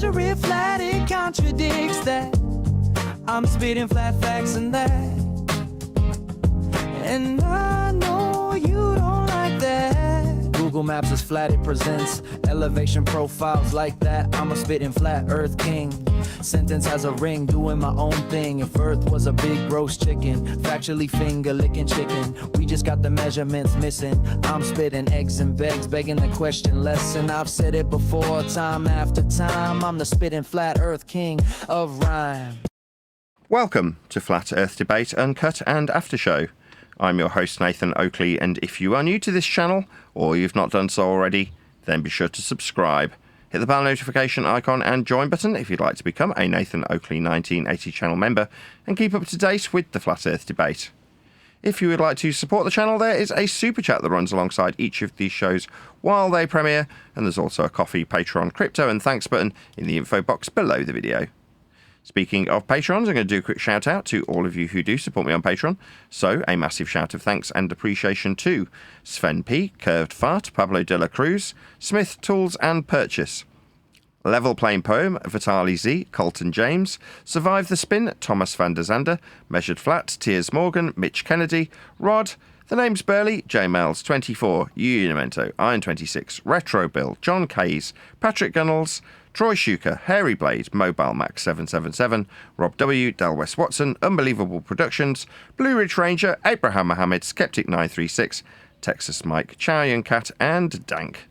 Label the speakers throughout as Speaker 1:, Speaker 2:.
Speaker 1: measure it flat, it contradicts that. I'm spitting flat facts and that. And I know you don't like that. Google Maps is flat, it presents elevation profiles like that. I'm a spitting flat earth king. Sentence has a ring, doing my own thing. If Earth was a big roast chicken, factually finger licking chicken. We just got the measurements missing. I'm spitting eggs and begs, begging the question lesson. I've said it before, time after time. I'm the spitting flat Earth king of rhyme.
Speaker 2: Welcome to Flat Earth Debate Uncut and After Show. I'm your host Nathan Oakley, and if you are new to this channel or you've not done so already, then be sure to subscribe. Hit the bell notification icon and join button if you'd like to become a Nathan Oakley 1980 channel member and keep up to date with the Flat Earth debate. If you would like to support the channel, there is a super chat that runs alongside each of these shows while they premiere, and there's also a coffee, Patreon, crypto and thanks button in the info box below the video. Speaking of Patrons, I'm going to do a quick shout out to all of you who do support me on Patreon. So, a massive shout of thanks and appreciation to Sven P, Curved Fart, Pablo de la Cruz, Smith, Tools and Purchase, Level Plain Poem, Vitali Z, Colton James, Survive the Spin, Thomas van der Zander, Measured Flat, Tiers Morgan, Mitch Kennedy, Rod, The Name's Burley, J Mel's 24, Unimento, Iron 26, Retro Bill, John Kays, Patrick Gunnels, Troy Shuker, Hairy Blade, Mobile Max 777, Rob W, Del West Watson, Unbelievable Productions, Blue Ridge Ranger, Abraham Mohammed, Skeptic 936, Texas Mike, Chow Yun Cat, and Dank.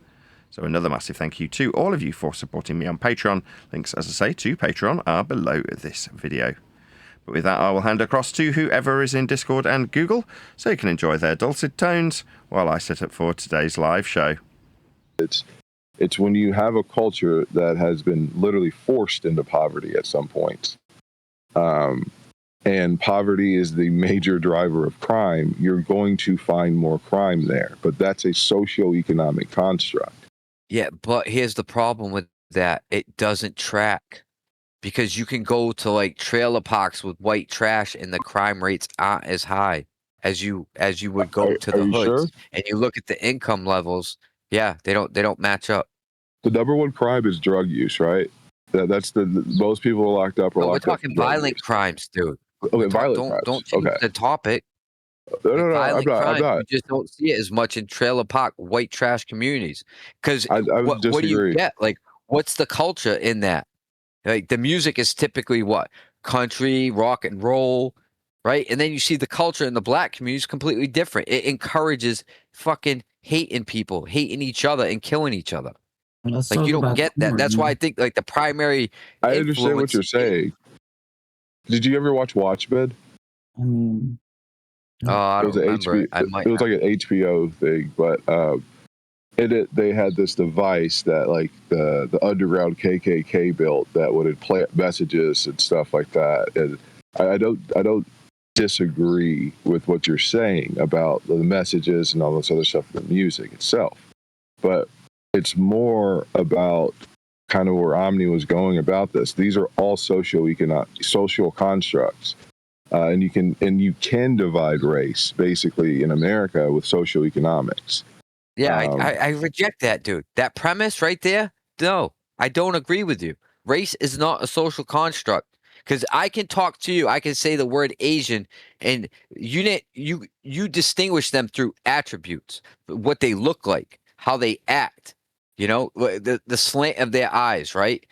Speaker 2: So another massive thank you to all of you for supporting me on Patreon. Links, as I say, to Patreon are below this video. But with that, I will hand across to whoever is in Discord and Google, so you can enjoy their dulcet tones while I set up for today's live show.
Speaker 3: It's when you have a culture that has been literally forced into poverty at some point, and poverty is the major driver of crime, you're going to find more crime there. But that's a socioeconomic construct.
Speaker 4: Yeah, but here's the problem with that. It doesn't track. Because you can go to like trailer parks with white trash and the crime rates aren't as high as you would go to the hoods. Sure? And you look at the income levels, yeah, they don't match up.
Speaker 3: The number one crime is drug use, right? That's the most people are locked up.
Speaker 4: We're talking violent crimes, dude.
Speaker 3: Okay, violent crimes.
Speaker 4: Don't change the topic.
Speaker 3: No,
Speaker 4: I'm
Speaker 3: not.
Speaker 4: You just don't see it as much in trailer park white trash communities. Because what do you get? Like, what's the culture in that? Like, the music is typically what? Country, rock and roll, right? And then you see the culture in the black community is completely different. It encourages fucking hating people, hating each other, and killing each other. Like, you don't get that. That's why I think, like, the primary
Speaker 3: I understand what you're saying. Did you ever watch Watchmen?
Speaker 4: I don't remember.
Speaker 3: It was like an HBO thing, but in it, they had this device that, like, the underground KKK built that would implant messages and stuff like that. And I don't disagree with what you're saying about the messages and all this other stuff in the music itself, but it's more about kind of where Omni was going about this. These are all social constructs, and you can divide race basically in America with socioeconomics.
Speaker 4: Yeah, I reject that, dude. That premise right there, no, I don't agree with you. Race is not a social construct. Because I can talk to you, I can say the word Asian, and you distinguish them through attributes, what they look like, how they act, the slant of their eyes, right?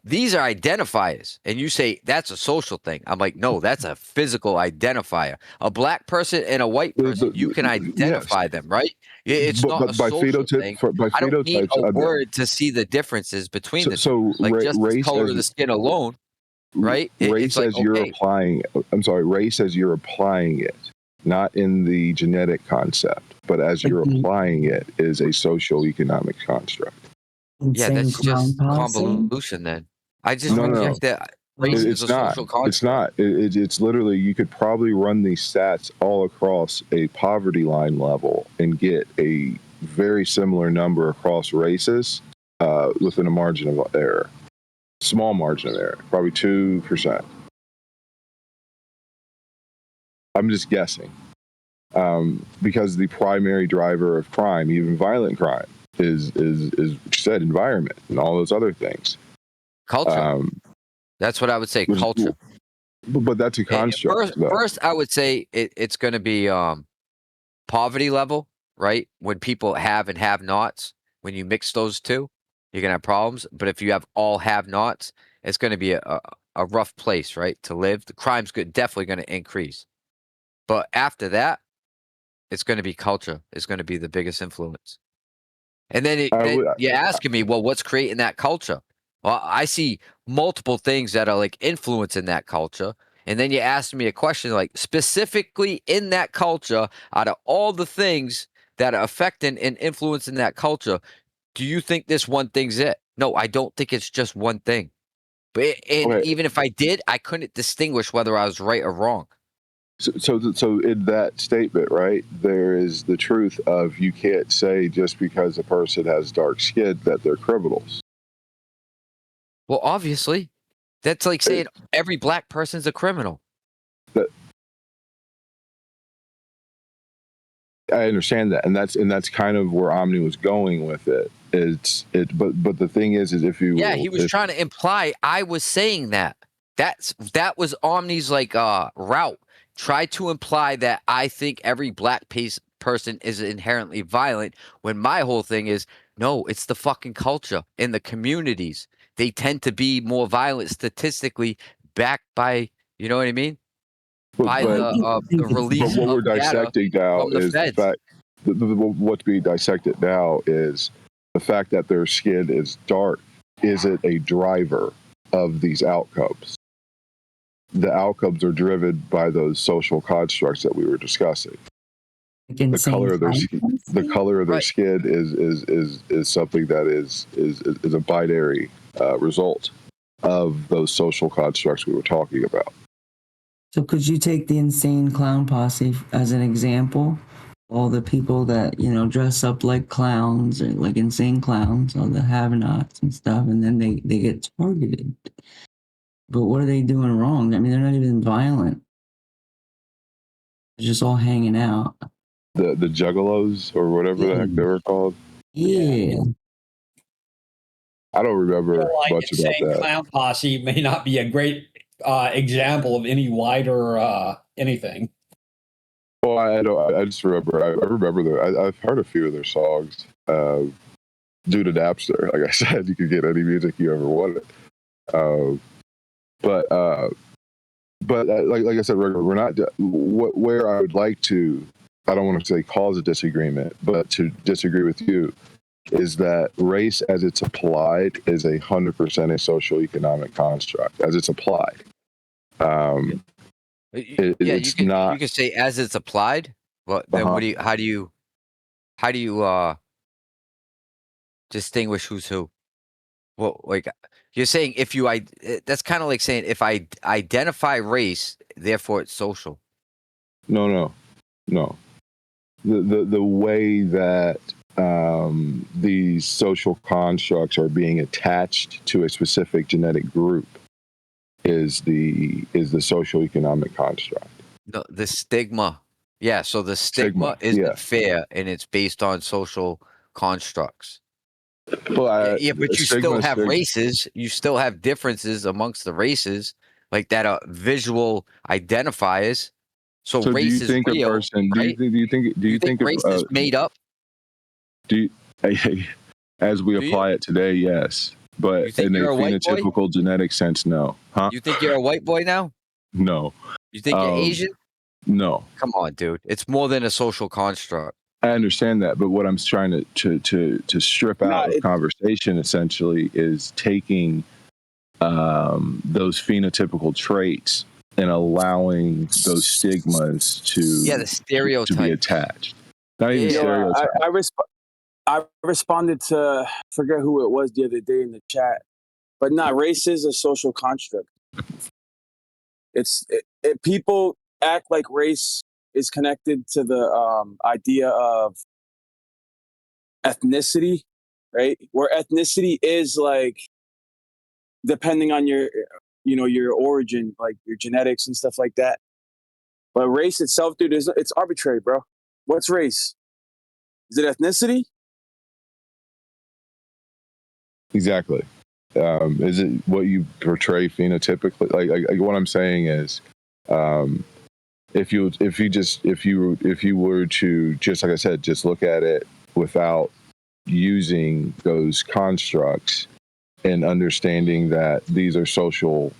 Speaker 4: These are identifiers, and you say that's a social thing. I'm like, no, that's a physical identifier. A black person and a white person, you can identify them, right? It's not a social thing. I don't need a word to see the differences between the two. Like, just the color of the skin alone, right?
Speaker 3: Race as you're applying. I'm sorry, race as you're applying it, not in the genetic concept, but as you're applying it is a socioeconomic construct.
Speaker 4: Yeah, that's just convolution then. I just reject that. Race is a social construct.
Speaker 3: It's not. It's literally, you could probably run these stats all across a poverty line level and get a very similar number across races within a margin of error. Small margin of error, probably 2%. I'm just guessing. Because the primary driver of crime, even violent crime, is what you said, environment and all those other things.
Speaker 4: Culture. That's what I would say.
Speaker 3: which-
Speaker 4: Culture.
Speaker 3: but that's a construct. though.
Speaker 4: First, I would say it's going to be poverty level, right? When people have and have nots, when you mix those two, you're going to have problems. But if you have all have nots, it's going to be a rough place, right, to live. The crime's definitely going to increase. But after that, it's going to be culture. It's going to be the biggest influence. And then, you're asking me, well, what's creating that culture? Well, I see multiple things that are like influencing that culture. And then you ask me a question like specifically in that culture, out of all the things that are affecting and influencing that culture, do you think this one thing's it? No, I don't think it's just one thing. But even if I did, I couldn't distinguish whether I was right or wrong.
Speaker 3: So in that statement, right, there is the truth of you can't say just because a person has dark skin that they're criminals.
Speaker 4: Well, obviously, that's like saying every black person's a criminal.
Speaker 3: I understand that, and that's kind of where Omni was going with it. But the thing is if you
Speaker 4: he was trying to imply I was saying that. That was Omni's like route. Try to imply that I think every black person is inherently violent, when my whole thing is no, it's the fucking culture in the communities. They tend to be more violent statistically, backed by, you know what I mean? By the release
Speaker 3: but what we're
Speaker 4: of data
Speaker 3: dissecting now
Speaker 4: from the
Speaker 3: is
Speaker 4: feds.
Speaker 3: the fact. What's being dissected now is the fact that their skin is dark isn't a driver of these outcomes. The outcomes are driven by those social constructs that we were discussing. The color of their
Speaker 4: Right.
Speaker 3: skin is something that is a binary result of those social constructs we were talking about.
Speaker 5: So could you take the insane clown posse as an example? All the people that, dress up like clowns or like insane clowns, all the have-nots and stuff, and then they get targeted. But what are they doing wrong? I mean, they're not even violent. They're just all hanging out.
Speaker 3: The juggalos or whatever the heck they were called.
Speaker 5: Yeah.
Speaker 3: I don't remember much about that.
Speaker 6: Clown posse may not be a great example of any wider anything.
Speaker 3: Well, I just remember. I remember I've heard a few of their songs. Due to Napster, like I said, you could get any music you ever wanted. But like I said, we're not. Where I would like to, I don't want to say cause a disagreement, but to disagree with you, is that race as it's applied is 100% a social economic construct as it's applied. It's not.
Speaker 4: You can say as it's applied, but then how do you distinguish who's who? Well, like you're saying, that's kind of like saying if I identify race, therefore it's social.
Speaker 3: No. The way that these social constructs are being attached to a specific genetic group is the social economic construct.
Speaker 4: No, the stigma. Yeah, so the stigma isn't fair, and it's based on social constructs.
Speaker 3: Well,
Speaker 4: but you still have races. You still have differences amongst the races, like that are visual identifiers. So race is real. Right?
Speaker 3: Do you think
Speaker 4: race is made up?
Speaker 3: As we apply it today, yes. But in a phenotypical genetic sense, no. Huh?
Speaker 4: You think you're a white boy now?
Speaker 3: No.
Speaker 4: You think you're Asian?
Speaker 3: No.
Speaker 4: Come on, dude. It's more than a social construct.
Speaker 3: I understand that, but what I'm trying to strip out of conversation essentially is taking those phenotypical traits and allowing those stigmas
Speaker 4: the stereotype
Speaker 3: to be attached. Not even stereotype.
Speaker 7: I responded to, forget who it was the other day in the chat, but race is a social construct. People act like race is connected to the idea of ethnicity, right? Where ethnicity is like depending on your origin, like your genetics and stuff like that. But race itself, dude, it's arbitrary, bro. What's race? Is it ethnicity?
Speaker 3: Exactly. Is it what you portray phenotypically? Like what I'm saying is, if you were to just, like I said, just look at it without using those constructs and understanding that these are social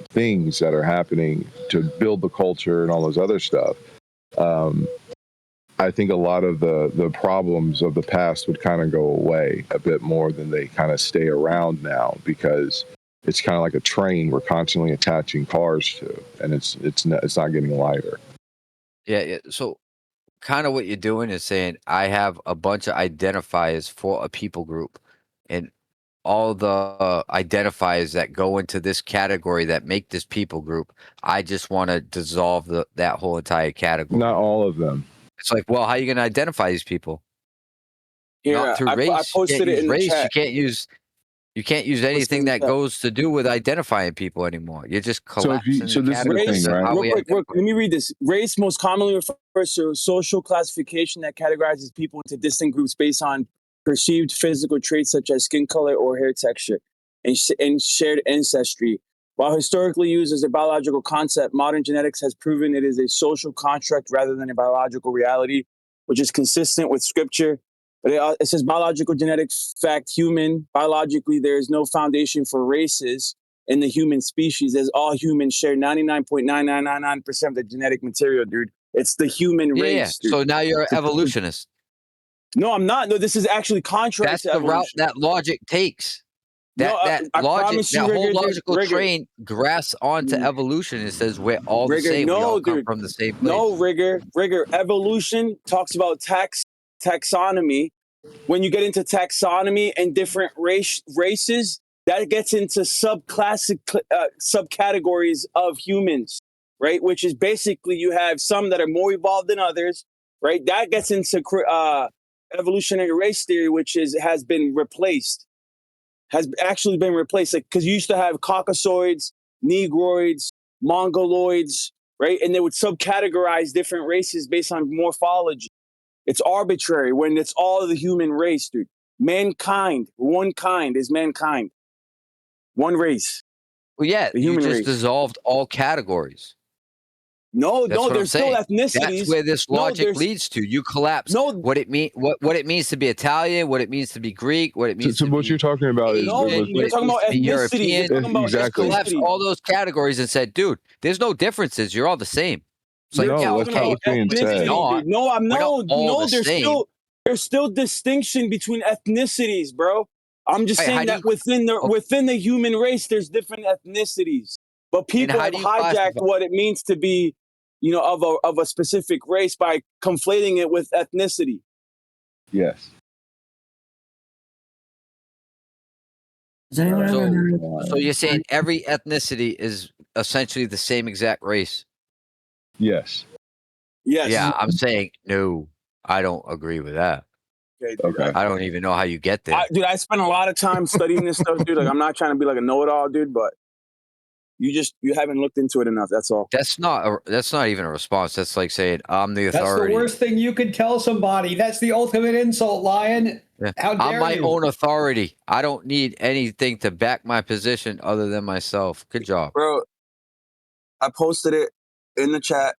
Speaker 3: things that are happening to build the culture and all those other stuff. I think a lot of the problems of the past would kind of go away a bit more than they kind of stay around now, because it's kind of like a train we're constantly attaching cars to, and it's not getting lighter.
Speaker 4: Yeah. So kind of what you're doing is saying I have a bunch of identifiers for a people group, and all the identifiers that go into this category that make this people group, I just want to dissolve that whole entire category.
Speaker 3: Not all of them.
Speaker 4: It's like, well, how are you going to identify these people?
Speaker 7: Here,
Speaker 4: Not through
Speaker 7: I
Speaker 4: race.
Speaker 7: posted it in the
Speaker 4: race.
Speaker 7: chat.
Speaker 4: You can't use anything that goes to do with identifying people anymore. You're just collapsing
Speaker 3: so this is the
Speaker 4: categories
Speaker 3: thing,
Speaker 4: of
Speaker 3: right?
Speaker 4: how we
Speaker 7: Real quick,
Speaker 4: identify.
Speaker 7: let me read this. Race most commonly refers to social classification that categorizes people into distinct groups based on perceived physical traits such as skin color or hair texture and shared ancestry. While historically used as a biological concept, modern genetics has proven it is a social construct rather than a biological reality, which is consistent with scripture. But it says biological genetics fact human. Biologically, there is no foundation for races in the human species, as all humans share 99.9999% of the genetic material, dude. It's the human race, dude.
Speaker 4: So now you're an evolutionist.
Speaker 7: No, I'm not. No, this is actually contrary
Speaker 4: That's
Speaker 7: to
Speaker 4: the
Speaker 7: evolution.
Speaker 4: route that logic takes.
Speaker 7: I
Speaker 4: Logic,
Speaker 7: promise you,
Speaker 4: that whole
Speaker 7: Rigger,
Speaker 4: logical
Speaker 7: Rigger.
Speaker 4: train grasps onto evolution and says we're all the
Speaker 7: Rigger,
Speaker 4: same. We
Speaker 7: no,
Speaker 4: all come
Speaker 7: dude.
Speaker 4: from the same place.
Speaker 7: No, Rigger. Evolution talks about taxonomy. When you get into taxonomy and different races, that gets into subcategories of humans, right? Which is basically you have some that are more evolved than others, right? That gets into evolutionary race theory, which has been replaced. Has actually been replaced, like, because you used to have Caucasoids, Negroids, Mongoloids, right? And they would subcategorize different races based on morphology. It's arbitrary when it's all the human race, dude. Mankind, one kind is mankind. One race.
Speaker 4: Well, yeah,
Speaker 7: The
Speaker 4: you
Speaker 7: human
Speaker 4: just
Speaker 7: race.
Speaker 4: dissolved all categories.
Speaker 7: No,
Speaker 4: That's
Speaker 7: no,
Speaker 4: what
Speaker 7: there's
Speaker 4: I'm
Speaker 7: still
Speaker 4: saying.
Speaker 7: ethnicities.
Speaker 4: That's where this logic leads to. You collapse what it means to be Italian, what it means to be Greek, what it means
Speaker 3: So
Speaker 4: to
Speaker 3: what
Speaker 4: be
Speaker 3: you're talking about is
Speaker 7: No,
Speaker 4: Asian, what
Speaker 7: you're
Speaker 4: it
Speaker 7: talking
Speaker 4: means
Speaker 7: about
Speaker 4: to be
Speaker 7: ethnicity. You're
Speaker 4: European.
Speaker 7: talking about
Speaker 4: You just collapsed
Speaker 7: ethnicity.
Speaker 4: all those categories and said, dude, there's no differences. You're all the same. It's like,
Speaker 3: No,
Speaker 4: yeah,
Speaker 3: that's not
Speaker 4: okay,
Speaker 3: what's being
Speaker 4: but
Speaker 3: said.
Speaker 7: Dude. No, I'm
Speaker 4: we're not all
Speaker 7: no.
Speaker 4: the same.
Speaker 7: There's still distinction between ethnicities, bro. I'm just
Speaker 4: Right, how
Speaker 7: saying
Speaker 4: do
Speaker 7: that
Speaker 4: you
Speaker 7: within the human race, there's different ethnicities. But people
Speaker 4: how
Speaker 7: have
Speaker 4: do you
Speaker 7: hijacked
Speaker 4: classify?
Speaker 7: what it means to be, of a specific race by conflating it with ethnicity.
Speaker 3: Yes.
Speaker 5: Has anyone ever heard
Speaker 4: So you're saying every ethnicity is essentially the same exact race?
Speaker 3: Yes.
Speaker 7: Yes.
Speaker 4: Yeah, I'm saying no. I don't agree with that.
Speaker 3: Okay.
Speaker 4: I don't even know how you get there.
Speaker 7: Dude, I spent a lot of time studying this stuff, dude. Like, I'm not trying to be like a know-it-all, dude, but you haven't looked into it enough. That's all.
Speaker 4: That's not even a response. That's like saying I'm the
Speaker 6: That's the
Speaker 4: authority.
Speaker 6: worst thing you could tell somebody. That's the ultimate insult, Lion.
Speaker 4: Yeah.
Speaker 6: How dare
Speaker 4: I'm my
Speaker 6: you?
Speaker 4: own authority. I don't need anything to back my position other than myself. Good job.
Speaker 7: Bro, I posted it in the chat,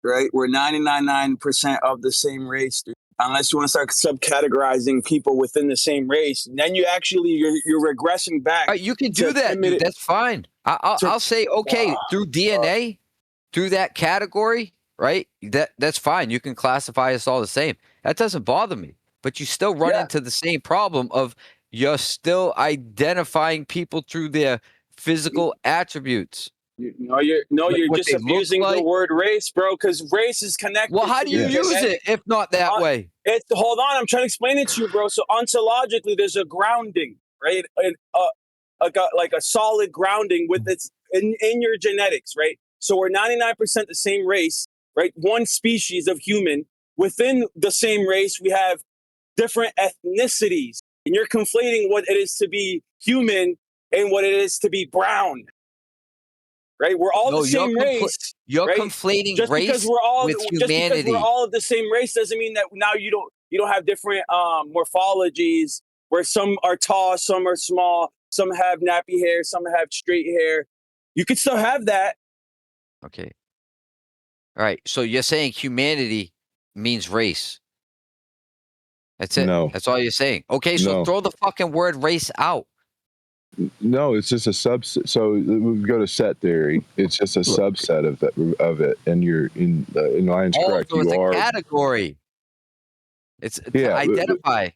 Speaker 7: right? We're 99.9% of the same race, dude. Unless you want to start subcategorizing people within the same race, then you're regressing back.
Speaker 4: All right, you can do that, dude. That's fine. I'll say, okay, through DNA, through that category, right? That's fine. You can classify us all the same. That doesn't bother me. But you still run into the same problem of you're still identifying people through their physical attributes.
Speaker 7: You're just abusing the word race, bro, because race is connected.
Speaker 4: Well, how do you use it if not that way?
Speaker 7: Hold on, I'm trying to explain it to you, bro. So ontologically, there's a grounding, right? Like a solid grounding with its in your genetics, right? So we're 99% the same race, right? One species of human. Within the same race, we have different ethnicities, and you're conflating what it is to be human and what it is to be brown. Right, we're all the same race.
Speaker 4: You're
Speaker 7: right?
Speaker 4: conflating
Speaker 7: just
Speaker 4: race
Speaker 7: because we're all
Speaker 4: with
Speaker 7: just because
Speaker 4: humanity.
Speaker 7: we're all of the same race doesn't mean that now you don't have different morphologies where some are tall, some are small, some have nappy hair, some have straight hair. You could still have that.
Speaker 4: Okay. All right. So you're saying humanity means race. That's it.
Speaker 3: No.
Speaker 4: That's all you're saying. Okay, so
Speaker 3: No.
Speaker 4: throw the fucking word race out.
Speaker 3: No, it's just a subset. So we go to set theory. It's just a subset of it, and you're in line's correct.
Speaker 4: So it's
Speaker 3: You
Speaker 4: a
Speaker 3: are
Speaker 4: category. It's to
Speaker 3: Yeah,
Speaker 4: identify.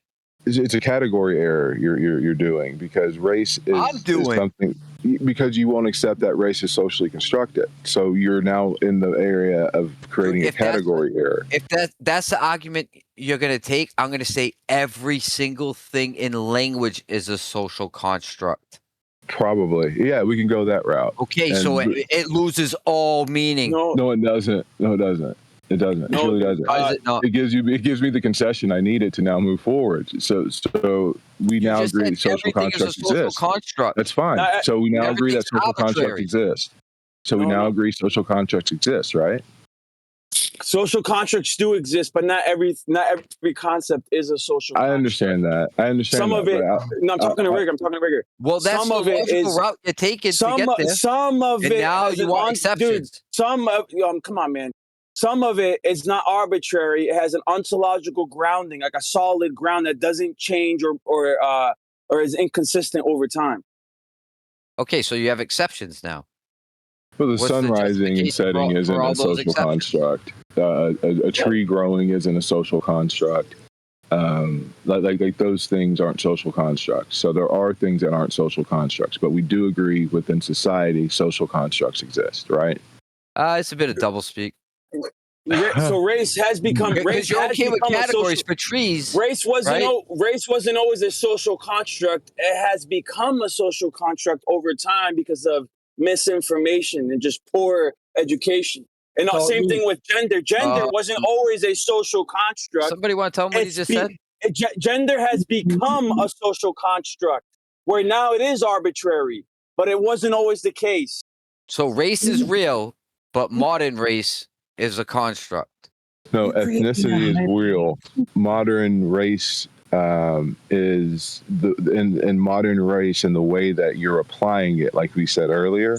Speaker 3: it's a category error you're doing, because race is something, because you won't accept that race is socially constructed. So you're now in the area of creating a category error.
Speaker 4: If that's the argument you're gonna take, I'm gonna say every single thing in language is a social construct.
Speaker 3: Probably, yeah, we can go that route.
Speaker 4: Okay, so it loses all meaning.
Speaker 3: No, it doesn't. No, it doesn't. It doesn't. It really doesn't.
Speaker 4: How does it not?
Speaker 3: It gives me the concession I needed to now move forward. So we now agree social constructs exist.
Speaker 4: Construct.
Speaker 3: That's fine. So we now agree that social constructs exist. So we now agree social constructs exist, right?
Speaker 7: Social constructs do exist, but not every concept is a social construct.
Speaker 3: I understand that.
Speaker 7: Some of it. No, I'm talking to Rigger.
Speaker 4: Well, that's
Speaker 7: some
Speaker 4: the
Speaker 7: of it is
Speaker 4: route you're taking to get there.
Speaker 7: Some of
Speaker 4: and
Speaker 7: it.
Speaker 4: Now you want exceptions.
Speaker 7: Dude, come on, man. Some of it is not arbitrary. It has an ontological grounding, like a solid ground that doesn't change or is inconsistent over time.
Speaker 4: Okay, so you have exceptions now.
Speaker 3: Well, the sun rising and setting isn't a social construct. A tree growing isn't a social construct. Like those things aren't social constructs. So there are things that aren't social constructs, but we do agree within society social constructs exist, right?
Speaker 4: It's a bit of doublespeak.
Speaker 7: So race has become
Speaker 4: because you're okay with categories for trees.
Speaker 7: Race wasn't always a social construct. It has become a social construct over time because of misinformation and just poor education. And the same thing with gender. Gender wasn't always a social construct.
Speaker 4: Somebody want to tell me what you just said?
Speaker 7: Gender has become a social construct where now it is arbitrary, but it wasn't always the case.
Speaker 4: So race is real, but modern race is a construct.
Speaker 3: No, ethnicity is real. Modern race is in modern race, and the way that you're applying it, like we said earlier,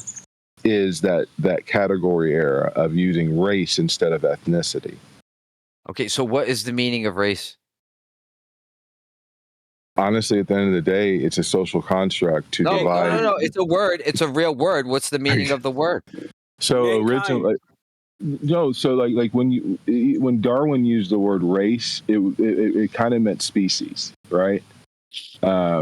Speaker 3: is that category error of using race instead of ethnicity.
Speaker 4: Okay, so what is the meaning of race?
Speaker 3: Honestly, at the end of the day, it's a social construct to divide.
Speaker 4: No. It's a word. It's a real word. What's the meaning of the word?
Speaker 3: So originally, like when Darwin used the word race, it kind of meant species, right? I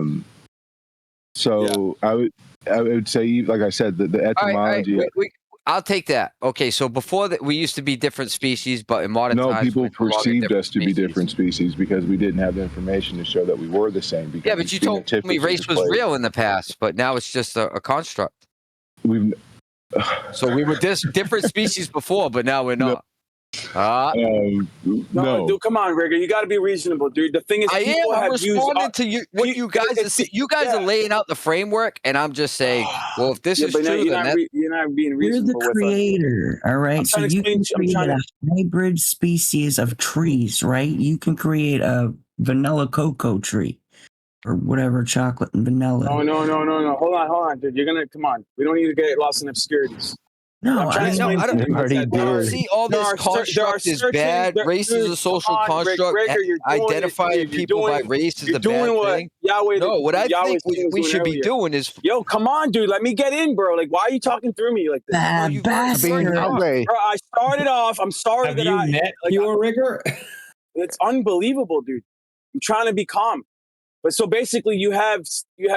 Speaker 3: would say, like I said, the etymology.
Speaker 4: All right, I'll take that. Okay, so before that, we used to be different species, but in modern times,
Speaker 3: people perceived us to be different species because we didn't have the information to show that we were the same.
Speaker 4: Yeah, but you told me race was real in the past, but now it's just a construct. So we were different species before, but now we're not.
Speaker 7: No, dude, come on, Rigger. You got to be reasonable, dude. The thing is,
Speaker 4: I'm responding to you. What you guys are saying. You guys are laying out the framework, and I'm just saying, well, if this is true, then
Speaker 7: you're not being reasonable.
Speaker 5: You're the creator, all right? So you can create a hybrid species of trees, right? You can create a vanilla cocoa tree or whatever, chocolate and vanilla.
Speaker 7: No. Hold on, dude. Come on. We don't need to get lost in obscurities.
Speaker 5: No, I
Speaker 4: don't see all this construct is bad. Race is a social construct. Identifying people by race is the bad thing. No, what I think we should be doing is...
Speaker 7: Yo, come on, dude. Let me get in, bro. Like, why are you talking through me like this?
Speaker 5: Bro,
Speaker 7: I started off. I'm sorry
Speaker 6: Have you met your Rigger?
Speaker 7: It's unbelievable, dude. I'm trying to be calm. But so basically, you have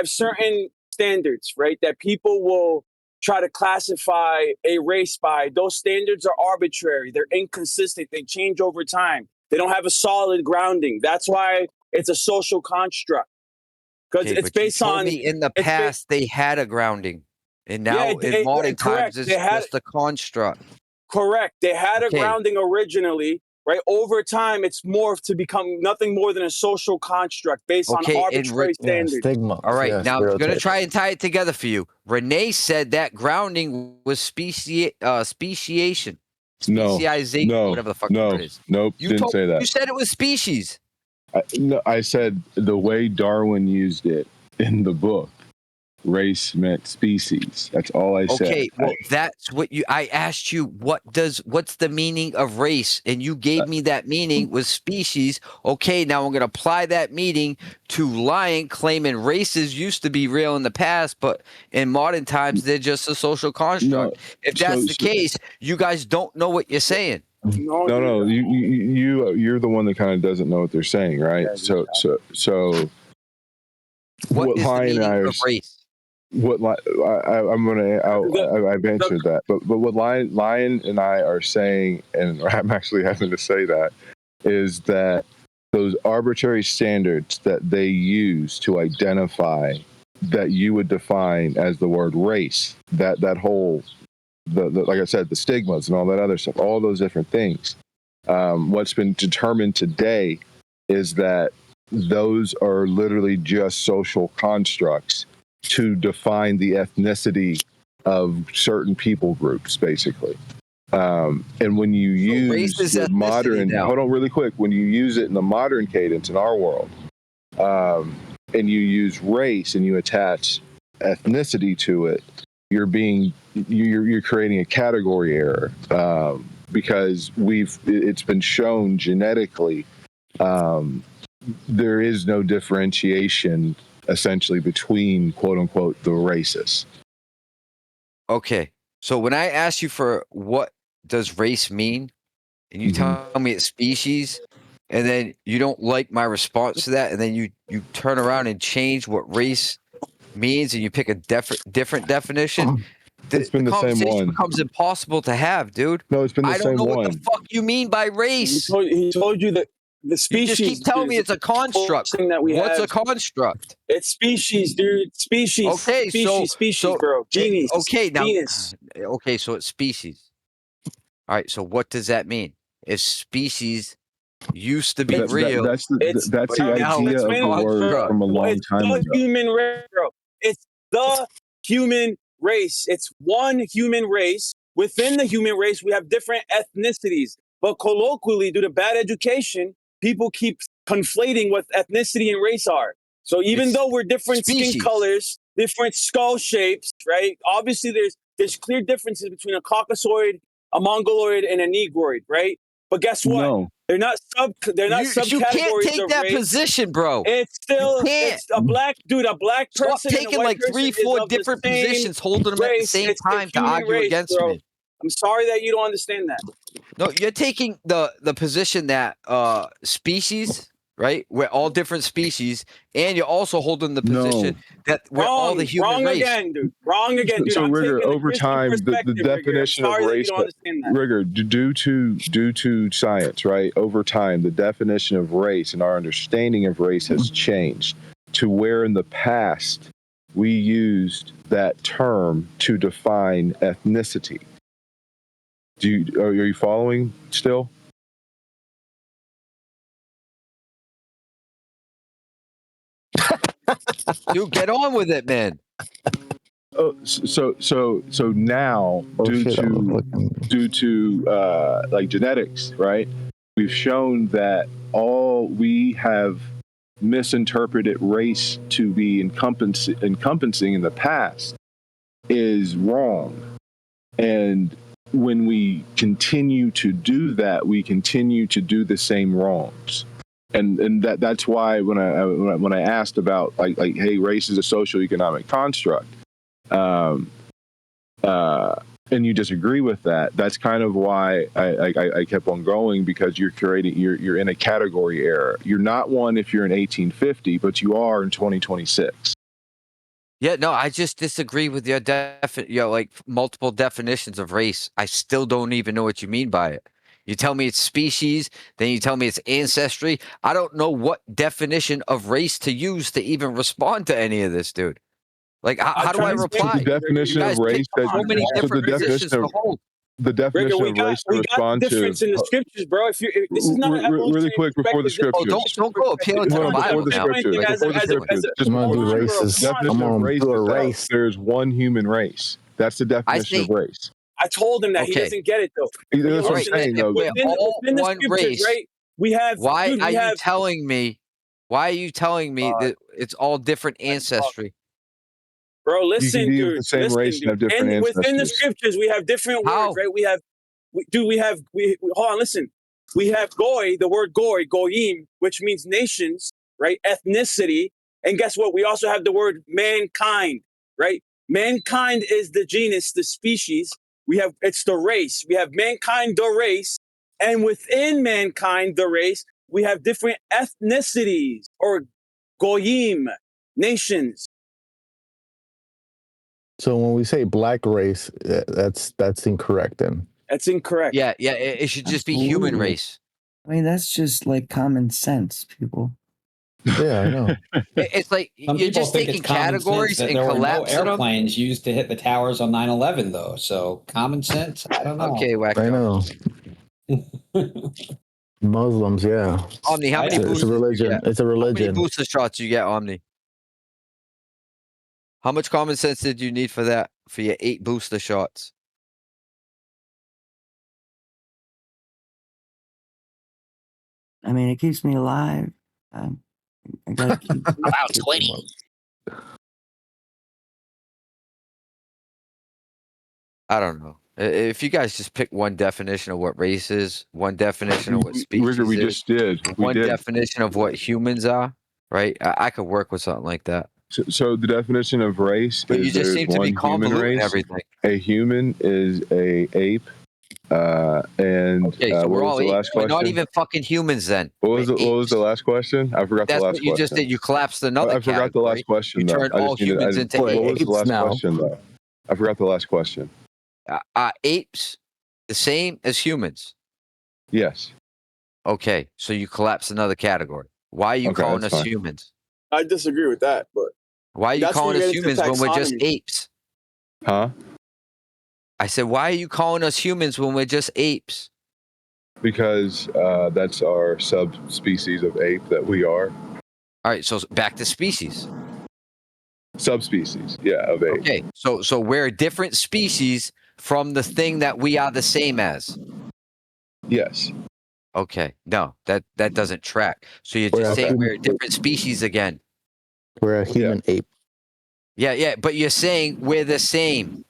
Speaker 7: certain standards, right, that people will try to classify a race by. Those standards are arbitrary. They're inconsistent. They change over time. They don't have a solid grounding. That's why it's a social construct. Because it's based on...
Speaker 4: in the past, they had a grounding. And now in modern times, it's just a construct.
Speaker 7: Correct. They had a grounding originally. Right, over time, it's morphed to become nothing more than a social construct based on arbitrary standards.
Speaker 8: Stigma.
Speaker 4: All right, now I'm going to try and tie it together for you. Renee said that grounding was speciation. Specialization, whatever the fuck the word is.
Speaker 3: Nope, didn't say that.
Speaker 4: You said it was species.
Speaker 3: No, I said the way Darwin used it in the book, race meant species. That's all I said.
Speaker 4: Okay, well, that's what I asked you, what's the meaning of race? And you gave me that meaning was species. Okay, now I'm going to apply that meaning to lying, claiming races used to be real in the past, but in modern times, they're just a social construct. If that's the case, you guys don't know what you're saying.
Speaker 3: No, you're the one that kind of doesn't know what they're saying, right? So
Speaker 4: What is the
Speaker 3: Lion and
Speaker 4: meaning
Speaker 3: I are
Speaker 4: of race?
Speaker 3: I've answered that, but what Lion and I are saying, and I'm actually having to say that, is that those arbitrary standards that they use to identify that you would define as the word race, that whole the like I said, the stigmas and all that other stuff, all those different things. What's been determined today is that those are literally just social constructs to define the ethnicity of certain people groups, basically. And when you use the modern, hold on really quick, when you use it in the modern cadence in our world, and you use race and you attach ethnicity to it, you're creating a category error, because it's been shown genetically, there is no differentiation essentially between quote unquote the races.
Speaker 4: Okay, so when I ask you for what does race mean, and you tell me it's species, and then you don't like my response to that, and then you turn around and change what race means, and you pick a different definition,
Speaker 3: It's been the same
Speaker 4: conversation
Speaker 3: one.
Speaker 4: becomes impossible to have, dude.
Speaker 3: No, it's been the same one.
Speaker 4: I don't know what the fuck you mean by race.
Speaker 7: He told you that the species.
Speaker 4: You just keep telling me it's a construct. What's a construct?
Speaker 7: It's species, dude. Species.
Speaker 4: Okay,
Speaker 7: species, bro. Genies.
Speaker 4: Okay, now.
Speaker 7: Venus.
Speaker 4: Okay, so it's species. All right, so what does that mean? If species used to be real,
Speaker 3: that's the idea of the word from a long time ago.
Speaker 7: Human race, bro. It's the human race. It's one human race. Within the human race, we have different ethnicities. But colloquially, due to bad education, people keep conflating what ethnicity and race are. So even though we're different skin colors, different skull shapes, right? Obviously, there's clear differences between a Caucasoid, a Mongoloid, and a Negroid, right? But guess what?
Speaker 3: No.
Speaker 7: They're not subcategories.
Speaker 4: You can't take
Speaker 7: of
Speaker 4: that
Speaker 7: race.
Speaker 4: position, bro.
Speaker 7: It's still it's a black person.
Speaker 4: Stop taking like 3-4 different positions, holding them at the same time to argue against me.
Speaker 7: I'm sorry that you don't understand that.
Speaker 4: No, you're taking the position that species, right? We're all different species, and you're also holding the position that we're all the human race.
Speaker 7: Wrong again, dude.
Speaker 3: So Rigger, over time, the definition of race, Rigger, due to science, right? Over time, the definition of race and our understanding of race has changed to where in the past we used that term to define ethnicity. Are you following still?
Speaker 4: Dude, get on with it, man.
Speaker 3: Oh, so now due to like genetics, right? We've shown that all we have misinterpreted race to be encompassing in the past is wrong, and when we continue to do that, we continue to do the same wrongs. And that's why when I asked about like hey, race is a social economic construct, and you disagree with that, that's kind of why I kept on going, because you're in a category error. You're not one if you're in 1850, but you are in 2026.
Speaker 4: Yeah, no, I just disagree with your like multiple definitions of race. I still don't even know what you mean by it. You tell me it's species, then you tell me it's ancestry. I don't know what definition of race to use to even respond to any of this, dude. Like, how do I reply?
Speaker 3: The definition of race the definition of race to respond to.
Speaker 7: Difference in the scriptures, bro. If this is not
Speaker 3: really quick before the scriptures.
Speaker 4: Don't go appealing to the Bible now.
Speaker 3: Just
Speaker 8: I'm gonna do races.
Speaker 3: Definition of race
Speaker 8: do a race.
Speaker 3: There's one human race. That's the definition of race.
Speaker 7: I told him that he doesn't get it though.
Speaker 3: That's what I'm saying, though.
Speaker 7: Within the scriptures, right? We have.
Speaker 4: Why
Speaker 7: Dude,
Speaker 4: are
Speaker 7: we
Speaker 4: you
Speaker 7: have.
Speaker 4: telling me? Why are you telling me that it's all different ancestry?
Speaker 7: Bro,
Speaker 3: You can
Speaker 7: listen,
Speaker 3: be of
Speaker 7: dude.
Speaker 3: the same
Speaker 7: Listen,
Speaker 3: race and have
Speaker 7: dude.
Speaker 3: different
Speaker 7: And within the
Speaker 3: ancestors.
Speaker 7: scriptures, we have different words,
Speaker 4: How?
Speaker 7: right? Hold on, listen. We have goy, the word goy, goyim, which means nations, right? Ethnicity. And guess what? We also have the word mankind, right? Mankind is the genus, the species. It's the race. We have mankind, the race. And within mankind, the race, we have different ethnicities or goyim, nations.
Speaker 8: So when we say black race, that's incorrect then.
Speaker 7: That's incorrect.
Speaker 4: Yeah, it should just be human
Speaker 5: Absolutely.
Speaker 4: race.
Speaker 5: I mean, that's just like common sense, people.
Speaker 8: Yeah, I know.
Speaker 4: It's like
Speaker 6: Some
Speaker 4: you're
Speaker 6: people
Speaker 4: just
Speaker 6: think
Speaker 4: taking
Speaker 6: it's common sense
Speaker 4: categories
Speaker 6: that
Speaker 4: and
Speaker 6: there were no
Speaker 4: collapsing them.
Speaker 6: airplanes used to hit the towers on 9/11, though. So common sense, I don't know.
Speaker 4: Okay, Whack.
Speaker 8: I know. Muslims, yeah.
Speaker 4: Omni, how many
Speaker 8: It's a
Speaker 4: boosters you
Speaker 8: religion.
Speaker 4: get?
Speaker 8: It's a
Speaker 4: How many
Speaker 8: religion.
Speaker 4: booster shots you get, Omni? How much common sense did you need for that? For your 8 booster shots?
Speaker 5: I mean, it keeps me alive. I gotta keep.
Speaker 9: About 20.
Speaker 4: I don't know. If you guys just pick one definition of what race is, one definition of what species
Speaker 3: We
Speaker 4: is,
Speaker 3: just did. We
Speaker 4: one
Speaker 3: did.
Speaker 4: definition of what humans are, right? I could work with something like that.
Speaker 3: So the definition of race
Speaker 4: But
Speaker 3: is
Speaker 4: you just
Speaker 3: there's
Speaker 4: seem to be
Speaker 3: one human
Speaker 4: convoluting
Speaker 3: race.
Speaker 4: everything.
Speaker 3: A human is a ape. And
Speaker 4: Okay, so
Speaker 3: what
Speaker 4: we're
Speaker 3: was
Speaker 4: all
Speaker 3: the
Speaker 4: apes.
Speaker 3: last
Speaker 4: We're
Speaker 3: question?
Speaker 4: not even fucking humans then.
Speaker 3: What was
Speaker 4: We're
Speaker 3: the
Speaker 4: apes.
Speaker 3: last question? I forgot
Speaker 4: That's
Speaker 3: the
Speaker 4: what
Speaker 3: last
Speaker 4: you
Speaker 3: question.
Speaker 4: just did. You collapsed another
Speaker 3: I forgot the last
Speaker 4: category.
Speaker 3: question
Speaker 4: You
Speaker 3: though.
Speaker 4: turned
Speaker 3: I
Speaker 4: all
Speaker 3: just needed.
Speaker 4: humans into
Speaker 8: We're
Speaker 3: What was
Speaker 4: apes.
Speaker 3: the last
Speaker 8: now.
Speaker 3: question though? I forgot the last question.
Speaker 4: Are apes the same as humans?
Speaker 3: Yes.
Speaker 4: Okay, so you collapsed another category. Why are you
Speaker 3: Okay,
Speaker 4: calling
Speaker 3: that's
Speaker 4: us
Speaker 3: fine.
Speaker 4: humans?
Speaker 7: I disagree with that, but
Speaker 4: Why are you
Speaker 7: that's where
Speaker 4: calling
Speaker 7: you
Speaker 4: us
Speaker 7: get into
Speaker 4: humans when we're just
Speaker 7: taxonomy.
Speaker 4: apes?
Speaker 3: Huh?
Speaker 4: I said, why are you calling us humans when we're just apes?
Speaker 3: Because that's our subspecies of ape that we are.
Speaker 4: All right, so back to species.
Speaker 3: Subspecies, yeah, of ape.
Speaker 4: Okay, so we're a different species from the thing that we are the same as.
Speaker 3: Yes.
Speaker 4: Okay, no, that doesn't track. So you're
Speaker 8: We're
Speaker 4: just
Speaker 8: a
Speaker 4: saying
Speaker 8: human,
Speaker 4: we're a different species again.
Speaker 8: we're a human ape.
Speaker 4: Yeah, but you're saying we're the same.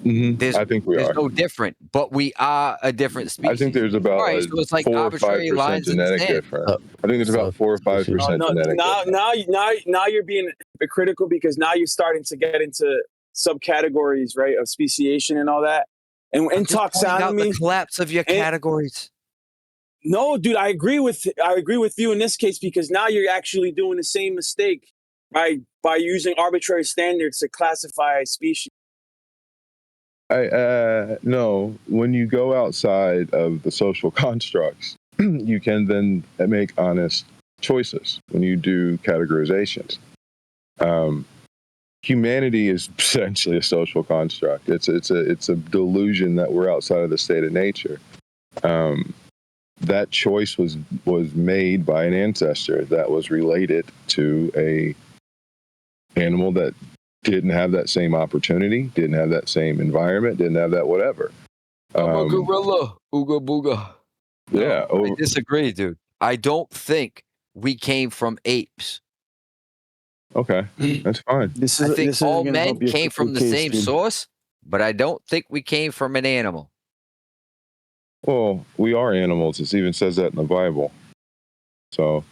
Speaker 3: I think we
Speaker 4: There's
Speaker 3: are.
Speaker 4: no different, but we are a different species.
Speaker 3: I think there's about
Speaker 4: All right, so it's like
Speaker 3: 4 or
Speaker 4: arbitrary
Speaker 3: 5%
Speaker 4: lines in the
Speaker 3: genetic
Speaker 4: sand.
Speaker 3: difference. I think it's about 4 or 5%
Speaker 7: No,
Speaker 3: genetic difference.
Speaker 7: now you're being critical because now you're starting to get into subcategories, right, of speciation and all that. And
Speaker 4: I'm just pointing out the
Speaker 7: taxonomy.
Speaker 4: collapse of your categories.
Speaker 7: No, dude, I agree with you in this case because now you're actually doing the same mistake by using arbitrary standards to classify a species.
Speaker 3: No, when you go outside of the social constructs, you can then make honest choices when you do categorizations. Humanity is essentially a social construct. It's a delusion that we're outside of the state of nature. That choice was made by an ancestor that was related to a animal that didn't have that same opportunity, didn't have that same environment, didn't have that whatever.
Speaker 4: I'm a gorilla. Ooga booga. No,
Speaker 3: Yeah.
Speaker 4: I disagree, dude. I don't think we came from apes.
Speaker 3: Okay, that's fine.
Speaker 4: I think all men came from the same source, but I don't think we came from an animal.
Speaker 3: Well, we are animals. It even says that in the Bible. So.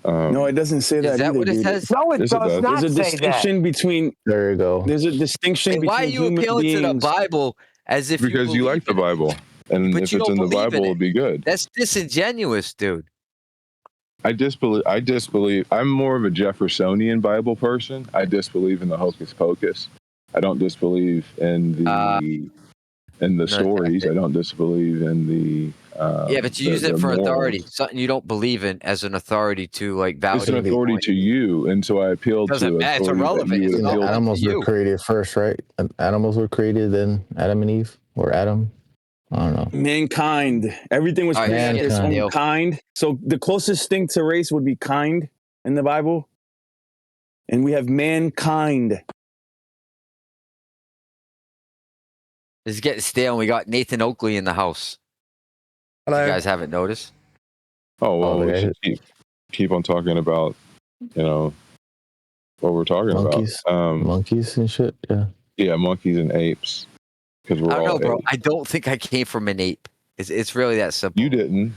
Speaker 7: No, it doesn't say that
Speaker 4: Is that
Speaker 7: either,
Speaker 4: what it
Speaker 7: dude.
Speaker 4: says?
Speaker 9: No, it
Speaker 3: Yes, it
Speaker 9: does
Speaker 3: does.
Speaker 9: not
Speaker 7: There's a
Speaker 9: say that.
Speaker 7: distinction between.
Speaker 8: There you go.
Speaker 7: There's a distinction
Speaker 4: And why are
Speaker 7: between
Speaker 4: you
Speaker 7: human
Speaker 4: appealing to the
Speaker 7: beings.
Speaker 4: Bible as if
Speaker 3: Because you like the
Speaker 4: in it?
Speaker 3: Bible, and
Speaker 4: But
Speaker 3: if
Speaker 4: you
Speaker 3: it's
Speaker 4: don't
Speaker 3: in the
Speaker 4: believe in
Speaker 3: Bible,
Speaker 4: it.
Speaker 3: it'd be good.
Speaker 4: That's disingenuous, dude.
Speaker 3: I disbelieve. I'm more of a Jeffersonian Bible person. I disbelieve in the hocus pocus. I don't disbelieve in the stories. I don't disbelieve in the.
Speaker 4: Yeah, but you use it
Speaker 3: the
Speaker 4: for
Speaker 3: morals.
Speaker 4: authority, something you don't believe in as an authority to like
Speaker 3: It's an
Speaker 4: validate.
Speaker 3: authority to you, and so I appeal
Speaker 4: Doesn't
Speaker 3: to
Speaker 4: matter. It's
Speaker 3: authority that
Speaker 4: irrelevant.
Speaker 3: you
Speaker 4: It's
Speaker 3: would
Speaker 4: not
Speaker 3: appeal
Speaker 4: up
Speaker 3: to.
Speaker 8: Animals
Speaker 4: to
Speaker 8: were
Speaker 4: you.
Speaker 8: created first, right? Animals were created, then Adam and Eve, or Adam. I don't know.
Speaker 7: Mankind. Everything was
Speaker 4: All right,
Speaker 7: created after its
Speaker 8: mankind.
Speaker 7: own kind. So the closest thing to race would be kind in the Bible. And we have mankind.
Speaker 4: This is getting stale, and we got Nathan Oakley in the house.
Speaker 10: Hello.
Speaker 4: You guys haven't noticed?
Speaker 3: Oh well,
Speaker 8: the
Speaker 3: we
Speaker 8: guy
Speaker 3: should keep on talking about, you know, what we're talking
Speaker 8: monkeys,
Speaker 3: about.
Speaker 8: monkeys and shit. Yeah.
Speaker 3: Yeah, monkeys and apes, because
Speaker 4: I
Speaker 3: we're
Speaker 4: don't know,
Speaker 3: all
Speaker 4: bro.
Speaker 3: apes.
Speaker 4: I don't think I came from an ape. It's really that simple.
Speaker 3: You didn't.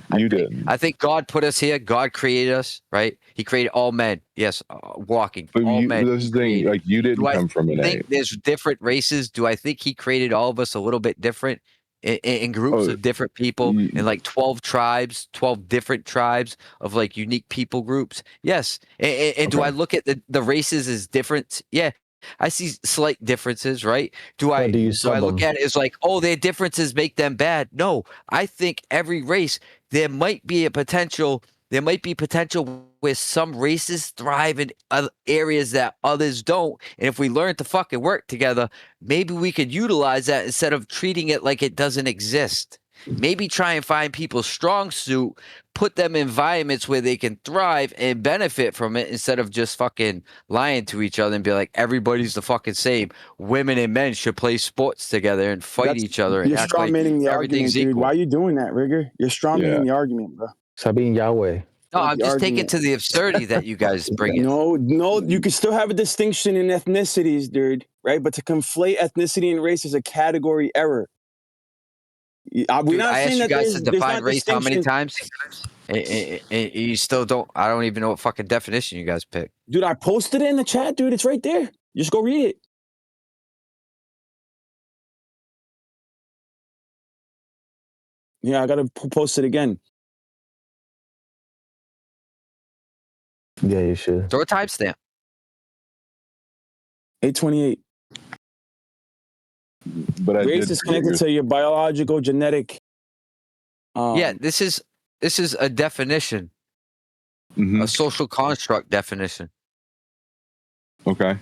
Speaker 4: I think God put us here. God created us, right? He created all men. Yes, walking.
Speaker 3: But
Speaker 4: All men.
Speaker 3: this
Speaker 4: He
Speaker 3: is the thing,
Speaker 4: created.
Speaker 3: like you didn't
Speaker 4: Do I
Speaker 3: come from an
Speaker 4: think
Speaker 3: ape.
Speaker 4: there's different races? Do I think he created all of us a little bit different in groups
Speaker 3: Oh,
Speaker 4: of different people in like 12 tribes, 12 different tribes of like unique people groups? Yes. And do I
Speaker 3: okay.
Speaker 4: look at the races as different? Yeah. I see slight differences, right? Do
Speaker 8: But do you
Speaker 4: I
Speaker 8: sub
Speaker 4: look
Speaker 8: them?
Speaker 4: at it as like, oh, their differences make them bad? No, I think every race there might be potential where some races thrive in other areas that others don't. And if we learn to fucking work together, maybe we could utilize that instead of treating it like it doesn't exist. Maybe try and find people's strong suit, put them in environments where they can thrive and benefit from it instead of just fucking lying to each other and be like, everybody's the fucking same. Women and men should play sports together and fight each other and
Speaker 7: You're
Speaker 4: act
Speaker 7: straw
Speaker 4: like
Speaker 7: manning the
Speaker 4: everything's
Speaker 7: argument, dude.
Speaker 4: equal.
Speaker 7: Why are you doing that, Rigger? You're straw manning
Speaker 3: Yeah.
Speaker 7: the argument, bro.
Speaker 8: Sabine Yahweh.
Speaker 4: No,
Speaker 7: Not
Speaker 4: I'm
Speaker 7: the
Speaker 4: just taking
Speaker 7: argument.
Speaker 4: to the absurdity that you guys bring in.
Speaker 7: No, you can still have a distinction in ethnicities, dude, right? But to conflate ethnicity and race is a category error. We're
Speaker 4: Dude,
Speaker 7: not
Speaker 4: I
Speaker 7: saying
Speaker 4: asked you
Speaker 7: that
Speaker 4: guys to
Speaker 7: there's
Speaker 4: define
Speaker 7: not
Speaker 4: race how many
Speaker 7: distinction.
Speaker 4: times? And you still don't. I don't even know what fucking definition you guys pick.
Speaker 7: Dude, I posted it in the chat, dude. It's right there. Just go read it. Yeah, I gotta post it again.
Speaker 8: Yeah, you should.
Speaker 4: Throw a timestamp.
Speaker 7: 828.
Speaker 3: But I
Speaker 7: Race
Speaker 3: did
Speaker 7: is
Speaker 3: forget
Speaker 7: connected
Speaker 3: your.
Speaker 7: to your biological genetic.
Speaker 4: Yeah, this is a definition,
Speaker 3: Mhm.
Speaker 4: a social construct definition.
Speaker 3: Okay.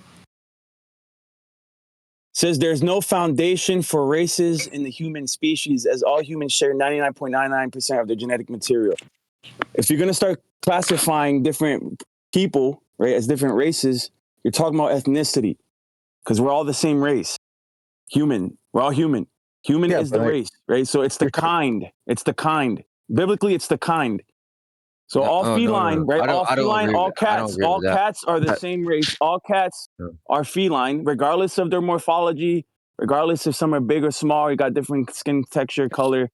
Speaker 7: Says there's no foundation for races in the human species, as all humans share 99.99% of their genetic material. If you're gonna start classifying different people, right, as different races, you're talking about ethnicity, because we're all the same race. Human. We're all human. Human
Speaker 8: Yeah,
Speaker 7: is
Speaker 8: but
Speaker 7: the race, right? So it's the
Speaker 8: for sure.
Speaker 7: kind. It's the kind. Biblically, it's the kind. So all
Speaker 4: No,
Speaker 7: feline, right? All
Speaker 4: I don't
Speaker 7: feline,
Speaker 4: agree
Speaker 7: all
Speaker 4: with. I don't
Speaker 7: cats,
Speaker 4: agree
Speaker 7: all
Speaker 4: with that.
Speaker 7: cats are the same race. All cats
Speaker 4: No.
Speaker 7: are feline, regardless of their morphology, regardless if some are big or small. You got different skin texture, color.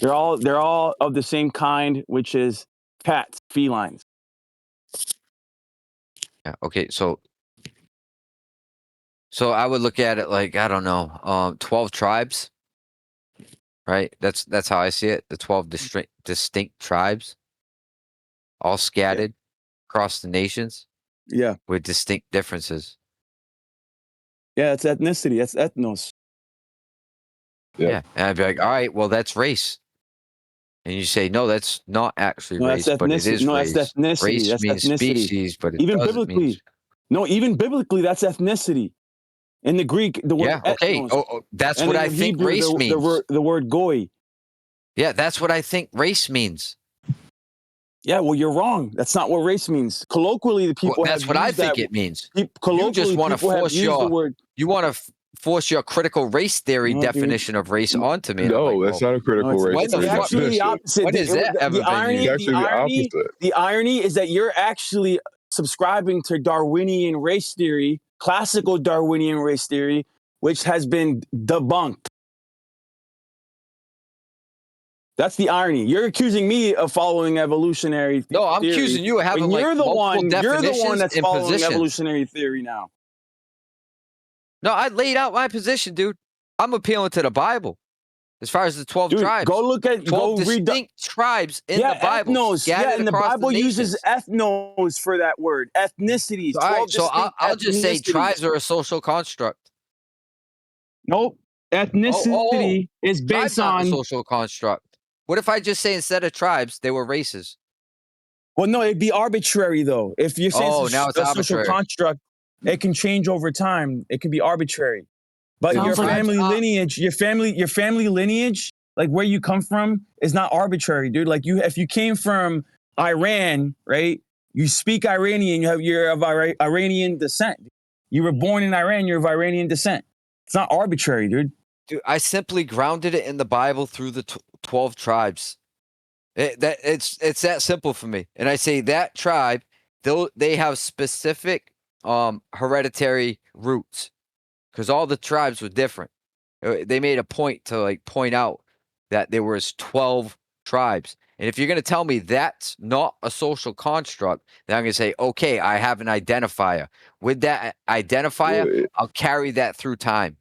Speaker 7: They're all of the same kind, which is cats, felines.
Speaker 4: Yeah, okay, so I would look at it like, I don't know, 12 tribes, right? That's how I see it. The 12 distinct tribes, all scattered across the nations
Speaker 7: Yeah,
Speaker 4: with distinct differences.
Speaker 7: yeah. It's ethnicity. That's ethnos.
Speaker 3: Yep.
Speaker 4: Yeah, and I'd be like, all right, well, that's race. And you say, no, that's not actually
Speaker 7: No, that's
Speaker 4: race, but it
Speaker 7: ethnicity.
Speaker 4: is
Speaker 7: No, that's
Speaker 4: race.
Speaker 7: ethnicity.
Speaker 4: Race
Speaker 7: That's
Speaker 4: means
Speaker 7: ethnicity.
Speaker 4: species, but it
Speaker 7: Even
Speaker 4: doesn't mean.
Speaker 7: biblically, no, even biblically, that's ethnicity. In the Greek, the word
Speaker 4: Yeah, okay.
Speaker 7: ethnos,
Speaker 4: Oh, that's
Speaker 7: and
Speaker 4: what
Speaker 7: in
Speaker 4: I
Speaker 7: the
Speaker 4: think
Speaker 7: Hebrew,
Speaker 4: race means.
Speaker 7: the word goy.
Speaker 4: Yeah, that's what I think race means.
Speaker 7: Yeah, well, you're wrong. That's not what race means. Colloquially, the
Speaker 4: Well,
Speaker 7: people have
Speaker 4: that's what I
Speaker 7: used that.
Speaker 4: think it means. You just
Speaker 7: Colloquially,
Speaker 4: want to
Speaker 7: people have
Speaker 4: force
Speaker 7: used the word.
Speaker 4: force your critical race theory
Speaker 7: No, dude.
Speaker 4: definition of race onto me. And I'm like,
Speaker 3: No, that's
Speaker 4: well,
Speaker 3: not a critical
Speaker 7: No,
Speaker 3: race
Speaker 4: when
Speaker 7: it's
Speaker 4: the
Speaker 3: theory
Speaker 4: fuck-
Speaker 7: actually the
Speaker 3: definition.
Speaker 7: opposite.
Speaker 4: when has that ever been
Speaker 3: It's
Speaker 4: used?
Speaker 3: actually the opposite.
Speaker 7: The irony is that you're actually subscribing to Darwinian race theory, classical Darwinian race theory, which has been debunked. That's the irony. You're accusing me of following evolutionary
Speaker 4: No, I'm
Speaker 7: theory.
Speaker 4: accusing you of having
Speaker 7: When
Speaker 4: like
Speaker 7: you're the
Speaker 4: multiple
Speaker 7: one
Speaker 4: definitions
Speaker 7: that's
Speaker 4: and
Speaker 7: following
Speaker 4: positions.
Speaker 7: evolutionary theory now.
Speaker 4: No, I laid out my position, dude. I'm appealing to the Bible. As far as the 12
Speaker 7: Dude,
Speaker 4: tribes,
Speaker 7: go look at
Speaker 4: 12
Speaker 7: go read the
Speaker 4: distinct tribes in the Bible,
Speaker 7: ethnos. Yeah,
Speaker 4: scattered
Speaker 7: and the
Speaker 4: across
Speaker 7: Bible
Speaker 4: the
Speaker 7: uses
Speaker 4: nations.
Speaker 7: ethnos for that word. Ethnicities,
Speaker 4: All right,
Speaker 7: 12
Speaker 4: so
Speaker 7: distinct
Speaker 4: I'll just say
Speaker 7: ethnicities.
Speaker 4: tribes are a social construct.
Speaker 7: Nope. Ethnicity is
Speaker 4: Tribes
Speaker 7: based
Speaker 4: aren't a
Speaker 7: on.
Speaker 4: social construct. What if I just say instead of tribes, they were races?
Speaker 7: Well, no, it'd be arbitrary though. If you're saying
Speaker 4: Oh,
Speaker 7: it's
Speaker 4: now it's
Speaker 7: a social
Speaker 4: arbitrary.
Speaker 7: construct, it can change over time. It can be arbitrary. But
Speaker 5: Sounds
Speaker 7: your
Speaker 5: like-
Speaker 7: family lineage, your family lineage, like where you come from, is not arbitrary, dude. Like if you came from Iran, right? You speak Iranian, you're of Iranian descent. You were born in Iran, you're of Iranian descent. It's not arbitrary, dude.
Speaker 4: Dude, I simply grounded it in the Bible through the 12 tribes. It's that simple for me. And I say that tribe, they have specific hereditary roots, because all the tribes were different. They made a point to like point out that there was 12 tribes. And if you're going to tell me that's not a social construct, then I'm going to say, okay, I have an identifier. With that identifier,
Speaker 3: Well,
Speaker 4: I'll carry that through time.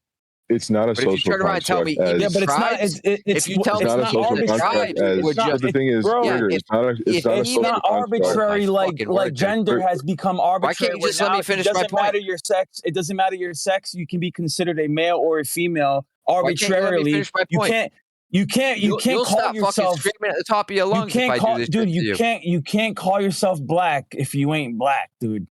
Speaker 3: it's not a
Speaker 4: But if you
Speaker 3: social
Speaker 4: turn around and tell me
Speaker 3: construct
Speaker 4: even
Speaker 7: Yeah, but it's not.
Speaker 4: tribes,
Speaker 7: It's
Speaker 4: if you tell
Speaker 3: it's
Speaker 4: me
Speaker 3: not a
Speaker 7: not
Speaker 4: even
Speaker 3: social
Speaker 4: the
Speaker 3: construct
Speaker 4: tribes
Speaker 3: as,
Speaker 4: were
Speaker 7: not-
Speaker 3: but the thing is,
Speaker 7: bro,
Speaker 4: yeah,
Speaker 3: Trigger,
Speaker 4: if-
Speaker 3: it's not a
Speaker 4: if
Speaker 3: social
Speaker 7: it's not
Speaker 3: construct.
Speaker 7: arbitrary.
Speaker 4: My
Speaker 7: Like
Speaker 4: fucking word, dude.
Speaker 7: gender has become arbitrary.
Speaker 4: can't you just let
Speaker 7: now
Speaker 4: me finish
Speaker 7: it
Speaker 4: my
Speaker 7: doesn't
Speaker 4: point?
Speaker 7: matter your sex. It doesn't matter your sex. You can be considered a male or a female
Speaker 4: Why can't you let me
Speaker 7: arbitrarily.
Speaker 4: finish my
Speaker 7: You
Speaker 4: point?
Speaker 7: can't. You can't
Speaker 4: You'll
Speaker 7: call
Speaker 4: stop fucking
Speaker 7: yourself.
Speaker 4: screaming at the top of your
Speaker 7: You
Speaker 4: lungs if
Speaker 7: can't
Speaker 4: I
Speaker 7: call,
Speaker 4: do this
Speaker 7: dude.
Speaker 4: shit to you.
Speaker 7: You can't call yourself black if you ain't black, dude.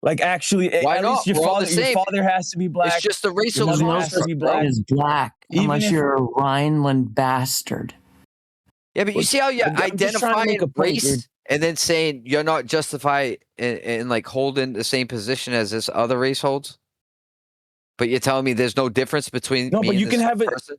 Speaker 7: Like actually,
Speaker 4: Why
Speaker 7: at
Speaker 4: not?
Speaker 7: least your
Speaker 4: We're all the
Speaker 7: father,
Speaker 4: same.
Speaker 7: has to be black.
Speaker 4: It's just a
Speaker 7: Your
Speaker 4: racial
Speaker 5: There's
Speaker 7: mother
Speaker 5: no
Speaker 7: has to
Speaker 5: such
Speaker 4: construct,
Speaker 7: be
Speaker 5: thing
Speaker 7: black.
Speaker 4: bro.
Speaker 5: as black
Speaker 7: Even
Speaker 5: unless
Speaker 7: if-
Speaker 5: you're a Rhineland bastard.
Speaker 4: Yeah, but you see how you're
Speaker 7: I'm just trying to make
Speaker 4: identifying
Speaker 7: a point, dude.
Speaker 4: race and then saying you're not justified in like holding the same position as this other race holds? But you're telling me there's no difference between
Speaker 7: No,
Speaker 4: me
Speaker 7: but
Speaker 4: and
Speaker 7: you can
Speaker 4: this
Speaker 7: have it.
Speaker 4: person?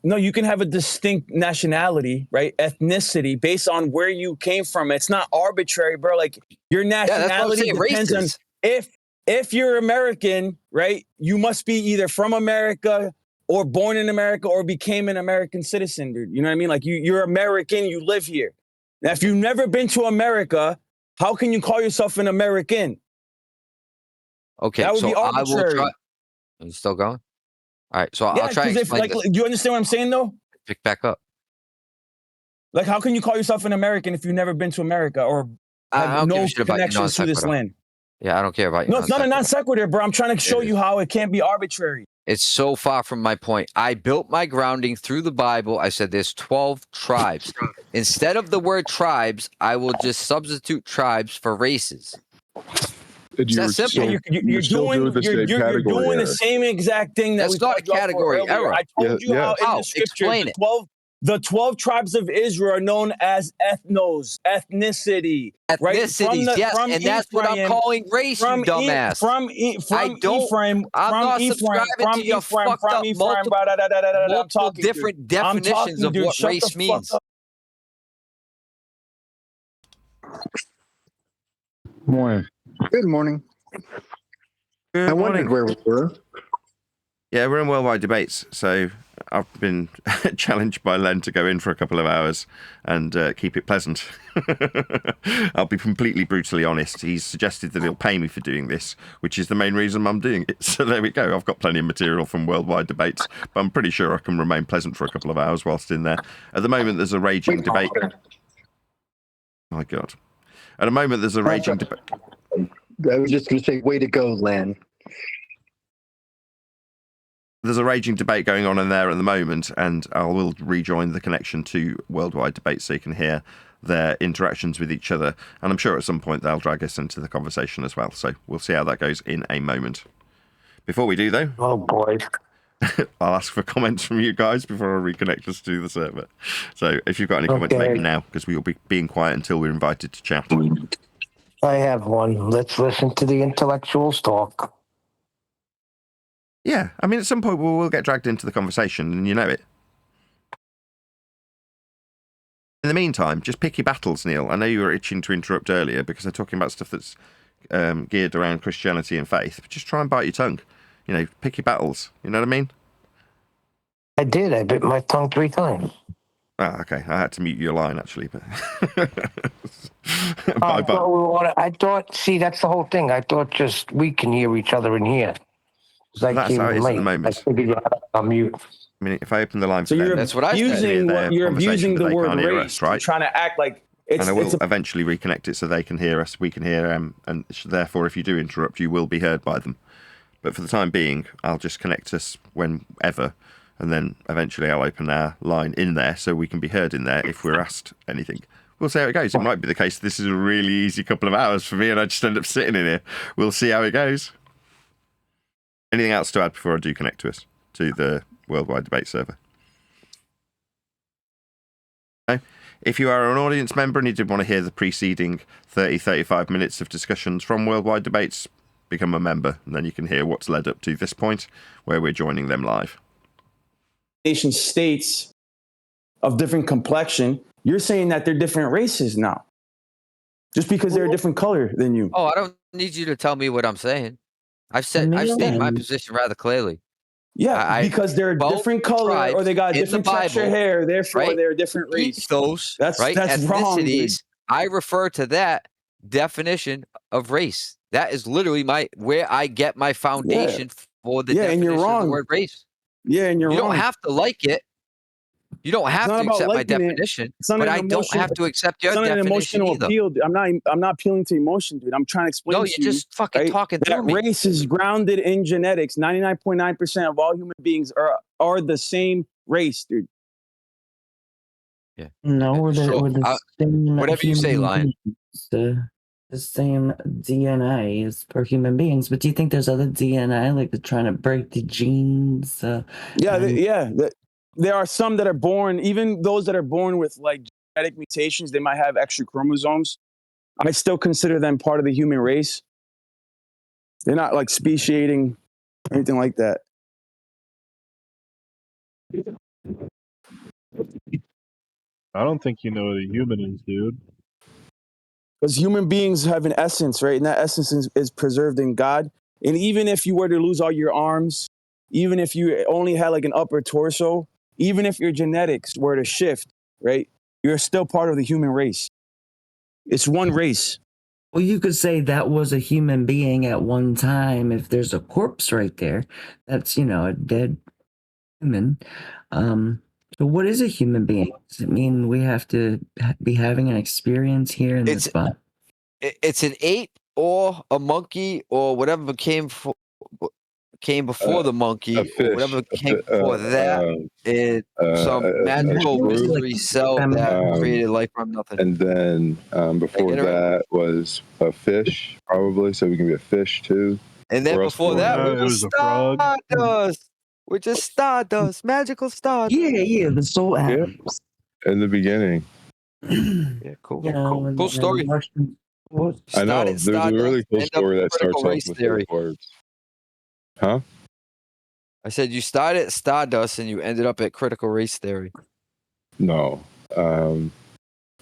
Speaker 7: No, you can have a distinct nationality, right? Ethnicity based on where you came from. It's not arbitrary, bro. Like your
Speaker 4: Yeah, that's what I'm
Speaker 7: nationality
Speaker 4: saying.
Speaker 7: depends on
Speaker 4: Races.
Speaker 7: if you're American, right? You must be either from America or born in America or became an American citizen, dude. You know what I mean? Like you're American, you live here. Now, if you've never been to America, how can you call yourself an American?
Speaker 4: Okay,
Speaker 7: That would
Speaker 4: so
Speaker 7: be
Speaker 4: I will
Speaker 7: arbitrary.
Speaker 4: try. Are you still going? All right, so
Speaker 7: Yeah,
Speaker 4: I'll try and
Speaker 7: because if
Speaker 4: explain
Speaker 7: like,
Speaker 4: this.
Speaker 7: do you understand what I'm saying though?
Speaker 4: Pick back up.
Speaker 7: Like, how can you call yourself an American if you've never been to America or
Speaker 4: I
Speaker 7: have
Speaker 4: don't give
Speaker 7: no
Speaker 4: a shit about your non
Speaker 7: connections to this
Speaker 4: sequitur.
Speaker 7: land?
Speaker 4: Yeah, I don't care about your
Speaker 7: No, it's not a non sequitur, bro. I'm trying to show
Speaker 4: is.
Speaker 7: you how it can't be arbitrary.
Speaker 4: It's so far from my point. I built my grounding through the Bible. I said there's 12 tribes. Instead of the word tribes, I will just substitute tribes for races.
Speaker 3: And
Speaker 4: It's that
Speaker 3: you're
Speaker 4: simple.
Speaker 3: still,
Speaker 7: Yeah,
Speaker 3: you're still doing the same
Speaker 7: you're
Speaker 3: category
Speaker 7: doing the
Speaker 3: error.
Speaker 7: same exact thing that
Speaker 4: That's
Speaker 7: we
Speaker 4: not
Speaker 7: called you out for
Speaker 4: category
Speaker 7: earlier.
Speaker 4: error.
Speaker 7: I told you how in
Speaker 4: How?
Speaker 7: the scriptures
Speaker 4: Explain it.
Speaker 7: the 12 tribes of Israel are known as ethnicity. Right?
Speaker 4: Ethnicities, yes,
Speaker 7: from
Speaker 4: and that's what I'm
Speaker 7: Ephraim,
Speaker 4: calling race, you dumbass.
Speaker 7: From Ephraim,
Speaker 4: I'm not
Speaker 7: Ephraim,
Speaker 4: subscribing
Speaker 7: from
Speaker 4: to your
Speaker 7: Ephraim,
Speaker 4: fucked
Speaker 7: from
Speaker 4: up
Speaker 7: Ephraim, blah, da, da, da, da, da, da. I'm
Speaker 4: multiple
Speaker 7: talking, dude.
Speaker 4: different
Speaker 7: I'm
Speaker 4: definitions
Speaker 7: talking,
Speaker 4: of
Speaker 7: dude.
Speaker 4: what
Speaker 7: Shut the
Speaker 4: race
Speaker 7: fuck
Speaker 4: means.
Speaker 7: up.
Speaker 9: Morning. Good morning.
Speaker 2: Good
Speaker 9: I wondered
Speaker 2: morning.
Speaker 9: where we were.
Speaker 2: Yeah, we're in worldwide debates, so I've been challenged by Len to go in for a couple of hours and keep it pleasant. I'll be completely brutally honest. He's suggested that he'll pay me for doing this, which is the main reason I'm doing it. So there we go. I've got plenty of material from worldwide debates, but I'm pretty sure I can remain pleasant for a couple of hours whilst in there. At the moment, there's a raging debate. My God. At the moment, there's a raging debate.
Speaker 9: I was just going to say, way to go, Len.
Speaker 2: There's a raging debate going on in there at the moment, and I will rejoin the connection to worldwide debates so you can hear their interactions with each other. And I'm sure at some point they'll drag us into the conversation as well. So we'll see how that goes in a moment. Before we do, though,
Speaker 9: Oh, boy.
Speaker 2: I'll ask for comments from you guys before I reconnect us to the server. So if you've got any comments, make
Speaker 9: Okay.
Speaker 2: them now, because we will be being quiet until we're invited to chat.
Speaker 9: I have one. Let's listen to the intellectuals talk.
Speaker 2: Yeah, I mean, at some point we will get dragged into the conversation, and you know it. In the meantime, just pick your battles, Neil. I know you were itching to interrupt earlier because they're talking about stuff that's geared around Christianity and faith. But just try and bite your tongue. You know, pick your battles. You know what I mean?
Speaker 9: I did. I bit my tongue 3 times.
Speaker 2: Ah, okay. I had to mute your line, actually. But
Speaker 9: I thought, see, that's the whole thing. I thought just we can hear each other in here.
Speaker 2: That's how it is at the moment.
Speaker 9: I figured you had to mute.
Speaker 2: I mean, if I open the line
Speaker 7: So
Speaker 2: for them,
Speaker 7: you're
Speaker 4: That's what I said.
Speaker 7: abusing you're abusing the word race,
Speaker 2: right?
Speaker 7: right? Trying to act like it's.
Speaker 2: And I will eventually reconnect it so they can hear us, we can hear them, and therefore, if you do interrupt, you will be heard by them. But for the time being, I'll just connect us whenever, and then eventually I'll open our line in there so we can be heard in there if we're asked anything. We'll see how it goes. It might be the case this is a really easy couple of hours for me and I just end up sitting in here. We'll see how it goes. Anything else to add before I do connect to us, to the worldwide debate server? No? If you are an audience member and you did want to hear the preceding 30-35 minutes of discussions from worldwide debates, become a member and then you can hear what's led up to this point where we're joining them live.
Speaker 7: Nation states of different complexion, You're saying that they're different races now, just because they're a different color than you.
Speaker 4: Oh, I don't need you to tell me what I'm saying. I've stated my
Speaker 5: Chameleon.
Speaker 4: position rather clearly.
Speaker 7: Yeah, because they're a
Speaker 4: both
Speaker 7: different color or
Speaker 4: tribes
Speaker 7: they got a
Speaker 4: in the
Speaker 7: different texture
Speaker 4: Bible,
Speaker 7: hair, therefore
Speaker 4: right?
Speaker 7: they're a different race.
Speaker 4: Ethos,
Speaker 7: That's
Speaker 4: right?
Speaker 7: wrong, dude.
Speaker 4: Ethnicities. I refer to that definition of race. That is literally where I get my foundation for the
Speaker 7: Yeah, and you're
Speaker 4: definition of the
Speaker 7: wrong.
Speaker 4: word race.
Speaker 7: Yeah, and you're
Speaker 4: You
Speaker 7: wrong.
Speaker 4: don't have to like it. You don't have
Speaker 7: not
Speaker 4: to
Speaker 7: about
Speaker 4: accept my
Speaker 7: liking it.
Speaker 4: definition,
Speaker 7: It's not
Speaker 4: but
Speaker 7: an
Speaker 4: I don't
Speaker 7: emotional-
Speaker 4: have to accept your
Speaker 7: It's not an
Speaker 4: definition
Speaker 7: emotional
Speaker 4: either.
Speaker 7: appeal. I'm not appealing to emotion, dude. I'm trying to explain
Speaker 4: No,
Speaker 7: to
Speaker 4: you're
Speaker 7: you.
Speaker 4: just fucking
Speaker 7: right,
Speaker 4: talking
Speaker 7: that
Speaker 4: through me.
Speaker 7: race is grounded in genetics. 99.9% of all human beings are the same race, dude.
Speaker 4: Yeah.
Speaker 5: No, we're the same.
Speaker 4: Whatever you say,
Speaker 5: human
Speaker 4: Lion.
Speaker 5: beings. The same DNA as per human beings. But do you think there's other DNA, like they're trying to break the genes?
Speaker 7: There are some that are born, even those that are born with like genetic mutations, they might have extra chromosomes. I still consider them part of the human race. They're not like speciating or anything like that.
Speaker 10: I don't think you know what a human is, dude.
Speaker 7: Because human beings have an essence, right? And that essence is preserved in God. And even if you were to lose all your arms, even if you only had like an upper torso, even if your genetics were to shift, right? You're still part of the human race. It's one race.
Speaker 5: Well, you could say that was a human being at one time. If there's a corpse right there, that's, a dead human. So what is a human being? Does it mean we have to be having an experience here in this body?
Speaker 4: It's an ape or a monkey or whatever came before the monkey, or whatever came before that. Some magical mystery cell that created life from nothing.
Speaker 3: And then before that was a fish, probably, so we can be a fish too.
Speaker 4: And then before that,
Speaker 10: it was a frog.
Speaker 4: Stardust. We're just stardust, magical stardust.
Speaker 5: Yeah, the soul atoms.
Speaker 3: In the beginning.
Speaker 4: Yeah, cool. Cool story.
Speaker 3: I know. There's a really cool story that starts off with those words. Huh?
Speaker 4: I said you started at Stardust and you ended up at critical race theory.
Speaker 3: No.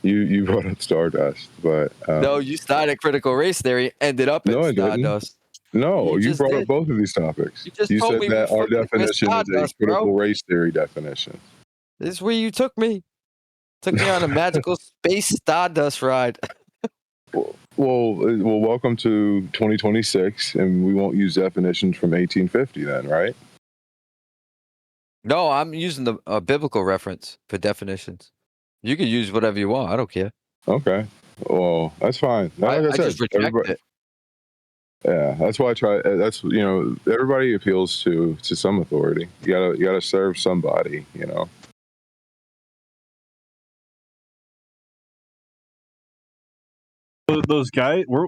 Speaker 3: You brought up Stardust, but
Speaker 4: no, you started critical race theory, ended up at Stardust.
Speaker 3: No, you brought up both of these topics. You said that our definition is a critical race theory definition.
Speaker 4: This is where you took me. Took me on a magical space Stardust ride.
Speaker 3: Well, welcome to 2026, and we won't use definitions from 1850 then, right?
Speaker 4: No, I'm using the biblical reference for definitions. You can use whatever you want. I don't care.
Speaker 3: Okay. Well, that's fine. Like I said,
Speaker 4: just reject it.
Speaker 3: Yeah, that's why I try. That's everybody appeals to some authority. You gotta serve somebody.
Speaker 10: Those guys were.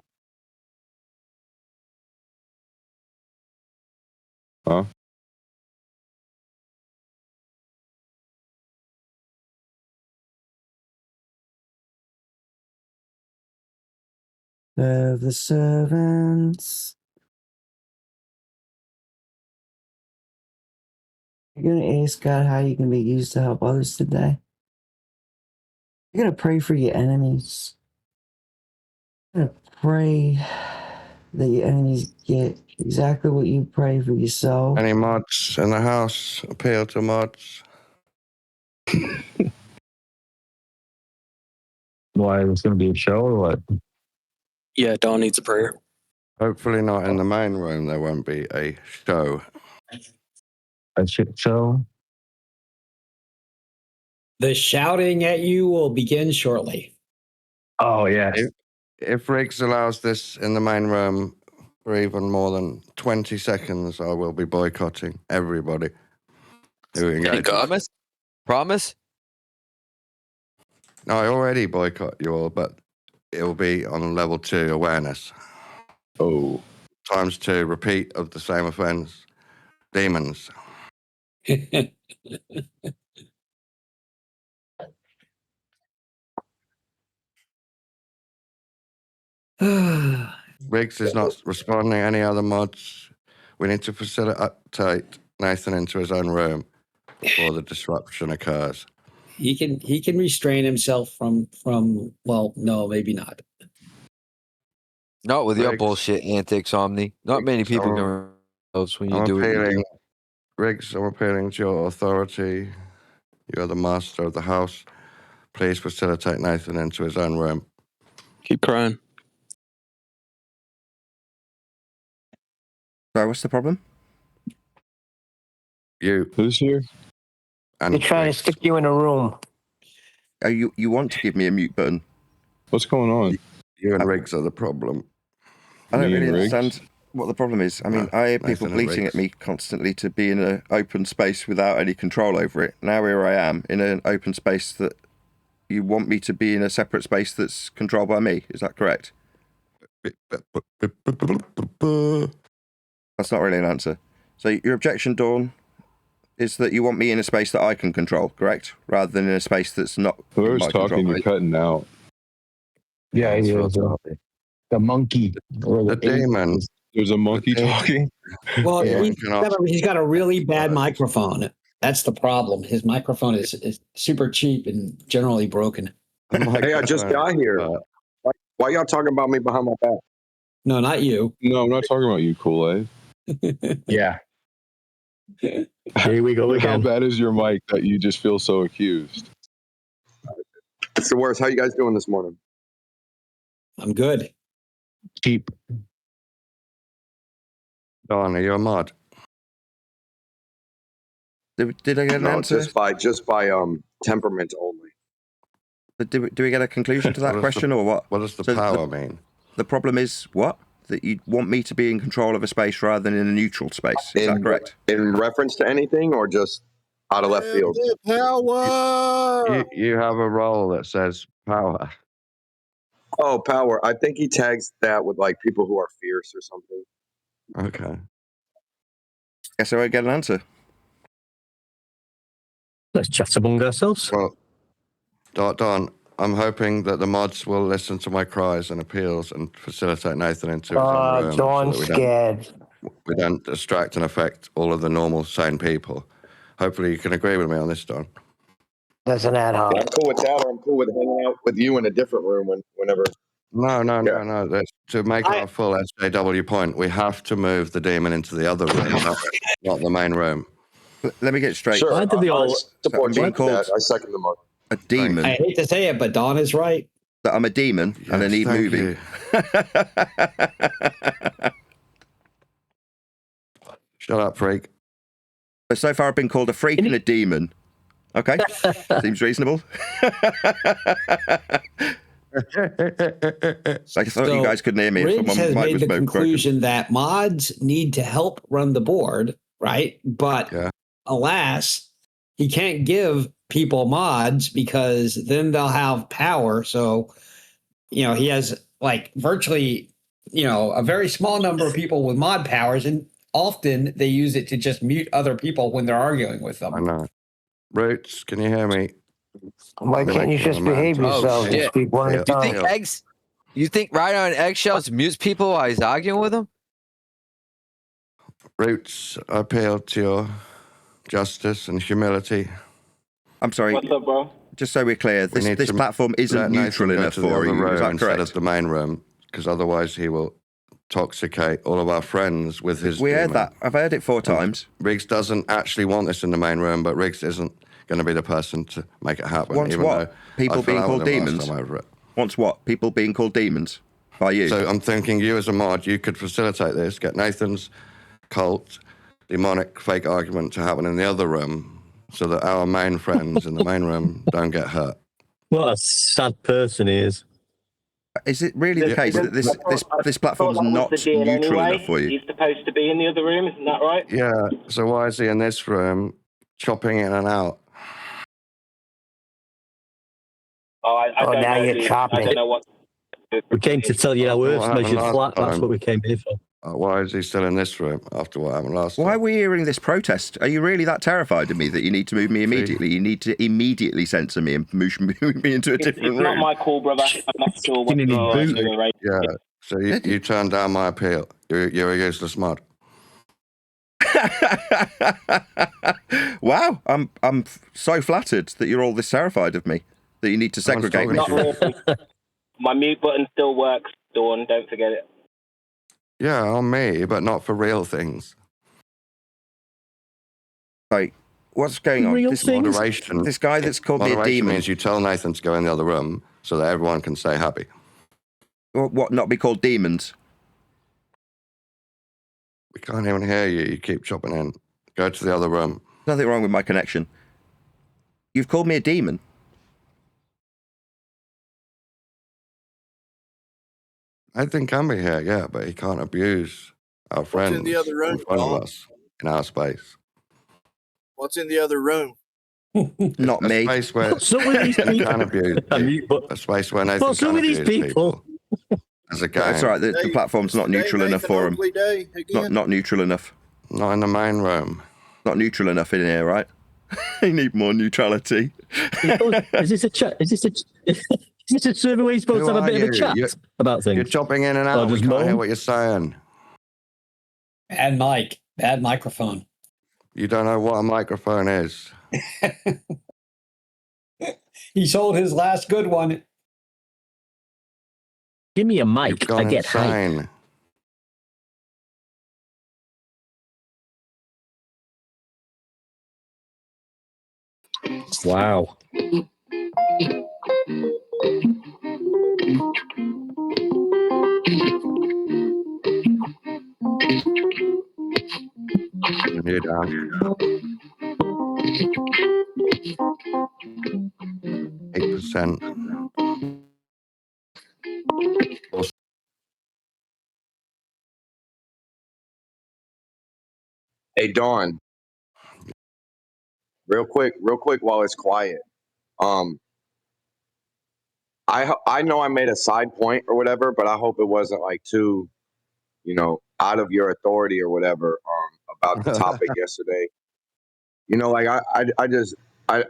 Speaker 3: Huh?
Speaker 5: Serve the servants. You're going to ask God how you can be used to help others today. You're going to pray for your enemies. You're going to pray that your enemies get exactly what you pray for yourself.
Speaker 2: Any mods in the house? Appeal to mods.
Speaker 8: Why, it's going to be a show or what?
Speaker 11: Yeah, Dawn needs a prayer.
Speaker 2: Hopefully not in the main room. There won't be a show.
Speaker 8: A shit show?
Speaker 6: The shouting at you will begin shortly.
Speaker 8: Oh, yeah.
Speaker 2: If Riggs allows this in the main room for even more than 20 seconds, I will be boycotting everybody.
Speaker 4: Promise? Promise?
Speaker 2: No, I already boycott you all, but it will be on level 2 awareness.
Speaker 3: Oh.
Speaker 2: ×2 repeat of the same offense. Demons. Riggs is not responding. Any other mods? We need to facilitate Nathan into his own room before the disruption occurs.
Speaker 6: He can restrain himself from well, no, maybe not.
Speaker 4: Not with your
Speaker 2: Riggs.
Speaker 4: bullshit antics, Omni. Not many people
Speaker 2: I'm-
Speaker 4: can those when you
Speaker 2: I'm
Speaker 4: do what you
Speaker 2: appealing,
Speaker 4: do.
Speaker 2: Riggs, I'm appealing to your authority. You're the master of the house. Please facilitate Nathan into his own room.
Speaker 11: Keep crying.
Speaker 2: So what's the problem? You
Speaker 3: Who's here?
Speaker 2: and
Speaker 9: They're trying
Speaker 2: Riggs.
Speaker 9: to stick you in a room.
Speaker 2: Oh, you want to give me a mute button?
Speaker 3: What's going on?
Speaker 2: You and Riggs are the problem. I don't
Speaker 3: Me and
Speaker 2: really
Speaker 3: Riggs?
Speaker 2: understand what the problem is. I mean,
Speaker 3: No,
Speaker 2: I hear people
Speaker 3: Nathan and
Speaker 2: bleating
Speaker 3: Riggs.
Speaker 2: at me constantly to be in an open space without any control over it. Now here I am in an open space that you want me to be in a separate space that's controlled by me. Is that correct? That's not really an answer. So your objection, Dawn, is that you want me in a space that I can control, correct? Rather than in a space that's not in
Speaker 3: Whoever's
Speaker 2: my
Speaker 3: talking,
Speaker 2: control.
Speaker 3: you're cutting out.
Speaker 8: Yeah, he is. The monkey or
Speaker 2: The demon.
Speaker 3: There's a monkey talking.
Speaker 6: Well,
Speaker 8: Yeah.
Speaker 6: he's got a really bad microphone. That's the problem. His microphone is super cheap and generally broken.
Speaker 12: Hey, I just got here. Why y'all talking about me behind my back?
Speaker 6: No, not you.
Speaker 3: No, I'm not talking about you, Kool-Aid.
Speaker 8: Yeah. Here we go
Speaker 3: How
Speaker 8: again.
Speaker 3: bad is your mic that you just feel so accused?
Speaker 12: It's the worst. How you guys doing this morning?
Speaker 6: I'm good.
Speaker 8: Cheap.
Speaker 2: Dawn, are you a mod? Did I get an
Speaker 12: No,
Speaker 2: answer?
Speaker 12: just by temperament only.
Speaker 2: But do we get a conclusion to that question or what? What does the power mean? The problem is what? That you want me to be in control of a space rather than in a neutral space. Is that correct?
Speaker 12: In reference to anything or just out of left field?
Speaker 2: Power! You have a role that says power.
Speaker 12: Oh, power. I think he tags that with like people who are fierce or something.
Speaker 2: Okay. Guess I won't get an answer.
Speaker 13: Let's chat among ourselves.
Speaker 2: Well, Don, I'm hoping that the mods will listen to my cries and appeals and facilitate Nathan into his own room.
Speaker 9: Dawn's scared.
Speaker 2: We don't distract and affect all of the normal, sane people. Hopefully you can agree with me on this, Don.
Speaker 9: That's an ad hoc.
Speaker 12: I'm cool with that, or I'm cool with hanging out with you in a different room whenever.
Speaker 2: No. To make our full SJW point, we have to move the demon into the other room, not the main room. Let me get straight.
Speaker 12: Sure,
Speaker 13: Why did they all-
Speaker 12: support you
Speaker 2: being called
Speaker 12: that. I second the motion.
Speaker 2: a demon.
Speaker 6: I hate to say it, but Don is right.
Speaker 2: That I'm a demon and I need
Speaker 8: thank
Speaker 2: moving. Shut up, freak. So far I've been called a freak and a demon. Okay, seems reasonable. I thought you guys couldn't hear me. If
Speaker 6: Riggs
Speaker 2: someone
Speaker 6: has
Speaker 2: mic
Speaker 6: made
Speaker 2: was
Speaker 6: the
Speaker 2: broken.
Speaker 6: conclusion that mods need to help run the board, right? But alas, he can't give people mods because then they'll have power. So, he has like virtually, a very small number of people with mod powers, and often they use it to just mute other people when they're arguing with them.
Speaker 2: I know. Roots, can you hear me?
Speaker 9: Why can't you just behave yourselves and speak one at a time?
Speaker 4: You think right on eggshells mutes people while he's arguing with them?
Speaker 2: Roots, I appeal to your justice and humility. I'm sorry.
Speaker 12: What's up, bro?
Speaker 2: Just so we're clear, this platform isn't neutral enough for you. Is that instead correct? of the main room, because otherwise he will toxicate all of our friends with his. We heard that. I've heard it 4 times. Riggs doesn't actually want this in the main room, but Riggs isn't going to be the person to make it happen.
Speaker 3: Wants
Speaker 2: even
Speaker 3: what?
Speaker 2: though
Speaker 3: People
Speaker 2: I fell
Speaker 3: being
Speaker 2: out
Speaker 3: called
Speaker 2: with him last
Speaker 3: demons?
Speaker 2: time over it.
Speaker 3: Wants what? People being called demons by you?
Speaker 2: So I'm thinking you as a mod, you could facilitate this, get Nathan's cult, demonic fake argument to happen in the other room so that our main friends in the main room don't get hurt.
Speaker 13: What a sad person he is.
Speaker 2: Is it really the case that this platform's not neutral enough for you?
Speaker 14: He's supposed to be in the other room, isn't that right?
Speaker 2: Yeah, so why is he in this room chopping in and out?
Speaker 14: I don't
Speaker 9: now
Speaker 14: know,
Speaker 9: you're
Speaker 14: dude.
Speaker 9: chopping.
Speaker 14: I don't know what.
Speaker 13: We came to tell you how Earth
Speaker 2: What happened
Speaker 13: measured
Speaker 2: last
Speaker 13: flat. That's
Speaker 2: time?
Speaker 13: what we came here for.
Speaker 2: Why is he still in this room after what happened last time?
Speaker 3: Why are we hearing this protest? Are you really that terrified of me that you need to move me immediately? You need to immediately censor me and move me into a different
Speaker 14: It's
Speaker 3: room.
Speaker 14: not my call, brother. I'm not sure what you're right.
Speaker 2: Yeah, so you turned down my appeal. You're a useless mod. Wow, I'm so flattered that you're all this terrified of me that you need to segregate me.
Speaker 14: Not really. My mute button still works, Dawn. Don't forget it.
Speaker 15: Yeah, on me, but not for real things.
Speaker 2: Like, what's going on?
Speaker 13: Real
Speaker 2: This
Speaker 13: things?
Speaker 15: Moderation.
Speaker 2: This guy that's called me a
Speaker 15: Moderation
Speaker 2: demon.
Speaker 15: means you tell Nathan to go in the other room so that everyone can stay happy.
Speaker 2: What? Not be called demons?
Speaker 15: We can't even hear you. You keep chopping in. Go to the other room.
Speaker 2: Nothing wrong with my connection. You've called me a demon.
Speaker 15: Nathan can be here, yeah, but he can't abuse our friends
Speaker 16: in the other room,
Speaker 15: in front
Speaker 16: Dawn?
Speaker 15: of us in our space.
Speaker 16: What's in the other room?
Speaker 2: Not
Speaker 15: A
Speaker 2: me.
Speaker 15: space where
Speaker 13: What's up with these
Speaker 15: Nathan
Speaker 13: people?
Speaker 15: can abuse people. A space where Nathan
Speaker 13: What's up
Speaker 15: can
Speaker 13: with these
Speaker 15: abuse
Speaker 13: people?
Speaker 15: As a game.
Speaker 2: That's all right. The platform's not neutral enough for him. Not neutral enough.
Speaker 15: Not in the main room.
Speaker 2: Not neutral enough in here, right? You need more neutrality.
Speaker 13: Is this a chat? Is this a server where you're supposed
Speaker 15: Who
Speaker 13: to have a
Speaker 15: are
Speaker 13: bit of a
Speaker 15: you?
Speaker 13: chat about things?
Speaker 15: You're chopping in and
Speaker 13: Or
Speaker 15: out. We
Speaker 13: just
Speaker 15: can't hear
Speaker 13: moan?
Speaker 15: what you're saying.
Speaker 6: Bad mic, bad microphone.
Speaker 15: You don't know what a microphone is.
Speaker 6: He sold his last good one.
Speaker 13: Give me a
Speaker 15: You've
Speaker 13: mic.
Speaker 15: gone
Speaker 13: I get hype.
Speaker 15: insane.
Speaker 13: Wow.
Speaker 15: You're down. 8%.
Speaker 12: Hey, Dawn. Real quick, while it's quiet. I know I made a side point or whatever, but I hope it wasn't like too, out of your authority or whatever. About the topic yesterday. Like I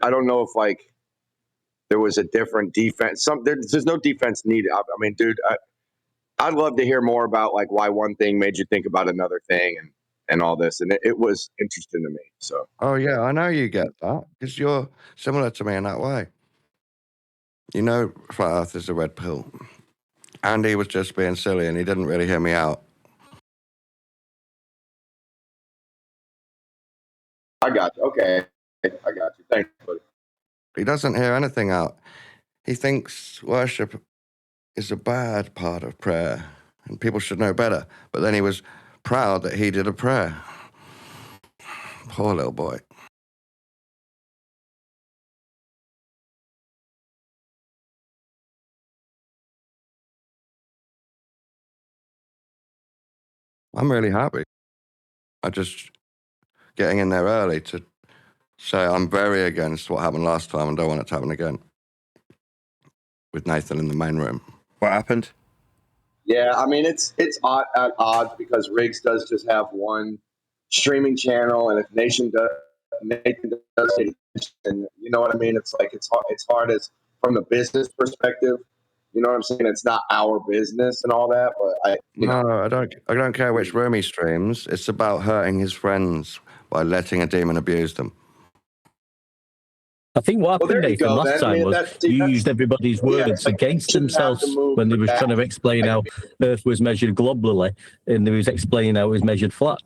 Speaker 12: don't know if like there was a different defense. There's no defense needed. I mean, dude, I'd love to hear more about like why one thing made you think about another thing and all this, and it was interesting to me. So.
Speaker 15: Oh, yeah, I know you get that because you're similar to me in that way. Flat Earth is a red pill. Andy was just being silly and he didn't really hear me out.
Speaker 12: I got you. Okay. I got you. Thanks, buddy.
Speaker 15: He doesn't hear anything out. He thinks worship is a bad part of prayer and people should know better. But then he was proud that he did a prayer. Poor little boy. I'm really happy. I just getting in there early to say I'm very against what happened last time and don't want it to happen again. With Nathan in the main room.
Speaker 2: What happened?
Speaker 12: Yeah, I mean it's at odds because Riggs does just have one streaming channel, and if Nathan does it, and you know what I mean. It's like it's hard as from the business perspective. You know what I'm saying? It's not our business and all that, but
Speaker 15: I don't care which room he streams. It's about hurting his friends by letting a demon abuse them.
Speaker 13: I think what happened, Nathan, last time was you used everybody's words against themselves when they was trying to explain how Earth was measured globally, and they was explaining how it was measured flat.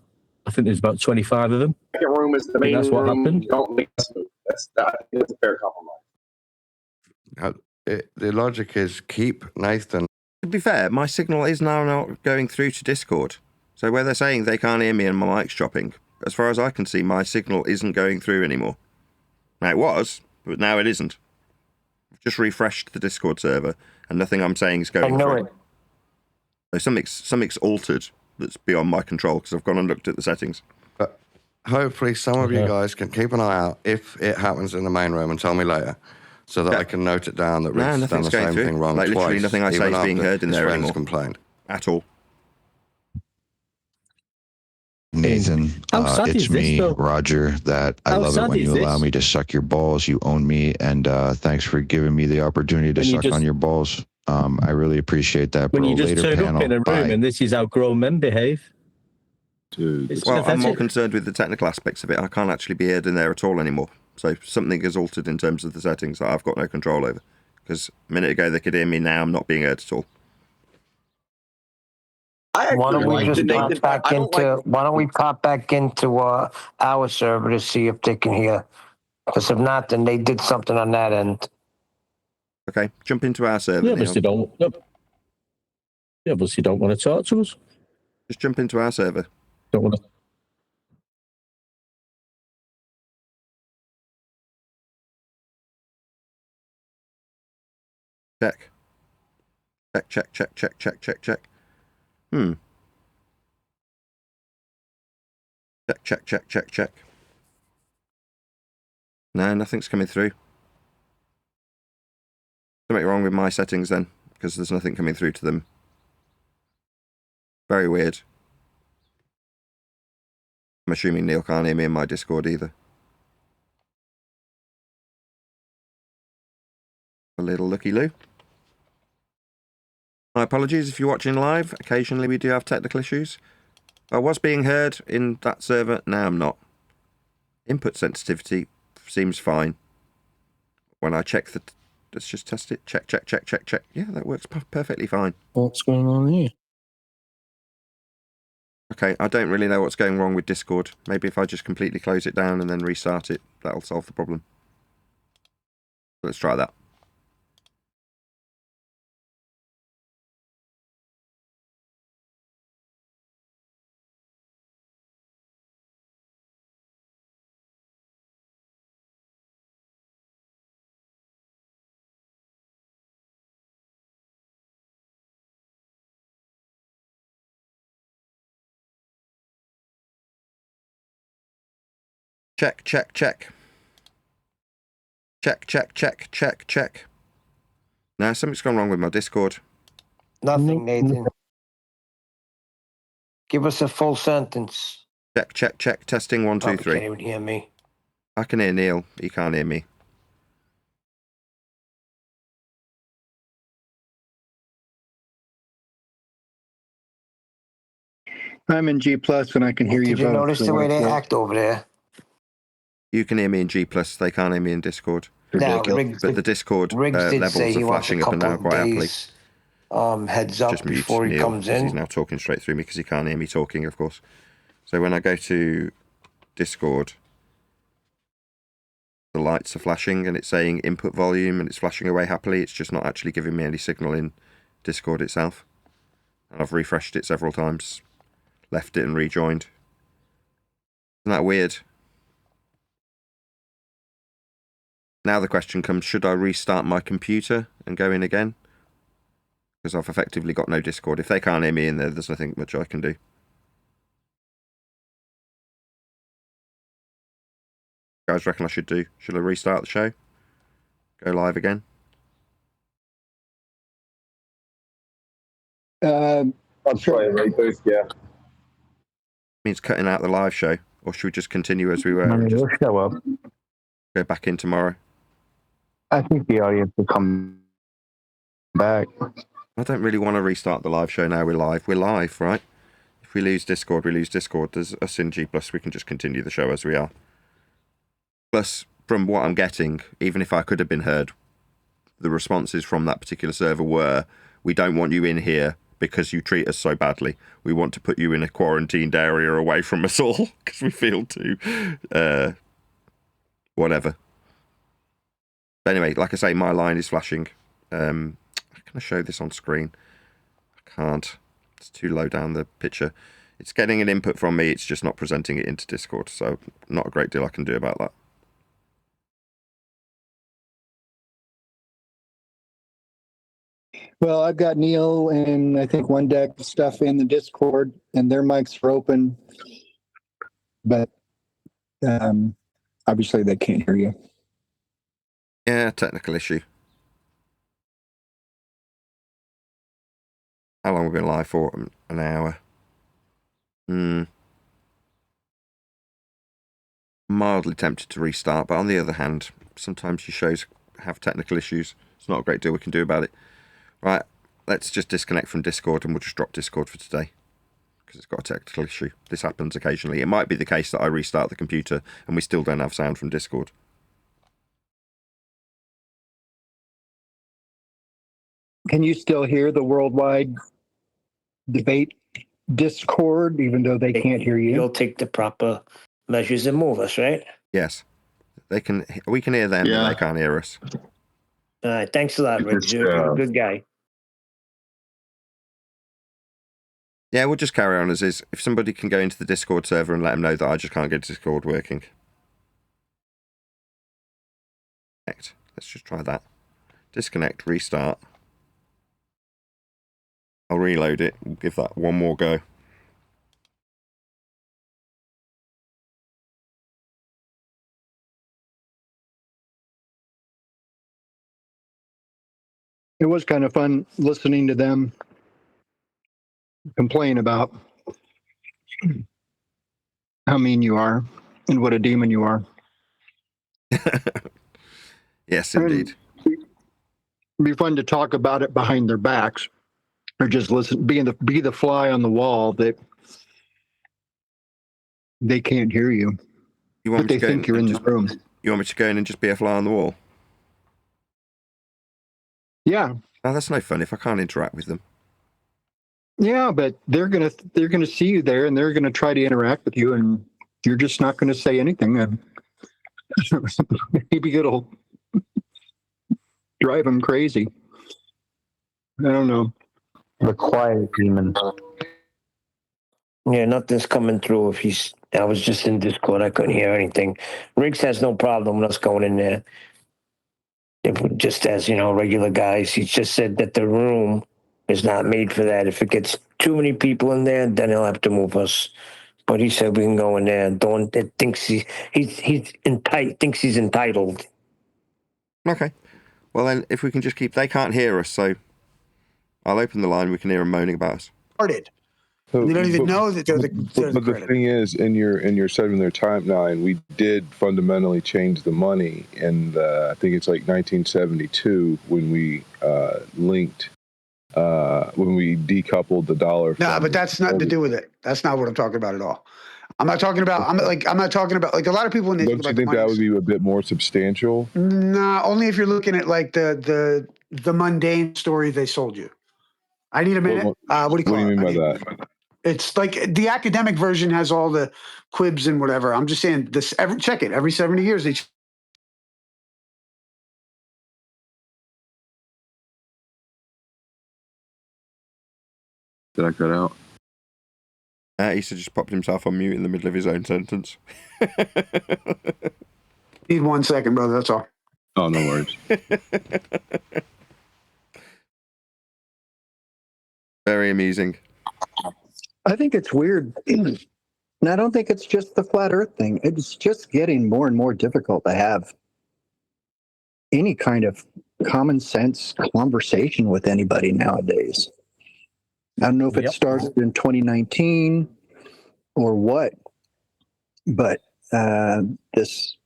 Speaker 13: I think there's about 25 of them.
Speaker 12: Second room is the main
Speaker 13: that's what
Speaker 12: room.
Speaker 13: happened.
Speaker 12: You don't make us move. That's a fair compromise.
Speaker 15: The logic is keep Nathan.
Speaker 2: To be fair, my signal is now not going through to Discord. So where they're saying they can't hear me and my mic's dropping, as far as I can see, my signal isn't going through anymore. Now it was, but now it isn't. I've just refreshed the Discord server, and nothing I'm saying is going through. So something's altered that's beyond my control because I've gone and looked at the settings.
Speaker 15: But hopefully some of you guys can keep an eye out if it happens in the main room and tell me later, so that I can note it down that Rick's done the same thing wrong
Speaker 2: like
Speaker 15: twice.
Speaker 2: Literally nothing I say is being heard in there anymore.
Speaker 15: Complained.
Speaker 2: At all.
Speaker 17: Nathan, it's me, Roger, that I love it when you allow me to suck your balls. You own me, and thanks for giving me the opportunity to suck on your balls. I really appreciate that, bro.
Speaker 13: When you just
Speaker 17: Later
Speaker 13: turn
Speaker 17: panel.
Speaker 13: up in a room
Speaker 17: Bye.
Speaker 13: and this is how grown men behave.
Speaker 2: Well, I'm more concerned with the technical aspects of it. I can't actually be heard in there at all anymore. So something has altered in terms of the settings that I've got no control over. Because a minute ago they could hear me, now I'm not being heard at all.
Speaker 9: Why don't we just pop back into? Why don't we pop back into our server to see if they can hear? Because if not, then they did something on that end.
Speaker 2: Okay, jump into our server.
Speaker 13: They obviously don't. They obviously don't want to talk to us.
Speaker 2: Just jump into our server.
Speaker 13: Don't want to.
Speaker 2: Check. Check. Check. No, nothing's coming through. Something wrong with my settings then, because there's nothing coming through to them. Very weird. I'm assuming Neil can't hear me in my Discord either. A little looky loo. My apologies if you're watching live. Occasionally we do have technical issues. I was being heard in that server, now I'm not. Input sensitivity seems fine. When I check the... Let's just test it. Check. Yeah, that works perfectly fine.
Speaker 9: What's going on here?
Speaker 2: Okay, I don't really know what's going wrong with Discord. Maybe if I just completely close it down and then restart it, that'll solve the problem. Let's try that. Check. Check. Now, something's gone wrong with my Discord.
Speaker 9: Nothing, Nathan. Give us a full sentence.
Speaker 2: Check. Testing 1, 2, 3.
Speaker 9: Can't even hear me.
Speaker 2: I can hear Neil. He can't hear me.
Speaker 18: I'm in G+ and I can hear you both.
Speaker 9: Did you notice the way they act over there?
Speaker 2: You can hear me in G+. They can't hear me in Discord.
Speaker 9: Now,
Speaker 2: But the Discord levels are flashing up and down quite happily.
Speaker 9: Heads up
Speaker 2: Just mute
Speaker 9: before he
Speaker 2: Neil,
Speaker 9: comes in.
Speaker 2: He's now talking straight through me because he can't hear me talking, of course. So when I go to Discord, the lights are flashing and it's saying input volume and it's flashing away happily. It's just not actually giving me any signal in Discord itself. And I've refreshed it several times, left it and rejoined. Isn't that weird? Now the question comes, should I restart my computer and go in again? Because I've effectively got no Discord. If they can't hear me in there, there's nothing much I can do. You guys reckon I should do? Should I restart the show? Go live again?
Speaker 18: I'm sure.
Speaker 12: Yeah.
Speaker 2: Means cutting out the live show, or should we just continue as we were? And just
Speaker 18: show up.
Speaker 2: go back in tomorrow.
Speaker 18: I think the audience will come back.
Speaker 2: I don't really want to restart the live show now. We're live. We're live, right? If we lose Discord, we lose Discord. There's us in G+. We can just continue the show as we are. Plus, from what I'm getting, even if I could have been heard, the responses from that particular server were, we don't want you in here because you treat us so badly. We want to put you in a quarantined area away from us all because we feel too... whatever. But anyway, like I say, my line is flashing. Can I show this on screen? I can't. It's too low down the picture. It's getting an input from me. It's just not presenting it into Discord. So not a great deal I can do about that.
Speaker 18: Well, I've got Neil and I think one deck stuff in the Discord, and their mics are open, but obviously they can't hear you.
Speaker 2: Yeah, technical issue. How long have we been live for? An hour. Mildly tempted to restart, but on the other hand, sometimes your shows have technical issues. It's not a great deal we can do about it. Right, let's just disconnect from Discord and we'll just drop Discord for today. because it's got a technical issue. This happens occasionally. It might be the case that I restart the computer and we still don't have sound from Discord.
Speaker 18: Can you still hear the worldwide debate Discord, even though they can't hear you?
Speaker 9: You'll take the proper measures and move us, right?
Speaker 2: Yes. We can hear them, but they can't hear us.
Speaker 9: All right. Thanks a lot, Rick. You're a good guy.
Speaker 2: Yeah, we'll just carry on as is. If somebody can go into the Discord server and let them know that I just can't get Discord working. Let's just try that. Disconnect, restart. I'll reload it. We'll give that one more go.
Speaker 18: It was kind of fun listening to them complain about how mean you are and what a demon you are.
Speaker 2: Yes, indeed.
Speaker 18: It'd be fun to talk about it behind their backs, or just listen, be the fly on the wall that they can't hear you, but they think you're in the room.
Speaker 2: You want me to go in and just be a fly on the wall?
Speaker 18: Yeah.
Speaker 2: Oh, that's no fun if I can't interact with them.
Speaker 18: Yeah, but they're gonna see you there, and they're gonna try to interact with you, and you're just not gonna say anything. And maybe it'll drive them crazy. I don't know.
Speaker 9: The quiet demon. Yeah, nothing's coming through. I was just in Discord. I couldn't hear anything. Riggs has no problem with us going in there. Just as, regular guys. He just said that the room is not made for that. If it gets too many people in there, then he'll have to move us. But he said we can go in there. Don't thinks he's entitled.
Speaker 2: Okay. Well then, if we can just keep, they can't hear us, so I'll open the line. We can hear them moaning about us.
Speaker 3: So,
Speaker 19: You don't even know that they're
Speaker 3: but the thing is, in your 7-year timeline, we did fundamentally change the money, and I think it's like 1972 when we linked, when we decoupled the dollar.
Speaker 19: No, but that's nothing to do with it. That's not what I'm talking about at all. I'm not talking about. I'm not talking about like a lot of people when they
Speaker 3: Don't you think that would be a bit more substantial?
Speaker 19: No, only if you're looking at like the mundane story they sold you. I need a minute. What do you call it?
Speaker 3: What do you mean by that?
Speaker 19: It's like the academic version has all the quibs and whatever. I'm just saying this. Check it. Every 70 years they.
Speaker 3: Did I cut out?
Speaker 2: He just popped himself on mute in the middle of his own sentence.
Speaker 19: Need 1 second, brother. That's all.
Speaker 3: Oh, no worries.
Speaker 2: Very amusing.
Speaker 18: I think it's weird. And I don't think it's just the flat earth thing. It's just getting more and more difficult to have any kind of common sense conversation with anybody nowadays. I don't know if it started in 2019 or what, but this,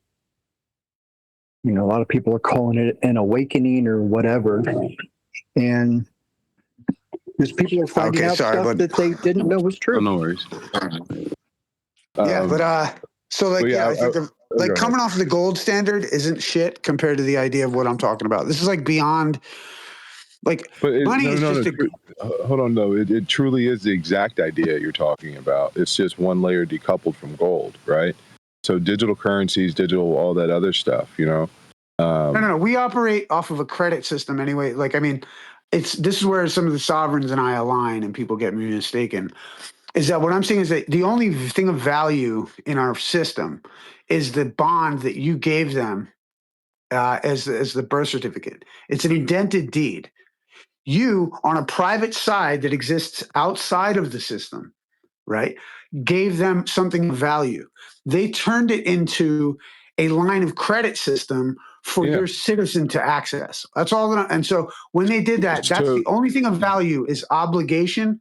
Speaker 18: a lot of people are calling it an awakening or whatever. And because people are finding out stuff that they didn't know was true.
Speaker 3: Oh, no worries.
Speaker 19: Yeah, but so like I think coming off of the gold standard isn't shit compared to the idea of what I'm talking about. This is like beyond. Like money is just
Speaker 3: hold on, though. It truly is the exact idea you're talking about. It's just one layer decoupled from gold, right? So digital currencies, all that other stuff,
Speaker 19: No. We operate off of a credit system anyway. Like, I mean, this is where some of the sovereigns and I align, and people get me mistaken. Is that what I'm saying? Is that the only thing of value in our system is the bond that you gave them as the birth certificate. It's an indented deed. You, on a private side that exists outside of the system, right, gave them something of value. They turned it into a line of credit system for your citizen to access. That's all. And so when they did that, that's the only thing of value is obligation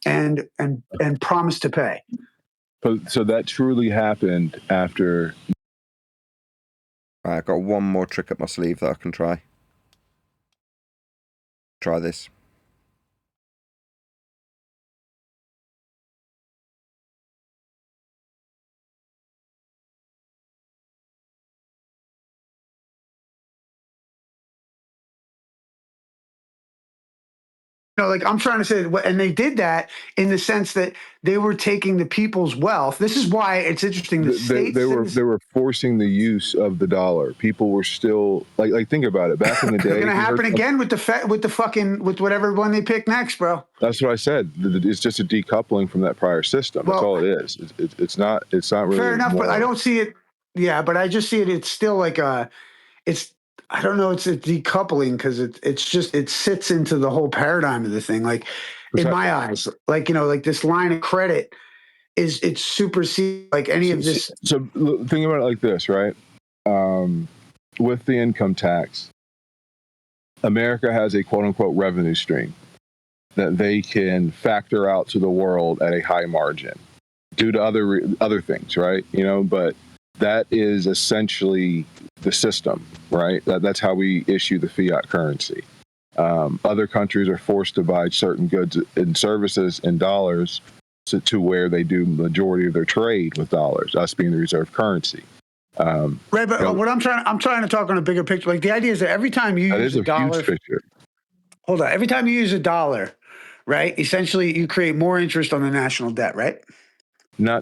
Speaker 19: and promise to pay.
Speaker 3: So that truly happened after.
Speaker 2: I've got one more trick up my sleeve that I can try. Try this.
Speaker 19: No, like I'm trying to say, and they did that in the sense that they were taking the people's wealth. This is why it's interesting. The states
Speaker 3: they were forcing the use of the dollar. People were still like think about it. Back in the day,
Speaker 19: it's going to happen again with with whatever one they pick next, bro.
Speaker 3: That's what I said. It's just a decoupling from that prior system. That's all it is. It's not really
Speaker 19: fair enough, but I don't see it. Yeah, but I just see it. It's still like I don't know. It's a decoupling because it sits into the whole paradigm of the thing. Like in my eyes, like like this line of credit it's supersedes like any of this.
Speaker 3: So think about it like this, right? With the income tax, America has a quote unquote revenue stream that they can factor out to the world at a high margin due to other things, right? But that is essentially the system, right? That's how we issue the fiat currency. Other countries are forced to buy certain goods and services in dollars to where they do majority of their trade with dollars, us being the reserve currency.
Speaker 19: Right, but what I'm trying to talk on a bigger picture. Like the idea is that every time you use a dollar, hold on, every time you use a dollar, right? Essentially, you create more interest on the national debt, right?
Speaker 3: No.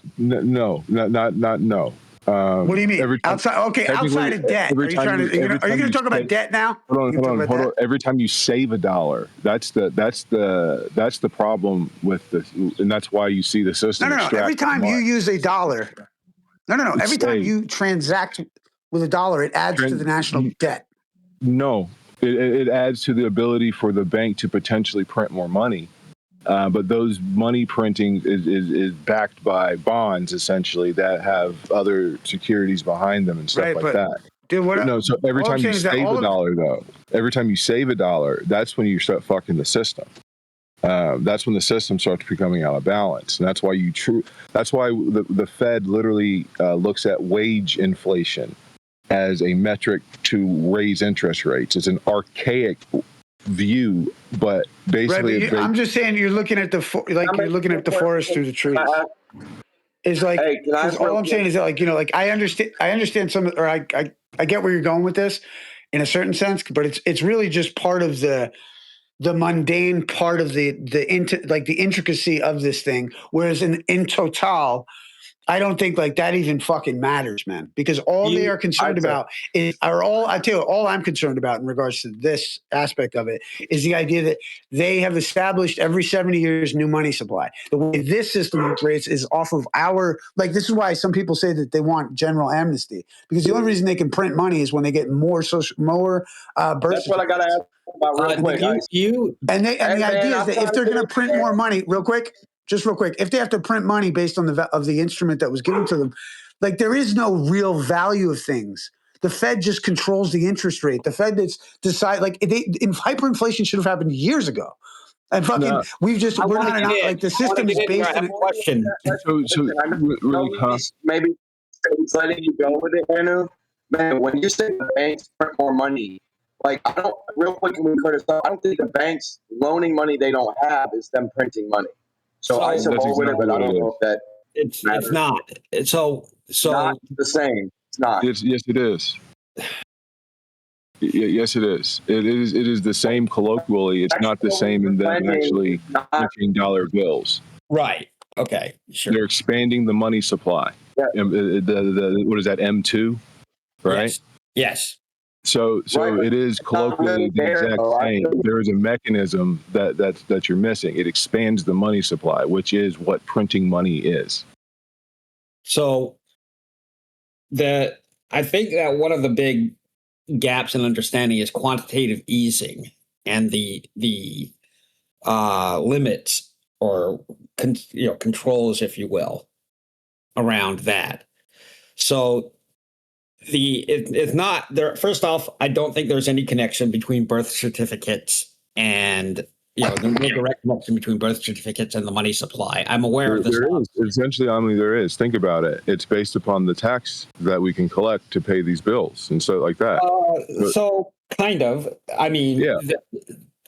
Speaker 19: What do you mean? Outside of debt. Are you going to talk about debt now?
Speaker 3: Hold on. Every time you save a dollar, that's the problem with this, and that's why you see the system.
Speaker 19: No. Every time you use a dollar, every time you transact with a dollar, it adds to the national debt.
Speaker 3: No, it adds to the ability for the bank to potentially print more money. But those money printing is backed by bonds, essentially, that have other securities behind them and stuff like that. Dude, so every time you save a dollar, that's when you start fucking the system. That's when the system starts becoming out of balance, and that's why the Fed literally looks at wage inflation as a metric to raise interest rates. It's an archaic view, but basically,
Speaker 19: I'm just saying you're looking at the forest through the trees. It's like all I'm saying is that like I understand some, or I get where you're going with this in a certain sense, but it's really just part of the mundane part of the intricacy of this thing. Whereas in total, I don't think like that even fucking matters, man, because all they are concerned about all I'm concerned about in regards to this aspect of it is the idea that they have established every 70 years new money supply. The way this system operates is off of this is why some people say that they want general amnesty, because the only reason they can print money is when they get more birth.
Speaker 12: That's what I got to ask about real quick.
Speaker 19: The idea is that if they're going to print more money, real quick, if they have to print money based on the instrument that was given to them, like there is no real value of things. The Fed just controls the interest rate. The Fed decide hyperinflation should have happened years ago. And fucking, the system is based on a
Speaker 7: question. Maybe it's letting you go with it, Anu. Man, when you say the banks print more money, I don't think the banks loaning money they don't have is them printing money. So I support with it, but I don't know if that
Speaker 6: it's not. So
Speaker 7: not the same. It's not.
Speaker 3: Yes, it is. Yes, it is. It is the same colloquially. It's not the same in them actually printing dollar bills.
Speaker 6: Right. Okay. Sure.
Speaker 3: They're expanding the money supply. Yeah. What is that? M2, right?
Speaker 6: Yes.
Speaker 3: So it is colloquially the exact same. There is a mechanism that you're missing. It expands the money supply, which is what printing money is.
Speaker 6: So I think that one of the big gaps in understanding is quantitative easing and the limits or controls, if you will, around that. So it's not there. First off, I don't think there's any connection between birth certificates and there's no direct connection between birth certificates and the money supply. I'm aware of this.
Speaker 3: There is. Essentially, there is. Think about it. It's based upon the tax that we can collect to pay these bills and so like that.
Speaker 6: So kind of. I mean,
Speaker 3: yeah.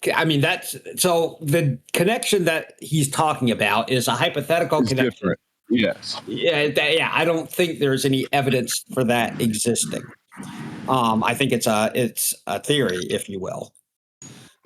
Speaker 6: That's so the connection that he's talking about is a hypothetical connection.
Speaker 3: Different. Yes.
Speaker 6: Yeah. I don't think there's any evidence for that existing. I think it's a theory, if you will.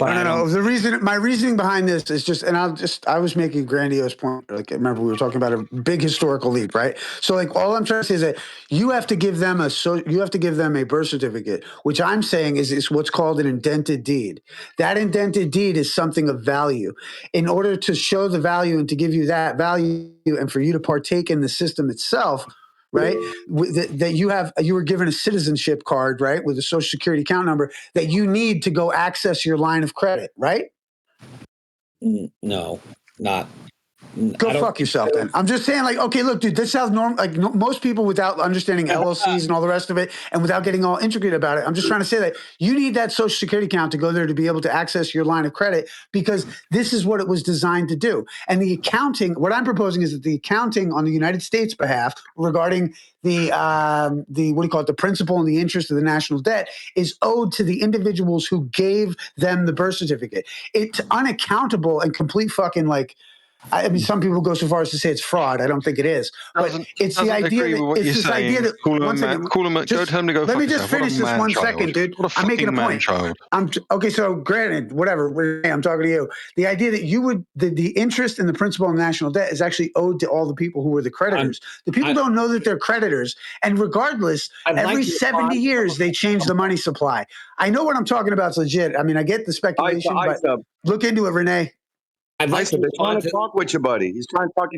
Speaker 6: But
Speaker 19: no. My reasoning behind this is just, and I was making a grandiose point. Like, remember we were talking about a big historical leap, right? So, like, all I'm trying to say is that you have to give them a birth certificate, which I'm saying is what's called an indented deed. That indented deed is something of value. In order to show the value and to give you that value, and for you to partake in the system itself, right? That you were given a citizenship card, right, with a social security account number that you need to go access your line of credit, right?
Speaker 6: No, not.
Speaker 19: Go fuck yourself then. I'm just saying, like, okay, look, dude, this sounds normal. Like, most people without understanding LLCs and all the rest of it, and without getting all intricate about it, I'm just trying to say that you need that social security account to go there to be able to access your line of credit, because this is what it was designed to do. And the accounting, what I'm proposing is that the accounting on the United States behalf regarding the what do you call it, the principal and the interest of the national debt is owed to the individuals who gave them the birth certificate. It's unaccountable and complete fucking, like, I mean, some people go so far as to say it's fraud. I don't think it is, but it's the idea that it's this idea that one second.
Speaker 20: Go tell him to go
Speaker 19: Let
Speaker 20: fuck
Speaker 19: me just
Speaker 20: himself. What a
Speaker 19: finish this
Speaker 20: man
Speaker 19: 1
Speaker 20: child.
Speaker 19: second, dude.
Speaker 20: What a
Speaker 19: I'm making a
Speaker 20: fucking man
Speaker 19: point.
Speaker 20: child.
Speaker 19: Okay. So granted, whatever. I'm talking to you. The idea that you would the interest and the principal and national debt is actually owed to all the people who were the creditors. The people don't know that they're creditors, and regardless, every 70 years they change the money supply. I know what I'm talking about is legit. I mean, I get the speculation, but look into it, Renee.
Speaker 6: I'd like to
Speaker 12: respond to talk with your buddy. He's trying to talk.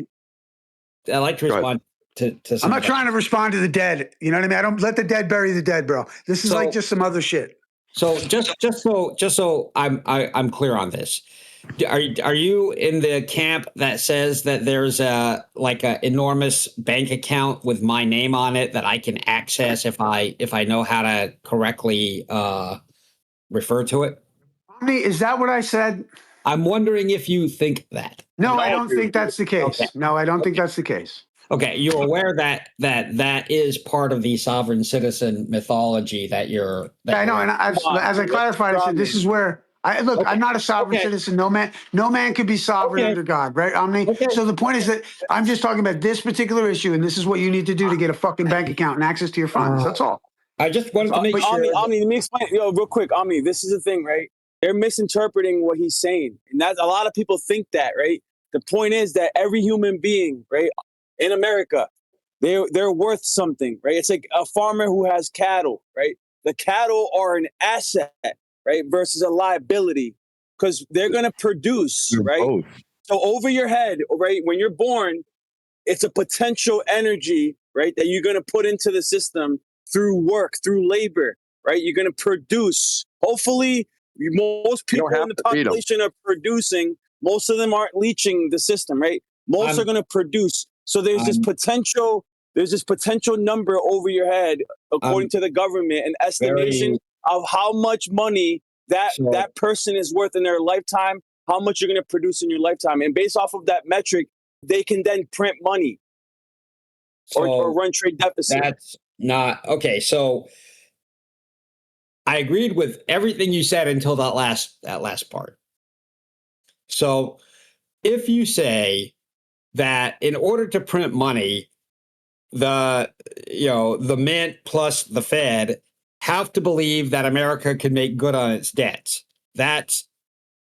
Speaker 6: I'd like to respond to
Speaker 19: I'm not trying to respond to the dead. You know what I mean? I don't let the dead bury the dead, bro. This is like just some other shit.
Speaker 6: So just so I'm clear on this, are you in the camp that says that there's a enormous bank account with my name on it that I can access if I know how to correctly refer to it?
Speaker 19: Is that what I said?
Speaker 6: I'm wondering if you think that.
Speaker 19: No, I don't think that's the case. Okay. No, I don't think that's the case.
Speaker 6: Okay, you're aware that is part of the sovereign citizen mythology that you're.
Speaker 19: I know, and as I clarified, I said this is where I'm not a sovereign citizen. No man could be sovereign under God, right, Omni? So the point is that I'm just talking about this particular issue, and this is what you need to do to get a fucking bank account and access to your funds. That's all.
Speaker 6: I just wanted to make sure.
Speaker 7: Omni, let me explain. Real quick, Omni. This is the thing, right? They're misinterpreting what he's saying, and that's a lot of people think that, right? The point is that every human being, right, in America, they're worth something, right? It's like a farmer who has cattle, right? The cattle are an asset, right, versus a liability, because they're gonna produce, right? Both. So over your head, right, when you're born, it's a potential energy, right, that you're gonna put into the system through work, through labor, right? You're gonna produce. Hopefully, most people in the population are producing. Most of them aren't leeching the system, right? Most are going to produce. So there's this potential number over your head, according to the government, an estimation of how much money that person is worth in their lifetime, how much you're going to produce in your lifetime. And based off of that metric, they can then print money or run trade deficit.
Speaker 6: That's not okay. So I agreed with everything you said until that last part. So if you say that in order to print money, the mint plus the Fed have to believe that America can make good on its debts, that's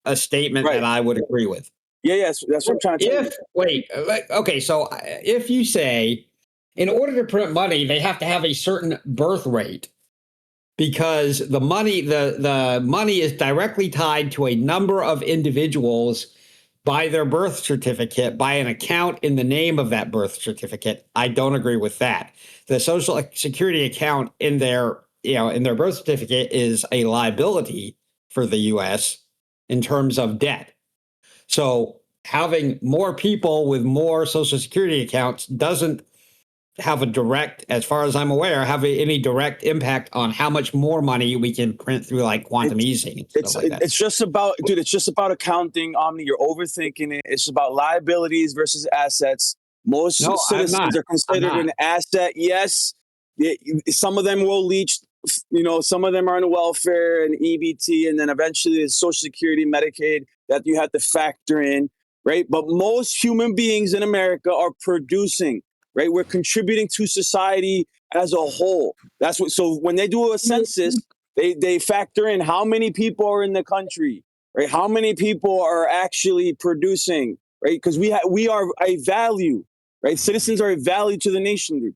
Speaker 6: a statement that I would agree with.
Speaker 7: Yes, that's what I'm trying to tell you.
Speaker 6: Okay, so if you say in order to print money, they have to have a certain birth rate, because the money is directly tied to a number of individuals by their birth certificate, by an account in the name of that birth certificate. I don't agree with that. The Social Security account in their birth certificate is a liability for the U.S. in terms of debt. So having more people with more Social Security accounts doesn't have a direct, as far as I'm aware, have any direct impact on how much more money we can print through like quantum easing and stuff like that.
Speaker 7: It's just about, dude, it's just about accounting, Omni. You're overthinking it. It's about liabilities versus assets. Most citizens are considered an asset. Yes, some of them will leech, some of them are on welfare and EBT, and then eventually there's Social Security, Medicaid that you have to factor in, right? But most human beings in America are producing. Right, we're contributing to society as a whole. That's what. So when they do a census, they factor in how many people are in the country, right? How many people are actually producing, right? Because we are a value, right? Citizens are a value to the nation, dude.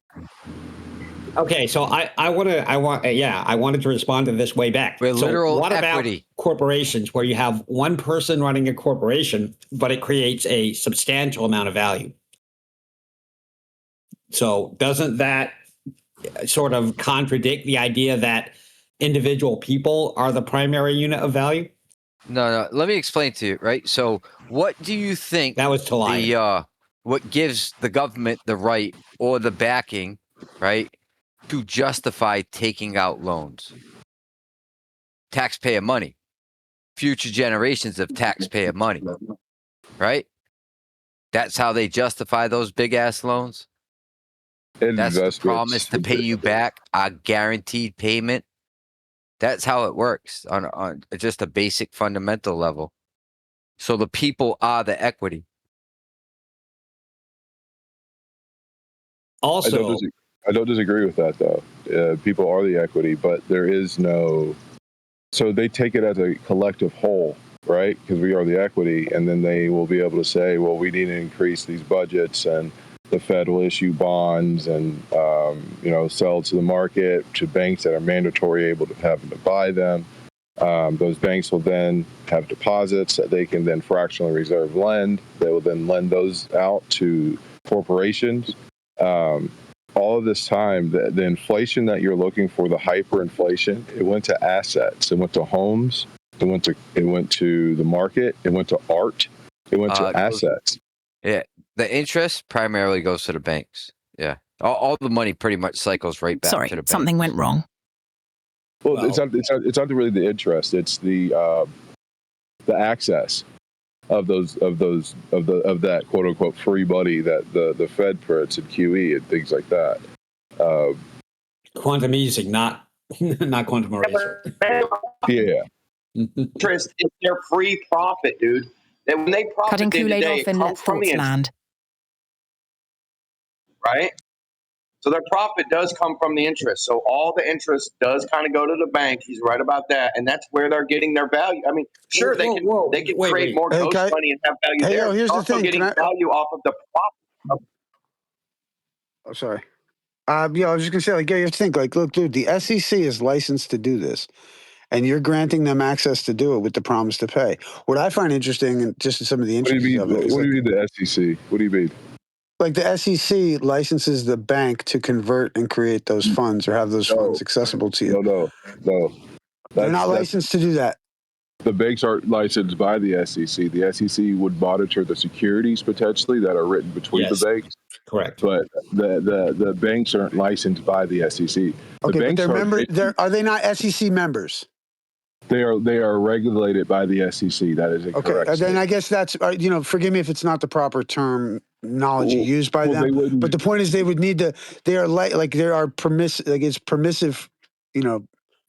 Speaker 6: Okay, so I wanted to respond to this way back.
Speaker 4: We're
Speaker 6: So
Speaker 4: literal
Speaker 6: what
Speaker 4: equity.
Speaker 6: about corporations where you have one person running a corporation, but it creates a substantial amount of value? So doesn't that sort of contradict the idea that individual people are the primary unit of value?
Speaker 4: No. Let me explain to you, right? So what do you think
Speaker 6: that was
Speaker 4: what gives the government the right or the backing, right, to justify taking out loans? Taxpayer money. Future generations of taxpayer money, right? That's how they justify those big ass loans. That's the promise to pay you back, a guaranteed payment. That's how it works on just a basic fundamental level. So the people are the equity.
Speaker 6: Also,
Speaker 3: I don't disagree with that, though. People are the equity, but there is no. So they take it as a collective whole, right? Because we are the equity, and then they will be able to say, well, we need to increase these budgets, and the Fed will issue bonds and sell to the market to banks that are mandatory able to have to buy them. Those banks will then have deposits that they can then fractionally reserve lend. They will then lend those out to corporations. All of this time, the inflation that you're looking for, the hyperinflation, it went to assets. It went to homes. It went to the market. It went to art. It went to assets.
Speaker 4: Yeah, the interest primarily goes to the banks. Yeah, all the money pretty much cycles right back to the bank.
Speaker 20: Something went wrong.
Speaker 3: Well, it's not really the interest. It's the access of that quote unquote free money that the Fed prints and QE and things like that.
Speaker 6: Quantum easing, not quantum eraser.
Speaker 3: Yeah.
Speaker 12: Interest is their free profit, dude. And when they profit,
Speaker 20: Cutting Kool-Aid off in Let
Speaker 12: from
Speaker 20: Thoughts Land.
Speaker 12: Right? So their profit does come from the interest. So all the interest does kind of go to the bank. He's right about that, and that's where they're getting their value. I mean, sure, they can create more ghost money and have value there.
Speaker 19: Here's
Speaker 12: They're
Speaker 19: the
Speaker 12: also
Speaker 19: thing.
Speaker 12: getting value off of the profit.
Speaker 19: Oh, sorry. I was just gonna say, you have to think, look, dude, the SEC is licensed to do this, and you're granting them access to do it with the promise to pay. What I find interesting, and just some of the intricacies of it, is
Speaker 3: what do you mean the SEC? What do you mean?
Speaker 19: Like the SEC licenses the bank to convert and create those funds or have those funds accessible to you.
Speaker 3: No.
Speaker 19: They're not licensed to do that.
Speaker 3: The banks aren't licensed by the SEC. The SEC would monitor the securities potentially that are written between the banks.
Speaker 6: Correct.
Speaker 3: But the banks aren't licensed by the SEC.
Speaker 19: But are they not SEC members?
Speaker 3: They are regulated by the SEC. That is incorrect.
Speaker 19: Okay, then I guess that's forgive me if it's not the proper terminology used by them. But the point is, they would need to. They are it's permissive.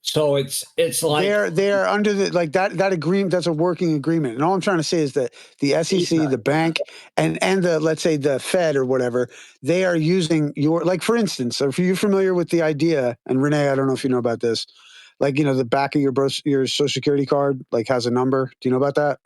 Speaker 6: So it's like
Speaker 19: they're under that agreement. That's a working agreement. And all I'm trying to say is that the SEC, the bank, and the, let's say, the Fed or whatever, they are using for instance, if you're familiar with the idea, and Renee, I don't know if you know about this, the back of your Social Security card has a number. Do you know about that?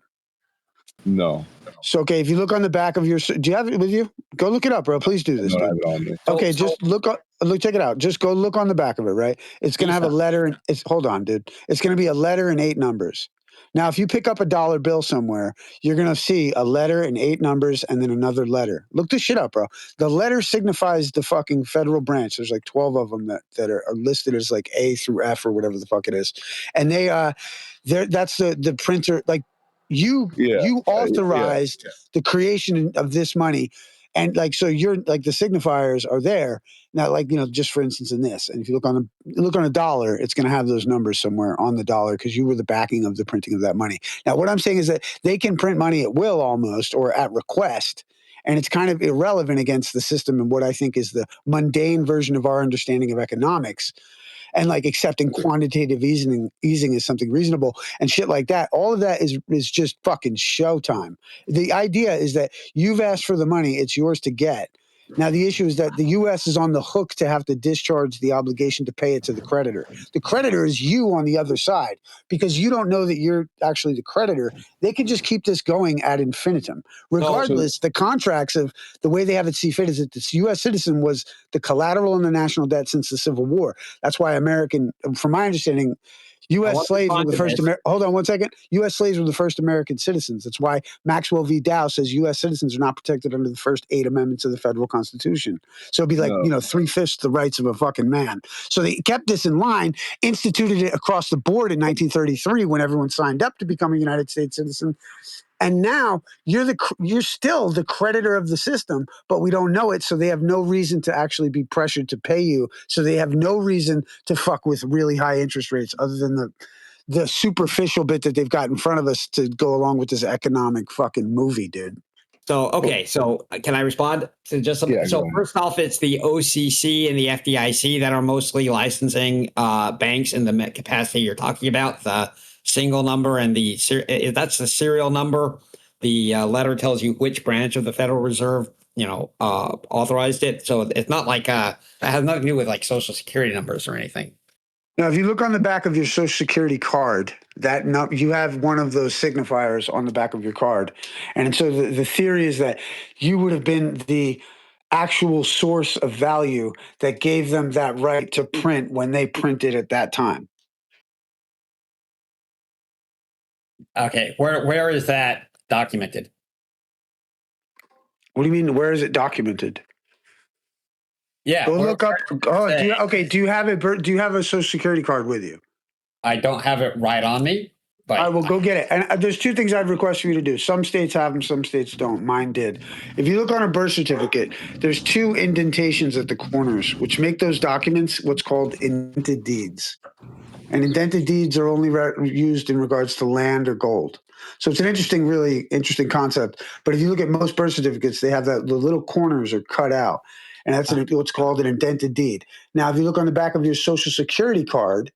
Speaker 3: No.
Speaker 19: So, okay, if you look on the back of do you have it with you? Go look it up, bro. Please do this.
Speaker 3: I don't have it on me.
Speaker 19: Okay, just check it out. Just go look on the back of it, right? It's going to have a letter. Hold on, dude. It's going to be a letter and 8 numbers. Now, if you pick up a dollar bill somewhere, you're going to see a letter and 8 numbers and then another letter. Look this shit up, bro. The letter signifies the fucking federal branch. There's 12 of them that are listed as A through F or whatever the fuck it is. And that's the printer. You authorized the creation of this money. And so you're the signifiers are there now, just for instance in this. And if you look on a dollar, it's going to have those numbers somewhere on the dollar because you were the backing of the printing of that money. Now, what I'm saying is that they can print money at will almost or at request. And it's kind of irrelevant against the system and what I think is the mundane version of our understanding of economics. And accepting quantitative easing is something reasonable and shit like that. All of that is just fucking showtime. The idea is that you've asked for the money, it's yours to get. Now, the issue is that the U.S. is on the hook to have to discharge the obligation to pay it to the creditor. The creditor is you on the other side because you don't know that you're actually the creditor. They can just keep this going ad infinitum. Regardless, the contracts of the way they have it see fit is that this U.S. citizen was the collateral in the national debt since the Civil War. That's why from my understanding, U.S. slaves were the first. Hold on one second. U.S. slaves were the first American citizens. That's why Maxwell v. Dow says U.S. citizens are not protected under the first 8 amendments of the federal Constitution. So it'd be like 3/5 the rights of a fucking man. So they kept this in line, instituted it across the board in 1933 when everyone signed up to become a United States citizen. And now you're still the creditor of the system, but we don't know it. So they have no reason to actually be pressured to pay you. So they have no reason to fuck with really high interest rates other than the superficial bit that they've got in front of us to go along with this economic fucking movie, dude.
Speaker 6: So, okay. So can I respond to just something?
Speaker 3: Yeah,
Speaker 6: so first off, it's the OCC and the FDIC that are mostly licensing banks in the capacity you're talking about. The single number and that's the serial number. The letter tells you which branch of the Federal Reserve, authorized it. So it's not like it has nothing to do with like Social Security numbers or anything.
Speaker 19: Now, if you look on the back of your Social Security card, you have one of those signifiers on the back of your card. And so the theory is that you would have been the actual source of value that gave them that right to print when they printed at that time.
Speaker 6: Okay, where is that documented?
Speaker 19: What do you mean? Where is it documented?
Speaker 6: Yeah,
Speaker 19: go look up. Oh, do you have it? Do you have a Social Security card with you?
Speaker 6: I don't have it right on me. But
Speaker 19: all right, well, go get it. And there's 2 things I'd request for you to do. Some states have them, some states don't. Mine did. If you look on a birth certificate, there's 2 indentations at the corners, which make those documents what's called indented deeds. And indented deeds are only used in regards to land or gold. So it's an really interesting concept. But if you look at most birth certificates, they have the little corners are cut out. And that's what's called an indented deed. Now, if you look on the back of your Social Security card,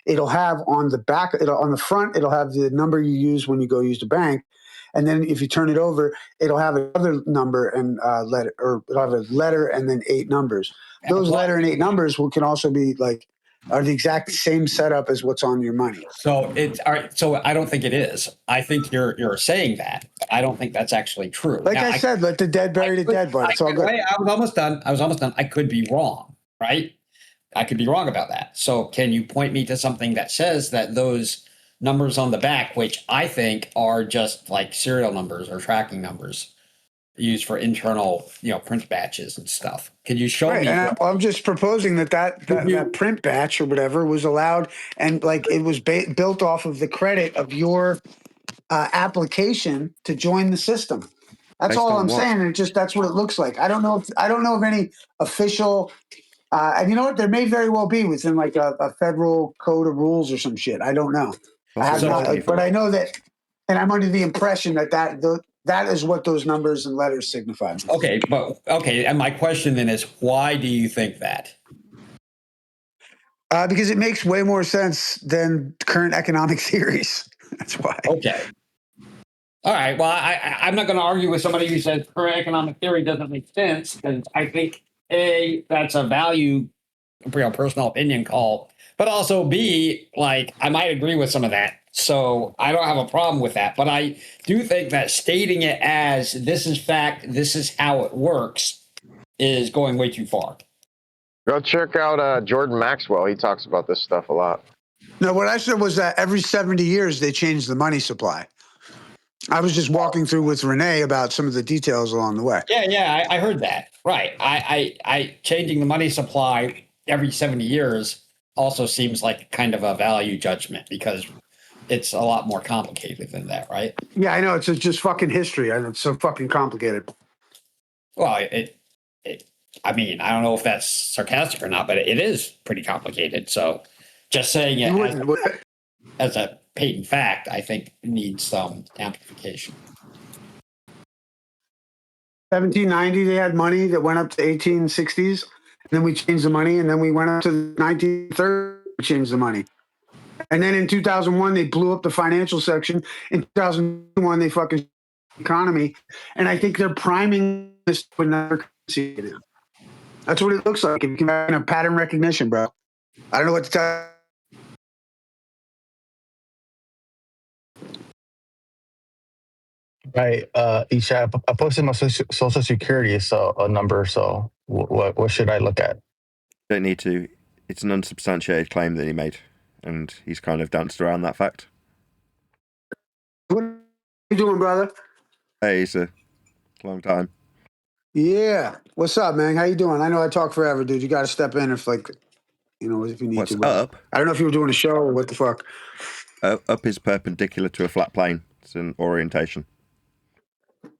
Speaker 19: it'll have on the back, on the front, it'll have the number you use when you go use the bank. And then if you turn it over, it'll have another number and letter, or it'll have a letter and then 8 numbers. Those letter and 8 numbers can also be are the exact same setup as what's on your money.
Speaker 6: So it's all right. So I don't think it is. I think you're saying that. I don't think that's actually true.
Speaker 19: Like I said, let the dead bury the dead, but it's all good.
Speaker 6: I was almost done. I could be wrong, right? I could be wrong about that. So can you point me to something that says that those numbers on the back, which I think are just like serial numbers or tracking numbers used for internal, print batches and stuff. Can you show me?
Speaker 19: I'm just proposing that print batch or whatever was allowed, and it was built off of the credit of your application to join the system. That's all I'm saying. And that's what it looks like. I don't know of any official. And you know what? There may very well be within a federal code of rules or some shit. I don't know. I have not, but I know that, and I'm under the impression that is what those numbers and letters signify.
Speaker 6: Okay, and my question then is, why do you think that?
Speaker 19: Because it makes way more sense than current economic theories. That's why.
Speaker 6: Okay. All right. Well, I'm not going to argue with somebody who says current economic theory doesn't make sense, because I think A, that's a value, personal opinion call, but also B, I might agree with some of that. So I don't have a problem with that. But I do think that stating it as this is fact, this is how it works, is going way too far.
Speaker 12: Go check out Jordan Maxwell. He talks about this stuff a lot.
Speaker 19: No, what I said was that every 70 years they change the money supply. I was just walking through with Renee about some of the details along the way.
Speaker 6: Yeah, I heard that. Right. I changing the money supply every 70 years also seems like kind of a value judgment, because it's a lot more complicated than that, right?
Speaker 19: Yeah, I know. It's just fucking history, and it's so fucking complicated.
Speaker 6: Well, I mean, I don't know if that's sarcastic or not, but it is pretty complicated. So just saying it as a patent fact, I think needs some amplification.
Speaker 19: 1790, they had money that went up to 1860s, and then we changed the money, and then we went up to the 1930s, we changed the money. And then in 2001, they blew up the financial section. In 2001, they fucking economy. And I think they're priming this would never see it. That's what it looks like. If you can have pattern recognition, bro. I don't know what to tell you.
Speaker 8: Right. Isha, I posted my social security number. So what should I look at?
Speaker 2: Don't need to. It's an unsubstantiated claim that he made, and he's kind of danced around that fact.
Speaker 19: What are you doing, brother?
Speaker 2: Hey, it's a long time.
Speaker 19: Yeah. What's up, man? How you doing? I know I talk forever, dude. You got to step in if if you need
Speaker 2: What's
Speaker 19: to. Brother.
Speaker 2: up?
Speaker 19: I don't know if you were doing a show or what the fuck.
Speaker 2: Up is perpendicular to a flat plane. It's an orientation.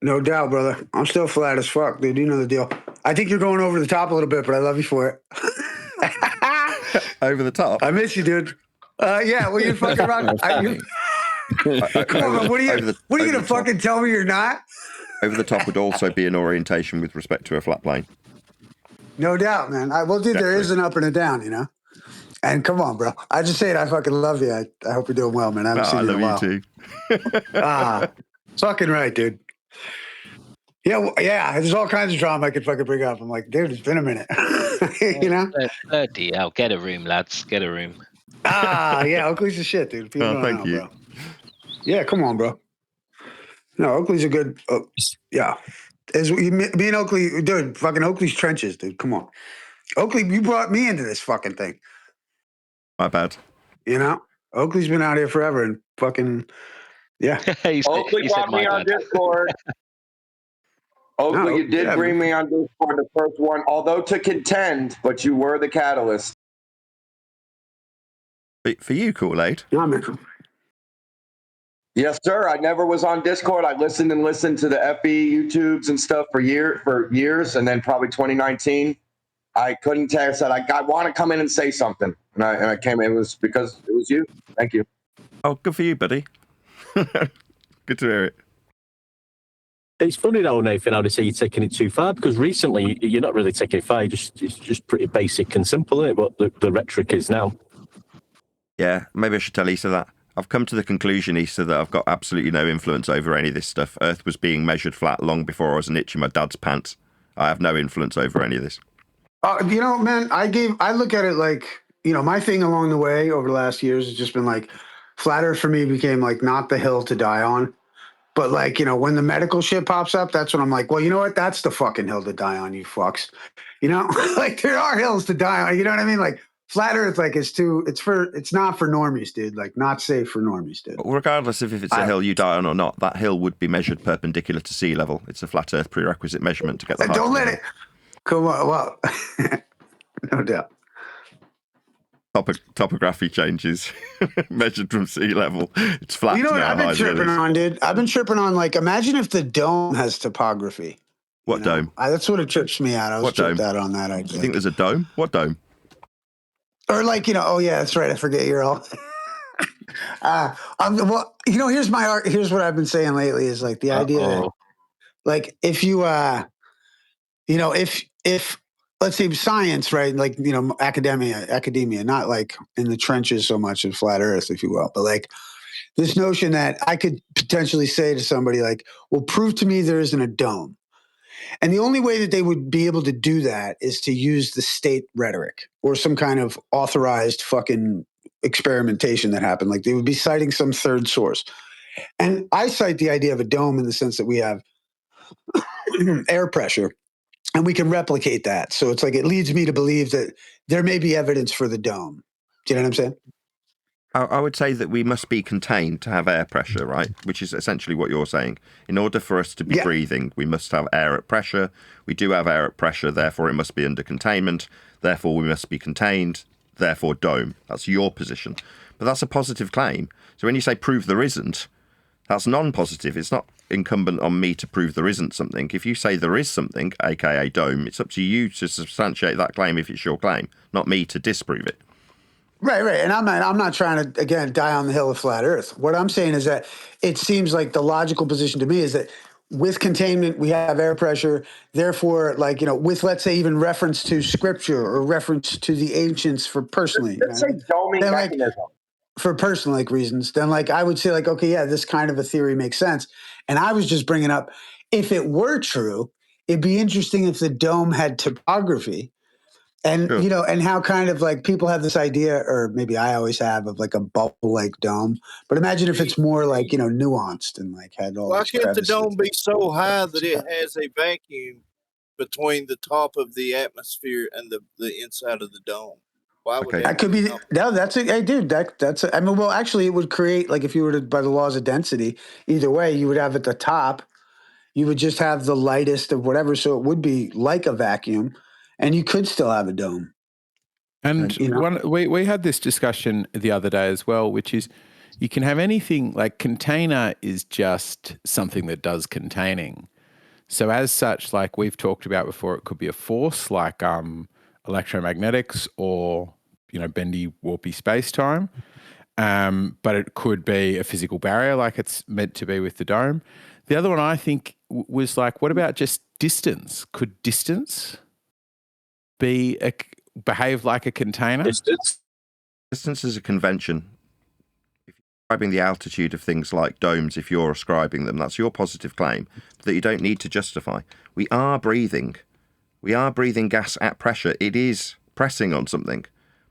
Speaker 19: No doubt, brother. I'm still flat as fuck, dude. You know the deal. I think you're going over the top a little bit, but I love you for it.
Speaker 2: Over the top?
Speaker 19: I miss you, dude. Yeah, well, you're fucking wrong. Come on, man. What are you going to fucking tell me you're not?
Speaker 2: Over the top would also be an orientation with respect to a flat plane.
Speaker 19: No doubt, man. Dude, there is an up and a down, you know? And come on, bro. I just say it. I fucking love you. I hope you're doing well, man. I haven't seen you in a while.
Speaker 2: I love
Speaker 19: you too. Fucking right, dude. Yeah, yeah. There's all kinds of drama I could fucking bring up. I'm like, dude, it's been a minute. You know?
Speaker 21: Bloody hell. Get a room, lads. Get a room.
Speaker 19: Yeah. Oakley's the shit, dude. People don't
Speaker 2: thank
Speaker 19: know,
Speaker 2: you.
Speaker 19: bro. Yeah, come on, bro. No, Oakley's a good. Yeah. Me and Oakley, dude, fucking Oakley's trenches, dude. Come on. Oakley, you brought me into this fucking thing.
Speaker 2: My bad.
Speaker 19: You know? Oakley's been out here forever and fucking, yeah.
Speaker 12: Oakley brought me on Discord. Oakley, you did bring me on Discord, the first one, although to contend, but you were the catalyst.
Speaker 2: For you, Kool-Aid?
Speaker 19: Yeah, man.
Speaker 12: Yes, sir. I never was on Discord. I listened to the FE YouTubes and stuff for years, and then probably 2019, I couldn't tell. I said I want to come in and say something, and I came. It was because it was you. Thank you.
Speaker 2: Oh, good for you, buddy. Good to hear it.
Speaker 13: It's funny though, Nathan, how they say you're taking it too far, because recently you're not really taking it far. It's just pretty basic and simple, isn't it? What the rhetoric is now.
Speaker 2: Yeah, maybe I should tell Issa that. I've come to the conclusion, Issa, that I've got absolutely no influence over any of this stuff. Earth was being measured flat long before I was an itch in my dad's pants. I have no influence over any of this.
Speaker 19: You know, man, I look at it like, you know, my thing along the way over the last years has just been like, flat Earth for me became like not the hill to die on. But like, you know, when the medical shit pops up, that's when I'm like, well, you know what? That's the fucking hill to die on, you fucks. You know, like there are hills to die on. You know what I mean? Like flat Earth, like it's not for normies, dude. Like not safe for normies, dude.
Speaker 2: But regardless of if it's a hill you die on or not, that hill would be measured perpendicular to sea level. It's a flat Earth prerequisite measurement to get the height.
Speaker 19: Don't let it. Come on, well, no doubt.
Speaker 2: Topography changes measured from sea level. It's flat.
Speaker 19: You know what
Speaker 2: now,
Speaker 19: I've been tripping on, dude? I've been tripping on, like, imagine if the dome has topography.
Speaker 2: What dome?
Speaker 19: That's what it trips me out. I was tripped out on that idea.
Speaker 2: You think there's a dome? What dome?
Speaker 19: Or like, you know, oh yeah, that's right. I forget you're all. Well, you know, here's what I've been saying lately is like the idea that, like, if you, you know, if let's say science, right? Like, you know, academia, not like in the trenches so much of flat Earth, if you will, but like this notion that I could potentially say to somebody like, well, prove to me there isn't a dome. And the only way that they would be able to do that is to use the state rhetoric or some kind of authorized fucking experimentation that happened. Like they would be citing some third source. And I cite the idea of a dome in the sense that we have air pressure. And we can replicate that. So it's like it leads me to believe that there may be evidence for the dome. Do you know what I'm saying?
Speaker 2: I would say that we must be contained to have air pressure, right? Which is essentially what you're saying. In order for us to be breathing, we must have air at pressure. We do have air at pressure, therefore it must be under containment. Therefore we must be contained. Therefore dome. That's your position. But that's a positive claim. So when you say prove there isn't, that's non-positive. It's not incumbent on me to prove there isn't something. If you say there is something, aka dome, it's up to you to substantiate that claim if it's your claim, not me to disprove it.
Speaker 19: Right. And I'm not trying to, again, die on the hill of flat Earth. What I'm saying is that it seems like the logical position to me is that with containment, we have air pressure. Therefore, like, you know, with, let's say, even reference to scripture or reference to the ancients for personally.
Speaker 12: Let's say doming mechanism.
Speaker 19: For personal like reasons, then like I would say like, okay, yeah, this kind of a theory makes sense. And I was just bringing up, if it were true, it'd be interesting if the dome had topography. And,
Speaker 2: Sure.
Speaker 19: you know, and how kind of like people have this idea, or maybe I always have, of like a bubble-like dome. But imagine if it's more like, you know, nuanced and like had all
Speaker 16: Why
Speaker 19: these
Speaker 16: can't the
Speaker 19: crevices.
Speaker 16: dome be so high that it has a vacuum between the top of the atmosphere and the inside of the dome? Why would
Speaker 19: That could be no. That's it. Hey, dude. That's. I mean, well, actually, it would create like if you were to by the laws of density. Either way, you would have at the top. You would just have the lightest of whatever, so it would be like a vacuum, and you could still have a dome.
Speaker 1: And
Speaker 19: you know?
Speaker 1: we had this discussion the other day as well, which is you can have anything like container is just something that does containing. So as such, like we've talked about before, it could be a force like electromagnetics or, you know, bendy, warpy space-time. But it could be a physical barrier like it's meant to be with the dome. The other one I think was like, what about just distance? Could distance behave like a container?
Speaker 2: Distance is a convention. If you're describing the altitude of things like domes, if you're ascribing them, that's your positive claim that you don't need to justify. We are breathing. We are breathing gas at pressure. It is pressing on something.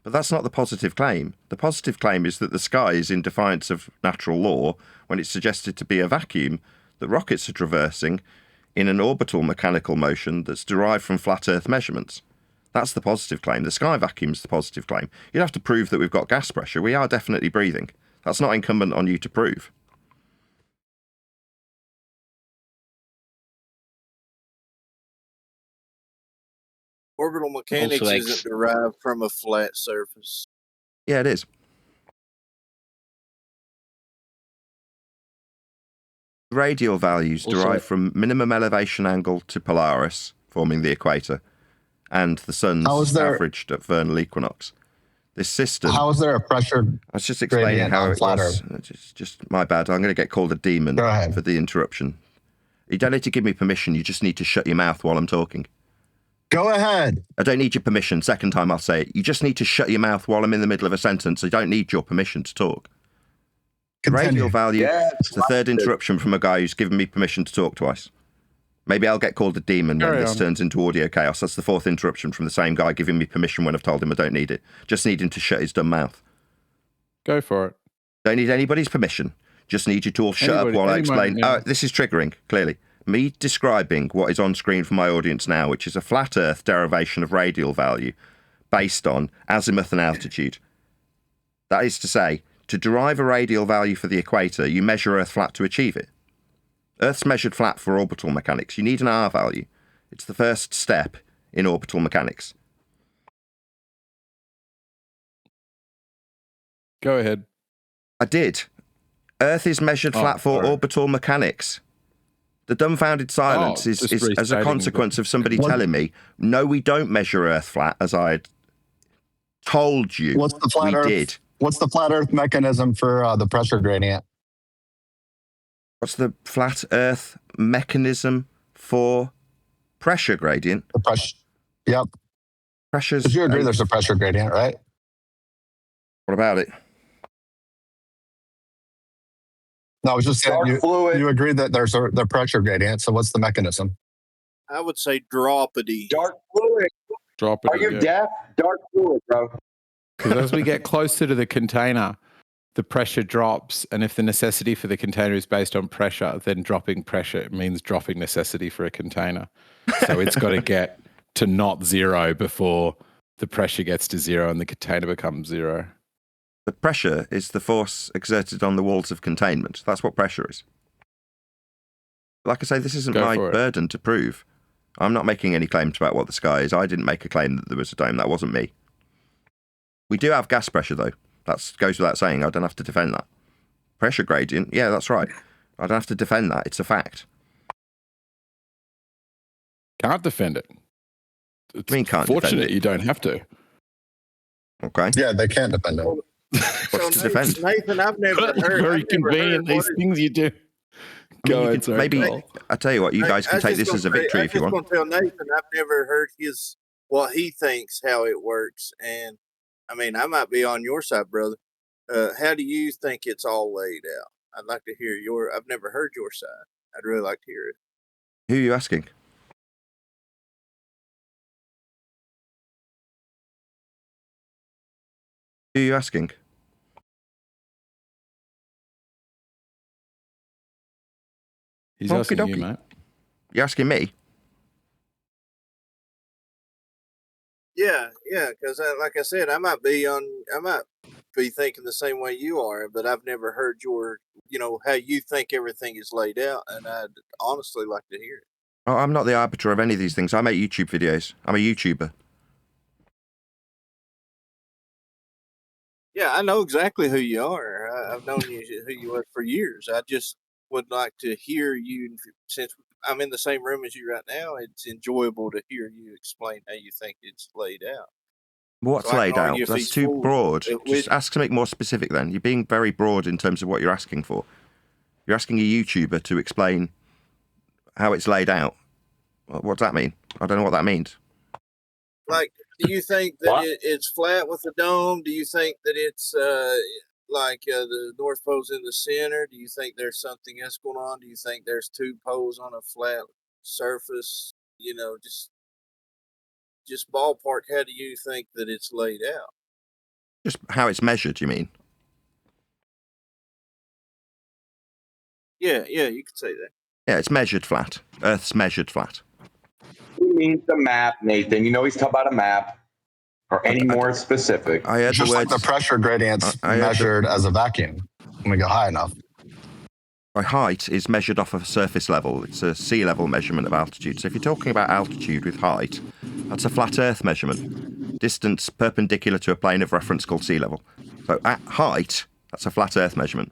Speaker 2: But that's not the positive claim. The positive claim is that the sky is in defiance of natural law when it's suggested to be a vacuum that rockets are traversing in an orbital mechanical motion that's derived from flat Earth measurements. That's the positive claim. The sky vacuum's the positive claim. You'd have to prove that we've got gas pressure. We are definitely breathing. That's not incumbent on you to prove.
Speaker 16: Orbital mechanics
Speaker 21: Also,
Speaker 16: isn't derived from a flat surface.
Speaker 2: Yeah, it is. Radial values derive from minimum elevation angle to Polaris, forming the equator, and the sun's averaged at vernal equinox. This system.
Speaker 22: How is there a pressure?
Speaker 2: I was just explaining how it was. Just my bad. I'm going to get called a demon for the interruption. You don't need to give me permission. You just need to shut your mouth while I'm talking.
Speaker 22: Go ahead.
Speaker 2: I don't need your permission. Second time I'll say it. You just need to shut your mouth while I'm in the middle of a sentence. I don't need your permission to talk. Radial value is the third interruption from a guy who's given me permission to talk twice. Maybe I'll get called a demon when this turns into audio chaos. That's the fourth interruption from the same guy giving me permission when I've told him I don't need it. Just need him to shut his dumb mouth.
Speaker 1: Go for it.
Speaker 2: Don't need anybody's permission. Just need you to all shut up while I explain. This is triggering, clearly. Me describing what is on screen for my audience now, which is a flat Earth derivation of radial value based on azimuth and altitude. That is to say, to derive a radial value for the equator, you measure Earth flat to achieve it. Earth's measured flat for orbital mechanics. You need an R value. It's the first step in orbital mechanics.
Speaker 1: Go ahead.
Speaker 2: I did. Earth is measured flat for orbital mechanics. The dumbfounded silence is as a consequence of somebody telling me, no, we don't measure Earth flat, as I had told you.
Speaker 22: What's the flat Earth?
Speaker 2: Did.
Speaker 22: What's the flat Earth mechanism for the pressure gradient?
Speaker 2: What's the flat Earth mechanism for pressure gradient?
Speaker 22: The pressure. Yep.
Speaker 2: Pressures.
Speaker 22: Did you agree there's a pressure gradient, right?
Speaker 2: What about it?
Speaker 22: No, I was just saying you agreed that there's the pressure gradient. So what's the mechanism?
Speaker 16: I would say dropity.
Speaker 12: Dark fluid.
Speaker 1: Dropity.
Speaker 12: Are you deaf? Dark fluid, bro.
Speaker 1: Because as we get closer to the container, the pressure drops. And if the necessity for the container is based on pressure, then dropping pressure means dropping necessity for a container. So it's got to get to not zero before the pressure gets to zero and the container becomes zero.
Speaker 2: The pressure is the force exerted on the walls of containment. That's what pressure is. Like I say, this isn't my burden to prove. I'm not making any claims about what the sky is. I didn't make a claim that there was a dome. That wasn't me. We do have gas pressure, though. That goes without saying. I don't have to defend that. Pressure gradient, yeah, that's right. I don't have to defend that. It's a fact.
Speaker 1: Can't defend it.
Speaker 2: It's fortunate
Speaker 1: defend it. You don't have to.
Speaker 2: Okay.
Speaker 22: Yeah, they can't defend it.
Speaker 2: What's to defend?
Speaker 16: Nathan, I've never heard.
Speaker 1: Very convenient, these things you do. Go ahead,
Speaker 2: maybe I tell you what, you guys can take this as a victory if you want.
Speaker 16: I just want to tell Nathan, I've never heard what he thinks how it works, and I mean, I might be on your side, brother. How do you think it's all laid out? I'd like to hear I've never heard your side. I'd really like to hear it.
Speaker 2: Who are you asking? Who are you asking?
Speaker 1: He's asking you, mate.
Speaker 2: You're asking me?
Speaker 16: Yeah, because like I said, I might be thinking the same way you are, but I've never heard how you think everything is laid out, and I'd honestly like to hear it.
Speaker 2: Oh, I'm not the arbiter of any of these things. I make YouTube videos. I'm a YouTuber.
Speaker 16: Yeah, I know exactly who you are. I've known who you are for years. I just would like to hear you, since I'm in the same room as you right now. It's enjoyable to hear you explain how you think it's laid out.
Speaker 2: What's laid out? That's too broad. Just ask something more specific then. You're being very broad in terms of what you're asking for. You're asking a YouTuber to explain how it's laid out. What does that mean? I don't know what that means.
Speaker 16: Like, do you think that it's flat with a dome? Do you think that it's the North Pole's in the center? Do you think there's something else going on? Do you think there's two poles on a flat surface? Just ballpark, how do you think that it's laid out?
Speaker 2: Just how it's measured, you mean?
Speaker 16: Yeah, you could say that.
Speaker 2: Yeah, it's measured flat. Earth's measured flat.
Speaker 12: He means the map, Nathan. You know he's talking about a map. Or any more specific.
Speaker 2: I heard
Speaker 22: just like the pressure gradient's measured as a vacuum when we go high enough.
Speaker 2: By height is measured off of surface level. It's a sea level measurement of altitude. So if you're talking about altitude with height, that's a flat Earth measurement. Distance perpendicular to a plane of reference called sea level. So at height, that's a flat Earth measurement.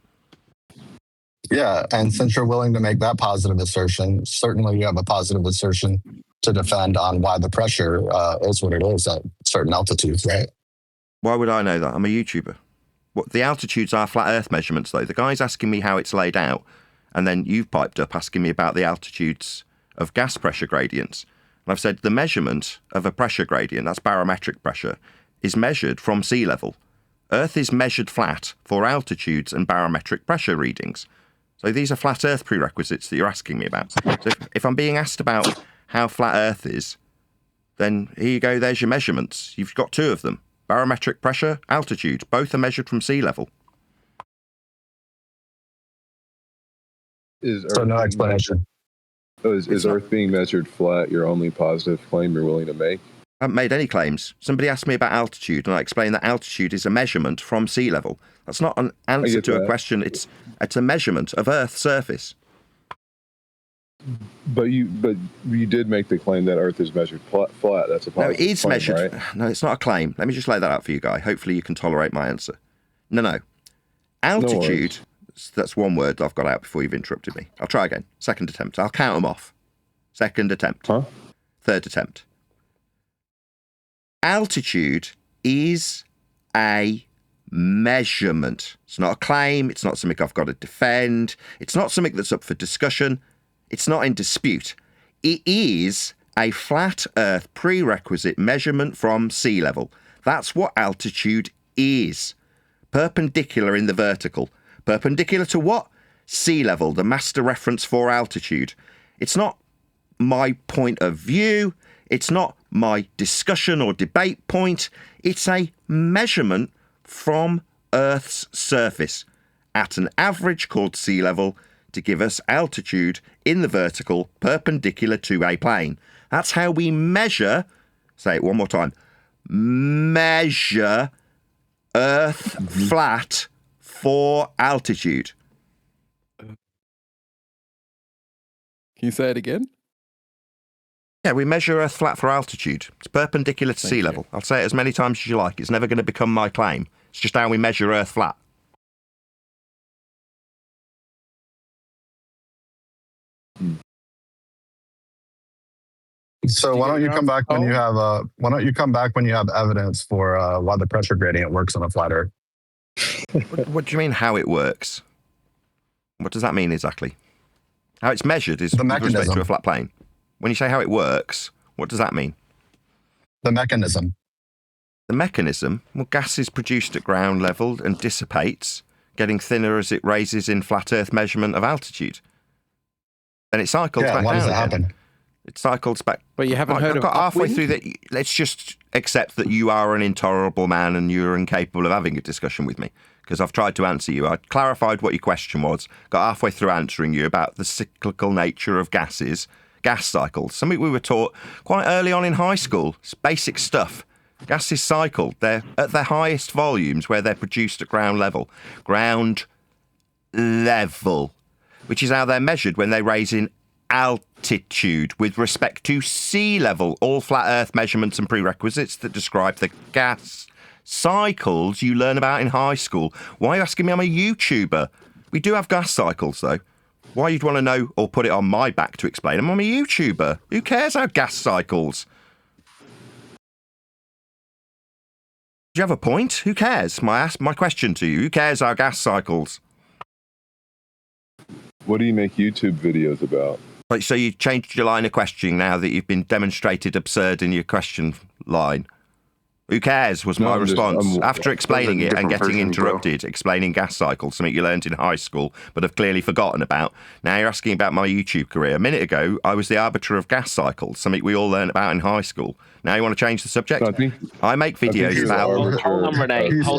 Speaker 22: Yeah, and since you're willing to make that positive assertion, certainly you have a positive assertion to defend on why the pressure is what it is at certain altitudes, right?
Speaker 2: Why would I know that? I'm a YouTuber. The altitudes are flat Earth measurements, though. The guy's asking me how it's laid out, and then you've piped up asking me about the altitudes of gas pressure gradients. And I've said the measurement of a pressure gradient, that's barometric pressure, is measured from sea level. Earth is measured flat for altitudes and barometric pressure readings. So these are flat Earth prerequisites that you're asking me about. So if I'm being asked about how flat Earth is, then here you go, there's your measurements. You've got two of them. Barometric pressure, altitude, both are measured from sea level.
Speaker 22: So no explanation.
Speaker 3: Is Earth being measured flat your only positive claim you're willing to make?
Speaker 2: I haven't made any claims. Somebody asked me about altitude, and I explained that altitude is a measurement from sea level. That's not an answer to a question. It's a measurement of Earth's surface.
Speaker 3: But you did make the claim that Earth is measured flat. That's a positive
Speaker 2: No, it is
Speaker 3: claim,
Speaker 2: measured.
Speaker 3: right?
Speaker 2: No, it's not a claim. Let me just lay that out for you, Guy. Hopefully you can tolerate my answer. No. Altitude, that's one word that I've got out before you've interrupted me. I'll try again. Second attempt. I'll count them off. Second attempt. Third attempt. Altitude is a measurement. It's not a claim. It's not something I've got to defend. It's not something that's up for discussion. It's not in dispute. It is a flat Earth prerequisite measurement from sea level. That's what altitude is. Perpendicular in the vertical. Perpendicular to what? Sea level, the master reference for altitude. It's not my point of view. It's not my discussion or debate point. It's a measurement from Earth's surface at an average called sea level to give us altitude in the vertical perpendicular to a plane. That's how we measure, say it one more time, measure Earth flat for altitude.
Speaker 1: Can you say it again?
Speaker 2: Yeah, we measure Earth flat for altitude. It's perpendicular to sea level. I'll say it as many times as you like. It's never going to become my claim. It's just how we measure Earth flat.
Speaker 22: So why don't you come back when you have evidence for why the pressure gradient works on a flat Earth?
Speaker 2: What do you mean how it works? What does that mean exactly? How it's measured is
Speaker 22: the
Speaker 2: with respect
Speaker 22: mechanism
Speaker 2: to a flat plane. When you say how it works, what does that mean?
Speaker 22: The mechanism.
Speaker 2: The mechanism? Well, gas is produced at ground level and dissipates, getting thinner as it raises in flat Earth measurement of altitude. Then it cycles back down.
Speaker 22: Why does that
Speaker 2: again.
Speaker 22: happen?
Speaker 2: It cycles back.
Speaker 1: But you haven't heard
Speaker 2: I
Speaker 1: of
Speaker 2: got halfway
Speaker 1: upwind?
Speaker 2: through that. Let's just accept that you are an intolerable man and you're incapable of having a discussion with me, because I've tried to answer you. I clarified what your question was, got halfway through answering you about the cyclical nature of gases, gas cycles, something we were taught quite early on in high school. It's basic stuff. Gases cycle. They're at their highest volumes where they're produced at ground level. Ground level, which is how they're measured when they raise in altitude with respect to sea level. All flat Earth measurements and prerequisites that describe the gas cycles you learn about in high school. Why are you asking me? I'm a YouTuber. We do have gas cycles, though. Why you'd want to know or put it on my back to explain them? I'm a YouTuber. Who cares how gas cycles? Do you have a point? Who cares? My question to you. Who cares how gas cycles?
Speaker 3: What do you make YouTube videos about?
Speaker 2: Right, so you changed your line of questioning now that you've been demonstrated absurd in your question line. Who cares was my response. After explaining it and getting interrupted, explaining gas cycles, something you learned in high school but have clearly forgotten about. Now you're asking about my YouTube career. A minute ago, I was the arbiter of gas cycles, something we all learned about in high school. Now you want to change the subject? I make videos about...
Speaker 21: Hold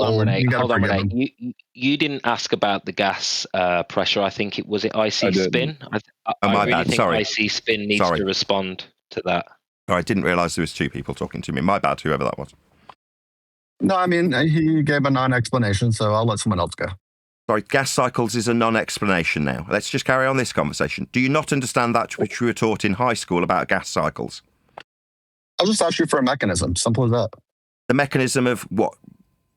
Speaker 21: on, Renee. You didn't ask about the gas pressure. I think it was IC Spin. I really think IC Spin needs to respond to that.
Speaker 2: Oh, I didn't realise there was two people talking to me. My bad, whoever that was.
Speaker 22: No, I mean, he gave a non-explanation, so I'll let someone else go.
Speaker 2: Sorry, gas cycles is a non-explanation now. Let's just carry on this conversation. Do you not understand that which we were taught in high school about gas cycles?
Speaker 22: I'll just ask you for a mechanism. Simple as that.
Speaker 2: The mechanism of what?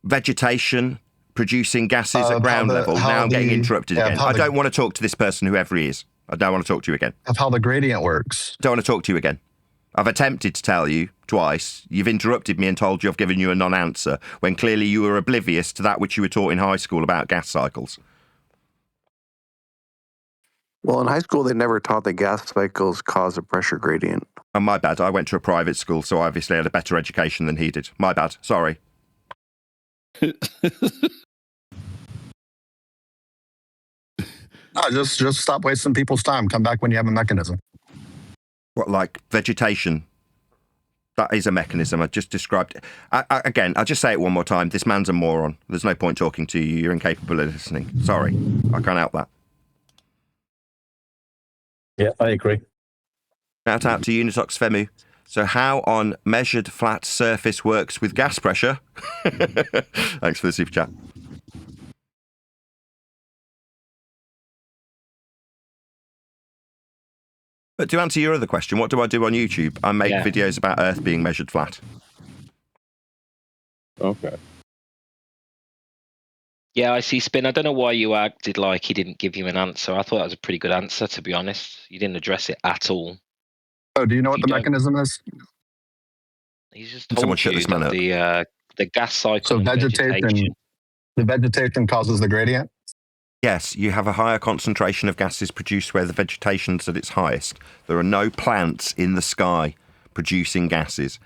Speaker 2: Vegetation producing gases at ground level. Now I'm getting interrupted again. I don't want to talk to this person, whoever he is. I don't want to talk to you again.
Speaker 22: Of how the gradient works.
Speaker 2: Don't want to talk to you again. I've attempted to tell you twice. You've interrupted me and told you I've given you a non-answer when clearly you were oblivious to that which you were taught in high school about gas cycles.
Speaker 5: Well, in high school, they never taught that gas cycles cause a pressure gradient.
Speaker 2: Oh, my bad. I went to a private school, so I obviously had a better education than he did. My bad. Sorry.
Speaker 22: No, just stop wasting people's time. Come back when you have a mechanism.
Speaker 2: What, like vegetation? That is a mechanism. I just described it. Again, I'll just say it one more time. This man's a moron. There's no point talking to you. You're incapable of listening. Sorry. I can't help that.
Speaker 13: Yeah, I agree.
Speaker 2: Shout out to Unitox Femu. So how on measured flat surface works with gas pressure? Thanks for the super chat. But to answer your other question, what do I do on YouTube? I make videos about Earth being measured flat.
Speaker 3: Okay.
Speaker 21: Yeah, I see Spin. I don't know why you acted like he didn't give you an answer. I thought that was a pretty good answer, to be honest. You didn't address it at all.
Speaker 22: Oh, do you know what the mechanism is?
Speaker 21: He's just told you that the gas cycle.
Speaker 22: So vegetation. The vegetation causes the gradient?
Speaker 2: Yes, you have a higher concentration of gases produced where the vegetation's at its highest. There are no plants in the sky producing gases.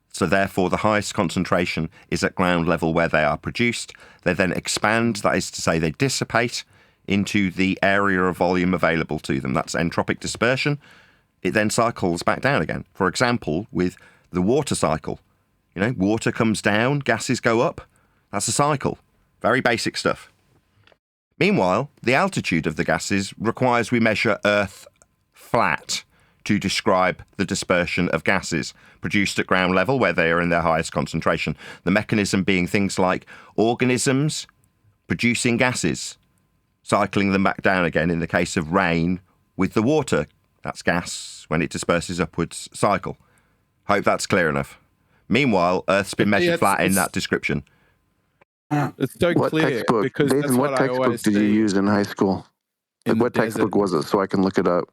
Speaker 2: So therefore, the highest concentration is at ground level where they are produced. They then expand, that is to say they dissipate into the area of volume available to them. That's entropic dispersion. It then cycles back down again. For example, with the water cycle. You know, water comes down, gases go up. That's a cycle. Very basic stuff. Meanwhile, the altitude of the gases requires we measure Earth flat to describe the dispersion of gases produced at ground level where they are in their highest concentration. The mechanism being things like organisms producing gases, cycling them back down again in the case of rain with the water. That's gas when it disperses upwards cycle. Hope that's clear enough. Meanwhile, Earth's been measured flat in that description.
Speaker 1: It's so
Speaker 5: What
Speaker 1: clear
Speaker 5: textbook,
Speaker 1: because
Speaker 5: Nathan,
Speaker 1: that's
Speaker 5: what textbook did you use in high school? Like, what textbook was it so I can look it up?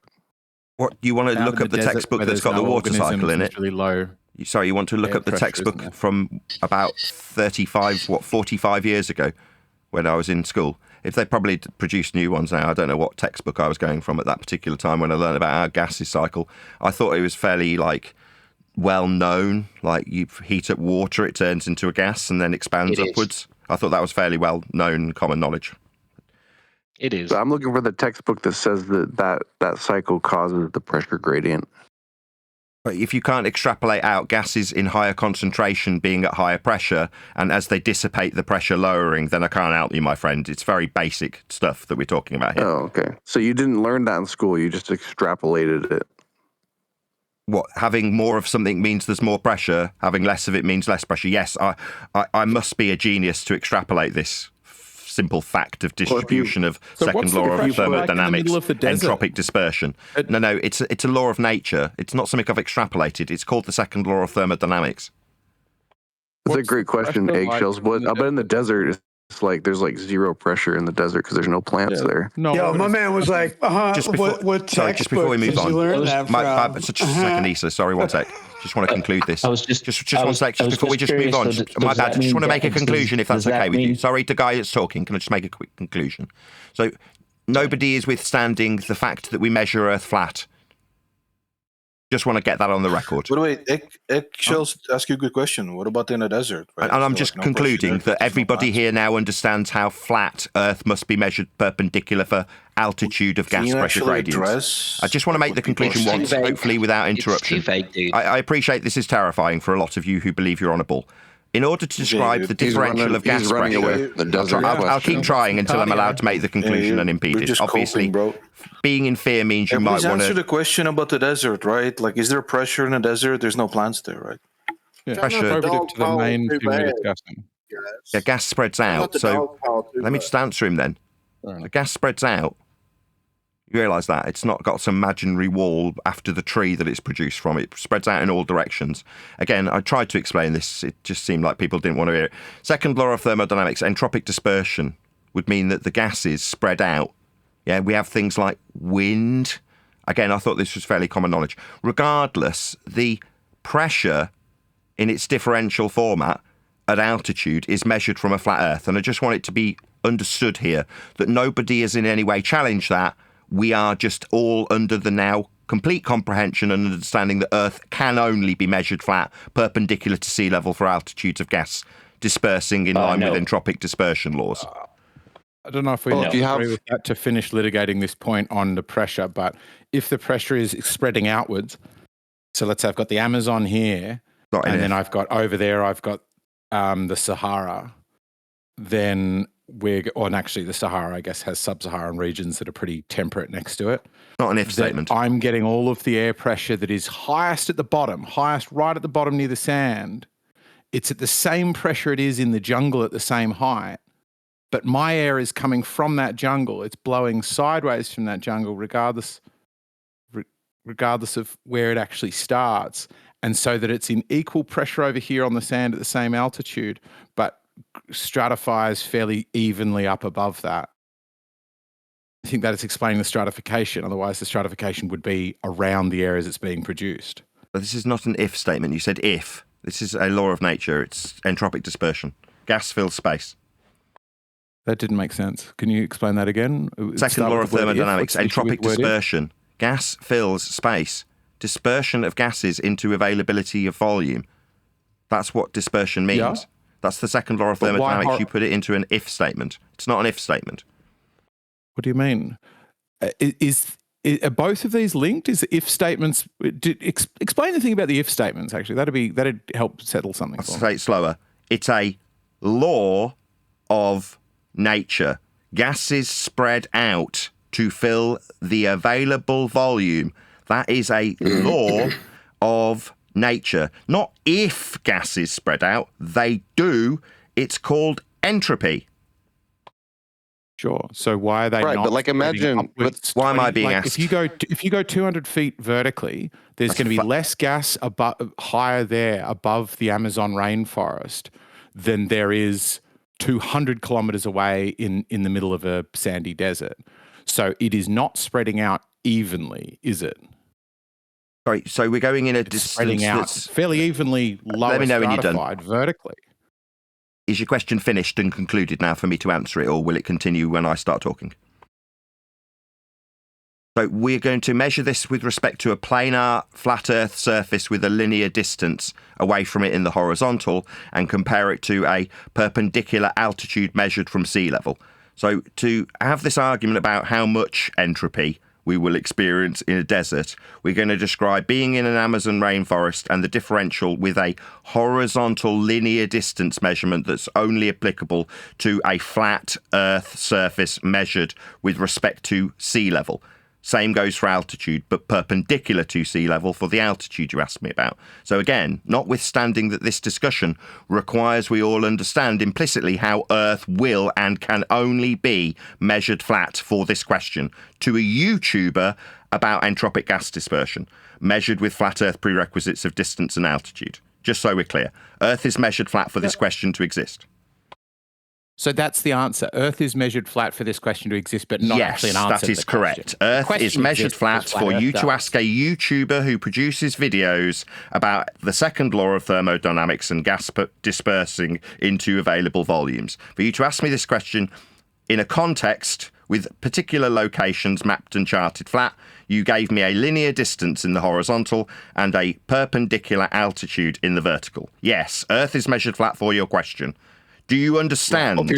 Speaker 2: What, you want to look up the textbook that's got the water cycle in it?
Speaker 1: Really low.
Speaker 2: Sorry, you want to look up the textbook from about 45 years ago when I was in school. If they probably produced new ones now, I don't know what textbook I was going from at that particular time when I learned about how gases cycle. I thought it was fairly well known. Like you heat up water, it turns into a gas and then expands upwards. I thought that was fairly well known common knowledge.
Speaker 21: It is.
Speaker 5: So I'm looking for the textbook that says that cycle causes the pressure gradient.
Speaker 2: But if you can't extrapolate out gases in higher concentration being at higher pressure, and as they dissipate, the pressure lowering, then I can't help you, my friend. It's very basic stuff that we're talking about here.
Speaker 5: Oh, okay. So you didn't learn that in school. You just extrapolated it.
Speaker 2: What, having more of something means there's more pressure, having less of it means less pressure. Yes, I must be a genius to extrapolate this simple fact of distribution of second law of thermodynamics, entropic dispersion. No, it's a law of nature. It's not something I've extrapolated. It's called the second law of thermodynamics.
Speaker 5: That's a great question, Eggshells. But I bet in the desert, it's like there's like zero pressure in the desert because there's no plants there.
Speaker 19: No, yo, my man was like, what
Speaker 2: just before we move on, such a second, Issa. Sorry, one sec. Just want to conclude this. Just one sec, just before we just move on. My bad. Just want to make a conclusion, if that's okay with you. Sorry to guy that's talking. Can I just make a quick conclusion? So, nobody is withstanding the fact that we measure Earth flat. Just want to get that on the record.
Speaker 10: But wait, Eggshells ask you a good question. What about in the desert? Right?
Speaker 2: And I'm just concluding that everybody here now understands how flat Earth must be measured perpendicular for altitude of gas pressure gradients. I just want to make the conclusion once, hopefully without interruption.
Speaker 21: It's too vague, dude.
Speaker 2: I appreciate this is terrifying for a lot of you who believe you're on a ball. In order to describe the differential of gas pressure, I'll keep trying until I'm allowed to make the conclusion unimpeded. Obviously, being in fear means you might want to
Speaker 10: answer the question about the desert, right? Like, is there pressure in the desert? There's no plants there, right?
Speaker 1: Yeah, pressure to the main thing we're discussing.
Speaker 2: Yeah, gas spreads out. So let me just answer him then. The gas spreads out. You realise that it's not got some imaginary wall after the tree that it's produced from. It spreads out in all directions. Again, I tried to explain this. It just seemed like people didn't want to hear it. Second law of thermodynamics, entropic dispersion would mean that the gases spread out. Yeah, we have things like wind. Again, I thought this was fairly common knowledge. Regardless, the pressure in its differential format at altitude is measured from a flat Earth. And I just want it to be understood here that nobody has in any way challenged that. We are just all under the now complete comprehension and understanding that Earth can only be measured flat, perpendicular to sea level for altitudes of gas dispersing in line with entropic dispersion laws.
Speaker 1: I don't know if we agree with that to finish litigating this point on the pressure, but if the pressure is spreading outwards, so let's say I've got the Amazon here, and then I've got over there, I've got the Sahara, then actually the Sahara, I guess, has sub-Saharan regions that are pretty temperate next to it.
Speaker 2: Not an if statement.
Speaker 1: I'm getting all of the air pressure that is highest at the bottom, highest right at the bottom near the sand. It's at the same pressure it is in the jungle at the same height, but my air is coming from that jungle. It's blowing sideways from that jungle regardless of where it actually starts. And so that it's in equal pressure over here on the sand at the same altitude, but stratifies fairly evenly up above that. I think that is explaining the stratification. Otherwise, the stratification would be around the areas it's being produced.
Speaker 2: But this is not an if statement. You said if. This is a law of nature. It's entropic dispersion. Gas fills space.
Speaker 1: That didn't make sense. Can you explain that again?
Speaker 2: Second law of thermodynamics, entropic dispersion. Gas fills space. Dispersion of gases into availability of volume. That's what dispersion means. Yeah. That's the second law of thermodynamics. You put it into an if statement. It's not an if statement.
Speaker 1: What do you mean? Are both of these linked? Is if statements? Explain the thing about the if statements. Actually, that'd help settle something.
Speaker 2: I'll say it slower. It's a law of nature. Gases spread out to fill the available volume. That is a law of nature. Not if gases spread out, they do. It's called entropy.
Speaker 1: Sure. So why are they not?
Speaker 5: But like imagine,
Speaker 2: why am I being asked?
Speaker 1: If you go 200 feet vertically, there's going to be less gas higher there above the Amazon rainforest than there is 200 kilometers away in the middle of a sandy desert. So it is not spreading out evenly, is it?
Speaker 2: Sorry, so we're going in a distance
Speaker 1: that's fairly evenly lower stratified vertically.
Speaker 2: Is your question finished and concluded now for me to answer it, or will it continue when I start talking? So we're going to measure this with respect to a planar flat Earth surface with a linear distance away from it in the horizontal and compare it to a perpendicular altitude measured from sea level. So to have this argument about how much entropy we will experience in a desert. We're going to describe being in an Amazon rainforest and the differential with a horizontal linear distance measurement that's only applicable to a flat Earth surface measured with respect to sea level. Same goes for altitude, but perpendicular to sea level for the altitude you asked me about. So again, notwithstanding that this discussion requires we all understand implicitly how Earth will and can only be measured flat for this question, to a YouTuber about entropic gas dispersion, measured with flat Earth prerequisites of distance and altitude. Just so we're clear, Earth is measured flat for this question to exist.
Speaker 1: So that's the answer. Earth is measured flat for this question to exist, but not actually an answer.
Speaker 2: Yes, that is correct. Earth is measured flat for you to ask a YouTuber who produces videos about the second law of thermodynamics and gas dispersing into available volumes. For you to ask me this question in a context with particular locations mapped and charted flat, you gave me a linear distance in the horizontal and a perpendicular altitude in the vertical. Yes, Earth is measured flat for your question. Do you understand? Do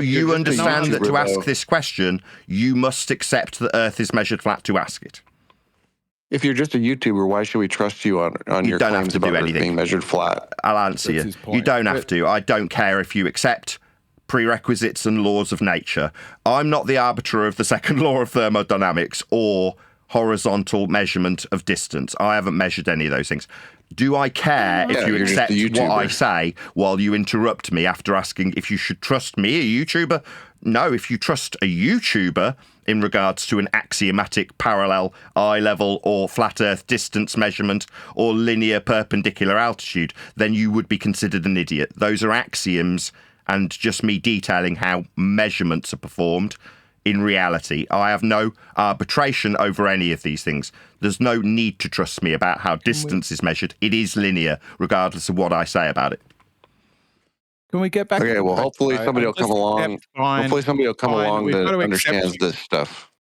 Speaker 2: you understand that to ask this question, you must accept that Earth is measured flat to ask it?
Speaker 5: If you're just a YouTuber, why should we trust you on your claims about Earth being measured flat?
Speaker 2: I'll answer you. You don't have to. I don't care if you accept prerequisites and laws of nature. I'm not the arbiter of the second law of thermodynamics or horizontal measurement of distance. I haven't measured any of those things. Do I care if you accept what I say while you interrupt me after asking if you should trust me, a YouTuber? No, if you trust a YouTuber in regards to an axiomatic parallel eye level or flat Earth distance measurement or linear perpendicular altitude, then you would be considered an idiot. Those are axioms and just me detailing how measurements are performed. In reality, I have no arbitration over any of these things. There's no need to trust me about how distance is measured. It is linear, regardless of what I say about it.
Speaker 1: Can we get back?
Speaker 5: Okay, well, hopefully somebody will come along. Hopefully somebody will come along that understands this stuff.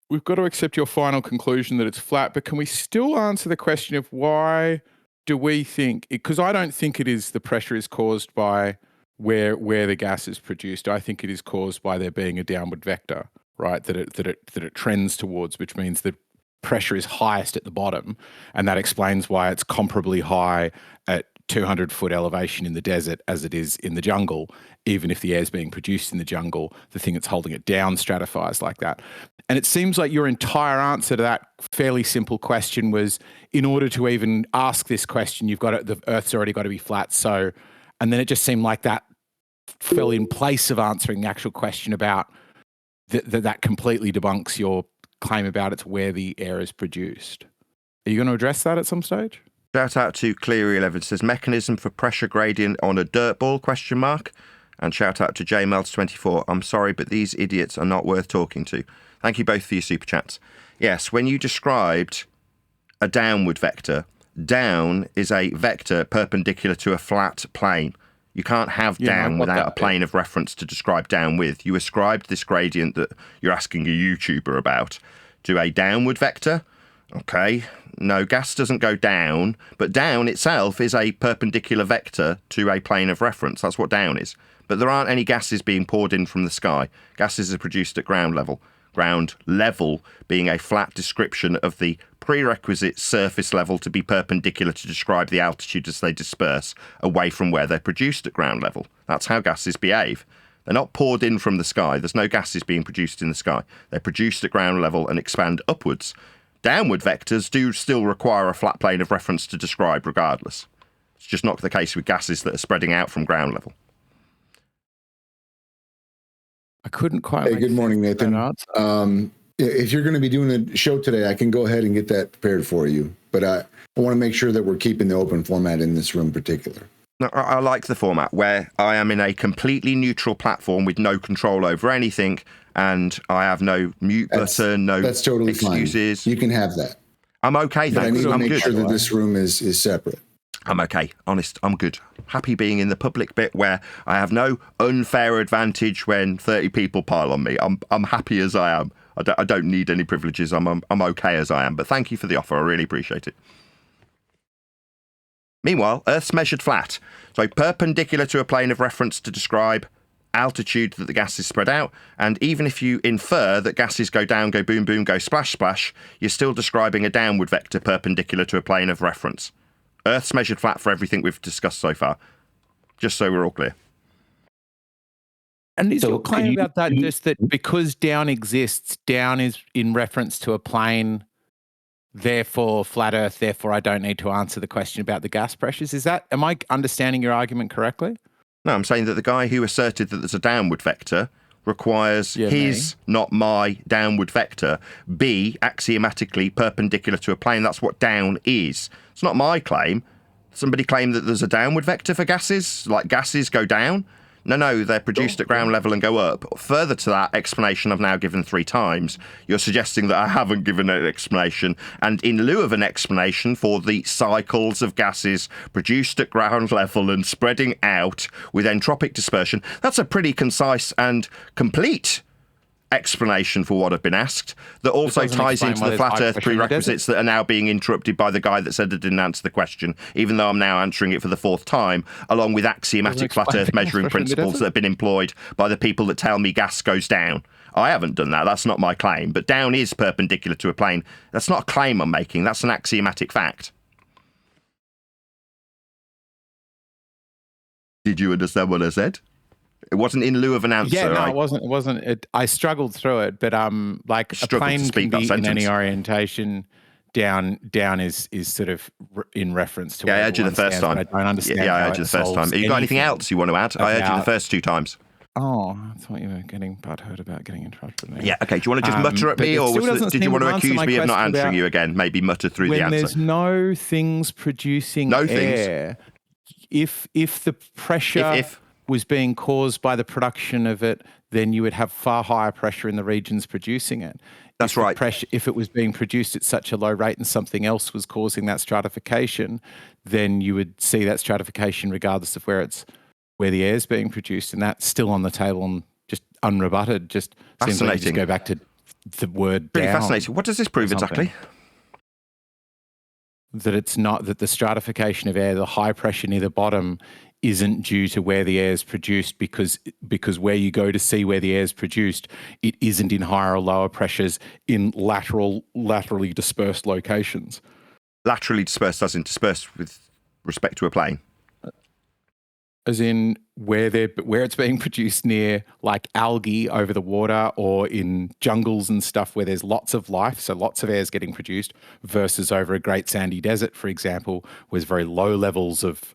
Speaker 1: We've got to accept your final conclusion that it's flat, but can we still answer the question of why do we think? Because I don't think it is the pressure is caused by where the gas is produced. I think it is caused by there being a downward vector, right? That it trends towards, which means the pressure is highest at the bottom, and that explains why it's comparably high at 200-foot elevation in the desert as it is in the jungle. Even if the air is being produced in the jungle, the thing that's holding it down stratifies like that. And it seems like your entire answer to that fairly simple question was, in order to even ask this question, you've got to, the Earth's already got to be flat. So, and then it just seemed like that fell in place of answering the actual question about that completely debunks your claim about it's where the air is produced. Are you going to address that at some stage?
Speaker 2: Shout out to Cleary11 says mechanism for pressure gradient on a dirt ball ? And shout out to JMelts24. I'm sorry, but these idiots are not worth talking to. Thank you both for your super chats. Yes, when you described a downward vector, down is a vector perpendicular to a flat plane. You can't have down without a plane of reference to describe down with. You ascribed this gradient that you're asking a YouTuber about to a downward vector. Okay, no, gas doesn't go down, but down itself is a perpendicular vector to a plane of reference. That's what down is. But there aren't any gases being poured in from the sky. Gases are produced at ground level. Ground level being a flat description of the prerequisite surface level to be perpendicular to describe the altitude as they disperse away from where they're produced at ground level. That's how gases behave. They're not poured in from the sky. There's no gases being produced in the sky. They're produced at ground level and expand upwards. Downward vectors do still require a flat plane of reference to describe regardless. It's just not the case with gases that are spreading out from ground level.
Speaker 1: I couldn't quite.
Speaker 11: Hey, good morning, Nathan. If you're going to be doing a show today, I can go ahead and get that prepared for you. But I want to make sure that we're keeping the open format in this room in particular.
Speaker 2: No, I like the format where I am in a completely neutral platform with no control over anything, and I have no mute button,
Speaker 11: that's totally
Speaker 2: excuses.
Speaker 11: Fine. You can have that.
Speaker 2: I'm okay,
Speaker 11: but
Speaker 2: thanks.
Speaker 11: I need to
Speaker 2: I'm
Speaker 11: make
Speaker 2: good.
Speaker 11: sure that this room is separate.
Speaker 2: I'm okay. Honest, I'm good. Happy being in the public bit where I have no unfair advantage when 30 people pile on me. I'm happy as I am. I don't need any privileges. I'm okay as I am. But thank you for the offer. I really appreciate it. Meanwhile, Earth's measured flat. So perpendicular to a plane of reference to describe altitude that the gas is spread out, and even if you infer that gases go down, go boom, boom, go splash, splash, you're still describing a downward vector perpendicular to a plane of reference. Earth's measured flat for everything we've discussed so far, just so we're all clear.
Speaker 1: And is your claim about that just that because down exists, down is in reference to a plane, therefore flat Earth, therefore I don't need to answer the question about the gas pressures? Am I understanding your argument correctly?
Speaker 2: No, I'm saying that the guy who asserted that there's a downward vector requires his, not my, downward vector be axiomatically perpendicular to a plane. That's what down is. It's not my claim. Somebody claimed that there's a downward vector for gases, like gases go down. No, they're produced at ground level and go up. Further to that explanation I've now given 3 times, you're suggesting that I haven't given an explanation, and in lieu of an explanation for the cycles of gases produced at ground level and spreading out with entropic dispersion, that's a pretty concise and complete explanation for what I've been asked that also ties into the flat Earth prerequisites that are now being interrupted by the guy that said I didn't answer the question, even though I'm now answering it for the 4th time, along with axiomatic flat Earth measuring principles that have been employed by the people that tell me gas goes down. I haven't done that. That's not my claim. But down is perpendicular to a plane. That's not a claim I'm making. That's an axiomatic fact. Did you understand what I said? It wasn't in lieu of an answer.
Speaker 1: Yeah, no, it wasn't. I struggled through it, but like a plane can be in any orientation. Down is sort of in reference to.
Speaker 2: Yeah, I heard you the first time.
Speaker 1: I don't understand.
Speaker 2: Yeah, I heard you the first time. Have you got anything else you want to add? I heard you the first 2 times.
Speaker 1: Oh, I thought you were getting butthurt about getting interrupted.
Speaker 2: Yeah, okay. Do you want to just mutter at me, or did you want to accuse me of not answering you again? Maybe mutter through the answer.
Speaker 1: When there's no things producing air, if the pressure was being caused by the production of it, then you would have far higher pressure in the regions producing it.
Speaker 2: That's right.
Speaker 1: If it was being produced at such a low rate and something else was causing that stratification, then you would see that stratification regardless of where the air is being produced, and that's still on the table and just unrebutted. Just
Speaker 2: fascinating.
Speaker 1: Just go back to the word
Speaker 2: pretty
Speaker 1: down.
Speaker 2: Fascinating. What does this prove exactly?
Speaker 1: That it's not that the stratification of air, the high pressure near the bottom, isn't due to where the air is produced because where you go to see where the air is produced, it isn't in higher or lower pressures in laterally dispersed locations.
Speaker 2: Laterally dispersed as in dispersed with respect to a plane?
Speaker 1: As in where it's being produced near like algae over the water or in jungles and stuff where there's lots of life, so lots of air is getting produced, versus over a great sandy desert, for example, where there's very low levels of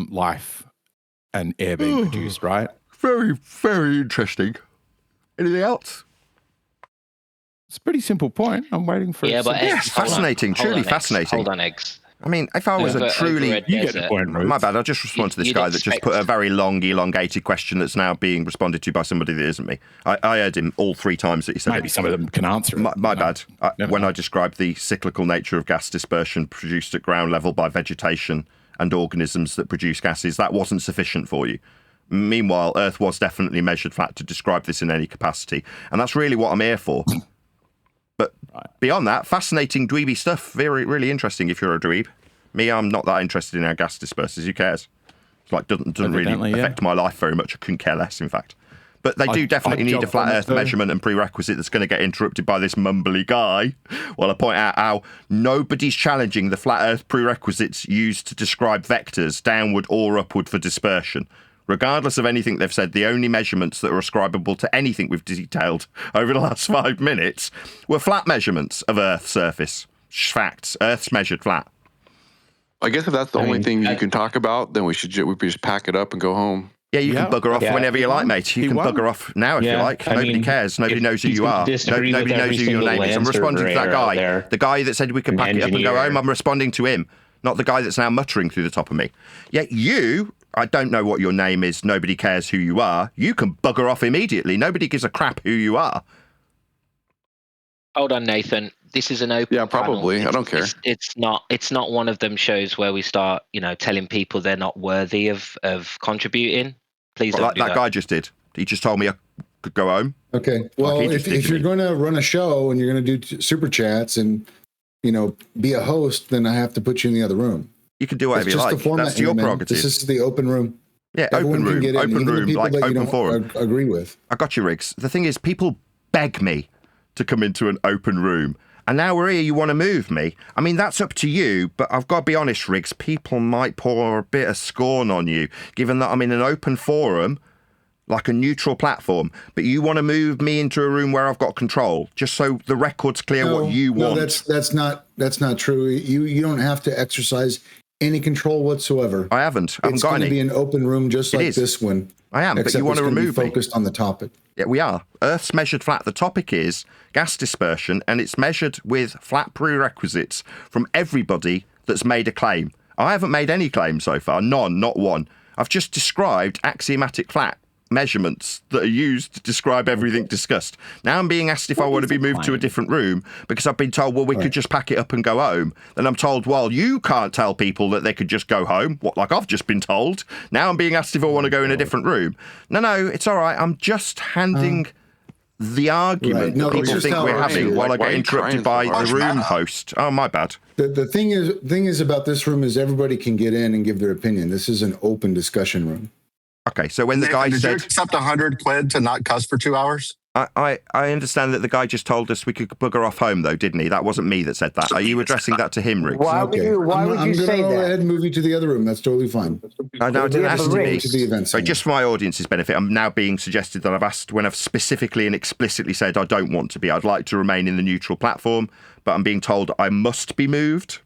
Speaker 1: life and air being produced, right?
Speaker 2: Very, very interesting. Anything else?
Speaker 1: It's a pretty simple point. I'm waiting for
Speaker 21: it. But
Speaker 2: it's fascinating, truly fascinating.
Speaker 21: Hold on, Eggs.
Speaker 2: I mean, if I was a truly...
Speaker 1: You get the point, Ruth.
Speaker 2: My bad, I'll just respond to this guy that just put a very long, elongated question that's now being responded to by somebody that isn't me. I heard him all 3 times that he said
Speaker 1: Maybe some of them can answer it.
Speaker 2: My bad. When I described the cyclical nature of gas dispersion produced at ground level by vegetation and organisms that produce gases, that wasn't sufficient for you. Meanwhile, Earth was definitely measured flat to describe this in any capacity. And that's really what I'm here for. But beyond that, fascinating dweeby stuff. Very, really interesting if you're a dweeb. Me, I'm not that interested in how gas disperses. Who cares? It's like doesn't really affect my life very much. I couldn't care less, in fact. But they do definitely need a flat Earth measurement and prerequisite that's going to get interrupted by this mumbly guy. While I point out how nobody's challenging the flat Earth prerequisites used to describe vectors downward or upward for dispersion. Regardless of anything they've said, the only measurements that are ascribable to anything we've detailed over the last 5 minutes were flat measurements of Earth's surface. Facts. Earth's measured flat.
Speaker 5: I guess if that's the only thing you can talk about, then we just pack it up and go home.
Speaker 2: Yeah, you can bugger off whenever you like, mate. You can bugger off now if you like. Nobody cares. Nobody knows who you are. Nobody knows who your name is. I'm responding to that guy. The guy that said we could pack it up and go home, I'm responding to him. Not the guy that's now muttering through the top of me. Yet you, I don't know what your name is. Nobody cares who you are. You can bugger off immediately. Nobody gives a crap who you are.
Speaker 21: Hold on, Nathan. This is an open.
Speaker 5: Yeah, probably. I don't care.
Speaker 21: It's not one of them shows where we start, telling people they're not worthy of contributing. Please don't do that.
Speaker 2: That guy just did. He just told me I could go home.
Speaker 11: Okay. Well, if you're going to run a show and you're going to do super chats and be a host, then I have to put you in the other room.
Speaker 2: You can do whatever you like. That's your prerogative.
Speaker 11: This is the open room.
Speaker 2: Yeah,
Speaker 11: Everyone
Speaker 2: open
Speaker 11: can get in,
Speaker 2: open
Speaker 11: even the
Speaker 2: room,
Speaker 11: people
Speaker 2: like
Speaker 11: that you
Speaker 2: open
Speaker 11: don't
Speaker 2: forum.
Speaker 11: agree with.
Speaker 2: I got you, Riggs. The thing is, people beg me to come into an open room. And now we're here, you want to move me? I mean, that's up to you, but I've got to be honest, Riggs, people might pour a bit of scorn on you, given that I'm in an open forum, like a neutral platform, but you want to move me into a room where I've got control, just so the record's clear what you want.
Speaker 11: No, that's not true. You don't have to exercise any control whatsoever.
Speaker 2: I haven't got any.
Speaker 11: It's going to be an open room just like this one.
Speaker 2: I am, but you want to remove me.
Speaker 11: Focused on the topic.
Speaker 2: Yeah, we are. Earth's measured flat. The topic is gas dispersion, and it's measured with flat prerequisites from everybody that's made a claim. I haven't made any claims so far. None, not one. I've just described axiomatic flat measurements that are used to describe everything discussed. Now I'm being asked if I want to be moved to a different room because I've been told, well, we could just pack it up and go home. Then I'm told, well, you can't tell people that they could just go home. What, like I've just been told? Now I'm being asked if I want to go in a different room. No, it's all right. I'm just handing the argument that people think we're having while I get interrupted by the room host. Oh, my bad.
Speaker 11: The thing is about this room is everybody can get in and give their opinion. This is an open discussion room.
Speaker 2: Okay, so when the guy
Speaker 22: did
Speaker 2: said...
Speaker 22: you accept 100 quid to not cuss for 2 hours?
Speaker 2: I understand that the guy just told us we could bugger off home, though, didn't he? That wasn't me that said that. Are you addressing that to him, Riggs?
Speaker 18: Why would you say that?
Speaker 11: I'm going to go ahead and move you to the other room. That's totally fine.
Speaker 2: No, I didn't ask to me.
Speaker 11: To the event
Speaker 2: so just for my audience's benefit, I'm now being suggested that I've asked when I've specifically and explicitly said I don't want to be. I'd like to remain in the neutral platform, but I'm being told I must be moved.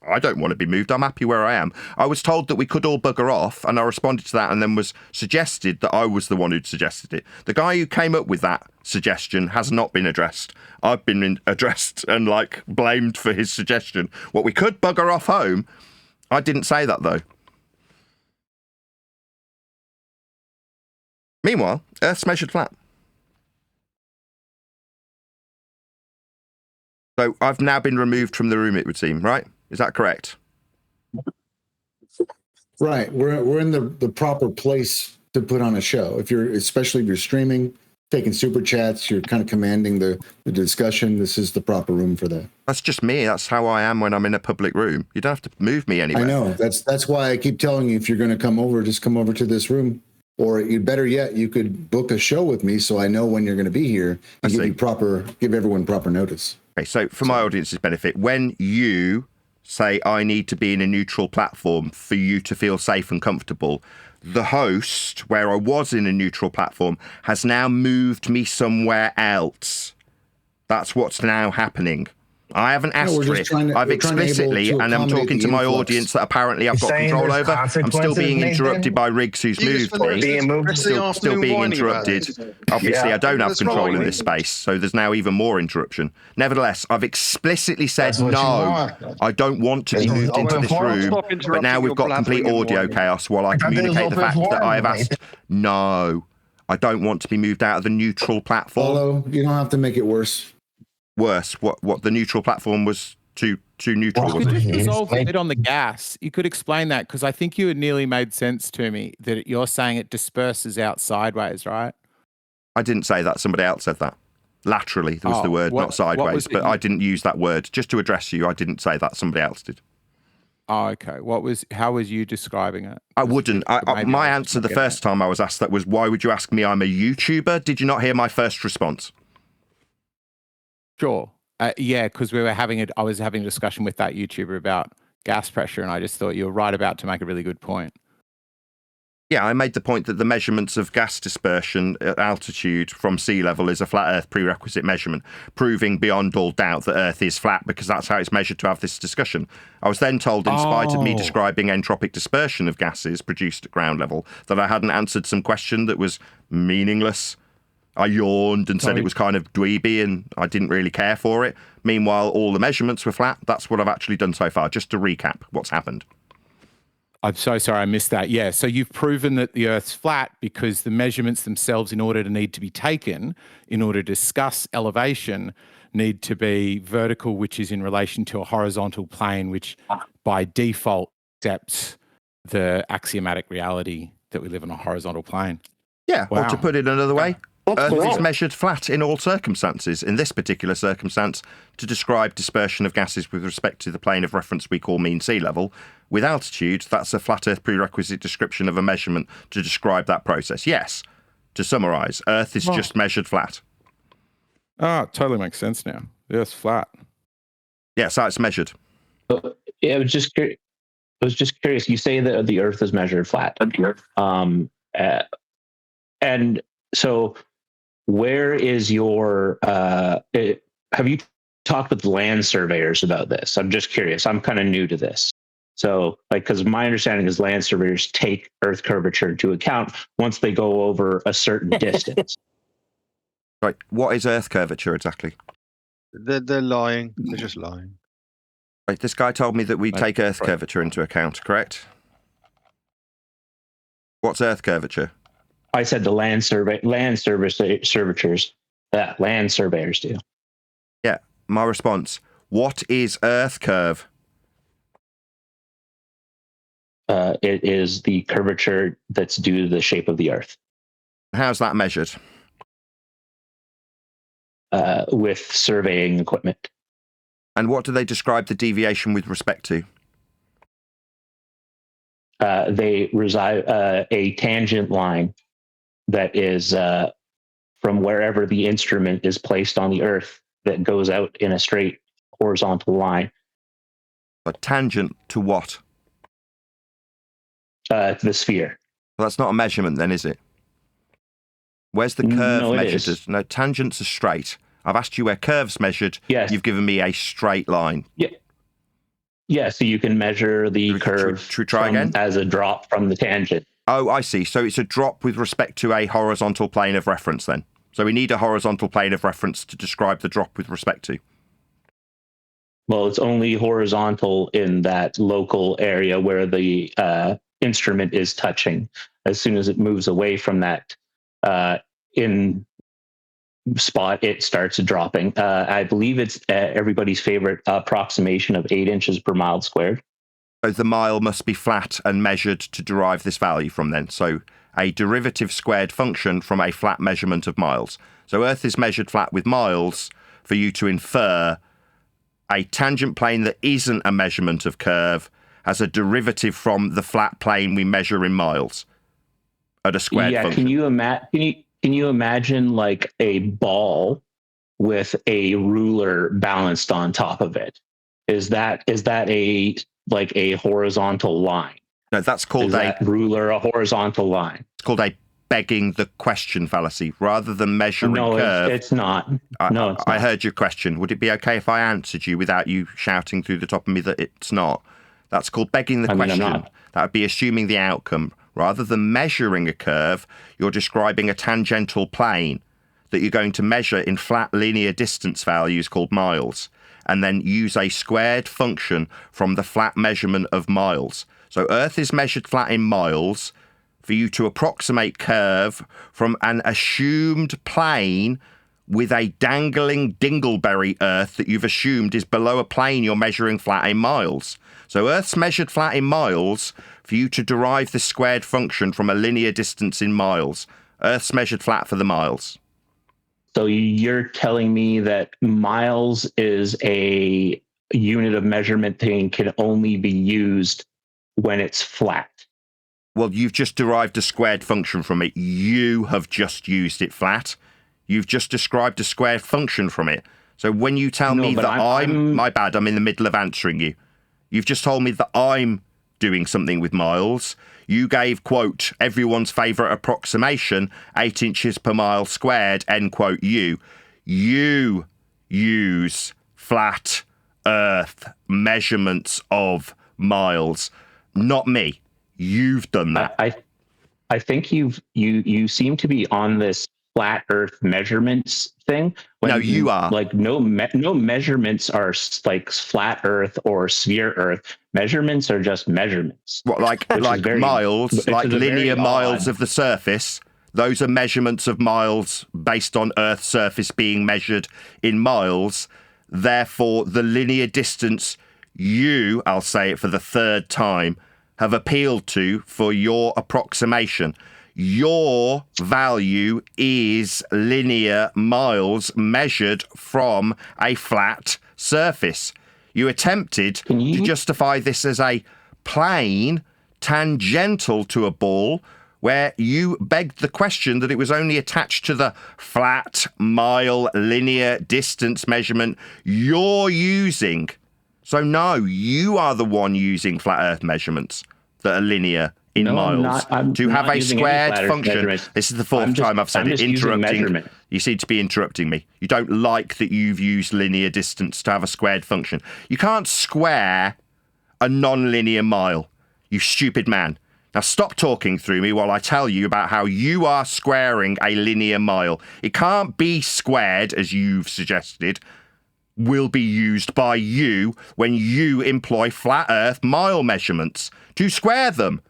Speaker 2: I don't want to be moved. I'm happy where I am. I was told that we could all bugger off, and I responded to that and then was suggested that I was the one who'd suggested it. The guy who came up with that suggestion has not been addressed. I've been addressed and, blamed for his suggestion. What, we could bugger off home? I didn't say that, though. Meanwhile, Earth's measured flat. So I've now been removed from the room, it would seem, right? Is that correct?
Speaker 11: Right. We're in the proper place to put on a show. Especially if you're streaming, taking super chats, you're kind of commanding the discussion. This is the proper room for that.
Speaker 2: That's just me. That's how I am when I'm in a public room. You don't have to move me anywhere.
Speaker 11: I know. That's why I keep telling you, if you're going to come over, just come over to this room. Or better yet, you could book a show with me so I know when you're going to be here and give everyone proper notice.
Speaker 2: Okay, so for my audience's benefit, when you say I need to be in a neutral platform for you to feel safe and comfortable, the host, where I was in a neutral platform, has now moved me somewhere else. That's what's now happening. I haven't asked for it. I've explicitly, and I'm talking to my audience that apparently I've got control over. I'm still being interrupted by Riggs, who's moved me. Still being interrupted. Obviously, I don't have control in this space, so there's now even more interruption. Nevertheless, I've explicitly said no. I don't want to be moved into this room, but now we've got complete audio chaos while I communicate the fact that I have asked no. I don't want to be moved out of the neutral platform.
Speaker 11: Although you don't have to make it worse.
Speaker 2: Worse, what the neutral platform was too neutral.
Speaker 1: You could just resolve it on the gas. You could explain that, because I think you had nearly made sense to me that you're saying it disperses out sideways, right?
Speaker 2: I didn't say that. Somebody else said that. Laterally was the word, not sideways. But I didn't use that word. Just to address you, I didn't say that. Somebody else did.
Speaker 1: Oh, okay. How was you describing it?
Speaker 2: I wouldn't. My answer the first time I was asked that was, why would you ask me? I'm a YouTuber. Did you not hear my first response?
Speaker 1: Sure. Yeah, because I was having a discussion with that YouTuber about gas pressure, and I just thought you were right about to make a really good point.
Speaker 2: Yeah, I made the point that the measurements of gas dispersion at altitude from sea level is a flat Earth prerequisite measurement, proving beyond all doubt that Earth is flat, because that's how it's measured to have this discussion. I was then told, in spite of me describing entropic dispersion of gases produced at ground level, that I hadn't answered some question that was meaningless. I yawned and said it was kind of dweeby and I didn't really care for it. Meanwhile, all the measurements were flat. That's what I've actually done so far. Just to recap what's happened.
Speaker 1: I'm so sorry I missed that. Yeah, so you've proven that the Earth's flat because the measurements themselves, in order to be taken, in order to discuss elevation, need to be vertical, which is in relation to a horizontal plane, which by default accepts the axiomatic reality that we live on a horizontal plane.
Speaker 2: Yeah, or to put it another way, Earth is measured flat in all circumstances. In this particular circumstance, to describe dispersion of gases with respect to the plane of reference we call mean sea level, with altitude, that's a flat Earth prerequisite description of a measurement to describe that process. Yes. To summarize, Earth is just measured flat.
Speaker 1: Oh, it totally makes sense now. Yeah, it's flat.
Speaker 2: Yeah, so it's measured.
Speaker 14: Yeah, I was just curious. You say that the Earth is measured flat. And so where is your have you talked with land surveyors about this? I'm just curious. I'm kind of new to this. So, because my understanding is land surveyors take Earth curvature into account once they go over a certain distance.
Speaker 2: Right. What is Earth curvature exactly?
Speaker 15: They're lying. They're just lying.
Speaker 2: Right. This guy told me that we take Earth curvature into account, correct? What's Earth curvature?
Speaker 14: I said the land surveyors do.
Speaker 2: Yeah. My response. What is Earth curve?
Speaker 14: It is the curvature that's due to the shape of the Earth.
Speaker 2: How's that measured?
Speaker 14: With surveying equipment.
Speaker 2: And what do they describe the deviation with respect to?
Speaker 14: They reside a tangent line that is from wherever the instrument is placed on the Earth that goes out in a straight horizontal line.
Speaker 2: A tangent to what?
Speaker 14: The sphere.
Speaker 2: Well, that's not a measurement then, is it? Where's the curve measured as? No, tangents are straight. I've asked you where curve's measured.
Speaker 14: Yes.
Speaker 2: You've given me a straight line.
Speaker 14: Yeah. Yeah, so you can measure the curve
Speaker 2: again?
Speaker 14: As a drop from the tangent.
Speaker 2: Oh, I see. So it's a drop with respect to a horizontal plane of reference then. So we need a horizontal plane of reference to describe the drop with respect to.
Speaker 14: Well, it's only horizontal in that local area where the instrument is touching. As soon as it moves away from that in spot, it starts dropping. I believe it's everybody's favorite approximation of 8 inches per mile squared.
Speaker 2: So the mile must be flat and measured to derive this value from then. So a derivative squared function from a flat measurement of miles. So Earth is measured flat with miles for you to infer a tangent plane that isn't a measurement of curve has a derivative from the flat plane we measure in miles at a squared function.
Speaker 14: Can you imagine like a ball with a ruler balanced on top of it? Is that a like a horizontal line?
Speaker 2: No, that's called
Speaker 14: ruler a horizontal line.
Speaker 2: It's called a begging the question fallacy. Rather than measuring curve.
Speaker 14: It's not.
Speaker 2: I heard your question. Would it be okay if I answered you without you shouting through the top of me that it's not? That's called begging the question. That would be assuming the outcome. Rather than measuring a curve, you're describing a tangential plane that you're going to measure in flat linear distance values called miles, and then use a squared function from the flat measurement of miles. So Earth is measured flat in miles for you to approximate curve from an assumed plane with a dangling dingleberry Earth that you've assumed is below a plane you're measuring flat in miles. So Earth's measured flat in miles for you to derive the squared function from a linear distance in miles. Earth's measured flat for the miles.
Speaker 14: So you're telling me that miles is a unit of measurement thing can only be used when it's flat.
Speaker 2: Well, you've just derived a squared function from it. You have just used it flat. You've just described a squared function from it. So when you tell me that I'm my bad, I'm in the middle of answering you. You've just told me that I'm doing something with miles. You gave, quote, everyone's favourite approximation, 8 inches per mile squared, end quote, you. You use flat Earth measurements of miles, not me. You've done that.
Speaker 14: I think you seem to be on this flat Earth measurements thing.
Speaker 2: No, you are.
Speaker 14: Like no measurements are like flat Earth or sphere Earth. Measurements are just measurements.
Speaker 2: What, like miles, like linear miles of the surface? Those are measurements of miles based on Earth's surface being measured in miles. Therefore, the linear distance you, I'll say it for the third time, have appealed to for your approximation. Your value is linear miles measured from a flat surface. You attempted to justify this as a plane tangential to a ball, where you begged the question that it was only attached to the flat mile linear distance measurement you're using. So no, you are the one using flat Earth measurements that are linear in miles. To have a squared function. This is the fourth time I've said it. Interrupting. You seem to be interrupting me. You don't like that you've used linear distance to have a squared function. You can't square a non-linear mile, you stupid man. Now stop talking through me while I tell you about how you are squaring a linear mile. It can't be squared, as you've suggested, will be used by you when you employ flat Earth mile measurements to square them.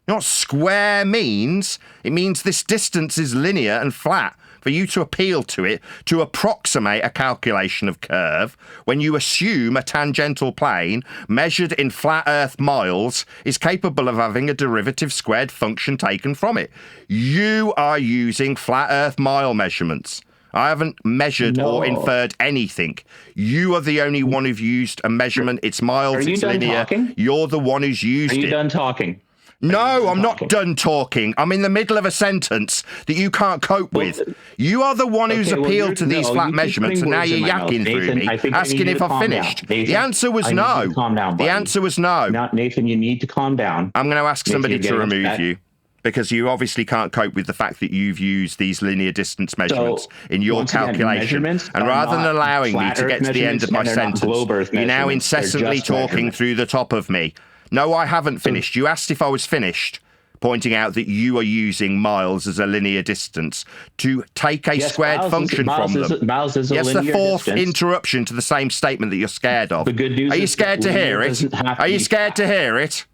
Speaker 2: You know what square means? It means this distance is linear and flat. For you to appeal to it to approximate a calculation of curve when you assume a tangential plane measured in flat Earth miles is capable of having a derivative squared function taken from it. You are using flat Earth mile measurements. I haven't measured or inferred anything. You are the only one who've used a measurement. It's miles, it's linear. Talking? You're the one who's used it.
Speaker 14: Are you done talking?
Speaker 2: No, I'm not done talking. I'm in the middle of a sentence that you can't cope with. You are the one who's appealed to these flat measurements, and now you're yakking through me, asking if I've finished. The answer was no. The answer was no.
Speaker 14: Nathan, you need to calm down.
Speaker 2: I'm going to ask somebody to remove you, because you obviously can't cope with the fact that you've used these linear distance measurements in your calculation. And rather than allowing me to get to the end of my sentence, you're now incessantly talking through the top of me. No, I haven't finished. You asked if I was finished, pointing out that you are using miles as a linear distance to take a squared function from them.
Speaker 14: Miles is a linear
Speaker 2: the fourth
Speaker 14: distance.
Speaker 2: Interruption to the same statement that you're scared of.
Speaker 14: The good news
Speaker 2: are you scared to hear it? Are you scared to hear it?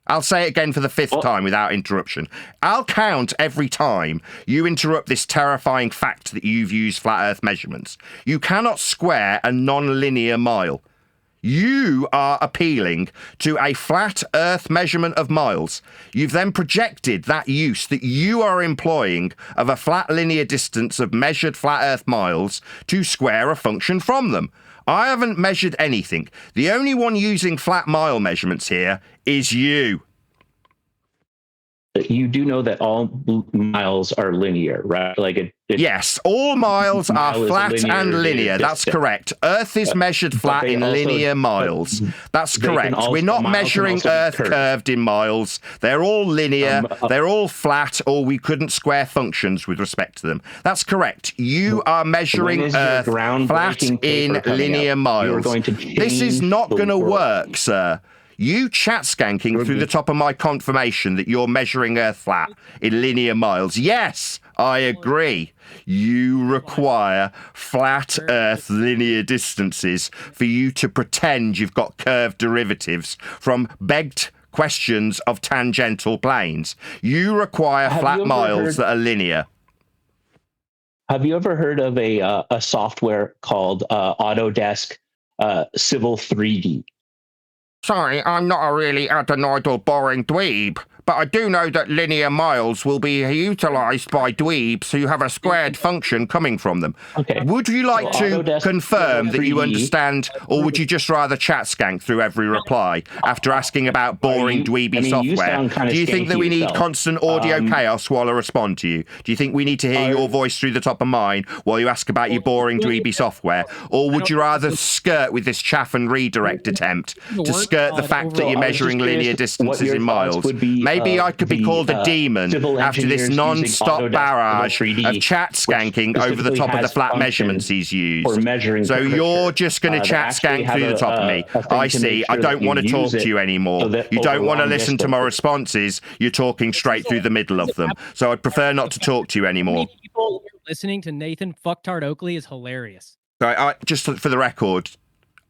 Speaker 2: I'll say it again for the fifth time without interruption. I'll count every time you interrupt this terrifying fact that you've used flat Earth measurements. You cannot square a non-linear mile. You are appealing to a flat Earth measurement of miles. You've then projected that use that you are employing of a flat linear distance of measured flat Earth miles to square a function from them. I haven't measured anything. The only one using flat mile measurements here is you.
Speaker 14: You do know that all miles are linear, right?
Speaker 2: Yes, all miles are flat and linear. That's correct. Earth is measured flat in linear miles. That's correct. We're not measuring Earth curved in miles. They're all linear. They're all flat, or we couldn't square functions with respect to them. That's correct. You are measuring Earth flat in linear miles. This is not going to work, sir. You chat skanking through the top of my confirmation that you're measuring Earth flat in linear miles. Yes, I agree. You require flat Earth linear distances for you to pretend you've got curved derivatives from begged questions of tangential planes. You require flat miles that are linear.
Speaker 14: Have you ever heard of a software called Autodesk Civil 3D?
Speaker 2: Sorry, I'm not a really adenoidal boring dweeb, but I do know that linear miles will be utilised by dweebs who have a squared function coming from them.
Speaker 14: Okay.
Speaker 2: Would you like to confirm that you understand, or would you just rather chat skank through every reply after asking about boring dweeby software? Do you think that we need constant audio chaos while I respond to you? Do you think we need to hear your voice through the top of mine while you ask about your boring dweeby software? Or would you rather skirt with this chaff and redirect attempt to skirt the fact that you're measuring linear distances in miles? Maybe I could be called a demon after this non-stop barrage of chat skanking over the top of the flat measurements he's used. So you're just going to chat skank through the top of me. I see. I don't want to talk to you anymore. You don't want to listen to my responses. You're talking straight through the middle of them. So I'd prefer not to talk to you anymore.
Speaker 9: People listening to Nathan Fucktard Oakley is hilarious.
Speaker 2: Just for the record,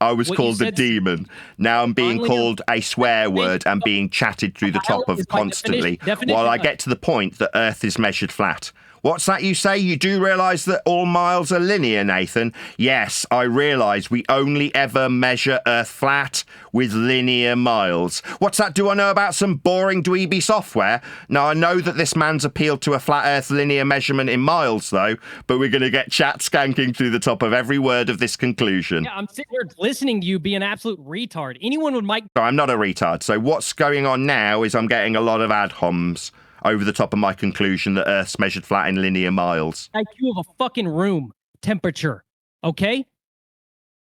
Speaker 2: I was called a demon. Now I'm being called a swear word and being chatted through the top of constantly while I get to the point that Earth is measured flat. What's that you say? You do realise that all miles are linear, Nathan? Yes, I realise we only ever measure Earth flat with linear miles. What's that? Do I know about some boring dweeby software? Now, I know that this man's appealed to a flat Earth linear measurement in miles, though, but we're going to get chat skanking through the top of every word of this conclusion.
Speaker 9: Yeah, I'm sitting here listening to you be an absolute retard. Anyone would mic...
Speaker 2: I'm not a retard, so what's going on now is I'm getting a lot of ad homs over the top of my conclusion that Earth's measured flat in linear miles.
Speaker 9: IQ of a fucking room temperature, okay?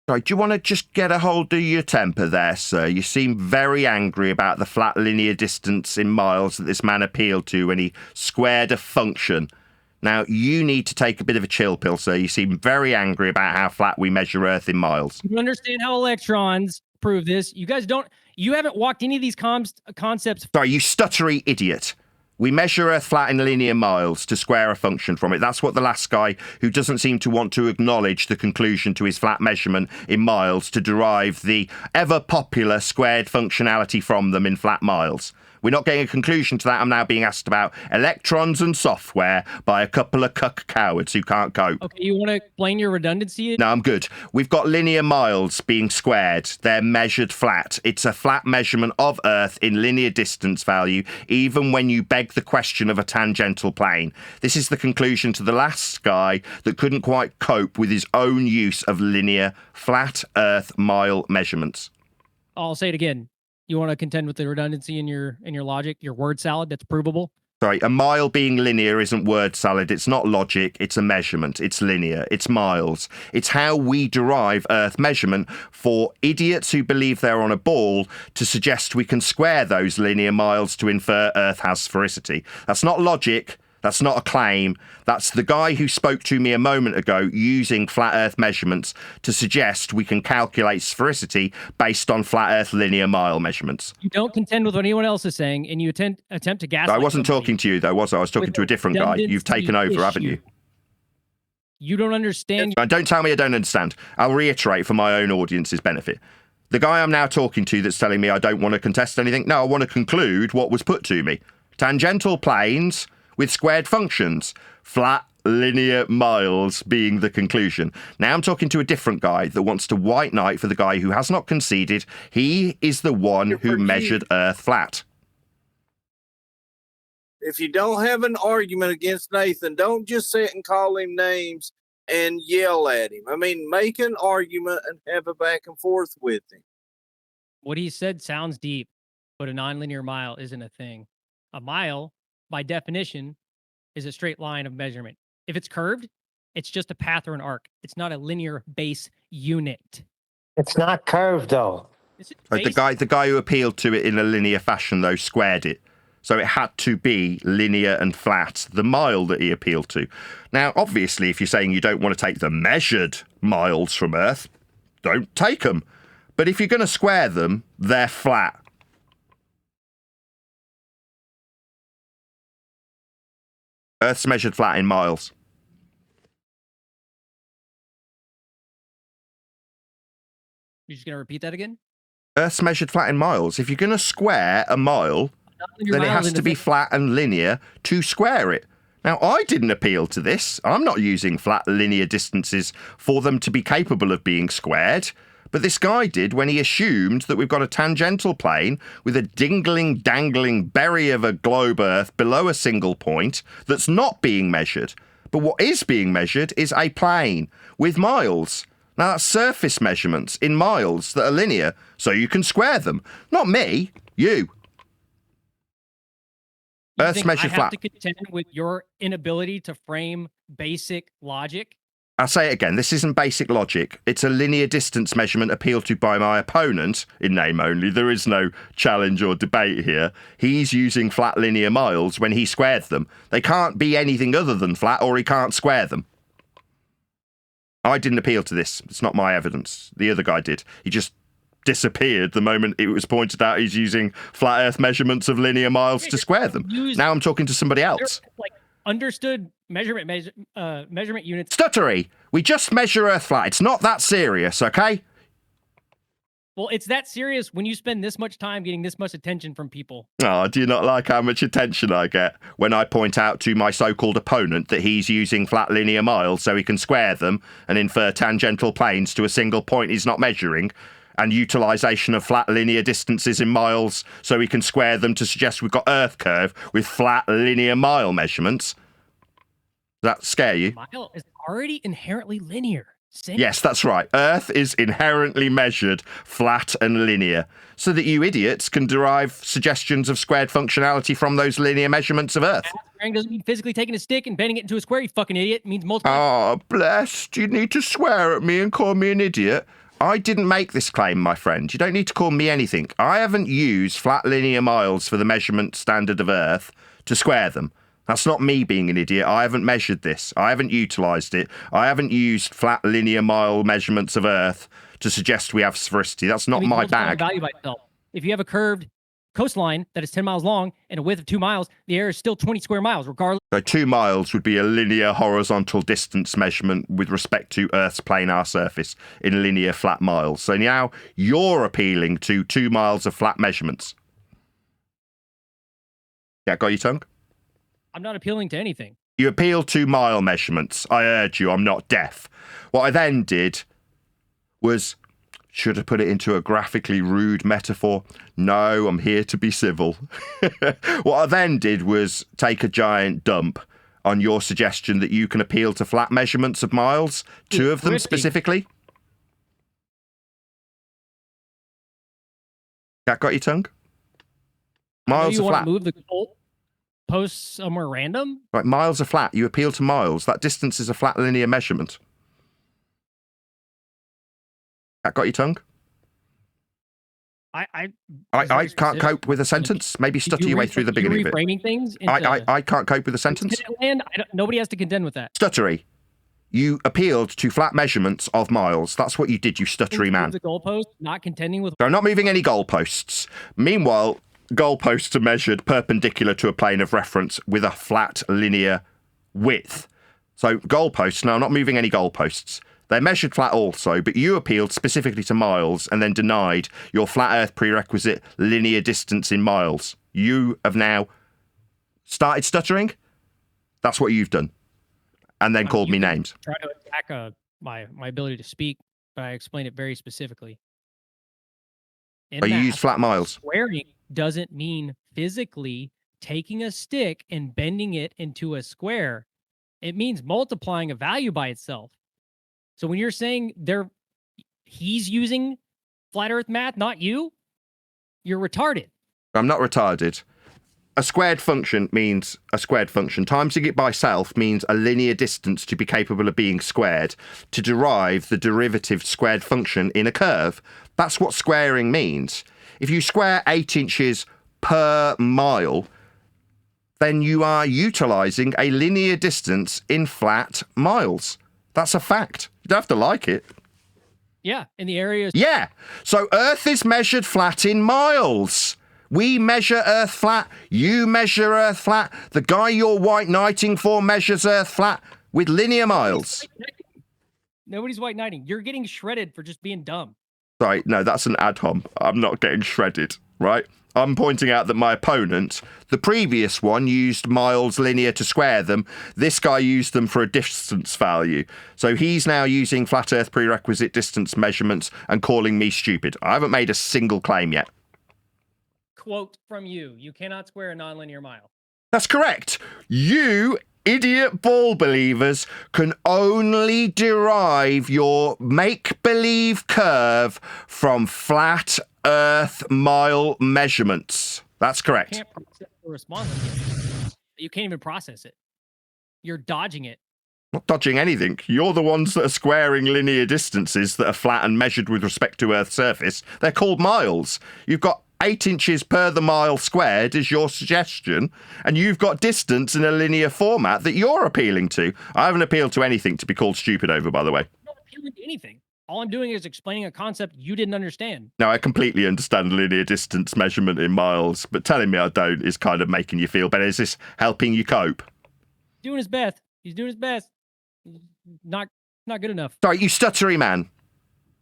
Speaker 2: Right, do you want to just get a hold of your temper there, sir? You seem very angry about the flat linear distance in miles that this man appealed to when he squared a function. Now, you need to take a bit of a chill pill, sir. You seem very angry about how flat we measure Earth in miles.
Speaker 9: You understand how electrons prove this. You guys don't... You haven't walked any of these concepts...
Speaker 2: Sorry, you stuttery idiot. We measure Earth flat in linear miles to square a function from it. That's what the last guy, who doesn't seem to want to acknowledge the conclusion to his flat measurement in miles to derive the ever-popular squared functionality from them in flat miles. We're not getting a conclusion to that. I'm now being asked about electrons and software by a couple of cuck cowards who can't cope.
Speaker 9: Okay, you want to explain your redundancy?
Speaker 2: No, I'm good. We've got linear miles being squared. They're measured flat. It's a flat measurement of Earth in linear distance value, even when you beg the question of a tangential plane. This is the conclusion to the last guy that couldn't quite cope with his own use of linear flat Earth mile measurements.
Speaker 9: I'll say it again. You want to contend with the redundancy in your logic, your word salad that's provable?
Speaker 2: Sorry, a mile being linear isn't word salad. It's not logic. It's a measurement. It's linear. It's miles. It's how we derive Earth measurement for idiots who believe they're on a ball to suggest we can square those linear miles to infer Earth has sphericity. That's not logic. That's not a claim. That's the guy who spoke to me a moment ago using flat Earth measurements to suggest we can calculate sphericity based on flat Earth linear mile measurements.
Speaker 9: You don't contend with what anyone else is saying, and you attempt to gaslight.
Speaker 2: I wasn't talking to you, though, was I? I was talking to a different guy. You've taken over, haven't you?
Speaker 9: You don't understand.
Speaker 2: Don't tell me I don't understand. I'll reiterate for my own audience's benefit. The guy I'm now talking to that's telling me I don't want to contest anything, no, I want to conclude what was put to me. Tangential planes with squared functions, flat linear miles being the conclusion. Now I'm talking to a different guy that wants to white knight for the guy who has not conceded. He is the one who measured Earth flat.
Speaker 16: If you don't have an argument against Nathan, don't just sit and call him names and yell at him. I mean, make an argument and have a back and forth with him.
Speaker 9: What he said sounds deep, but a nonlinear mile isn't a thing. A mile, by definition, is a straight line of measurement. If it's curved, it's just a path or an arc. It's not a linear base unit.
Speaker 7: It's not curved, though.
Speaker 2: Right, the guy who appealed to it in a linear fashion, though, squared it. So it had to be linear and flat, the mile that he appealed to. Now, obviously, if you're saying you don't want to take the measured miles from Earth, don't take them. But if you're going to square them, they're flat. Earth's measured flat in miles.
Speaker 9: You're just going to repeat that again?
Speaker 2: Earth's measured flat in miles. If you're going to square a mile, then it has to be flat and linear to square it. Now, I didn't appeal to this. I'm not using flat linear distances for them to be capable of being squared. But this guy did when he assumed that we've got a tangential plane with a dangling berry of a globe Earth below a single point that's not being measured. But what is being measured is a plane with miles. Now, that's surface measurements in miles that are linear, so you can square them. Not me, you. Earth's measured flat.
Speaker 9: I have to contend with your inability to frame basic logic?
Speaker 2: I'll say it again, this isn't basic logic. It's a linear distance measurement appealed to by my opponent, in name only. There is no challenge or debate here. He's using flat linear miles when he squared them. They can't be anything other than flat, or he can't square them. I didn't appeal to this. It's not my evidence. The other guy did. He just disappeared the moment it was pointed out he's using flat Earth measurements of linear miles to square them. Now I'm talking to somebody else.
Speaker 9: Understood measurement units.
Speaker 2: Stuttery! We just measure Earth flat. It's not that serious, okay?
Speaker 9: Well, it's that serious when you spend this much time getting this much attention from people.
Speaker 2: Oh, do you not like how much attention I get when I point out to my so-called opponent that he's using flat linear miles so he can square them and infer tangential planes to a single point he's not measuring, and utilization of flat linear distances in miles so he can square them to suggest we've got Earth curve with flat linear mile measurements? Does that scare you?
Speaker 9: Mile is already inherently linear.
Speaker 2: Yes, that's right. Earth is inherently measured, flat and linear, so that you idiots can derive suggestions of squared functionality from those linear measurements of Earth.
Speaker 9: Squaring doesn't mean physically taking a stick and bending it into a square, you fucking idiot. It means multiple.
Speaker 2: Oh, bless. Do you need to swear at me and call me an idiot? I didn't make this claim, my friend. You don't need to call me anything. I haven't used flat linear miles for the measurement standard of Earth to square them. That's not me being an idiot. I haven't measured this. I haven't utilised it. I haven't used flat linear mile measurements of Earth to suggest we have sphericity. That's not my bag.
Speaker 9: Value by itself. If you have a curved coastline that is 10 miles long and a width of 2 miles, the area is still 20 square miles, regardless.
Speaker 2: So 2 miles would be a linear horizontal distance measurement with respect to Earth's planar surface in linear flat miles. So now you're appealing to 2 miles of flat measurements. Yeah, got your tongue?
Speaker 9: I'm not appealing to anything.
Speaker 2: You appeal to mile measurements. I urge you, I'm not deaf. What I then did was, should have put it into a graphically rude metaphor. No, I'm here to be civil. What I then did was take a giant dump on your suggestion that you can appeal to flat measurements of miles, 2 of them specifically. That got your tongue? Miles
Speaker 9: you
Speaker 2: are flat.
Speaker 9: Move the goal post somewhere random?
Speaker 2: Right, miles are flat. You appeal to miles. That distance is a flat linear measurement. That got your tongue?
Speaker 9: I
Speaker 2: can't cope with a sentence. Maybe stutter your way through the beginning of it.
Speaker 9: Reframing things.
Speaker 2: I can't cope with a sentence.
Speaker 9: Nobody has to contend with that.
Speaker 2: Stuttery. You appealed to flat measurements of miles. That's what you did, you stuttery man.
Speaker 9: The goalpost, not contending with.
Speaker 2: So I'm not moving any goalposts. Meanwhile, goalposts are measured perpendicular to a plane of reference with a flat linear width. So goalposts, no, I'm not moving any goalposts. They're measured flat also, but you appealed specifically to miles and then denied your flat Earth prerequisite linear distance in miles. You have now started stuttering. That's what you've done. And then called me names.
Speaker 9: Try to attack my ability to speak, but I explained it very specifically.
Speaker 2: But you use flat miles.
Speaker 9: Squaring doesn't mean physically taking a stick and bending it into a square. It means multiplying a value by itself. So when you're saying he's using flat Earth math, not you, you're retarded.
Speaker 2: I'm not retarded. A squared function means a squared function. Timesing it by self means a linear distance to be capable of being squared to derive the derivative squared function in a curve. That's what squaring means. If you square 8 inches per mile, then you are utilizing a linear distance in flat miles. That's a fact. You don't have to like it.
Speaker 9: Yeah, in the area.
Speaker 2: Yeah. So Earth is measured flat in miles. We measure Earth flat. You measure Earth flat. The guy you're white knighting for measures Earth flat with linear miles.
Speaker 9: Nobody's white knighting. You're getting shredded for just being dumb.
Speaker 2: Sorry, no, that's an ad hom. I'm not getting shredded, right? I'm pointing out that my opponent, the previous one, used miles linear to square them. This guy used them for a distance value. So he's now using flat Earth prerequisite distance measurements and calling me stupid. I haven't made a single claim yet.
Speaker 9: Quote from you. You cannot square a nonlinear mile.
Speaker 2: That's correct. You idiot ball believers can only derive your make-believe curve from flat Earth mile measurements. That's correct.
Speaker 9: You can't process the response. You can't even process it. You're dodging it.
Speaker 2: Not dodging anything. You're the ones that are squaring linear distances that are flat and measured with respect to Earth's surface. They're called miles. You've got 8 inches per the mile squared is your suggestion, and you've got distance in a linear format that you're appealing to. I haven't appealed to anything to be called stupid over, by the way.
Speaker 9: I'm not appealing to anything. All I'm doing is explaining a concept you didn't understand.
Speaker 2: Now, I completely understand linear distance measurement in miles, but telling me I don't is kind of making you feel better. Is this helping you cope?
Speaker 9: Doing his best. He's doing his best. Not good enough.
Speaker 2: Sorry, you stuttery man.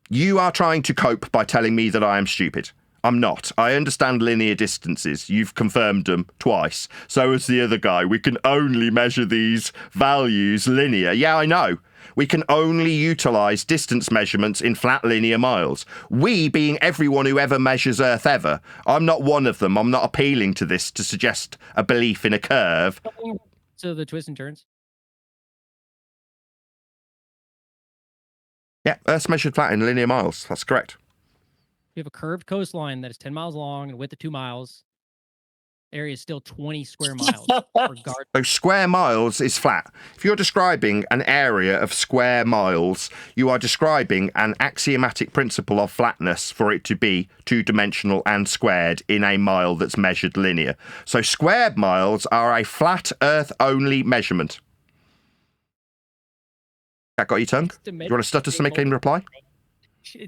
Speaker 2: You are trying to cope by telling me that I am stupid. I'm not. I understand linear distances. You've confirmed them twice. So has the other guy. We can only measure these values linear. Yeah, I know. We can only utilise distance measurements in flat linear miles. We being everyone who ever measures Earth ever. I'm not one of them. I'm not appealing to this to suggest a belief in a curve.
Speaker 9: So the twists and turns.
Speaker 2: Yeah, Earth's measured flat in linear miles. That's correct.
Speaker 9: We have a curved coastline that is 10 miles long and width of 2 miles. Area is still 20 square miles.
Speaker 2: So square miles is flat. If you're describing an area of square miles, you are describing an axiomatic principle of flatness for it to be two-dimensional and squared in a mile that's measured linear. So squared miles are a flat Earth-only measurement. That got your tongue? You want to stutter so make him reply?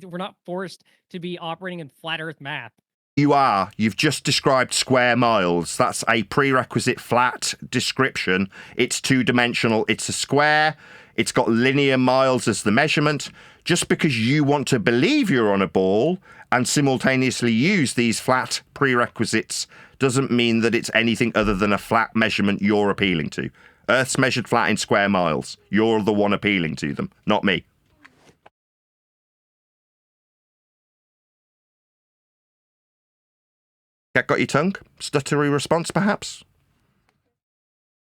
Speaker 9: We're not forced to be operating in flat Earth math.
Speaker 2: You are. You've just described square miles. That's a prerequisite flat description. It's two-dimensional. It's a square. It's got linear miles as the measurement. Just because you want to believe you're on a ball and simultaneously use these flat prerequisites doesn't mean that it's anything other than a flat measurement you're appealing to. Earth's measured flat in square miles. You're the one appealing to them, not me. Got your tongue? Stuttery response, perhaps?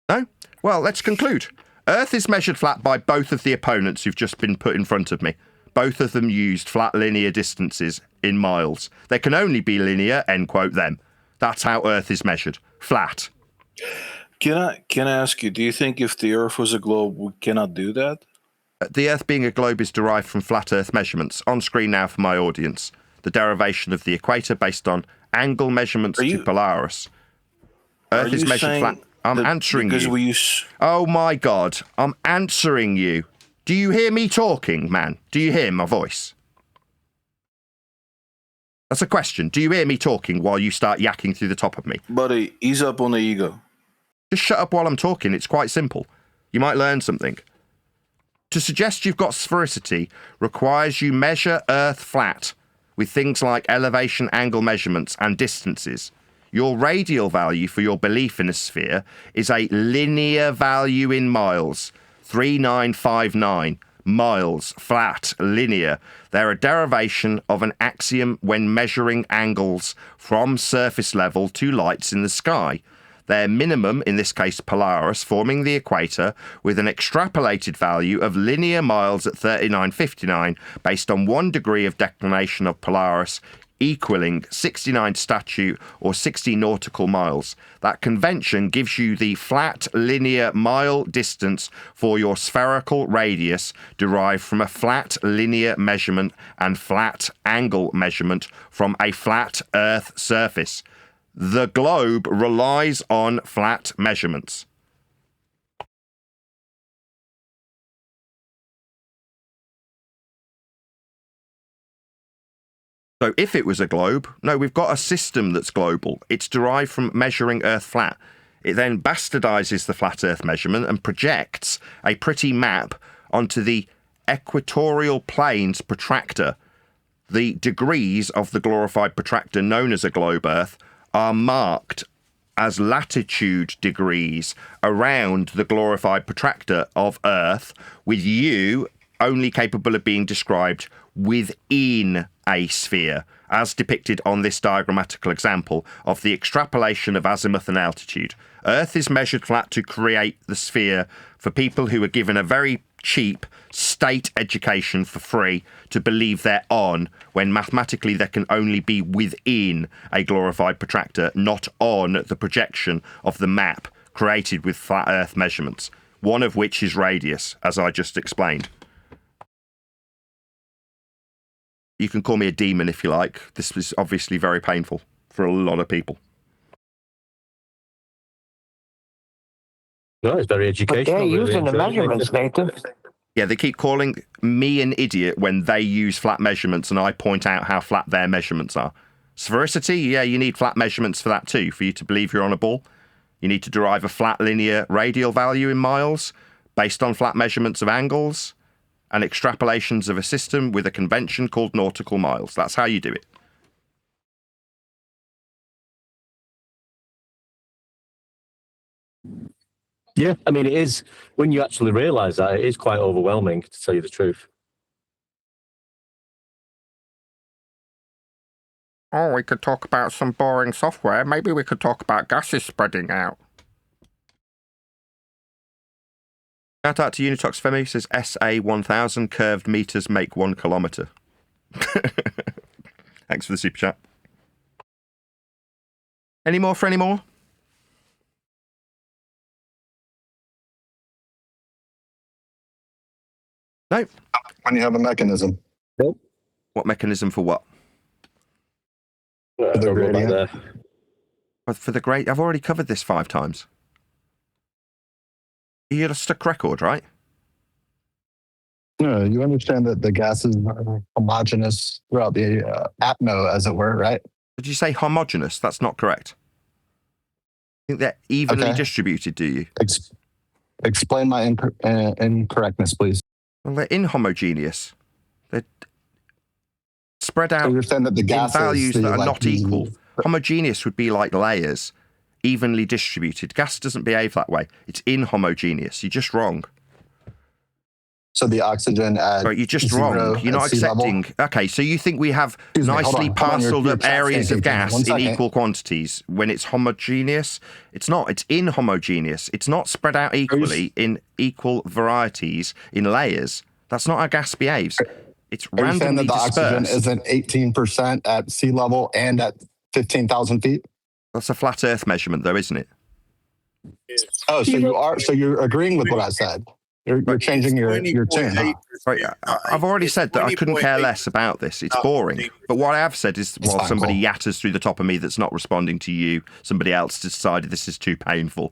Speaker 2: No? Well, let's conclude. Earth is measured flat by both of the opponents who've just been put in front of me. Both of them used flat linear distances in miles. They can only be linear, end quote, them. That's how Earth is measured. Flat.
Speaker 10: Can I ask you, do you think if the Earth was a globe, we cannot do that?
Speaker 2: The Earth being a globe is derived from flat Earth measurements. On screen now for my audience. The derivation of the equator based on angle measurements to Polaris. Earth is measured flat. I'm answering you. Oh my God, I'm answering you. Do you hear me talking, man? Do you hear my voice? That's a question. Do you hear me talking while you start yakking through the top of me?
Speaker 10: Buddy, ease up on the ego.
Speaker 2: Just shut up while I'm talking. It's quite simple. You might learn something. To suggest you've got sphericity requires you measure Earth flat with things like elevation angle measurements and distances. Your radial value for your belief in a sphere is a linear value in miles, 3959 miles, flat, linear. They're a derivation of an axiom when measuring angles from surface level to lights in the sky. Their minimum, in this case Polaris, forming the equator with an extrapolated value of linear miles at 3959 based on 1 degree of declination of Polaris equaling 69 statute or 60 nautical miles. That convention gives you the flat linear mile distance for your spherical radius derived from a flat linear measurement and flat angle measurement from a flat Earth surface. The globe relies on flat measurements. So if it was a globe, no, we've got a system that's global. It's derived from measuring Earth flat. It then bastardizes the flat Earth measurement and projects a pretty map onto the equatorial planes protractor. The degrees of the glorified protractor known as a globe Earth are marked as latitude degrees around the glorified protractor of Earth, with you only capable of being described within a sphere, as depicted on this diagrammatical example of the extrapolation of azimuth and altitude. Earth is measured flat to create the sphere for people who are given a very cheap state education for free to believe they're on, when mathematically there can only be within a glorified protractor, not on the projection of the map created with flat Earth measurements, one of which is radius, as I just explained. You can call me a demon if you like. This was obviously very painful for a lot of people.
Speaker 13: No, it's very educational.
Speaker 7: But they're
Speaker 13: really
Speaker 7: using the
Speaker 13: enjoying it.
Speaker 7: measurements, Nathan.
Speaker 2: Yeah, they keep calling me an idiot when they use flat measurements and I point out how flat their measurements are. Sphericity, yeah, you need flat measurements for that too, for you to believe you're on a ball. You need to derive a flat linear radial value in miles based on flat measurements of angles. and extrapolations of a system with a convention called nautical miles. That's how you do it.
Speaker 13: Yeah, I mean, it is, when you actually realise that, it is quite overwhelming, to tell you the truth.
Speaker 2: Oh, we could talk about some boring software. Maybe we could talk about gases spreading out. Shout out to Unitox Femi, says SA1000 curved meters make 1 kilometre. Thanks for the super chat. Any more for any more? No.
Speaker 22: When you have a mechanism.
Speaker 13: Nope.
Speaker 2: What mechanism for what?
Speaker 22: For the gradient.
Speaker 2: For the grade, I've already covered this 5 times. You're a stuck record, right?
Speaker 22: No, you understand that the gases are homogeneous throughout the atmo, as it were, right?
Speaker 2: Did you say homogeneous? That's not correct. I think they're evenly distributed, do you?
Speaker 22: Explain my incorrectness, please.
Speaker 2: Well, they're inhomogeneous. They're spread out
Speaker 22: understand that the
Speaker 2: in
Speaker 22: gases,
Speaker 2: values that are
Speaker 22: like
Speaker 2: not equal. Homogeneous would be like layers, evenly distributed. Gas doesn't behave that way. It's inhomogeneous. You're just wrong.
Speaker 22: So the oxygen at
Speaker 2: Right, you're just wrong. You're not accepting. Okay, so you think we have nicely parceled up areas of gas in equal quantities when it's homogeneous? It's not. It's inhomogeneous. It's not spread out equally in equal varieties in layers. That's not how gas behaves. It's randomly dispersed.
Speaker 22: Are you saying that the oxygen isn't 18% at sea level and at 15,000 feet?
Speaker 2: That's a flat Earth measurement, though, isn't it?
Speaker 22: Oh, so you are. So you're agreeing with what I said. You're changing your tune.
Speaker 2: Right, I've already said that I couldn't care less about this. It's boring. But what I have said is, while somebody yatters through the top of me that's not responding to you, somebody else decided this is too painful.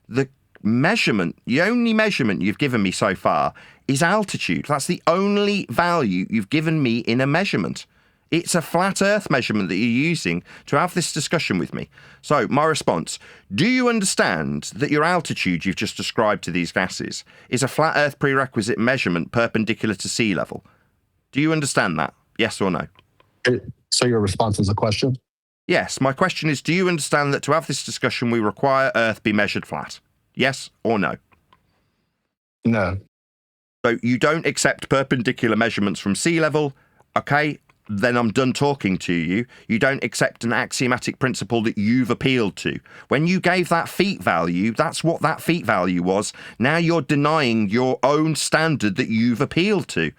Speaker 2: The measurement, the only measurement you've given me so far is altitude. That's the only value you've given me in a measurement. It's a flat Earth measurement that you're using to have this discussion with me. So, my response, do you understand that your altitude you've just described to these gases is a flat Earth prerequisite measurement perpendicular to sea level? Do you understand that? Yes or no?
Speaker 22: So your response is a question?
Speaker 2: Yes. My question is, do you understand that to have this discussion we require Earth be measured flat? Yes or no?
Speaker 22: No.
Speaker 2: So you don't accept perpendicular measurements from sea level, okay? Then I'm done talking to you. You don't accept an axiomatic principle that you've appealed to. When you gave that feet value, that's what that feet value was. Now you're denying your own standard that you've appealed to.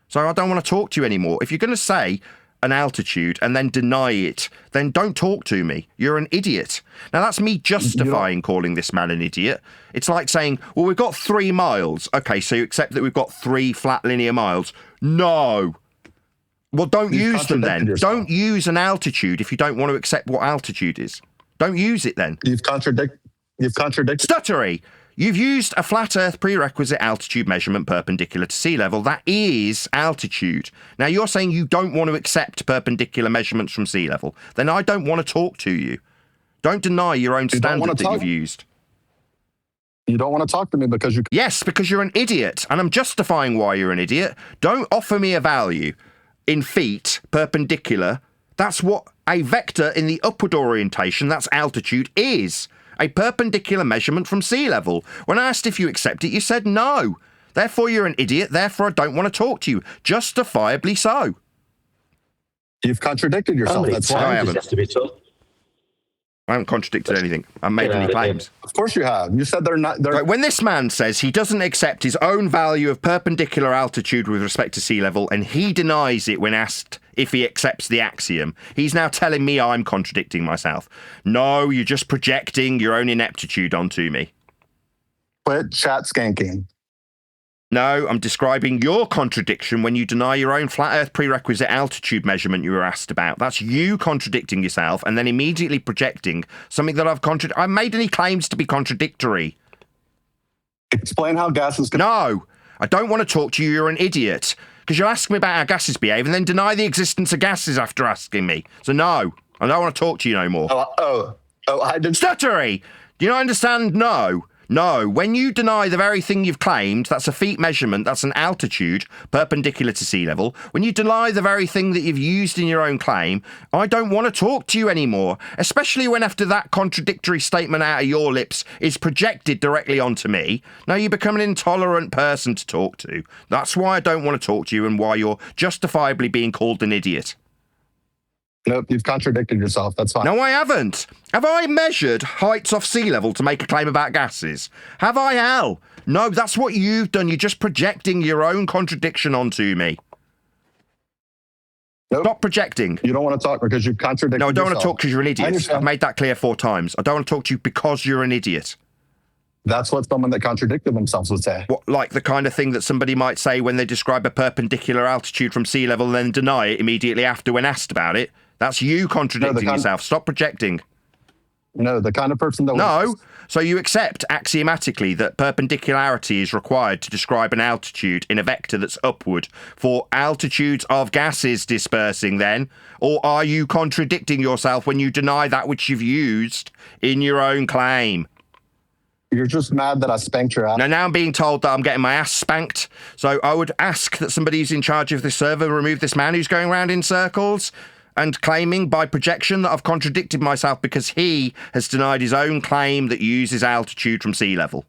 Speaker 2: So I don't want to talk to you anymore. If you're going to say an altitude and then deny it, then don't talk to me. You're an idiot. Now that's me justifying calling this man an idiot. It's like saying, well, we've got 3 miles. Okay, so you accept that we've got 3 flat linear miles. No. Well, don't use them then. Don't use an altitude if you don't want to accept what altitude is. Don't use it then.
Speaker 22: You've contradicted.
Speaker 2: Stuttery. You've used a flat Earth prerequisite altitude measurement perpendicular to sea level. That is altitude. Now, you're saying you don't want to accept perpendicular measurements from sea level. Then I don't want to talk to you. Don't deny your own standard that you've used.
Speaker 22: You don't want to talk to me because you...
Speaker 2: Yes, because you're an idiot, and I'm justifying why you're an idiot. Don't offer me a value in feet, perpendicular. That's what a vector in the upward orientation, that's altitude, is. A perpendicular measurement from sea level. When I asked if you accept it, you said no. Therefore, you're an idiot. Therefore, I don't want to talk to you. Justifiably so.
Speaker 22: You've contradicted yourself.
Speaker 2: That's why I haven't. I haven't contradicted anything. I haven't made any claims.
Speaker 22: Of course you have. You said they're not...
Speaker 2: Right, when this man says he doesn't accept his own value of perpendicular altitude with respect to sea level, and he denies it when asked if he accepts the axiom, he's now telling me I'm contradicting myself. No, you're just projecting your own ineptitude onto me.
Speaker 22: Quit chat skanking.
Speaker 2: No, I'm describing your contradiction when you deny your own flat Earth prerequisite altitude measurement you were asked about. That's you contradicting yourself and then immediately projecting something that I've made any claims to be contradictory.
Speaker 22: Explain how gases...
Speaker 2: No, I don't want to talk to you. You're an idiot. Because you ask me about how gases behave and then deny the existence of gases after asking me. So no, I don't want to talk to you no more.
Speaker 22: I didn't...
Speaker 2: Stuttery! Do you not understand? No. No, when you deny the very thing you've claimed, that's a feet measurement, that's an altitude perpendicular to sea level. When you deny the very thing that you've used in your own claim, I don't want to talk to you anymore, especially when after that contradictory statement out of your lips is projected directly onto me. Now you become an intolerant person to talk to. That's why I don't want to talk to you and why you're justifiably being called an idiot.
Speaker 22: Nope, you've contradicted yourself. That's fine.
Speaker 2: No, I haven't. Have I measured heights off sea level to make a claim about gases? Have I, Al? No, that's what you've done. You're just projecting your own contradiction onto me.
Speaker 22: Nope.
Speaker 2: Stop projecting.
Speaker 22: You don't want to talk because you've contradicted
Speaker 2: No, I don't
Speaker 22: yourself.
Speaker 2: want to talk because you're an idiot. I've made that clear 4 times. I don't want to talk to you because you're an idiot.
Speaker 22: That's what someone that contradicted themselves would say.
Speaker 2: What, like the kind of thing that somebody might say when they describe a perpendicular altitude from sea level and then deny it immediately after when asked about it? That's you contradicting yourself. Stop projecting.
Speaker 22: No, the kind of person that...
Speaker 2: No. So you accept axiomatically that perpendicularity is required to describe an altitude in a vector that's upward for altitudes of gases dispersing then? Or are you contradicting yourself when you deny that which you've used in your own claim?
Speaker 22: You're just mad that I spanked your ass.
Speaker 2: Now I'm being told that I'm getting my ass spanked. So I would ask that somebody who's in charge of this server remove this man who's going around in circles and claiming by projection that I've contradicted myself because he has denied his own claim that uses altitude from sea level.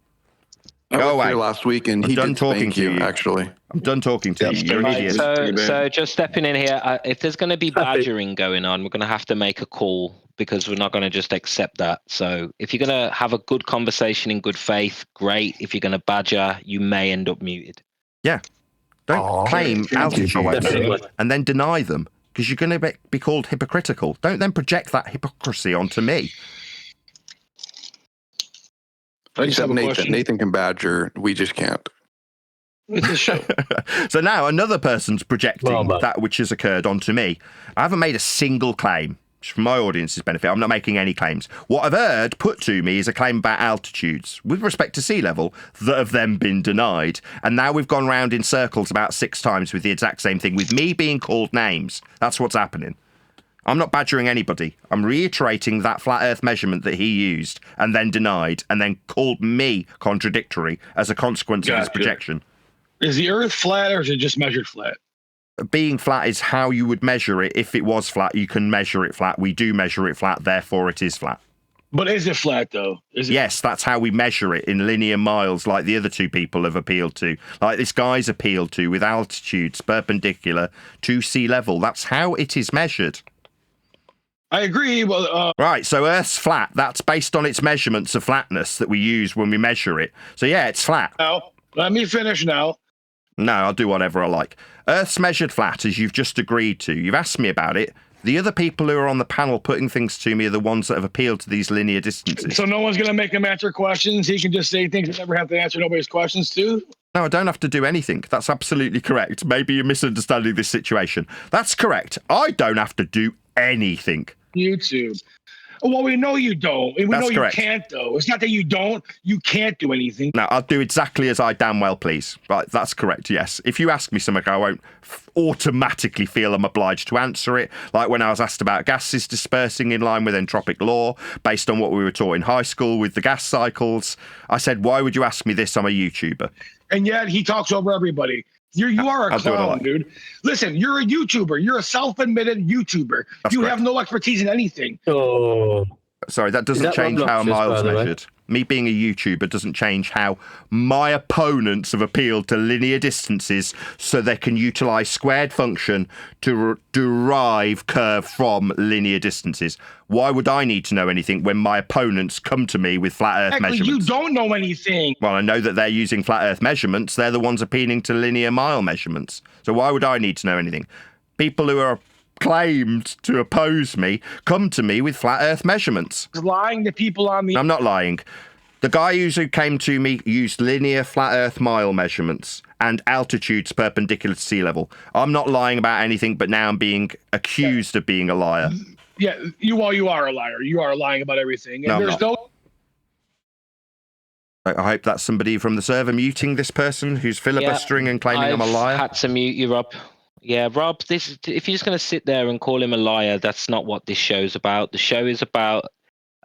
Speaker 2: Go away.
Speaker 5: Last week and
Speaker 2: I'm done talking to you.
Speaker 5: Actually,
Speaker 2: I'm done talking to you. You're an idiot.
Speaker 21: So just stepping in here, if there's going to be badgering going on, we're going to have to make a call because we're not going to just accept that. So if you're going to have a good conversation in good faith, great. If you're going to badger, you may end up muted.
Speaker 2: Yeah. Don't claim altitude and then deny them, because you're going to be called hypocritical. Don't then project that hypocrisy onto me.
Speaker 5: Except Nathan can badger. We just can't.
Speaker 2: It's a show. So now another person's projecting that which has occurred onto me. I haven't made a single claim. For my audience's benefit, I'm not making any claims. What I've heard put to me is a claim about altitudes with respect to sea level that have then been denied. And now we've gone round in circles about 6 times with the exact same thing, with me being called names. That's what's happening. I'm not badgering anybody. I'm reiterating that flat earth measurement that he used and then denied and then called me contradictory as a consequence of his projection.
Speaker 4: Is the earth flat or is it just measured flat?
Speaker 2: Being flat is how you would measure it. If it was flat, you can measure it flat. We do measure it flat, therefore it is flat.
Speaker 4: But is it flat, though?
Speaker 2: Yes, that's how we measure it in linear miles, like the other 2 people have appealed to. Like this guy's appealed to with altitudes perpendicular to sea level. That's how it is measured.
Speaker 4: I agree. Well,
Speaker 2: right, so Earth's flat. That's based on its measurements of flatness that we use when we measure it. So yeah, it's flat.
Speaker 4: Now, let me finish now.
Speaker 2: No, I'll do whatever I like. Earth's measured flat, as you've just agreed to. You've asked me about it. The other people who are on the panel putting things to me are the ones that have appealed to these linear distances.
Speaker 4: So no one's going to make him answer questions? He can just say things and never have to answer nobody's questions too?
Speaker 2: No, I don't have to do anything. That's absolutely correct. Maybe you're misunderstanding this situation. That's correct. I don't have to do anything.
Speaker 4: YouTube. Well, we know you don't. And we know
Speaker 2: correct.
Speaker 4: You can't, though. It's not that you don't. You can't do anything.
Speaker 2: No, I'll do exactly as I damn well please. Right, that's correct, yes. If you ask me something, I won't automatically feel I'm obliged to answer it. Like when I was asked about gases dispersing in line with entropic law, based on what we were taught in high school with the gas cycles, I said, why would you ask me this? I'm a YouTuber.
Speaker 4: And yet he talks over everybody. You are a clown, dude. Listen, you're a YouTuber. You're a self-admitted YouTuber. You have no expertise in anything.
Speaker 5: Oh.
Speaker 2: Sorry, that doesn't change how a mile's measured. Me being a YouTuber doesn't change how my opponents have appealed to linear distances so they can utilize squared function to derive curve from linear distances. Why would I need to know anything when my opponents come to me with flat earth measurements?
Speaker 4: You don't know anything.
Speaker 2: Well, I know that they're using flat earth measurements. They're the ones appealing to linear mile measurements. So why would I need to know anything? People who are claimed to oppose me come to me with flat earth measurements.
Speaker 4: Lying to people on the...
Speaker 2: I'm not lying. The guy who came to me used linear flat earth mile measurements and altitudes perpendicular to sea level. I'm not lying about anything, but now I'm being accused of being a liar.
Speaker 4: Yeah, you are a liar. You are lying about everything. And there's no...
Speaker 2: I hope that's somebody from the server muting this person who's filibustering and claiming I'm a liar.
Speaker 21: I had to mute you, Rob. Yeah, Rob, if you're just going to sit there and call him a liar, that's not what this show's about. The show is about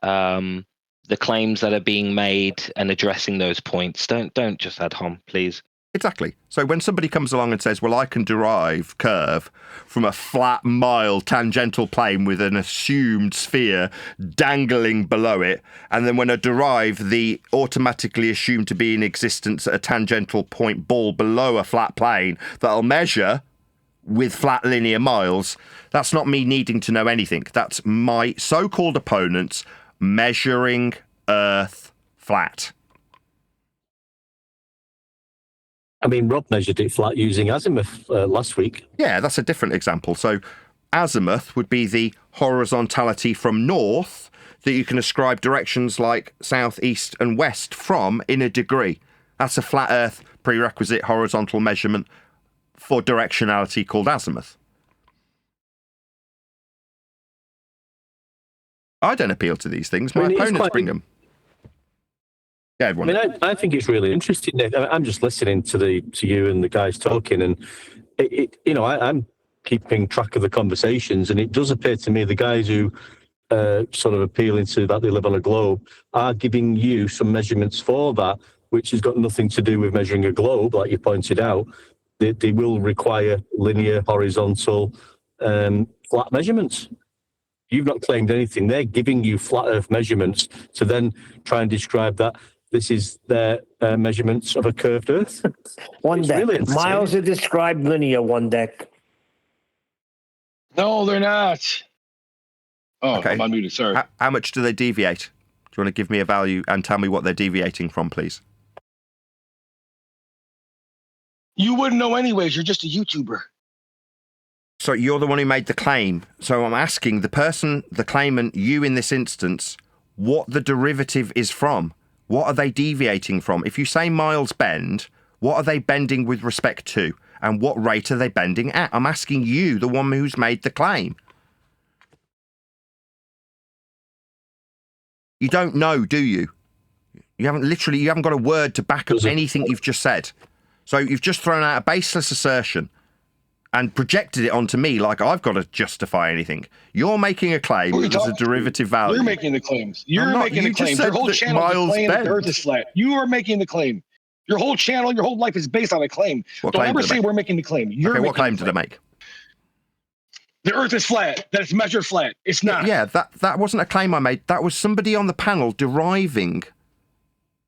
Speaker 21: the the claims that are being made and addressing those points. Don't just ad hom, please.
Speaker 2: Exactly. So when somebody comes along and says, well, I can derive curve from a flat, mild, tangential plane with an assumed sphere dangling below it, and then when I derive the automatically assumed to be in existence at a tangential point ball below a flat plane that'll measure with flat linear miles, that's not me needing to know anything. That's my so-called opponents measuring Earth flat.
Speaker 13: I mean, Rob measured it flat using azimuth last week.
Speaker 2: Yeah, that's a different example. So azimuth would be the horizontality from north that you can ascribe directions like south, east, and west from in a degree. That's a flat Earth prerequisite horizontal measurement for directionality called azimuth. I don't appeal to these things. My opponents bring them. Yeah, everyone.
Speaker 13: I mean, I think it's really interesting, Nick. I'm just listening to you and the guys talking, and I'm keeping track of the conversations, and it does appear to me the guys who sort of appealing to that they live on a globe are giving you some measurements for that, which has got nothing to do with measuring a globe, like you pointed out. They will require linear, horizontal, flat measurements. You've not claimed anything. They're giving you flat Earth measurements to then try and describe that this is their measurements of a curved Earth.
Speaker 7: One deck.
Speaker 13: Really
Speaker 7: miles are described linear, one deck.
Speaker 4: No, they're not. Oh,
Speaker 2: okay.
Speaker 4: I'm unmuted, sorry.
Speaker 2: How much do they deviate? Do you want to give me a value and tell me what they're deviating from, please?
Speaker 4: You wouldn't know anyways. You're just a YouTuber.
Speaker 2: So you're the one who made the claim. So I'm asking the person, the claimant, you in this instance, what the derivative is from. What are they deviating from? If you say miles bend, what are they bending with respect to? And what rate are they bending at? I'm asking you, the one who's made the claim. You don't know, do you? You haven't got a word to back up anything you've just said. So you've just thrown out a baseless assertion and projected it onto me like I've got to justify anything. You're making a claim that there's a derivative value.
Speaker 4: You're making the claims. You're making the claims. Your whole channel is claiming that the Earth is flat. You are making the claim. Your whole channel, your whole life is based on a claim. Don't ever say we're making the claim.
Speaker 2: Okay, what claim did I make?
Speaker 4: The Earth is flat. That it's measured flat. It's not.
Speaker 2: Yeah, that wasn't a claim I made. That was somebody on the panel deriving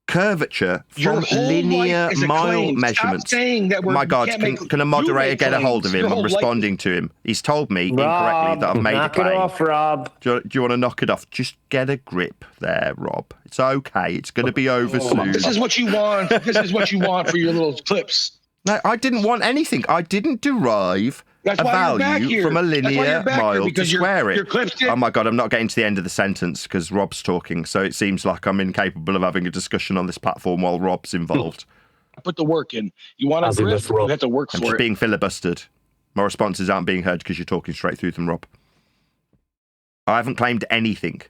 Speaker 2: curvature from linear mile measurements.
Speaker 4: Stop saying that we're,
Speaker 2: my God, can a moderator get a hold of him? I'm responding to him. He's told me incorrectly that I've made a claim.
Speaker 7: Knock it off, Rob.
Speaker 2: Do you want to knock it off? Just get a grip there, Rob. It's okay. It's going to be over soon.
Speaker 4: This is what you want. This is what you want for your little clips.
Speaker 2: No, I didn't want anything. I didn't derive a value from a linear mile to square it. Oh my God, I'm not getting to the end of the sentence because Rob's talking, so it seems like I'm incapable of having a discussion on this platform while Rob's involved.
Speaker 4: Put the work in. You want to grip, you have to work for it.
Speaker 2: I'm just being filibustered. My responses aren't being heard because you're talking straight through them, Rob. I haven't claimed anything.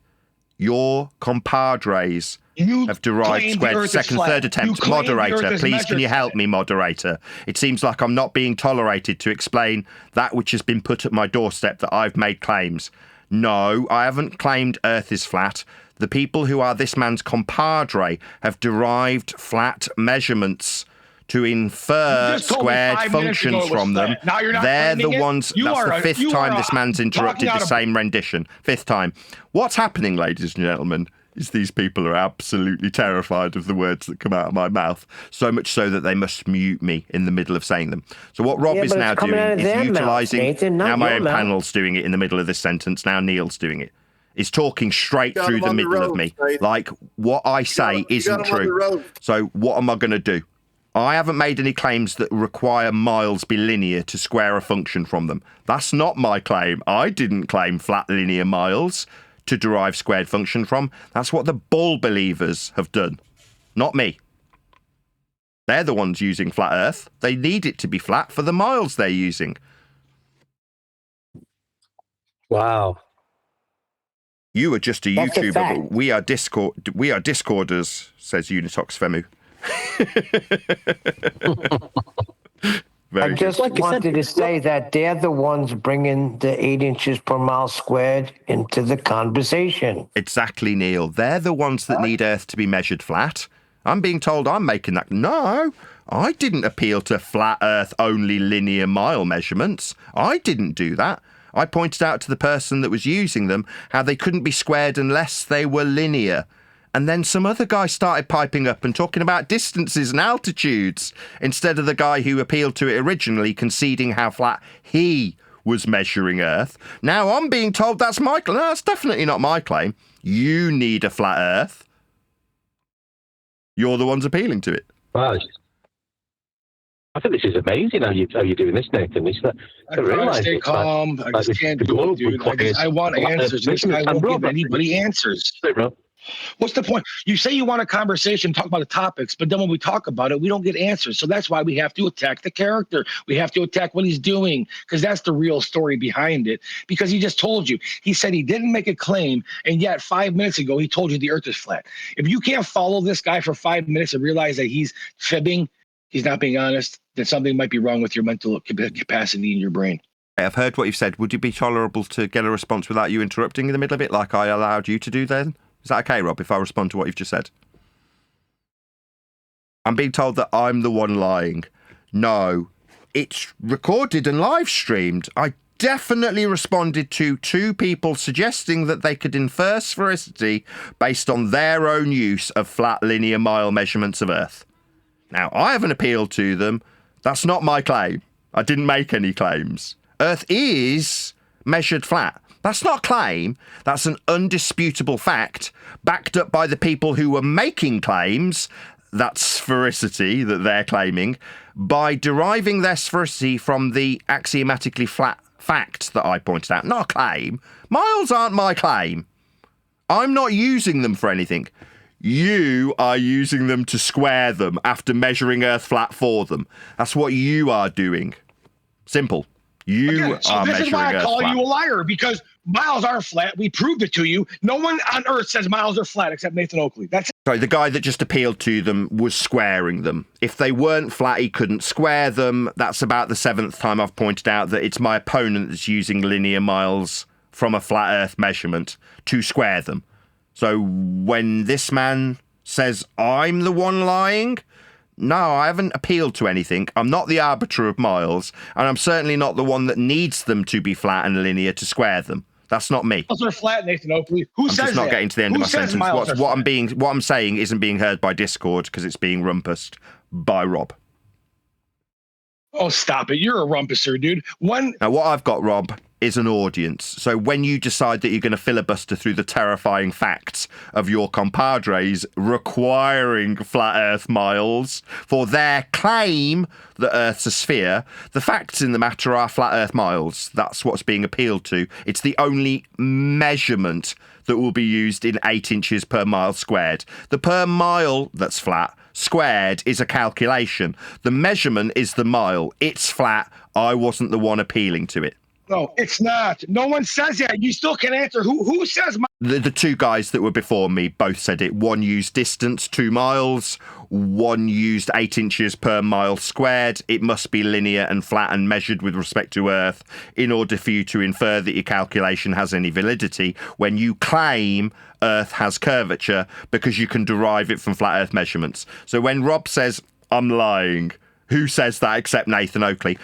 Speaker 2: Your compadres have derived squared second, third attempt. Moderator, please can you help me, moderator? It seems like I'm not being tolerated to explain that which has been put at my doorstep that I've made claims. No, I haven't claimed Earth is flat. The people who are this man's compadre have derived flat measurements to infer squared functions from them. They're the ones, that's the fifth time this man's interrupted the same rendition. Fifth time. What's happening, ladies and gentlemen, is these people are absolutely terrified of the words that come out of my mouth, so much so that they must mute me in the middle of saying them. So what Rob is now doing is utilising, now my own panel's doing it in the middle of this sentence, now Neil's doing it. Is talking straight through the middle of me. Like, what I say isn't true. So what am I going to do? I haven't made any claims that require miles be linear to square a function from them. That's not my claim. I didn't claim flat linear miles to derive squared function from. That's what the bull believers have done, not me. They're the ones using flat Earth. They need it to be flat for the miles they're using.
Speaker 13: Wow.
Speaker 2: You are just a YouTuber, but we are Discorders, says Unitox Femu. Very
Speaker 7: I just
Speaker 2: good.
Speaker 7: wanted to say that they're the ones bringing the 8 inches per mile squared into the conversation.
Speaker 2: Exactly, Neil. They're the ones that need Earth to be measured flat. I'm being told I'm making that. No, I didn't appeal to flat Earth only linear mile measurements. I didn't do that. I pointed out to the person that was using them how they couldn't be squared unless they were linear. And then some other guy started piping up and talking about distances and altitudes instead of the guy who appealed to it originally conceding how flat he was measuring Earth. Now I'm being told that's my claim. No, that's definitely not my claim. You need a flat Earth. You're the ones appealing to it.
Speaker 13: Wow. I think this is amazing how you're doing this, Nathan.
Speaker 4: I try to stay calm. I just can't do it, dude. I want answers. This guy won't give anybody answers. What's the point? You say you want a conversation, talk about the topics, but then when we talk about it, we don't get answers. So that's why we have to attack the character. We have to attack what he's doing, because that's the real story behind it. Because he just told you. He said he didn't make a claim, and yet 5 minutes ago, he told you the Earth is flat. If you can't follow this guy for 5 minutes and realize that he's fibbing, he's not being honest, then something might be wrong with your mental capacity in your brain.
Speaker 2: I've heard what you've said. Would it be tolerable to get a response without you interrupting in the middle of it, like I allowed you to do then? Is that okay, Rob, if I respond to what you've just said? I'm being told that I'm the one lying. No, it's recorded and live streamed. I definitely responded to 2 people suggesting that they could infer sphericity based on their own use of flat linear mile measurements of Earth. Now, I haven't appealed to them. That's not my claim. I didn't make any claims. Earth is measured flat. That's not a claim. That's an undisputable fact backed up by the people who were making claims, that sphericity that they're claiming, by deriving their sphericity from the axiomatically flat fact that I pointed out. Not a claim. Miles aren't my claim. I'm not using them for anything. You are using them to square them after measuring Earth flat for them. That's what you are doing. Simple. You are measuring Earth flat.
Speaker 4: This is why I call you a liar, because miles are flat. We proved it to you. No one on Earth says miles are flat except Nathan Oakley. That's it.
Speaker 2: Sorry, the guy that just appealed to them was squaring them. If they weren't flat, he couldn't square them. That's about the 7th time I've pointed out that it's my opponent that's using linear miles from a flat Earth measurement to square them. So when this man says I'm the one lying, no, I haven't appealed to anything. I'm not the arbiter of miles, and I'm certainly not the one that needs them to be flat and linear to square them. That's not me.
Speaker 4: Miles are flat, Nathan Oakley. Who says that?
Speaker 2: I'm just not getting to the end of my sentence. What I'm saying isn't being heard by Discord because it's being rumpused by Rob.
Speaker 4: Oh, stop it. You're a rumpusser, dude.
Speaker 2: Now, what I've got, Rob, is an audience. So when you decide that you're going to filibuster through the terrifying facts of your compadres requiring flat Earth miles for their claim that Earth's a sphere, the facts in the matter are flat Earth miles. That's what's being appealed to. It's the only measurement that will be used in 8 inches per mile squared. The per mile that's flat squared is a calculation. The measurement is the mile. It's flat. I wasn't the one appealing to it.
Speaker 4: No, it's not. No one says that. You still can answer. Who says
Speaker 2: The 2 guys that were before me both said it. One used distance, 2 miles. One used 8 inches per mile squared. It must be linear and flat and measured with respect to Earth in order for you to infer that your calculation has any validity when you claim Earth has curvature, because you can derive it from flat Earth measurements. So when Rob says, I'm lying, who says that except Nathan Oakley?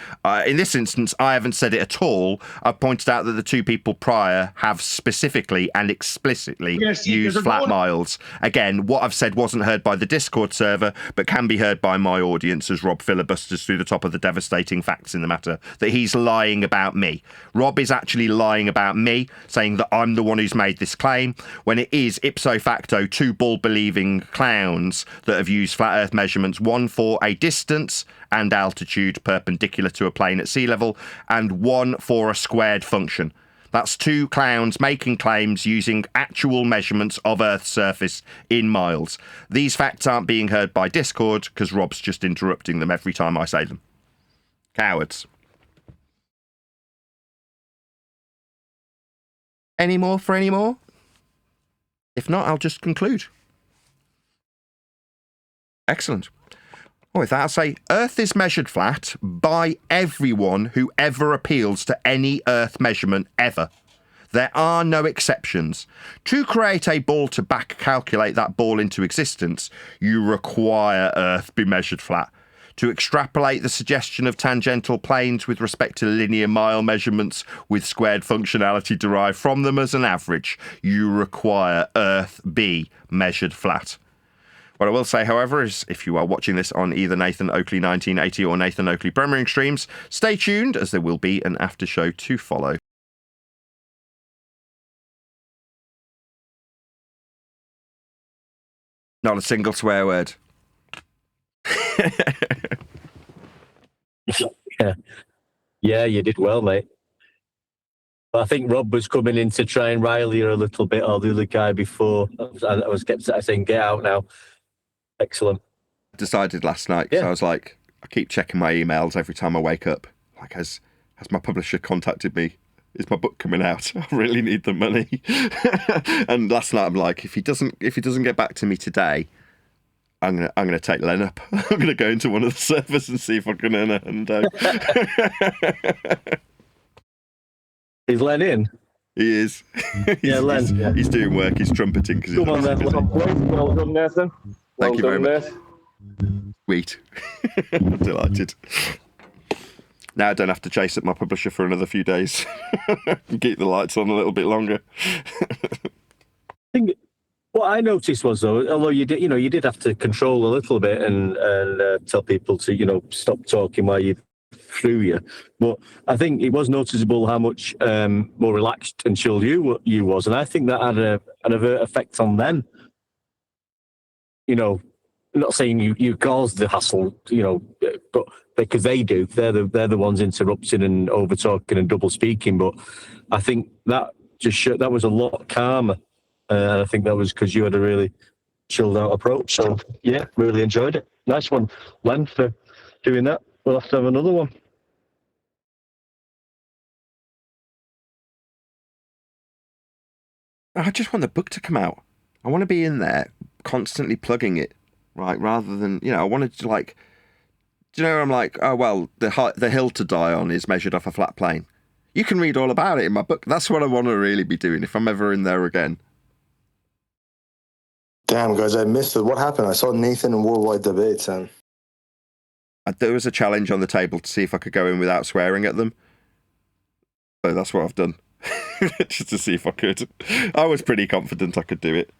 Speaker 2: In this instance, I haven't said it at all. I've pointed out that the 2 people prior have specifically and explicitly used flat miles. Again, what I've said wasn't heard by the Discord server, but can be heard by my audience as Rob filibusters through the top of the devastating facts in the matter, that he's lying about me. Rob is actually lying about me, saying that I'm the one who's made this claim, when it is ipso facto 2 bull-believing clowns that have used flat Earth measurements, one for a distance and altitude perpendicular to a plane at sea level, and one for a squared function. That's 2 clowns making claims using actual measurements of Earth's surface in miles. These facts aren't being heard by Discord because Rob's just interrupting them every time I say them. Cowards. Any more for any more? If not, I'll just conclude. Excellent. With that, I'll say Earth is measured flat by by everyone who ever appeals to any Earth measurement ever. There are no exceptions. To create a ball to back calculate that ball into existence, you require Earth be measured flat. To extrapolate the suggestion of tangential planes with respect to linear mile measurements with squared functionality derived from them as an average, you require Earth be measured flat. What I will say, however, is if you are watching this on either Nathan Oakley 1980 or Nathan Oakley Premiering streams, stay tuned as there will be an after show to follow. Not a single swear word.
Speaker 13: Yeah, you did well, mate. But I think Rob was coming in to try and rile you a little bit, or the other guy before. I was kept saying, get out now. Excellent.
Speaker 2: Decided last night, so I was like, I keep checking my emails every time I wake up. Like, has my publisher contacted me? Is my book coming out? I really need the money. And last night I'm like, if he doesn't get back to me today, I'm gonna take Len up. I'm gonna go into one of the servers and see if I can earn a hundo.
Speaker 13: Is Len in?
Speaker 2: He is.
Speaker 13: Len.
Speaker 2: He's doing work. He's trumpeting because he's
Speaker 13: Come on, then.
Speaker 2: well
Speaker 13: done, Nathan.
Speaker 2: Thank you very much. Sweet. I'm delighted. Now I don't have to chase up my publisher for another few days. Keep the lights on a little bit longer.
Speaker 13: I think what I noticed was, though, although you did have to control a little bit and tell people to stop talking while you through you, but I think it was noticeable how much more relaxed and chilled you was, and I think that had an overt effect on them. I'm not saying you caused the hassle, but because they do, they're the ones interrupting and over talking and double speaking. But I think that that was a lot calmer. I think that was because you had a really chilled out approach. So yeah, really enjoyed it. Nice one, Len, for doing that. We'll have to have another one.
Speaker 2: I just want the book to come out. I want to be in there constantly plugging it, right? Rather than, I wanted to I'm like, oh, well, the hill to die on is measured off a flat plane. You can read all about it in my book. That's what I want to really be doing if I'm ever in there again.
Speaker 17: Damn, guys, I missed it. What happened? I saw Nathan in Worldwide Debates, and
Speaker 2: there was a challenge on the table to see if I could go in without swearing at them. So that's what I've done. Just to see if I could. I was pretty confident I could do it.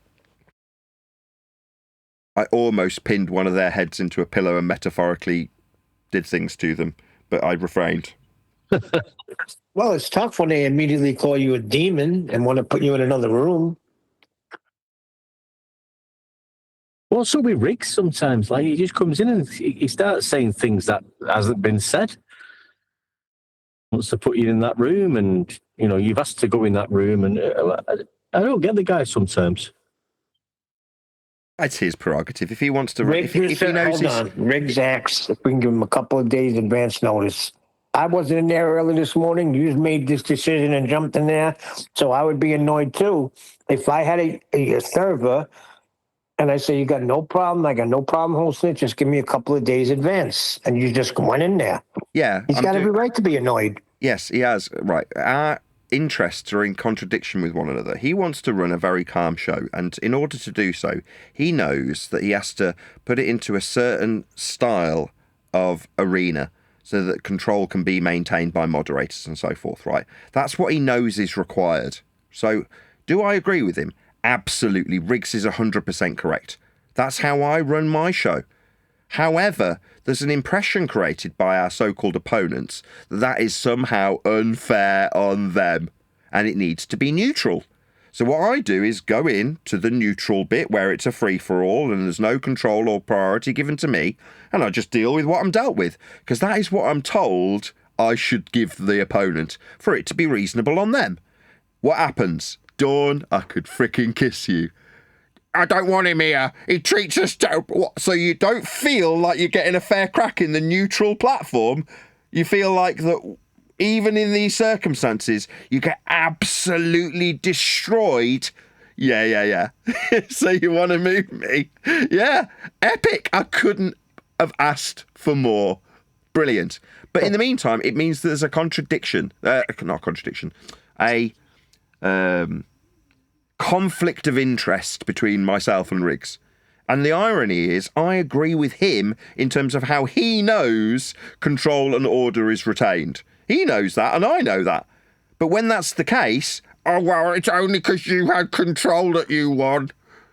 Speaker 2: I almost pinned one of their heads into a pillow and metaphorically did things to them, but I refrained.
Speaker 7: Well, it's tough when they immediately call you a demon and want to put you in another room.
Speaker 13: Well, so with Riggs sometimes, like he just comes in and he starts saying things that hasn't been said. Wants to put you in that room, and you've asked to go in that room, and I don't get the guy sometimes.
Speaker 2: It's his prerogative. If he wants to,
Speaker 7: Riggs,
Speaker 2: if he knows,
Speaker 7: Riggs asks if we can give him a couple of days advance notice. I wasn't in there early this morning. You just made this decision and jumped in there, so I would be annoyed too if I had a server. And I say, you got no problem. I got no problem hosting it. Just give me a couple of days advance. And you just went in there.
Speaker 2: Yeah.
Speaker 7: He's got every right to be annoyed.
Speaker 2: Yes, he has. Right. Our interests are in contradiction with one another. He wants to run a very calm show. And in order to do so, he knows that he has to put it into a certain style of arena so that control can be maintained by moderators and so forth, right? That's what he knows is required. So do I agree with him? Absolutely, Riggs is 100% correct. That's how I run my show. However, there's an impression created by our so-called opponents that is somehow unfair on them, and it needs to be neutral. So what I do is go in to the neutral bit where it's a free-for-all and there's no control or priority given to me, and I just deal with what I'm dealt with, because that is what I'm told I should give the opponent for it to be reasonable on them. What happens? Dawn, I could fricking kiss you. I don't want him here. He treats us so you don't feel like you're getting a fair crack in the neutral platform. You feel like that even in these circumstances, you get absolutely destroyed. Yeah. So you want to move me? Yeah, epic. I couldn't have asked for more. Brilliant. But in the meantime, it means there's a contradiction. Not contradiction. A conflict of interest between myself and Riggs. And the irony is, I agree with him in terms of how he knows control and order is retained. He knows that, and I know that. But when that's the case, oh, well, it's only because you had control that you won.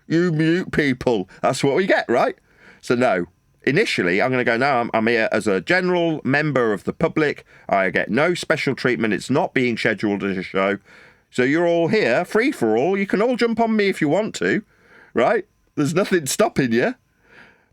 Speaker 2: You mute people. That's what we get, right? So no. Initially, I'm going to go, no, I'm here as a general member of the public. I get no special treatment. It's not being scheduled as a show. So you're all here, free for all. You can all jump on me if you want to, right? There's nothing stopping you.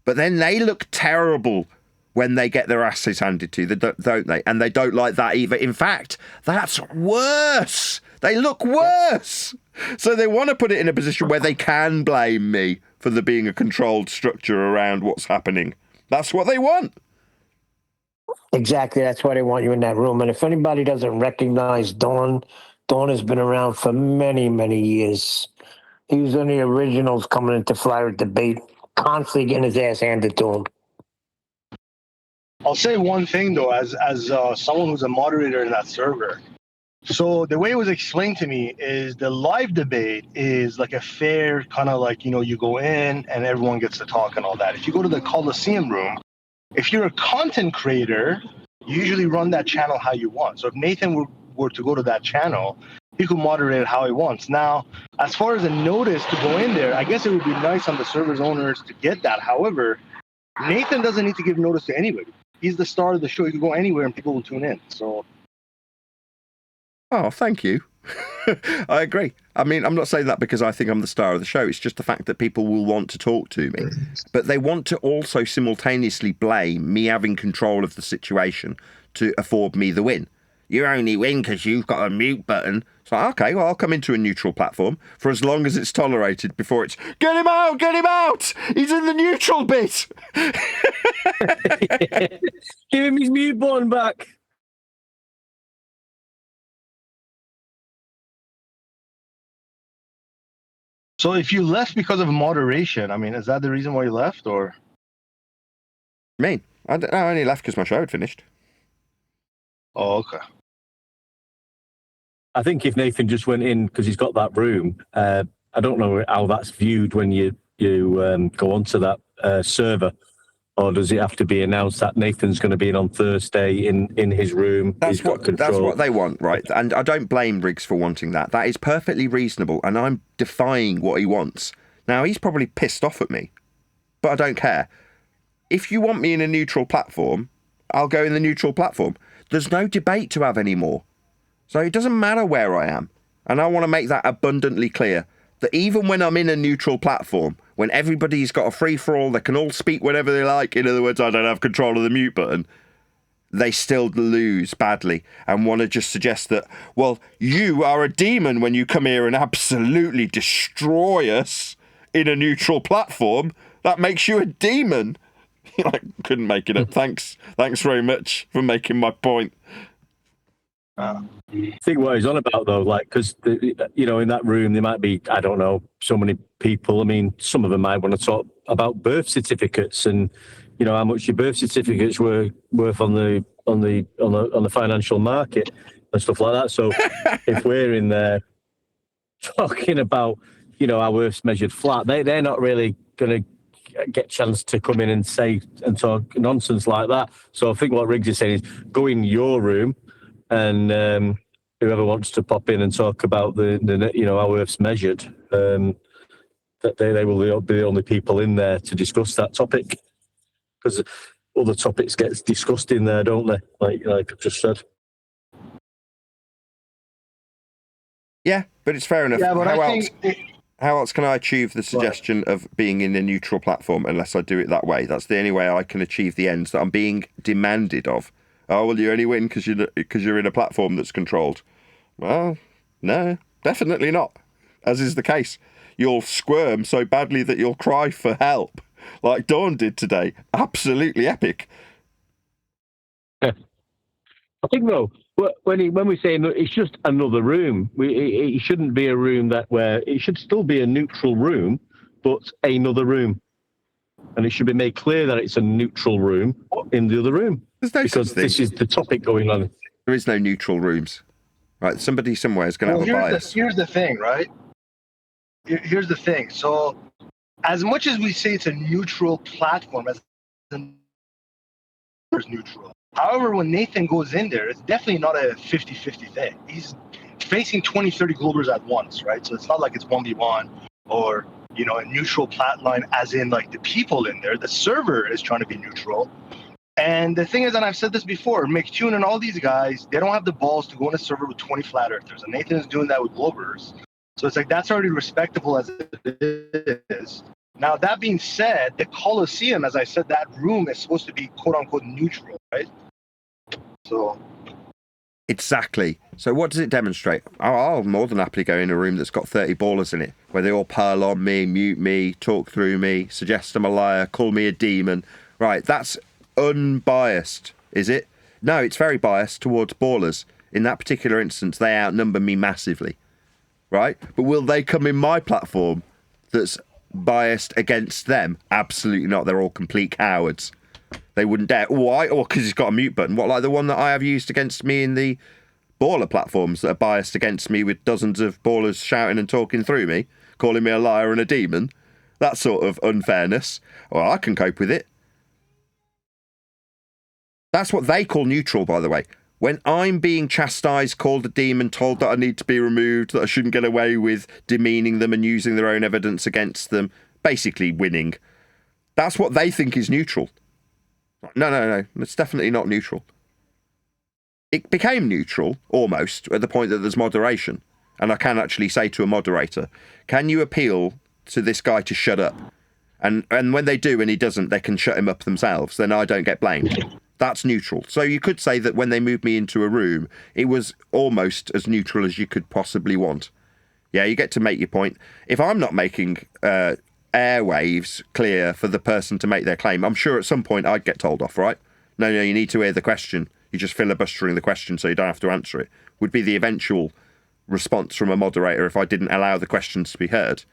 Speaker 2: But then they look terrible when they get their asses handed to them, don't they? And they don't like that either. In fact, that's worse. They look worse. So they want to put it in a position where they can blame me for there being a controlled structure around what's happening. That's what they want.
Speaker 7: Exactly. That's why they want you in that room. And if anybody doesn't recognize Dawn has been around for many, many years. He was one of the originals coming into Flat Earth Debate, constantly getting his ass handed to him.
Speaker 6: I'll say one thing, though, as someone who's a moderator in that server. So the way it was explained to me is the live debate is like a fair kind of like, you go in and everyone gets to talk and all that. If you go to the Coliseum room, if you're a content creator, you usually run that channel how you want. So if Nathan were to go to that channel, he could moderate it how he wants. Now, as far as a notice to go in there, I guess it would be nice on the server's owners to get that. However, Nathan doesn't need to give notice to anybody. He's the star of the show. He can go anywhere and people will tune in. So,
Speaker 2: oh, thank you. I agree. I mean, I'm not saying that because I think I'm the star of the show. It's just the fact that people will want to talk to me. But they want to also simultaneously blame me having control of the situation to afford me the win. You only win because you've got a mute button. It's like, okay, well, I'll come into a neutral platform for as long as it's tolerated before it's, get him out! He's in the neutral bit!
Speaker 13: Give him his mute button back.
Speaker 6: So if you left because of moderation, I mean, is that the reason why you left, or?
Speaker 2: Me? I only left because my show had finished.
Speaker 6: Oh, okay.
Speaker 13: I think if Nathan just went in because he's got that room, I don't know how that's viewed when you go onto that server, or does it have to be announced that Nathan's going to be in on Thursday in his room?
Speaker 2: That's what they want, right? And I don't blame Riggs for wanting that. That is perfectly reasonable, and I'm defying what he wants. Now, he's probably pissed off at me, but I don't care. If you want me in a neutral platform, I'll go in the neutral platform. There's no debate to have anymore. So it doesn't matter where I am. And I want to make that abundantly clear, that even when I'm in a neutral platform, when everybody's got a free-for-all, they can all speak whenever they like, in other words, I don't have control of the mute button, they still lose badly and want to just suggest that, well, you are a demon when you come here and absolutely destroy us in a neutral platform. That makes you a demon. I couldn't make it up. Thanks very much for making my point.
Speaker 13: I think what he's on about, though, like, because, in that room, there might be, I don't know, so many people. I mean, some of them might want to talk about birth certificates and, how much your birth certificates were worth on the financial market and stuff like that. So if we're in there talking about, our Earth's measured flat, they're not really going to get a chance to come in and say and talk nonsense like that. So I think what Riggs is saying is go in your room, and whoever wants to pop in and talk about the how Earth's measured, that they will be the only people in there to discuss that topic, because other topics get discussed in there, don't they? Like I've just said.
Speaker 2: Yeah, but it's fair enough.
Speaker 6: Yeah, but
Speaker 2: How else can I achieve the suggestion of being in a neutral platform unless I do it that way? That's the only way I can achieve the ends that I'm being demanded of. Oh, well, you only win because you're in a platform that's controlled. Well, no, definitely not, as is the case. You'll squirm so badly that you'll cry for help, like Dawn did today. Absolutely epic.
Speaker 13: I think, though, when we say it's just another room, it shouldn't be a room where it should still be a neutral room, but another room. And it should be made clear that it's a neutral room in the other room.
Speaker 2: There's no
Speaker 13: because
Speaker 2: such thing.
Speaker 13: This is the topic going on.
Speaker 2: There is no neutral rooms. Right, somebody somewhere is going to have a bias.
Speaker 6: Here's the thing, right? Here's the thing. So, as much as we say it's a neutral platform, as neutral. However, when Nathan goes in there, it's definitely not a 50-50 thing. He's facing 20, 30 Globers at once, right? So it's not like it's 1v1 or, you know, a neutral plat line as in like the people in there. The server is trying to be neutral. And the thing is, and I've said this before, McTune and all these guys, they don't have the balls to go in a server with 20 flat earthers. And Nathan is doing that with Globers. So it's like, that's already respectable as it is. Now, that being said, the Coliseum, as I said, that room is supposed to be quote unquote neutral, right? So.
Speaker 2: Exactly. So what does it demonstrate? I'll more than happily go in a room that's got 30 ballers in it, where they all pile on me, mute me, talk through me, suggest I'm a liar, call me a demon. Right, that's unbiased, is it? No, it's very biased towards ballers. In that particular instance, they outnumber me massively, right? But will they come in my platform that's biased against them? Absolutely not. They're all complete cowards. They wouldn't dare. Why? Or because he's got a mute button. What, like the one that I have used against me in the baller platforms that are biased against me with dozens of ballers shouting and talking through me, calling me a liar and a demon? That sort of unfairness. Well, I can cope with it. That's what they call neutral, by the way. When I'm being chastised, called a demon, told that I need to be removed, that I shouldn't get away with demeaning them and using their own evidence against them, basically winning. That's what they think is neutral. No. It's definitely not neutral. It became neutral, almost, at the point that there's moderation. And I can actually say to a moderator, can you appeal to this guy to shut up? And when they do and he doesn't, they can shut him up themselves. Then I don't get blamed. That's neutral. So you could say that when they moved me into a room, it was almost as neutral as you could possibly want. Yeah, you get to make your point. If I'm not making airwaves clear for the person to make their claim, I'm sure at some point I'd get told off, right? No, you need to hear the question. You just filibustering the question so you don't have to answer it, would be the eventual response from a moderator if I didn't allow the questions to be heard.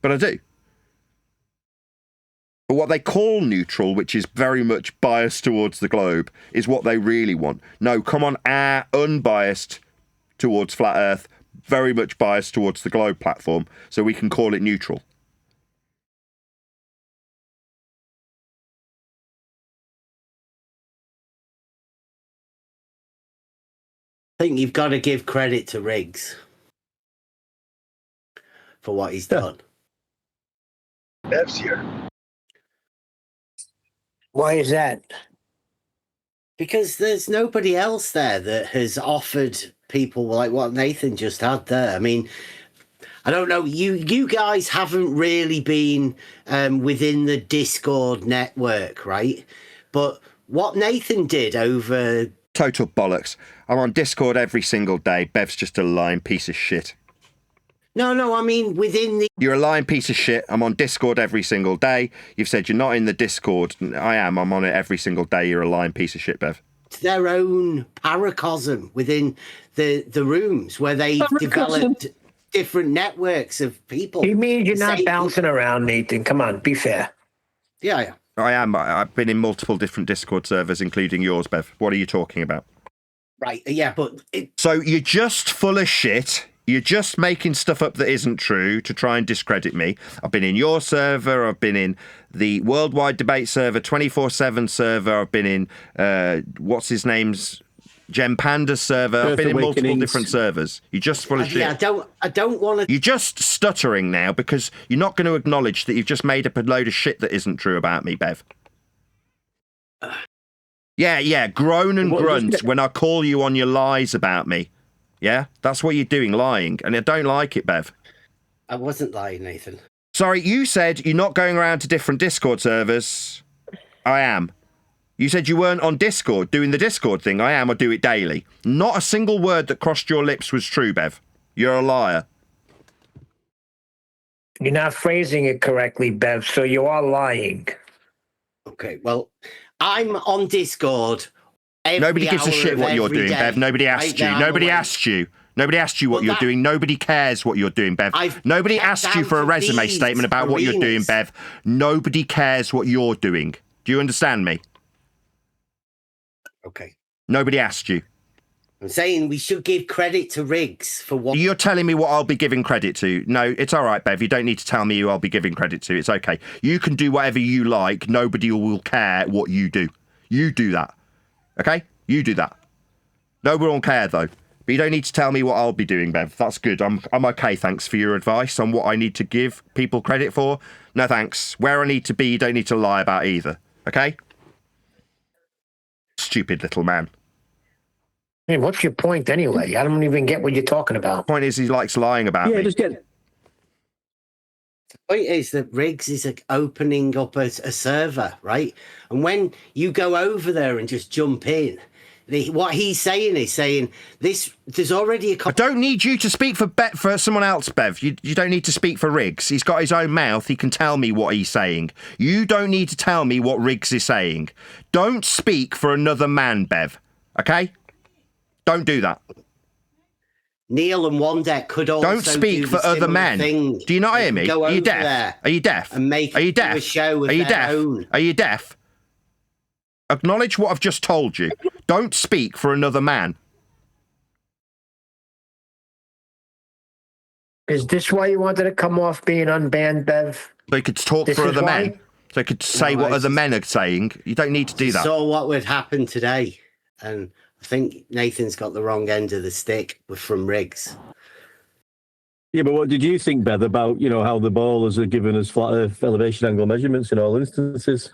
Speaker 2: But I do. But what they call neutral, which is very much biased towards the globe, is what they really want. No, come on, unbiased towards Flat Earth, very much biased towards the globe platform, so we can call it neutral.
Speaker 8: I think you've got to give credit to Riggs for what he's done.
Speaker 6: Bev's here.
Speaker 7: Why is that?
Speaker 8: Because there's nobody else there that has offered people like what Nathan just had there. I mean, I don't know. You guys haven't really been within the Discord network, right? But what Nathan did over...
Speaker 2: Total bollocks. I'm on Discord every single day. Bev's just a lying piece of shit.
Speaker 8: No, I mean within the...
Speaker 2: You're a lying piece of shit. I'm on Discord every single day. You've said you're not in the Discord. I am. I'm on it every single day. You're a lying piece of shit, Bev.
Speaker 8: Their own paracosm within the rooms where they've developed different networks of people.
Speaker 7: He means you're not bouncing around, Nathan. Come on, be fair.
Speaker 8: Yeah.
Speaker 2: I am. I've been in multiple different Discord servers, including yours, Bev. What are you talking about?
Speaker 8: Right, yeah, but...
Speaker 2: So you're just full of shit. You're just making stuff up that isn't true to try and discredit me. I've been in your server. I've been in the Worldwide Debate server, 24/7 server. I've been in, what's his name's, Gem Panda's server. I've been in multiple different servers. You're just full of shit.
Speaker 8: Yeah, I don't want to...
Speaker 2: You're just stuttering now because you're not going to acknowledge that you've just made up a load of shit that isn't true about me, Bev. Yeah, groan and grunt when I call you on your lies about me. Yeah, that's what you're doing, lying. And I don't like it, Bev.
Speaker 8: I wasn't lying, Nathan.
Speaker 2: Sorry, you said you're not going around to different Discord servers. I am. You said you weren't on Discord doing the Discord thing. I am. I do it daily. Not a single word that crossed your lips was true, Bev. You're a liar.
Speaker 7: You're not phrasing it correctly, Bev, so you are lying.
Speaker 8: Okay, well, I'm on Discord.
Speaker 2: Nobody gives a shit what you're doing, Bev. Nobody asked you. Nobody asked you. Nobody asked you what you're doing. Nobody cares what you're doing, Bev. Nobody asked you for a resume statement about what you're doing, Bev. Nobody cares what you're doing. Do you understand me?
Speaker 8: Okay.
Speaker 2: Nobody asked you.
Speaker 8: I'm saying we should give credit to Riggs for what...
Speaker 2: You're telling me what I'll be giving credit to. No, it's all right, Bev. You don't need to tell me who I'll be giving credit to. It's okay. You can do whatever you like. Nobody will care what you do. You do that. Okay? You do that. Nobody will care, though. But you don't need to tell me what I'll be doing, Bev. That's good. I'm okay, thanks for your advice on what I need to give people credit for. No, thanks. Where I need to be, you don't need to lie about either. Okay? Stupid little man.
Speaker 7: Hey, what's your point anyway? I don't even get what you're talking about.
Speaker 2: Point is he likes lying about me.
Speaker 8: The point is that Riggs is opening up a server, right? And when you go over there and just jump in, what he's saying is saying this. There's already a.
Speaker 2: I don't need you to speak for someone else, Bev. You don't need to speak for Riggs. He's got his own mouth. He can tell me what he's saying. You don't need to tell me what Riggs is saying. Don't speak for another man, Bev. Okay? Don't do that.
Speaker 8: Neil and Wandek could also
Speaker 2: don't speak
Speaker 8: do
Speaker 2: for other men.
Speaker 8: Thing.
Speaker 2: Do you not hear me? Are you deaf? Are you deaf?
Speaker 8: And make
Speaker 2: Are you deaf?
Speaker 8: a show of
Speaker 2: Are you
Speaker 8: their
Speaker 2: deaf?
Speaker 8: own.
Speaker 2: Are you deaf? Acknowledge what I've just told you. Don't speak for another man.
Speaker 7: Is this why you wanted to come off being unbanned, Bev?
Speaker 2: So you could talk for other men. So you could say what other men are saying. You don't need to do that.
Speaker 8: Saw what would happen today, and I think Nathan's got the wrong end of the stick from Riggs.
Speaker 13: Yeah, but what did you think, Bev, about how the ballers are giving us flat Earth elevation angle measurements in all instances?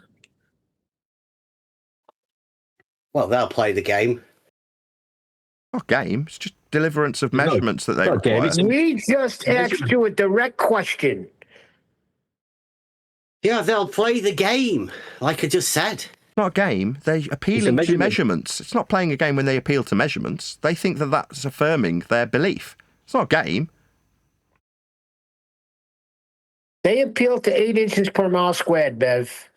Speaker 8: Well, they'll play the game.
Speaker 2: Not game. It's just deliverance of measurements that they require.
Speaker 7: We just asked you a direct question.
Speaker 8: Yeah, they'll play the game, like I just said.
Speaker 2: It's not a game. They're appealing to measurements. It's not playing a game when they appeal to measurements. They think that that's affirming their belief. It's not a game.
Speaker 7: They appeal to 8 inches per mile squared, Bev.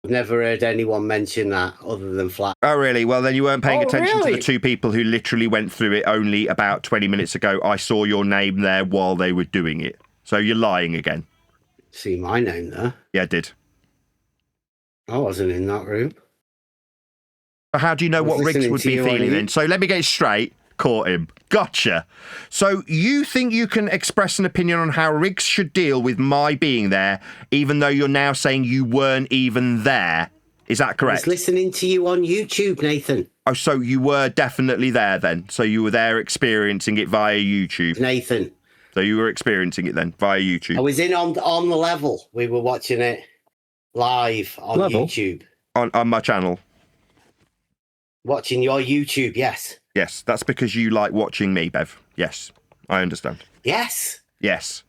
Speaker 8: I've never heard anyone mention that other than flat.
Speaker 2: Oh, really? Well, then you weren't paying attention to the two people who literally went through it only about 20 minutes ago. I saw your name there while they were doing it. So you're lying again.
Speaker 8: See my name there?
Speaker 2: Yeah, I did.
Speaker 8: I wasn't in that room.
Speaker 2: So how do you know what Riggs would be feeling then? So let me get it straight. Caught him. Gotcha. So you think you can express an opinion on how Riggs should deal with my being there, even though you're now saying you weren't even there? Is that correct?
Speaker 8: I was listening to you on YouTube, Nathan.
Speaker 2: Oh, so you were definitely there then? So you were there experiencing it via YouTube?
Speaker 8: Nathan.
Speaker 2: So you were experiencing it then via YouTube?
Speaker 8: I was in on the level. We were watching it live on YouTube.
Speaker 2: On my channel?
Speaker 8: Watching your YouTube, yes.
Speaker 2: Yes, that's because you like watching me, Bev. Yes, I understand.
Speaker 8: Yes.
Speaker 2: Yes.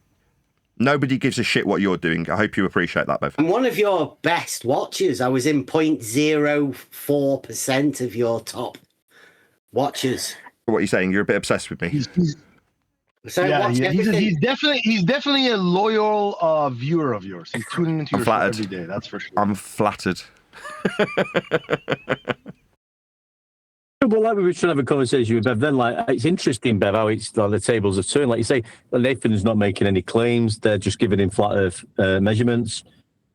Speaker 2: Nobody gives a shit what you're doing. I hope you appreciate that, Bev.
Speaker 8: I'm one of your best watchers. I was in 0.04% of your top watchers.
Speaker 2: What are you saying? You're a bit obsessed with me.
Speaker 8: So
Speaker 6: yeah, he's definitely a loyal viewer of yours. He's tuning into your show every day. That's for sure.
Speaker 2: I'm flattered.
Speaker 13: Well, like we were trying to have a conversation with Bev, then it's interesting, Bev, how it's the tables have turned. Like you say, Nathan's not making any claims; they're just giving him flat Earth measurements.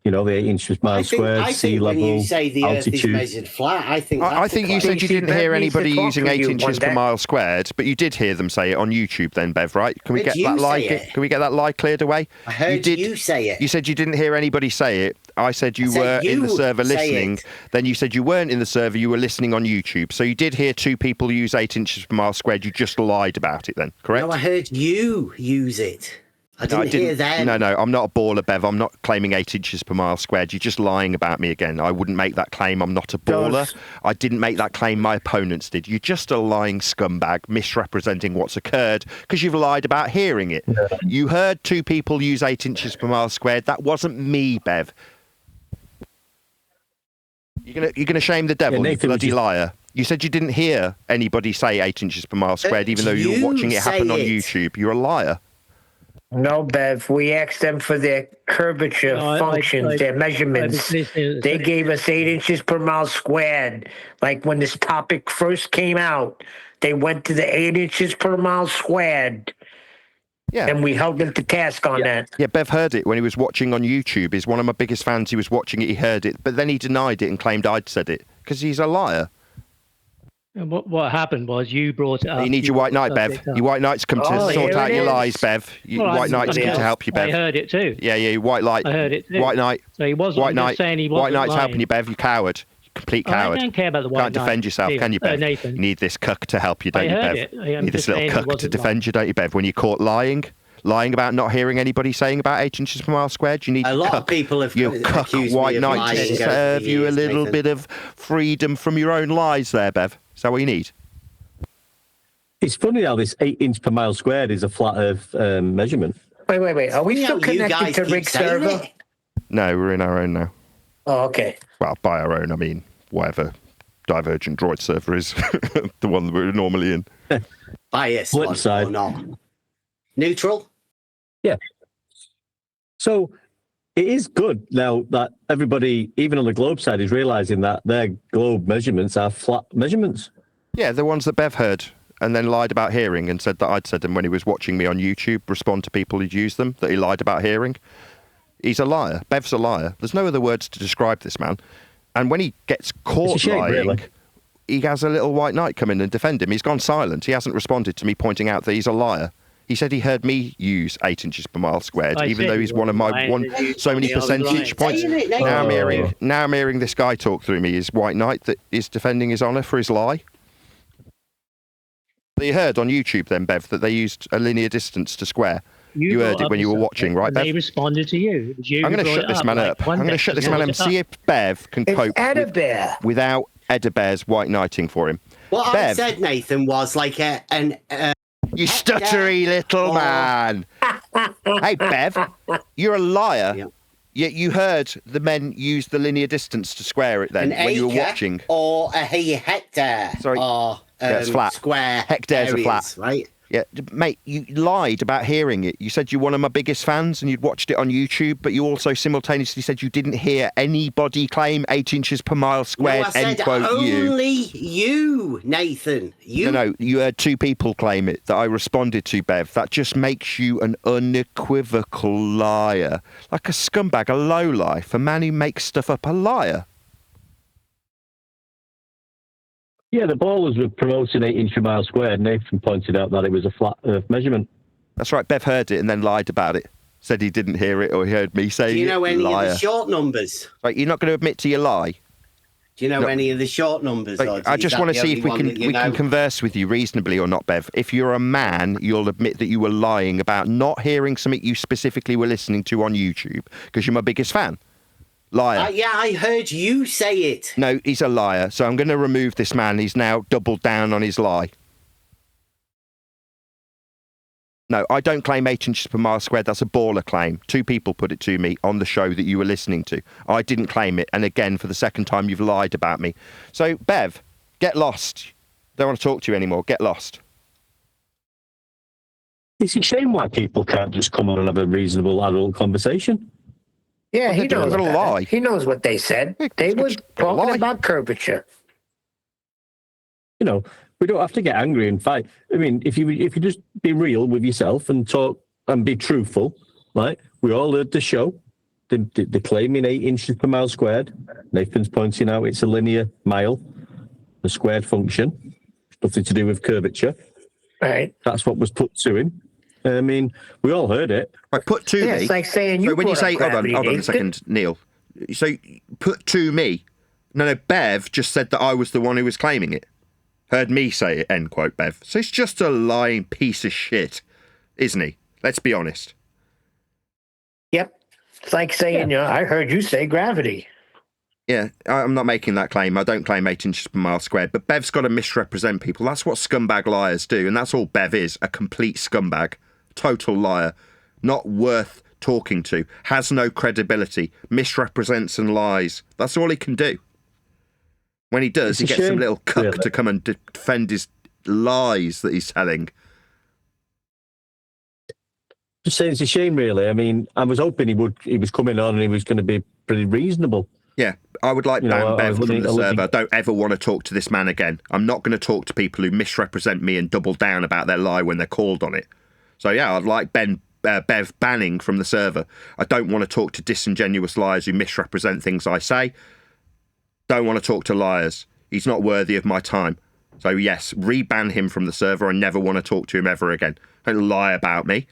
Speaker 13: The 8 inches per mile squared, sea level,
Speaker 8: when you say the
Speaker 2: altitude.
Speaker 8: Earth is measured flat, I think
Speaker 2: you said you didn't hear anybody using 8 inches per mile squared, but you did hear them say it on YouTube, then, Bev, right? Can we get that lie? Can we get that lie cleared away?
Speaker 8: I heard you say it.
Speaker 2: You said you didn't hear anybody say it. I said you were in the server listening. Then you said you weren't in the server. You were listening on YouTube. So you did hear two people use 8 inches per mile squared. You just lied about it, then, correct?
Speaker 8: No, I heard you use it. I didn't hear them.
Speaker 2: No, I'm not a baller, Bev. I'm not claiming 8 inches per mile squared. You're just lying about me again. I wouldn't make that claim. I'm not a baller. I didn't make that claim. My opponents did. You're just a lying scumbag misrepresenting what's occurred because you've lied about hearing it. Yeah. You heard two people use 8 inches per mile squared. That wasn't me, Bev. You're gonna shame the devil, you bloody liar. You said you didn't hear anybody say 8 inches per mile squared, even though you were watching it happen on YouTube. You're a liar.
Speaker 7: No, Bev. We asked them for their curvature functions, their measurements. They gave us 8 inches per mile squared. Like when this topic first came out, they went to the 8 inches per mile squared.
Speaker 2: Yeah.
Speaker 7: And we held them to task on that.
Speaker 2: Yeah, Bev heard it when he was watching on YouTube. He's one of my biggest fans. He was watching it, he heard it, but then he denied it and claimed I'd said it because he's a liar.
Speaker 12: And what happened was you brought it up.
Speaker 2: You need your white knight, Bev. Your white knights come to sort out your lies, Bev. White knights come to help you, Bev.
Speaker 12: I heard it too.
Speaker 2: Yeah, white light.
Speaker 12: I heard it too.
Speaker 2: White knight.
Speaker 12: So he wasn't
Speaker 2: white knight.
Speaker 12: saying he wasn't
Speaker 2: White knight's
Speaker 12: lying.
Speaker 2: helping you, Bev. You coward. Complete coward.
Speaker 12: I don't care about the white
Speaker 2: Can't defend yourself, can you, Bev?
Speaker 12: Nathan.
Speaker 2: You need this cuck to help you, don't you, Bev? You need this little cuck to defend you, don't you, Bev? When you're caught lying about not hearing anybody saying about 8 inches per mile squared, you need
Speaker 8: a lot of people have
Speaker 2: your cuck white knight to serve you a little bit of freedom from your own lies there, Bev. Is that what you need?
Speaker 13: It's funny how this 8 inch per mile squared is a flat Earth measurement.
Speaker 7: Wait. Are we still connected to Rick's server?
Speaker 2: No, we're in our own now.
Speaker 7: Oh, okay.
Speaker 2: Well, by our own, I mean whatever Divergent Droid server is, the one that we're normally in.
Speaker 8: Bias one or not? Neutral?
Speaker 13: Yeah. So it is good now that everybody, even on the globe side, is realizing that their globe measurements are flat measurements.
Speaker 2: Yeah, the ones that Bev heard and then lied about hearing and said that I'd said them when he was watching me on YouTube, respond to people who'd used them, that he lied about hearing. He's a liar. Bev's a liar. There's no other words to describe this man. And when he gets caught lying, really, he has a little white knight come in and defend him. He's gone silent. He hasn't responded to me pointing out that he's a liar. He said he heard me use 8 inches per mile squared, even though he's one of my so many percentage points. Now I'm hearing this guy talk through me, his white knight that is defending his honour for his lie. But you heard on YouTube then, Bev, that they used a linear distance to square. You heard it when you were watching, right, Bev?
Speaker 12: They responded to you.
Speaker 2: I'm going to shut this man up. I'm going to shut this man up and see if Bev can cope without Edibear's white knighting for him.
Speaker 8: What I said, Nathan, was like an
Speaker 2: you stuttery little man. Hey, Bev, you're a liar. Yep. Yet you heard the men use the linear distance to square it then when you were watching.
Speaker 8: Or a hectare.
Speaker 2: Sorry.
Speaker 8: Or
Speaker 2: it's flat.
Speaker 8: Square
Speaker 2: hectares
Speaker 8: areas,
Speaker 2: are flat.
Speaker 8: Right?
Speaker 2: Yeah, mate, you lied about hearing it. You said you're one of my biggest fans and you'd watched it on YouTube, but you also simultaneously said you didn't hear anybody claim 8 inches per mile squared,
Speaker 8: no, I said only you, Nathan.
Speaker 2: No, you heard two people claim it that I responded to, Bev. That just makes you an unequivocal liar. Like a scumbag, a lowlife, a man who makes stuff up, a liar.
Speaker 13: Yeah, the ballers were promoting 8 inch per mile squared. Nathan pointed out that it was a flat Earth measurement.
Speaker 2: That's right. Bev heard it and then lied about it. Said he didn't hear it or he heard me saying it.
Speaker 8: Do you know any
Speaker 2: liar.
Speaker 8: of the short numbers?
Speaker 2: Right, you're not going to admit to your lie.
Speaker 8: Do you know any of the short numbers?
Speaker 2: Like, I just want to see if we can converse with you reasonably or not, Bev. If you're a man, you'll admit that you were lying about not hearing something you specifically were listening to on YouTube because you're my biggest fan. Liar.
Speaker 8: Yeah, I heard you say it.
Speaker 2: No, he's a liar. So I'm going to remove this man. He's now doubled down on his lie. No, I don't claim 8 inches per mile squared. That's a baller claim. Two people put it to me on the show that you were listening to. I didn't claim it. And again, for the second time, you've lied about me. So, Bev, get lost. Don't want to talk to you anymore. Get lost.
Speaker 13: It's a shame why people can't just come on and have a reasonable adult conversation.
Speaker 7: Yeah, he knows.
Speaker 2: Lie.
Speaker 7: He knows what they said. They were talking about curvature.
Speaker 13: You know, we don't have to get angry and fight. I mean, if you just be real with yourself and talk and be truthful, right? We all heard the show. They're claiming 8 inches per mile squared. Nathan's pointing out it's a linear mile, a squared function, nothing to do with curvature.
Speaker 7: Right.
Speaker 13: That's what was put to him. I mean, we all heard it.
Speaker 2: Right, put to me.
Speaker 7: It's like saying you.
Speaker 2: So when you say, hold on a second, Neil. So put to me. No, Bev just said that I was the one who was claiming it. Heard me say it, end quote, Bev. So he's just a lying piece of shit, isn't he? Let's be honest.
Speaker 7: Yep. It's like saying, I heard you say gravity.
Speaker 2: Yeah, I'm not making that claim. I don't claim 8 inches per mile squared, but Bev's got to misrepresent people. That's what scumbag liars do, and that's all Bev is, a complete scumbag. Total liar. Not worth talking to. Has no credibility. Misrepresents and lies. That's all he can do. When he does, he gets some little cuck to come and defend his lies that he's telling.
Speaker 13: Just saying it's a shame, really. I mean, I was hoping he was coming on and he was going to be pretty reasonable.
Speaker 2: Yeah, I would like ban Bev from the server. I don't ever want to talk to this man again. I'm not going to talk to people who misrepresent me and double down about their lie when they're called on it. So yeah, I'd like Bev banning from the server. I don't want to talk to disingenuous liars who misrepresent things I say. Don't want to talk to liars. He's not worthy of my time. So yes, re-ban him from the server. I never want to talk to him ever again. Don't lie about me.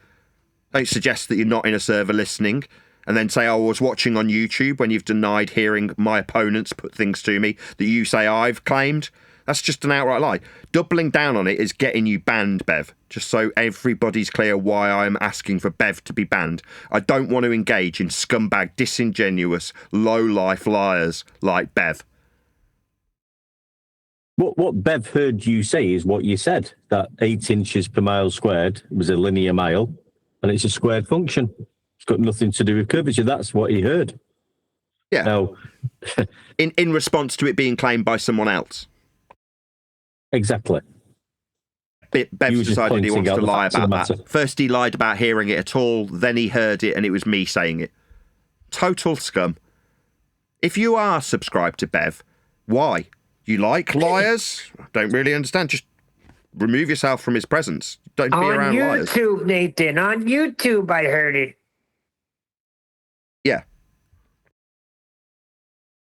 Speaker 2: Don't suggest that you're not in a server listening and then say, oh, I was watching on YouTube when you've denied hearing my opponents put things to me that you say I've claimed. That's just an outright lie. Doubling down on it is getting you banned, Bev, just so everybody's clear why I'm asking for Bev to be banned. I don't want to engage in scumbag, disingenuous, low-life liars like Bev.
Speaker 13: What Bev heard you say is what you said, that 8 inches per mile squared was a linear mile, and it's a squared function. It's got nothing to do with curvature. That's what he heard.
Speaker 2: Yeah.
Speaker 13: Now,
Speaker 2: in response to it being claimed by someone else.
Speaker 13: Exactly.
Speaker 2: Bev's decided he wants to lie about that. First he lied about hearing it at all, then he heard it and it was me saying it. Total scum. If you are subscribed to Bev, why? You like liars? Don't really understand. Just remove yourself from his presence. Don't be around liars.
Speaker 7: On YouTube, Nathan. On YouTube, I heard it.
Speaker 2: Yeah.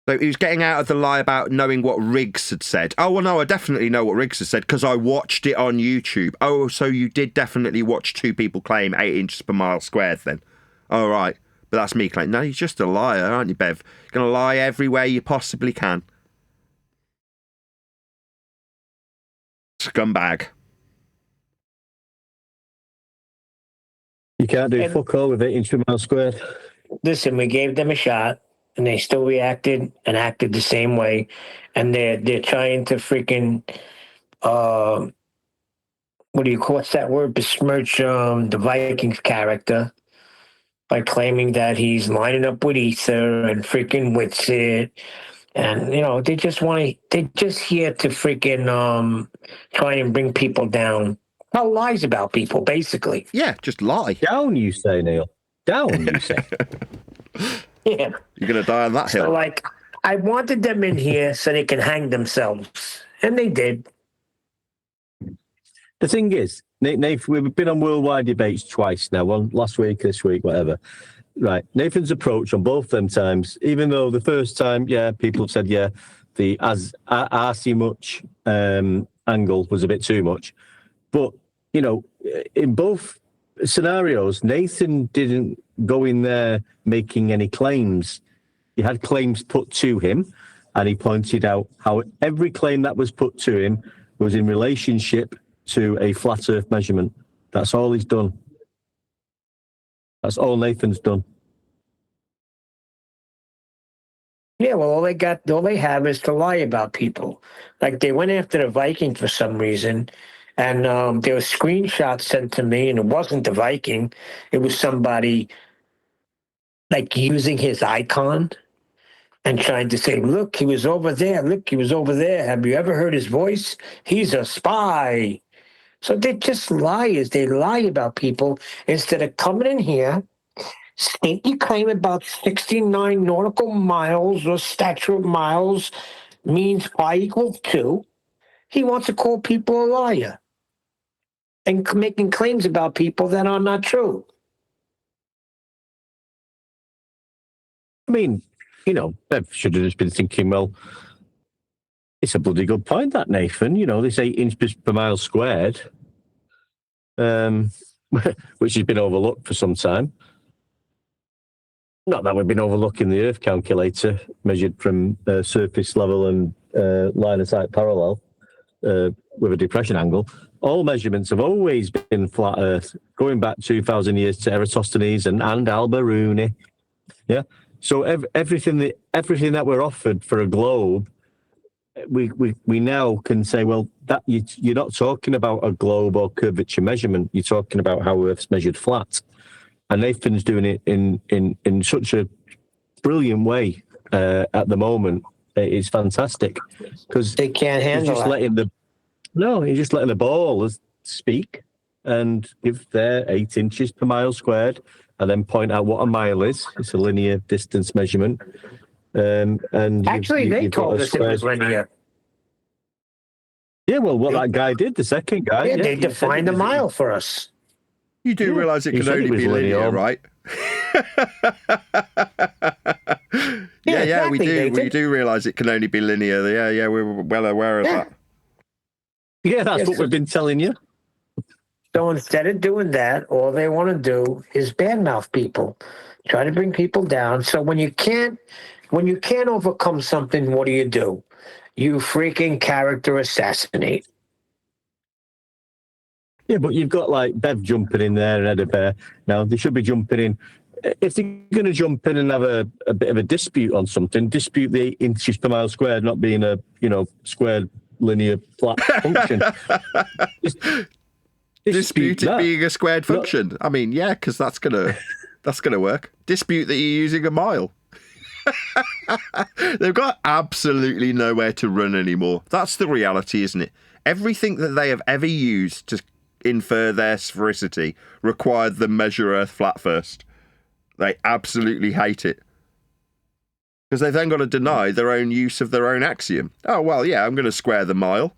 Speaker 2: So he was getting out of the lie about knowing what Riggs had said. Oh, well, no, I definitely know what Riggs has said because I watched it on YouTube. Oh, so you did definitely watch two people claim 8 inches per mile squared then? All right. But that's me claiming. No, you're just a liar, aren't you, Bev? You're going to lie everywhere you possibly can. Scumbag.
Speaker 13: You can't do fuck all with 8 inches per mile squared.
Speaker 7: Listen, we gave them a shot. And they still reacted and acted the same way, and they're trying to freaking what's that word? Besmirch the Vikings character by claiming that he's lining up with Ether and freaking Witsit, and they're just here to freaking try and bring people down. Tell lies about people, basically.
Speaker 2: Yeah, just lie.
Speaker 13: Down, you say, Neil. Down, you say.
Speaker 7: Yeah.
Speaker 2: You're going to die on that hill.
Speaker 7: So, I wanted them in here so they can hang themselves. And they did.
Speaker 13: The thing is, Nathan, we've been on worldwide debates twice now. One last week, this week, whatever. Right. Nathan's approach on both them times, even though the first time, people said, the RC much angle was a bit too much. But, in both scenarios, Nathan didn't go in there making any claims. He had claims put to him, and he pointed out how every claim that was put to him was in relationship to a flat earth measurement. That's all he's done. That's all Nathan's done.
Speaker 7: Yeah, well, all they have is to lie about people. Like, they went after the Viking for some reason, and there were screenshots sent to me, and it wasn't the Viking. It was somebody using his icon and trying to say, look, he was over there. Look, he was over there. Have you ever heard his voice? He's a spy. So they're just liars. They lie about people instead of coming in here, sneaky claim about 69 nautical miles or stature of miles means pi equals 2. He wants to call people a liar and making claims about people that are not true.
Speaker 13: I mean, Bev should have just been thinking, well, it's a bloody good point, that, Nathan. This 8 inches per mile squared, which has been overlooked for some time. Not that we've been overlooking the Earth calculator, measured from surface level and line of sight parallel with a depression angle. All measurements have always been flat Earth, going back 2,000 years to Eratosthenes and Al-Biruni. Yeah. So everything that we're offered for a globe, we now can say, well, that you're not talking about a globe or curvature measurement. You're talking about how Earth's measured flat, and Nathan's doing it in such a brilliant way at the moment. It's fantastic because
Speaker 7: they can't handle it.
Speaker 13: He's just letting the ballers speak and give their 8 inches per mile squared. And then point out what a mile is. It's a linear distance measurement. And
Speaker 7: Actually, they
Speaker 13: you've got
Speaker 7: told
Speaker 13: a
Speaker 7: us it was
Speaker 13: square-
Speaker 7: linear.
Speaker 13: Yeah, well, what that guy did, the second guy.
Speaker 7: Yeah, they
Speaker 13: he said
Speaker 7: defined
Speaker 13: it
Speaker 7: a
Speaker 13: was-
Speaker 7: mile for us.
Speaker 2: You do realise it
Speaker 13: he
Speaker 2: can
Speaker 13: said
Speaker 2: only
Speaker 13: was
Speaker 2: be linear, right? Yeah, we
Speaker 7: exactly,
Speaker 2: do. We
Speaker 7: Nathan.
Speaker 2: do realise it can only be linear. Yeah, we're well aware of that.
Speaker 13: Yeah, that's
Speaker 7: Yes,
Speaker 13: what we've been telling you.
Speaker 7: So instead of doing that, all they want to do is badmouth people, try to bring people down. So when you can't overcome something, what do? You freaking character assassinate.
Speaker 13: Yeah, but you've got like Bev jumping in there and Ed Bear. Now they should be jumping in. If they're going to jump in and have a bit of a dispute on something, dispute the inches per mile squared not being a squared linear flat function.
Speaker 2: Dispute it
Speaker 13: that.
Speaker 2: being a squared function. I mean, yeah, because that's gonna work. Dispute that you're using a mile. They've got absolutely nowhere to run anymore. That's the reality, isn't it? Everything that they have ever used to infer their sphericity required them measure Earth flat first. They absolutely hate it. Because they've then got to deny their own use of their own axiom. Oh, well, yeah, I'm going to square the mile.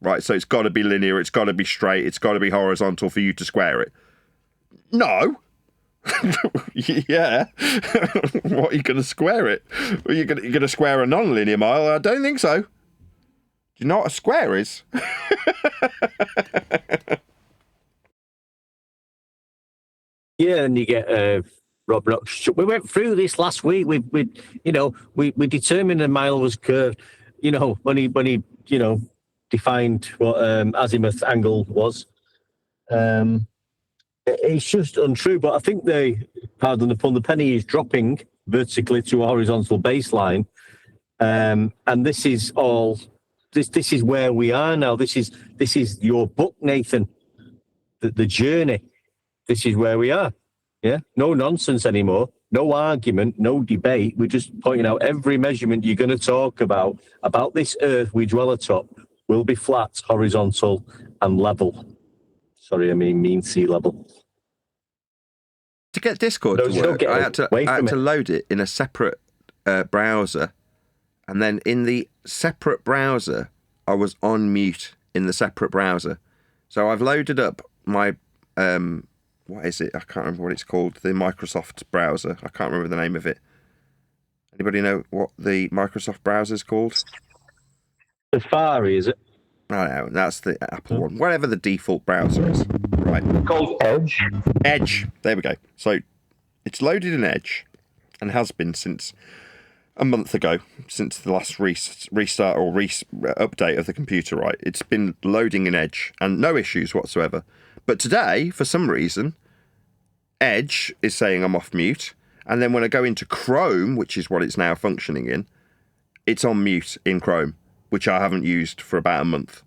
Speaker 2: Right, so it's got to be linear, it's got to be straight, it's got to be horizontal for you to square it. No. Yeah. What are you going to square it? Well, you're going to square a non-linear mile? I don't think so. Do you know what a square is?
Speaker 13: Yeah, and you get Rob Knox. We went through this last week. We determined a mile was curved. When he defined what azimuth angle was. It's just untrue. But I think pardon the pun, the penny is dropping vertically to a horizontal baseline, and this is all. This is where we are now. This is your book, Nathan. The journey. This is where we are. Yeah, no nonsense anymore. No argument, no debate. We're just pointing out every measurement you're going to talk about this Earth we dwell atop will be flat, horizontal, and level. Sorry, I mean sea level.
Speaker 2: To get Discord to work, I had to load it in a separate browser, and then in the separate browser, I was on mute in the separate browser. So I've loaded up my what is it? I can't remember what it's called. The Microsoft browser. I can't remember the name of it. Anybody know what the Microsoft browser is called?
Speaker 13: Safari, is it?
Speaker 2: No, that's the Apple one. Whatever the default browser is. Right.
Speaker 13: Called Edge.
Speaker 2: Edge. There we go. So it's loaded in Edge and has been since a month ago, since the last restart or update of the computer, right? It's been loading in Edge and no issues whatsoever. But today, for some reason, Edge is saying I'm off mute. And then when I go into Chrome, which is what it's now functioning in, it's on mute in Chrome, which I haven't used for about a month.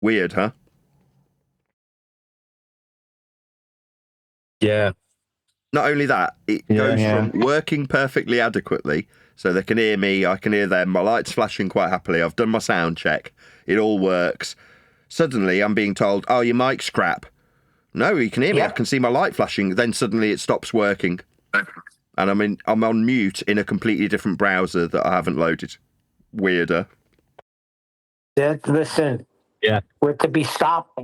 Speaker 2: Weird, huh?
Speaker 13: Yeah.
Speaker 2: Not only that, it goes from working perfectly adequately, so they can hear me, I can hear them, my light's flashing quite happily, I've done my sound check, it all works. Suddenly I'm being told, oh, your mic's crap. No, you can hear me, I can see my light flashing, then suddenly it stops working. And I'm on mute in a completely different browser that I haven't loaded. Weirder.
Speaker 7: Listen, we're to be stopped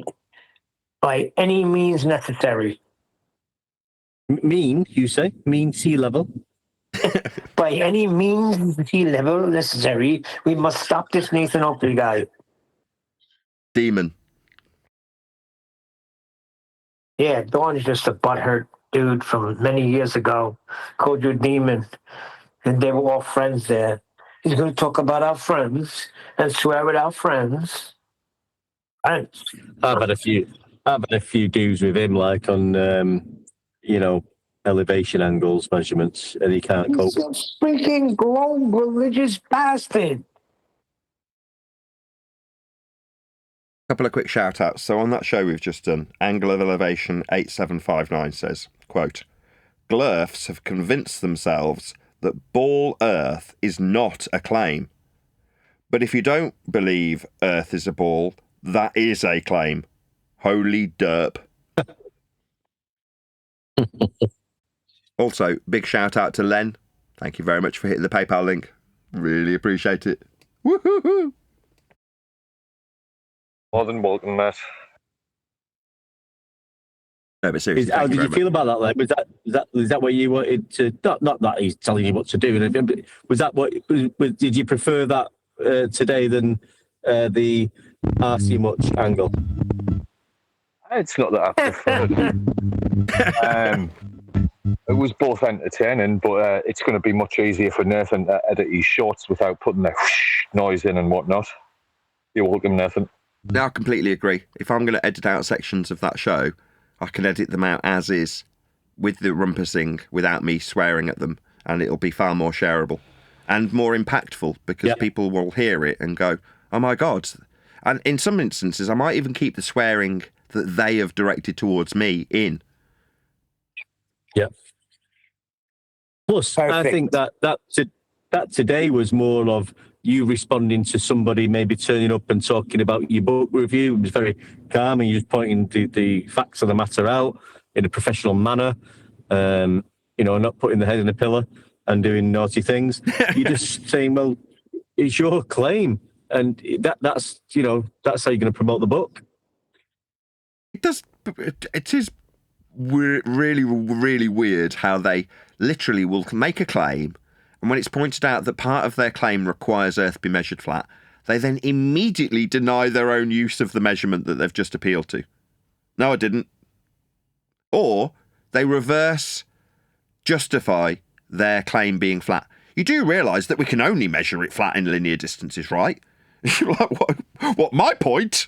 Speaker 7: by any means necessary.
Speaker 13: Mean, you say? Mean sea level?
Speaker 7: By any means sea level necessary, we must stop this Nathan Oakley guy.
Speaker 2: Demon.
Speaker 7: Yeah, Dawn's just a butthurt dude from many years ago. Called you Demon. And they were all friends there. He's going to talk about our friends and swear at our friends. Friends.
Speaker 13: I've had a few dues with him, like on, elevation angles measurements, and he can't cope.
Speaker 7: He's a freaking grown religious bastard.
Speaker 2: Couple of quick shout outs. So on that show we've just done, Angle of Elevation 8759 says, quote, Glurfs have convinced themselves that ball Earth is not a claim. But if you don't believe Earth is a ball, that is a claim. Holy derp. Also, big shout out to Len. Thank you very much for hitting the PayPal link. Really appreciate it. Woohoo!
Speaker 3: More than welcome, Matt.
Speaker 2: No, but seriously,
Speaker 13: How did you feel about that? Like, was that what you wanted to? Not that he's telling you what to do, and everything, but was that what? Did you prefer that today than the RC Much angle?
Speaker 3: It's not that I preferred. It was both entertaining, but it's going to be much easier for Nathan to edit his shorts without putting the whoosh noise in and whatnot. You're welcome, Nathan.
Speaker 2: Now, I completely agree. If I'm going to edit out sections of that show, I can edit them out as is with the rumpusing without me swearing at them, and it'll be far more shareable and more impactful because people will hear it and go, oh my God. And in some instances, I might even keep the swearing that they have directed towards me in.
Speaker 13: Yeah. Plus, I think that today was more of you responding to somebody maybe turning up and talking about your book review. It was very calm, and you're just pointing the facts of the matter out in a professional manner. Not putting the head in a pillow and doing naughty things. You're just saying, well, it's your claim, and that's how you're going to promote the book.
Speaker 2: It is really, really weird how they literally will make a claim, and when it's pointed out that part of their claim requires Earth be measured flat, they then immediately deny their own use of the measurement that they've just appealed to. No, I didn't. Or they reverse justify their claim being flat. You do realise that we can only measure it flat in linear distances, right? You're like, what, my point?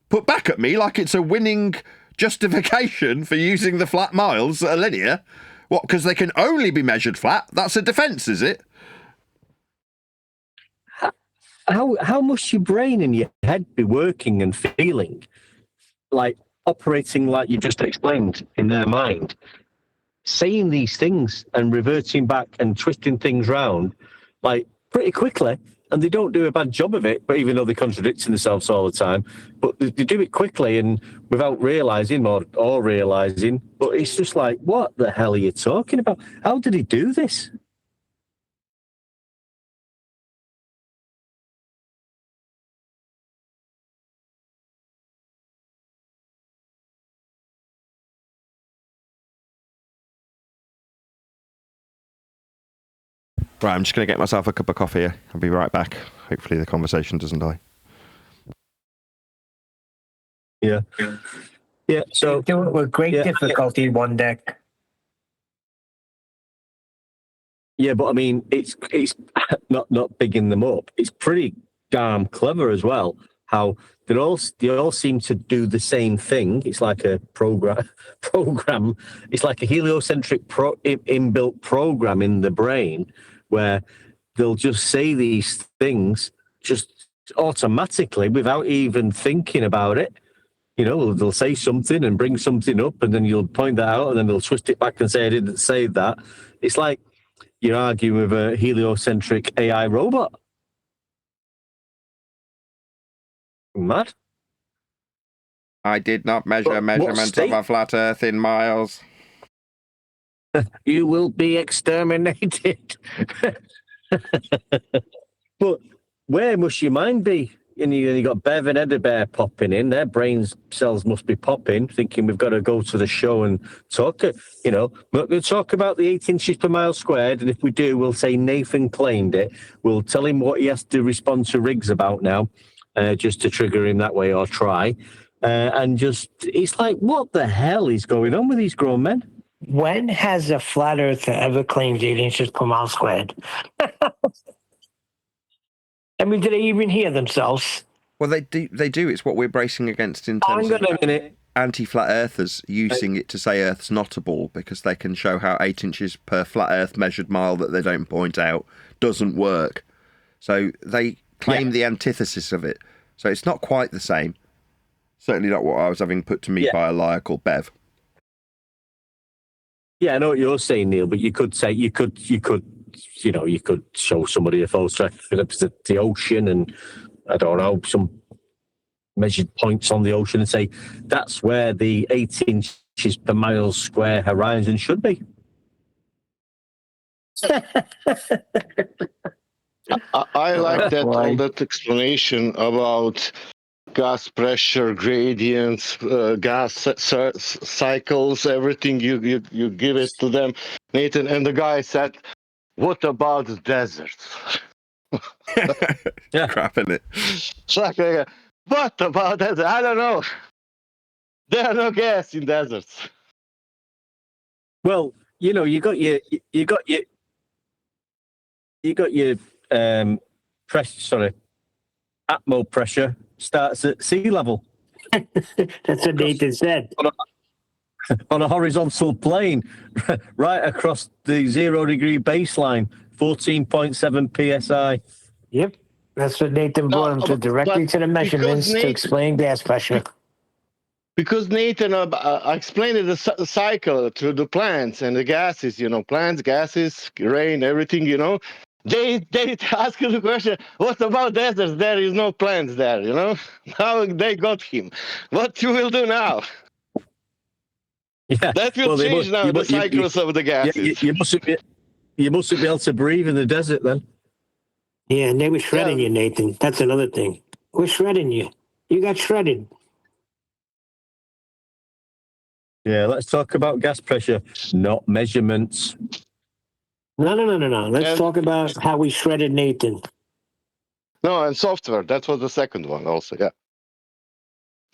Speaker 2: Put back at me like it's a winning justification for using the flat miles that are linear. What, because they can only be measured flat? That's a defence, is it?
Speaker 13: How must your brain and your head be working and feeling, like operating like you just explained in their mind, saying these things and reverting back and twisting things round, like pretty quickly, and they don't do a bad job of it, but even though they're contradicting themselves all the time, but they do it quickly and without realising or realising, but it's just like, what the hell are you talking about? How did he do this?
Speaker 2: Right, I'm just going to get myself a cup of coffee here. I'll be right back. Hopefully the conversation doesn't die.
Speaker 13: Yeah. Yeah, so...
Speaker 7: Do it with great difficulty, one deck.
Speaker 13: Yeah, but I mean, it's not bigging them up. It's pretty damn clever as well, how they all seem to do the same thing. It's like a program. It's like a heliocentric inbuilt program in the brain, where they'll just say these things just automatically without even thinking about it. They'll say something and bring something up, and then you'll point that out, and then they'll twist it back and say, I didn't say that. It's like you're arguing with a heliocentric AI robot. Mad.
Speaker 2: I did not measure measurements of a flat Earth in miles.
Speaker 13: You will be exterminated. But where must your mind be? And you got Bev and Eddie popping in. Their brain cells must be popping, thinking we've got to go to the show and talk. We'll talk about the 8 inches per mile squared, and if we do, we'll say Nathan claimed it. We'll tell him what he has to respond to Riggs about now, just to trigger him that way or try. It's like, what the hell is going on with these grown men?
Speaker 7: When has a flat earther ever claimed 8 inches per mile squared? I mean, do they even hear themselves?
Speaker 2: Well, they do. It's what we're bracing against in terms of anti-flat earthers using it to say Earth's not a ball, because they can show how 8 inches per flat Earth measured mile that they don't point out doesn't work. So they claim the antithesis of it. So it's not quite the same. Certainly not what I was having put to me by a liar called Bev.
Speaker 13: Yeah, I know what you're saying, Neil, but you could say you could show somebody a photograph of the ocean and, I don't know, some measured points on the ocean and say that's where the 8 inches per mile square horizon should be.
Speaker 19: I like that all that explanation about gas pressure gradients, gas cycles, everything. You give it to them, Nathan. And the guy said, "What about the deserts?"
Speaker 2: Crap in it.
Speaker 19: It's like, what about that? I don't know. There are no gas in deserts.
Speaker 13: Well, you know, you got your pressure. Sorry, atmo pressure starts at sea level.
Speaker 7: That's what Nathan said.
Speaker 13: On a horizontal plane, right across the 0 degree baseline, 14.7 psi.
Speaker 7: Yep, that's what Nathan brought him to, directly to the measurements to explain gas pressure.
Speaker 19: Because Nathan explained the cycle through the plants and the gases, plants, gases, rain, everything, They ask you the question, what about deserts? There is no plants there, Now they got him. What you will do now?
Speaker 13: Yeah,
Speaker 19: that will change now the cycles of the gases.
Speaker 13: You mustn't be able to breathe in the desert then.
Speaker 7: Yeah, and they were shredding you, Nathan. That's another thing. We're shredding you. You got shredded.
Speaker 13: Yeah, let's talk about gas pressure, not measurements.
Speaker 7: No. Let's talk about how we shredded Nathan.
Speaker 19: No, and software. That was the second one also, yeah.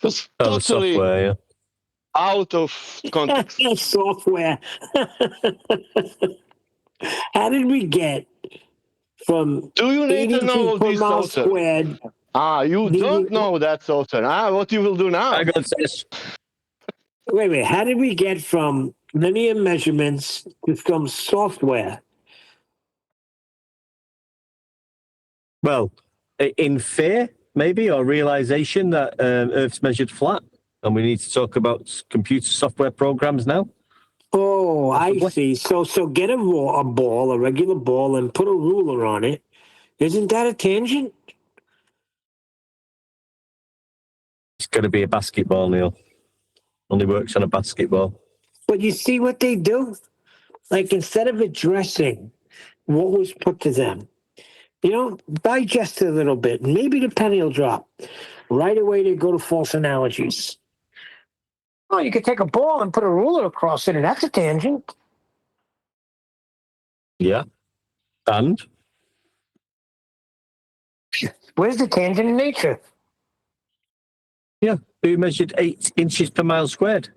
Speaker 19: Just totally
Speaker 13: software, yeah.
Speaker 19: Out of context.
Speaker 7: Software. How did we get from
Speaker 19: Do you need
Speaker 7: 80
Speaker 19: to know
Speaker 7: feet per
Speaker 19: this
Speaker 7: mile
Speaker 19: software?
Speaker 7: squared?
Speaker 19: You don't know that software. What you will do now?
Speaker 13: I got this.
Speaker 7: Wait. How did we get from linear measurements to some software?
Speaker 13: Well, in fear, maybe, or realization that Earth's measured flat, and we need to talk about computer software programs now.
Speaker 7: Oh, I see. So get a ball, a regular ball, and put a ruler on it. Isn't that a tangent?
Speaker 13: It's going to be a basketball, Neil. Only works on a basketball.
Speaker 7: But you see what they do? Like, instead of addressing what was put to them, digest it a little bit. Maybe the penny will drop. Right away, they go to false analogies. Oh, you could take a ball and put a ruler across it, and that's a tangent.
Speaker 13: Yeah. And?
Speaker 7: Where's the tangent in nature?
Speaker 13: Yeah, we measured 8 inches per mile squared.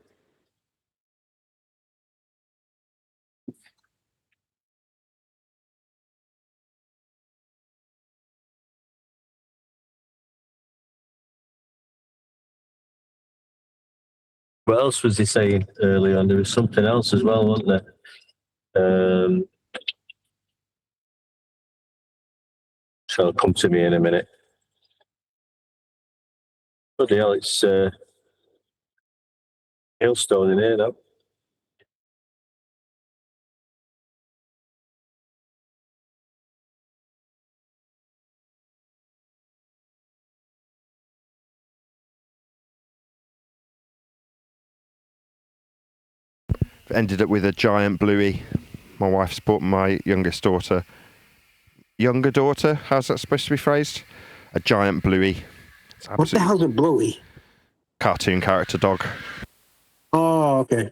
Speaker 13: What else was he saying earlier on? There was something else as well, wasn't there? So it'll come to me in a minute. Bloody hell, it's hailstone in here now.
Speaker 2: Ended up with a giant bluey. My wife's bought my youngest daughter. Younger daughter? How's that supposed to be phrased? A giant bluey.
Speaker 7: What the hell's a bluey?
Speaker 2: Cartoon character dog.
Speaker 7: Oh, okay.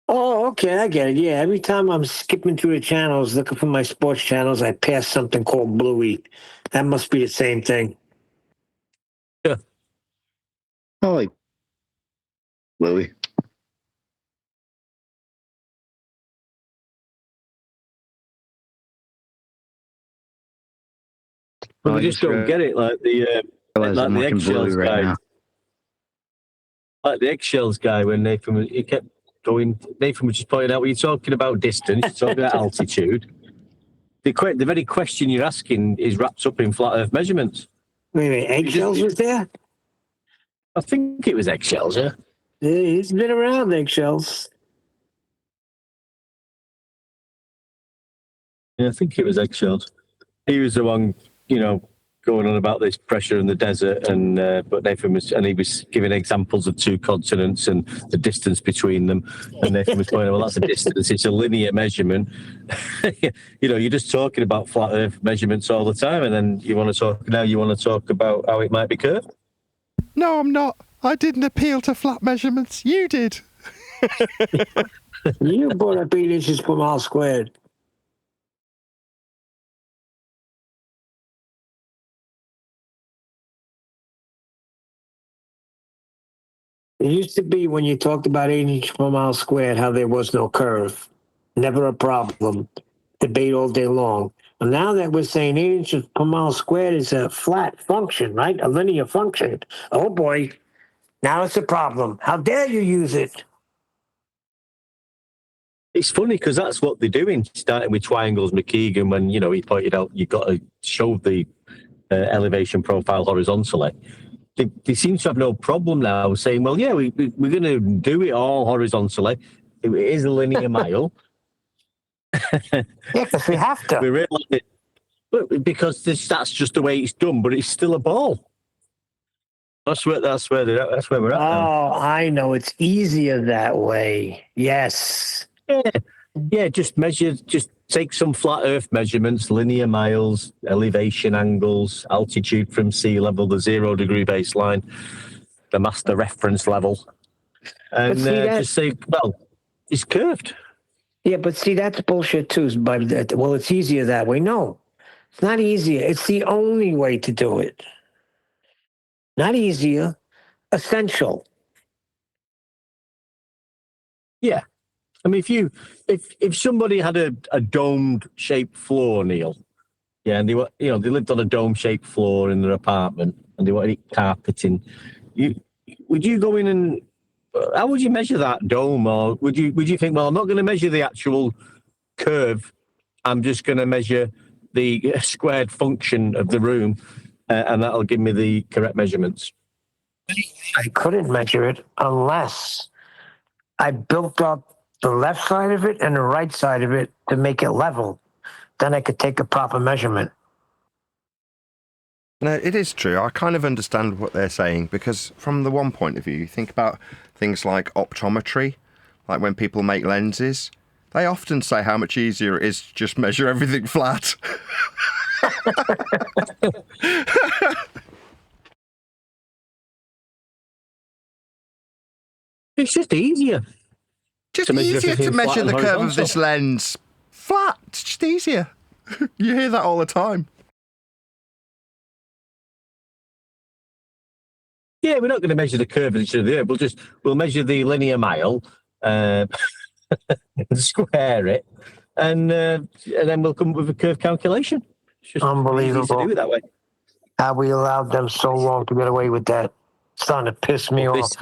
Speaker 7: Oh, okay, I get it. Yeah, every time I'm skipping through the channels looking for my sports channels, I pass something called Bluey. That must be the same thing.
Speaker 13: Yeah.
Speaker 18: I like Bluey.
Speaker 13: Well, they just don't get it, like the eggshells guy. Like the eggshells guy, when he kept going, Nathan was just pointing out, when you're talking about distance, you're talking about altitude. The very question you're asking is wrapped up in flat Earth measurements.
Speaker 7: Wait, eggshells was there?
Speaker 13: I think it was eggshells, yeah.
Speaker 7: Yeah, he's been around eggshells.
Speaker 13: Yeah, I think it was eggshells. He was the one, going on about this pressure in the desert, and but Nathan was giving examples of two continents and the distance between them, and Nathan was going, well, that's a distance, it's a linear measurement. You're just talking about flat Earth measurements all the time, and then you want to talk about how it might be curved.
Speaker 2: No, I'm not. I didn't appeal to flat measurements. You did.
Speaker 7: You brought up 8 inches per mile squared. It used to be when you talked about 8 inches per mile squared, how there was no curve. Never a problem. Debate all day long. And now that we're saying 8 inches per mile squared is a flat function, right? A linear function. Oh boy. Now it's a problem. How dare you use it?
Speaker 13: It's funny because that's what they're doing, starting with triangles McKeegan when, he pointed out you've got to show the elevation profile horizontally. They seem to have no problem now saying, well, yeah, we're going to do it all horizontally. It is a linear mile.
Speaker 7: Yeah, because we have to.
Speaker 13: We realize it. But because that's just the way it's done, but it's still a ball. That's where we're at now.
Speaker 7: Oh, I know. It's easier that way. Yes.
Speaker 13: Yeah, just take some flat Earth measurements, linear miles, elevation angles, altitude from sea level, the 0 degree baseline, the master reference level, and just say, well, it's curved.
Speaker 7: Yeah, but see, that's bullshit too. Well, it's easier that way. No, it's not easier. It's the only way to do it. Not easier, essential.
Speaker 13: Yeah. I mean, if somebody had a domed shaped floor, Neil, yeah, and they lived on a dome shaped floor in their apartment, and they wanted it carpeting, would you go in and how would you measure that dome, or would you think, well, I'm not going to measure the actual curve, I'm just going to measure the squared function of the room, and that'll give me the correct measurements?
Speaker 7: I couldn't measure it unless I built up the left side of it and the right side of it to make it level. Then I could take a proper measurement.
Speaker 2: No, it is true. I kind of understand what they're saying, because from the one point of view, you think about things like optometry, like when people make lenses, they often say how much easier it is to just measure everything flat.
Speaker 13: It's just easier.
Speaker 2: Just easier to measure the curve of this lens flat. It's just easier. You hear that all the time.
Speaker 13: Yeah, we're not going to measure the curvature of the Earth. We'll measure the linear mile, square it, and then we'll come up with a curve calculation. It's just
Speaker 7: unbelievable
Speaker 13: easy to do it that way.
Speaker 7: How we allowed them so long to get away with that? It's starting to piss me off.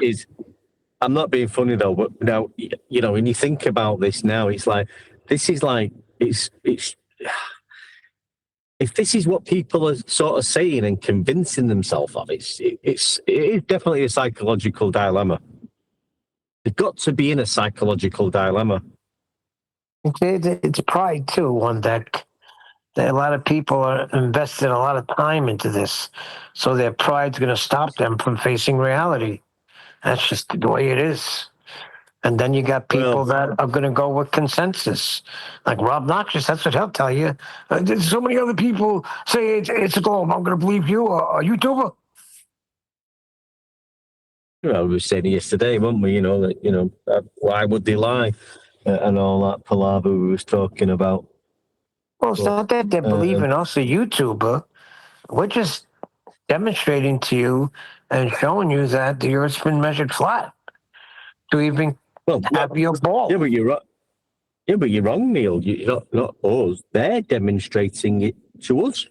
Speaker 13: I'm not being funny though, but now, when you think about this now, it's like, it's if this is what people are sort of saying and convincing themselves of, it is definitely a psychological dilemma. They've got to be in a psychological dilemma.
Speaker 7: It's pride too, one that a lot of people are invested a lot of time into this, so their pride's going to stop them from facing reality. That's just the way it is. And then you got people that are going to go with consensus. Like Rob Noxious, that's what he'll tell you. There's so many other people say it's a globe. I'm going to believe you, a YouTuber.
Speaker 13: Well, we were saying yesterday, weren't we? Why would they lie? And all that palaver we was talking about.
Speaker 7: Well, it's not that they're believing us, a YouTuber. We're just demonstrating to you and showing you that the Earth's been measured flat to even have your ball.
Speaker 13: Yeah, but you're right. Yeah, but you're wrong, Neil. Not us. They're demonstrating it to us.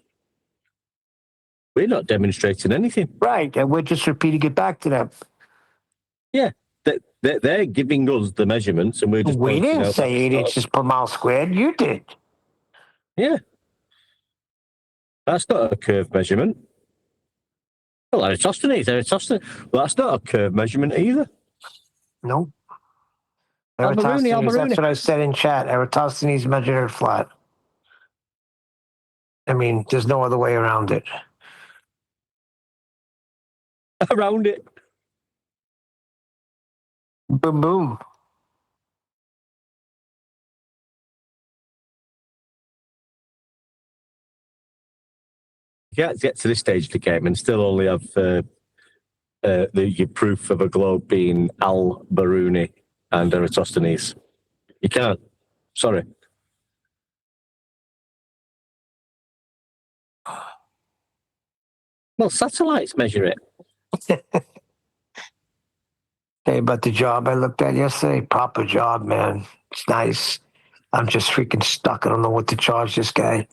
Speaker 13: We're not demonstrating anything.
Speaker 7: Right, and we're just repeating it back to them.
Speaker 13: Yeah, they're giving us the measurements, and we're just.
Speaker 7: We didn't say 8 inches per mile squared. You did.
Speaker 13: Yeah, that's not a curve measurement. Well, Eratosthenes. Well, that's not a curve measurement either.
Speaker 7: No. Eratosthenes, that's what I said in chat. Eratosthenes measured it flat. I mean, there's no other way around it.
Speaker 13: around it.
Speaker 7: Boom, boom.
Speaker 13: You can't get to this stage of the game and still only have your proof of a globe being Al-Biruni and Eratosthenes. You can't. Sorry. Well, satellites measure it.
Speaker 7: Hey, about the job I looked at yesterday, proper job, man. It's nice. I'm just freaking stuck. I don't know what to charge this guy.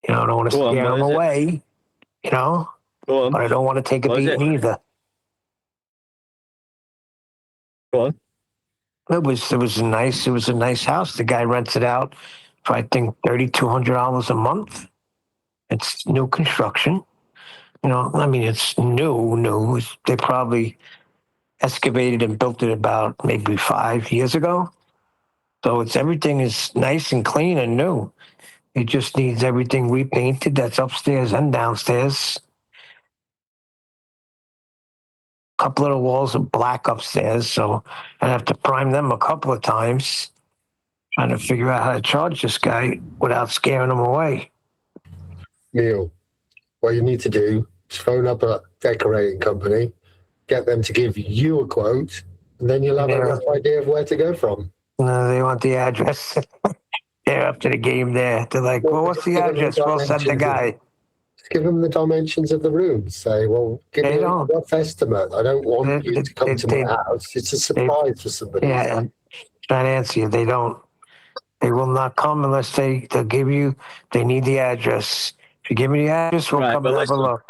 Speaker 7: You know, I don't want to scare him away, you know, but I don't want to take a beating either.
Speaker 13: Go on.
Speaker 7: It was a nice house. The guy rents it out for, I think, $3,200 a month. It's new construction. You know, I mean, it's new. They probably excavated and built it about maybe 5 years ago. So everything is nice and clean and new. It just needs everything repainted. That's upstairs and downstairs. A couple of the walls are black upstairs, so I have to prime them a couple of times, trying to figure out how to charge this guy without scaring him away.
Speaker 11: Neil, what you need to do is phone up a decorating company, get them to give you a quote, and then you'll have a rough idea of where to go from.
Speaker 7: No, they want the address. They're up to the game there. They're like, well, what's the address? We'll send the guy.
Speaker 11: Just give them the dimensions of the room. Say, well, give me a rough estimate. I don't want you to come to my house. It's a surprise for somebody.
Speaker 7: Yeah, I'm trying to answer you. They don't. They will not come unless they'll give you, they need the address. If you give me the address, we'll come and have a look.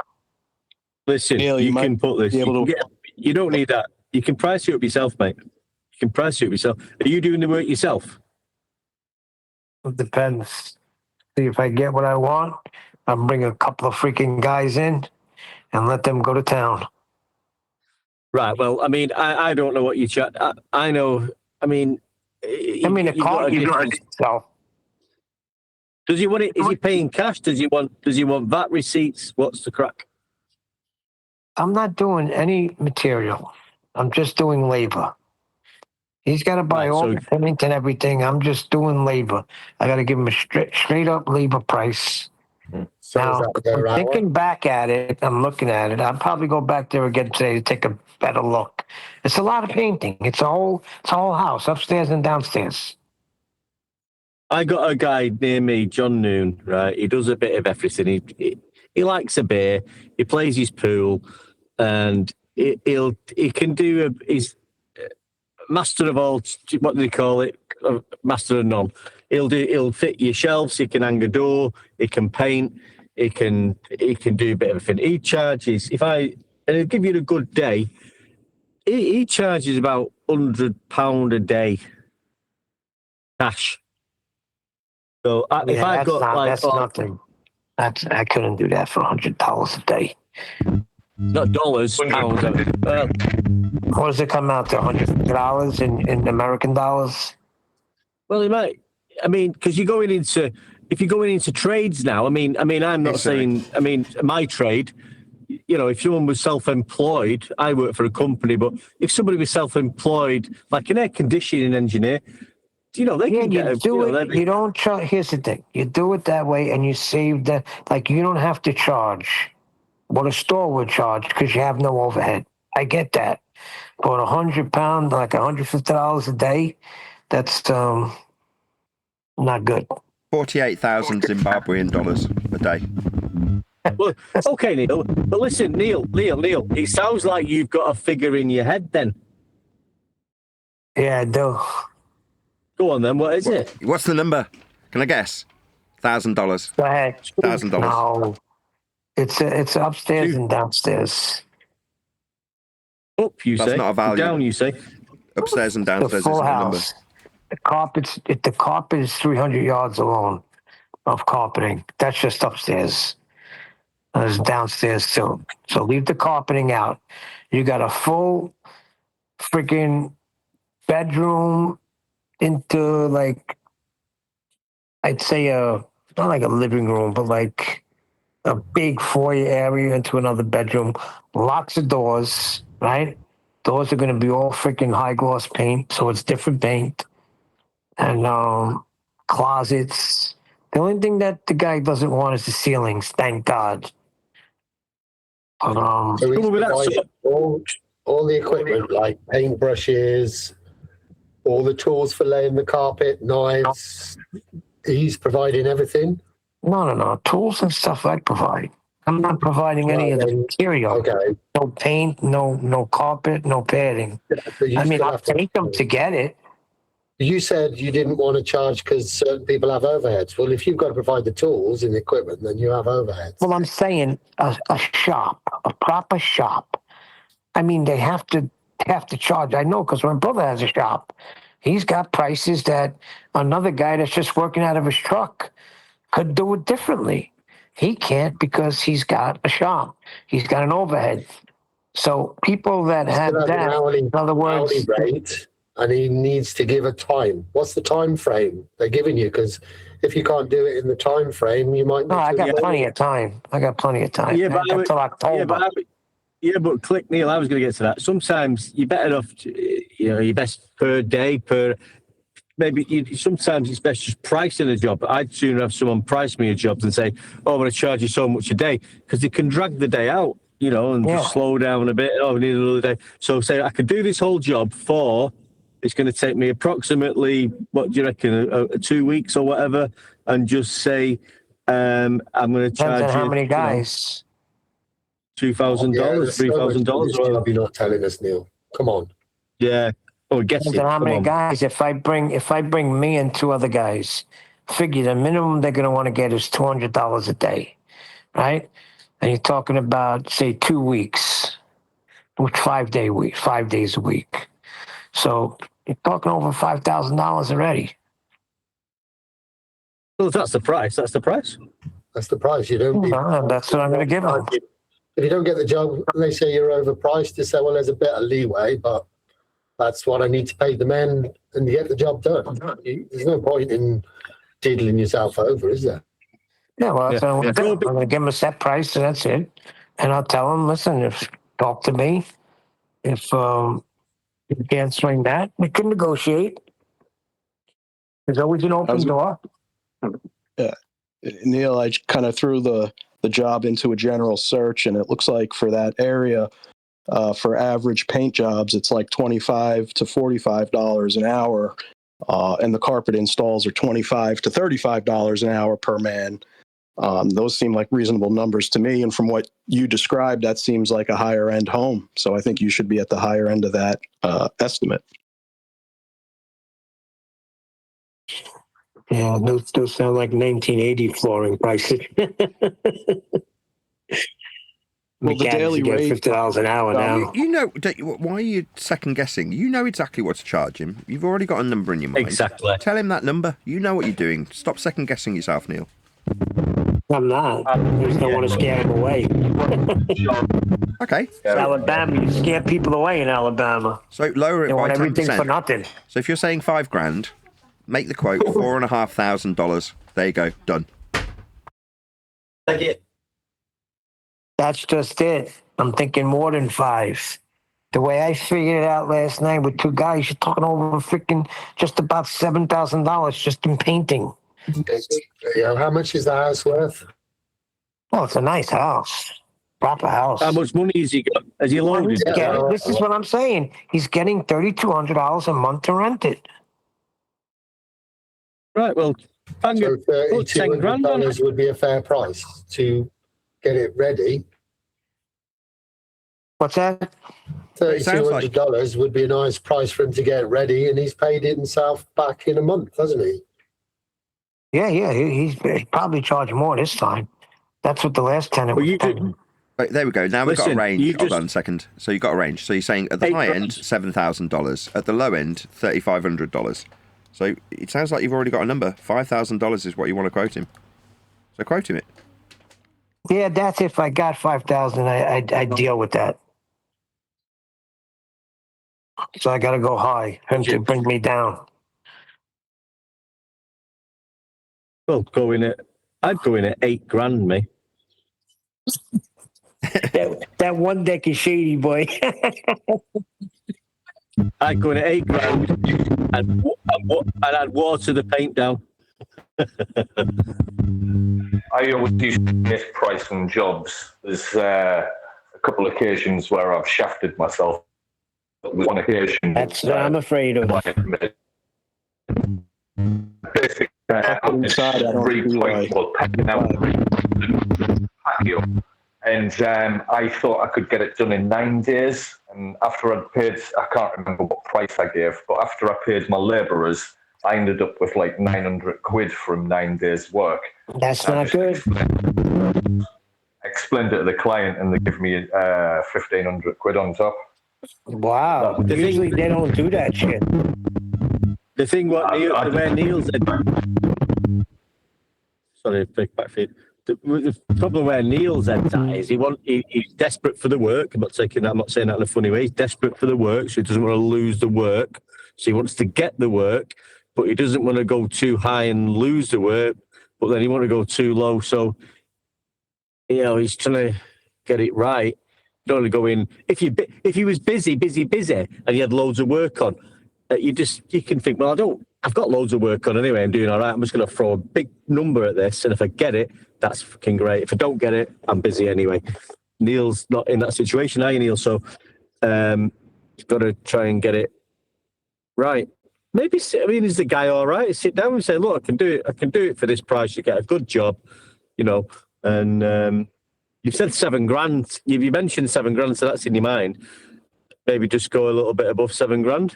Speaker 13: Listen,
Speaker 7: Neil,
Speaker 13: you can put this. You don't need that. You can price it up yourself, mate. You can price it up yourself. Are you doing the work yourself?
Speaker 7: It depends. See, if I get what I want, I'll bring a couple of freaking guys in and let them go to town.
Speaker 13: Right. Well, I mean, I don't know what you chat. I know. I mean,
Speaker 7: the car you got to sell.
Speaker 13: Does he want it? Is he paying cash? Does he want VAT receipts? What's the crack?
Speaker 7: I'm not doing any material. I'm just doing labor. He's got to buy all the cement and everything. I'm just doing labor. I got to give him a straight up labor price.
Speaker 11: So
Speaker 7: now, I'm thinking back at it. I'm looking at it. I'll probably go back there again today to take a better look. It's a lot of painting. It's a whole house, upstairs and downstairs.
Speaker 13: I got a guy near me, John Noon, right? He does a bit of everything. He likes a beer. He plays his pool, and he can do he's master of all. What do they call it? Master of none. He'll fit your shelves. He can hang a door. He can paint. He can do a bit of everything. He charges and he'll give you a good day. He charges about £100 a day cash. So if I got
Speaker 7: that's nothing. I couldn't do that for $100 a day.
Speaker 13: Not dollars, pounds.
Speaker 7: What does it come out to? $150 in American dollars?
Speaker 13: Well, it might. I mean, because if you're going into trades now, I mean, I'm not saying. I mean, my trade. You know, if someone was self-employed, I work for a company, but if somebody was self-employed, like an air conditioning engineer, you know, they can get
Speaker 7: you don't charge. Here's the thing: you do it that way, and you save the. Like, you don't have to charge what a store would charge because you have no overhead. I get that, but £100, like $150 a day, that's not good.
Speaker 2: 48,000 Zimbabwean dollars a day.
Speaker 13: Well, okay, Neil. But listen, Neil. It sounds like you've got a figure in your head, then.
Speaker 7: Yeah, I do.
Speaker 13: Go on, then. What is it?
Speaker 2: What's the number? Can I guess? $1,000.
Speaker 7: Go ahead.
Speaker 2: $1,000.
Speaker 7: No, it's upstairs and downstairs.
Speaker 13: Up, you
Speaker 2: That's
Speaker 13: say.
Speaker 2: not a value.
Speaker 13: Down, you say.
Speaker 2: Upstairs and downstairs.
Speaker 7: The full
Speaker 2: isn't a number.
Speaker 7: house. The carpet is 300 yards alone of carpeting. That's just upstairs. There's downstairs too. So leave the carpeting out. You got a full freaking bedroom into, like, I'd say not like a living room, but like a big foyer area into another bedroom, lots of doors, right? Doors are going to be all freaking high gloss paint, so it's different paint, and closets. The only thing that the guy doesn't want is the ceilings. Thank God. But,
Speaker 11: So he's providing all the equipment, like paintbrushes, all the tools for laying the carpet, knives. He's providing everything.
Speaker 7: No. Tools and stuff I provide. I'm not providing any of the material.
Speaker 11: Okay.
Speaker 7: No paint, no carpet, no padding. I mean, I'll take them to get it.
Speaker 11: You said you didn't want to charge because certain people have overheads. Well, if you've got to provide the tools and the equipment, then you have overheads.
Speaker 7: Well, I'm saying a shop, a proper shop. I mean, they have to charge. I know because my brother has a shop. He's got prices that another guy that's just working out of his truck could do it differently. He can't because he's got a shop. He's got an overhead. So people that have that, in other words,
Speaker 11: hourly rate, and he needs to give a time. What's the time frame they're giving you? Because if you can't do it in the time frame, you might.
Speaker 7: No, I got plenty of time.
Speaker 13: Yeah, but
Speaker 7: until October.
Speaker 13: But click, Neil. I was going to get to that. Sometimes you're better off, your best per day, sometimes it's best just pricing a job. I'd sooner have someone price me a job than say, oh, I'm going to charge you so much a day, because they can drag the day out, and just slow down a bit. Oh, we need another day. So say I could do this whole job it's going to take me approximately, what do you reckon, 2 weeks or whatever, and just say, I'm going to charge you.
Speaker 7: How many guys?
Speaker 13: $2,000, $3,000.
Speaker 11: You're not telling us, Neil. Come on.
Speaker 13: Yeah. Oh, guess it.
Speaker 7: How many guys? If I bring me and two other guys, figure the minimum they're going to want to get is $200 a day, right? And you're talking about, say, 2 weeks, with 5 days a week. So you're talking over $5,000 already.
Speaker 13: Well, that's the price.
Speaker 11: That's the price. You don't.
Speaker 7: That's what I'm going to give them.
Speaker 11: If you don't get the job, they say you're overpriced. They say, well, there's a bit of leeway, but that's what I need to pay the men and to get the job done. There's no point in diddling yourself over, is there?
Speaker 7: Yeah, well, that's what I'm going to do. I'm going to give them a set price, and that's it. And I'll tell them, listen, talk to me. If you can't swing that, we can negotiate. There's always an open door.
Speaker 1: Yeah. Neil, I kind of threw the job into a general search, and it looks like for that area, for average paint jobs, it's like $25 to $45 an hour, and the carpet installs are $25 to $35 an hour per man. Those seem like reasonable numbers to me, and from what you described, that seems like a higher end home. So I think you should be at the higher end of that estimate.
Speaker 7: Yeah, those sound like 1980 flooring prices.
Speaker 1: Well, the daily rate,
Speaker 7: $50 an hour now.
Speaker 2: Why are you second guessing? You know exactly what to charge him. You've already got a number in your mind.
Speaker 13: Exactly.
Speaker 2: Tell him that number. You know what you're doing. Stop second guessing yourself, Neil.
Speaker 7: I'm not. I just don't want to scare him away.
Speaker 2: Okay.
Speaker 7: Alabama, you scare people away in Alabama.
Speaker 2: So lower it
Speaker 7: they
Speaker 2: by
Speaker 7: want
Speaker 2: 10%.
Speaker 7: Everything for nothing.
Speaker 2: So if you're saying $5,000, make the quote $4,500. There you go. Done.
Speaker 7: Thank you. That's just it. I'm thinking more than 5. The way I figured it out last night with 2 guys, you're talking over freaking just about $7,000 just in painting.
Speaker 11: Yeah, how much is the house worth?
Speaker 7: Well, it's a nice house. Proper house.
Speaker 13: How much money has he got? Has he loaded?
Speaker 7: This is what I'm saying. He's getting $3,200 a month to rent it.
Speaker 13: Right, well,
Speaker 11: so $3,200 would be a fair price to get it ready.
Speaker 7: What's that?
Speaker 11: $3,200 would be a nice price for him to get ready, and he's paid it himself back in a month, hasn't he?
Speaker 7: Yeah, he's probably charged more this time. That's what the last tenant was paying.
Speaker 2: Right, there we go. Now we've got a range. Hold on a second. So you've got a range. So you're saying at the high end, $7,000. At the low end, $3,500. So it sounds like you've already got a number. $5,000 is what you want to quote him. So quote him it.
Speaker 7: Yeah, that's if I got 5,000, I'd deal with that. So I got to go high him to bring me down.
Speaker 13: Well, I'd go in at $8,000, me.
Speaker 7: That one deck is shady, boy.
Speaker 13: I'd go in at $8,000 and I'd water the paint down.
Speaker 3: I always used to misprice on jobs. There's a couple of occasions where I've shafted myself. But one occasion,
Speaker 7: that's what I'm afraid of.
Speaker 3: Basically, and I thought I could get it done in 9 days. And after I'd paid, I can't remember what price I gave, but after I paid my labourers, I ended up with like 900 quid from 9 days' work.
Speaker 7: That's not good.
Speaker 3: I explained it to the client, and they give me 1,500 quid on top.
Speaker 7: Wow. Usually they don't do that shit.
Speaker 13: The thing where Neil said... Sorry, big back feed. The problem where Neil's head's at is he's desperate for the work. I'm not saying that in a funny way. He's desperate for the work, so he doesn't want to lose the work. So he wants to get the work, but he doesn't want to go too high and lose the work, but then he wants to go too low. So, he's trying to get it right. You don't want to go in. If he was busy, and he had loads of work on, you can think, well, I've got loads of work on anyway. I'm doing all right. I'm just going to throw a big number at this, and if I get it, that's fucking great. If I don't get it, I'm busy anyway. Neil's not in that situation, are you, Neil? So you've got to try and get it right. Maybe, is the guy all right? Sit down and say, look, I can do it. I can do it for this price. You get a good job, and you've said $7,000. You mentioned $7,000, so that's in your mind. Maybe just go a little bit above $7,000.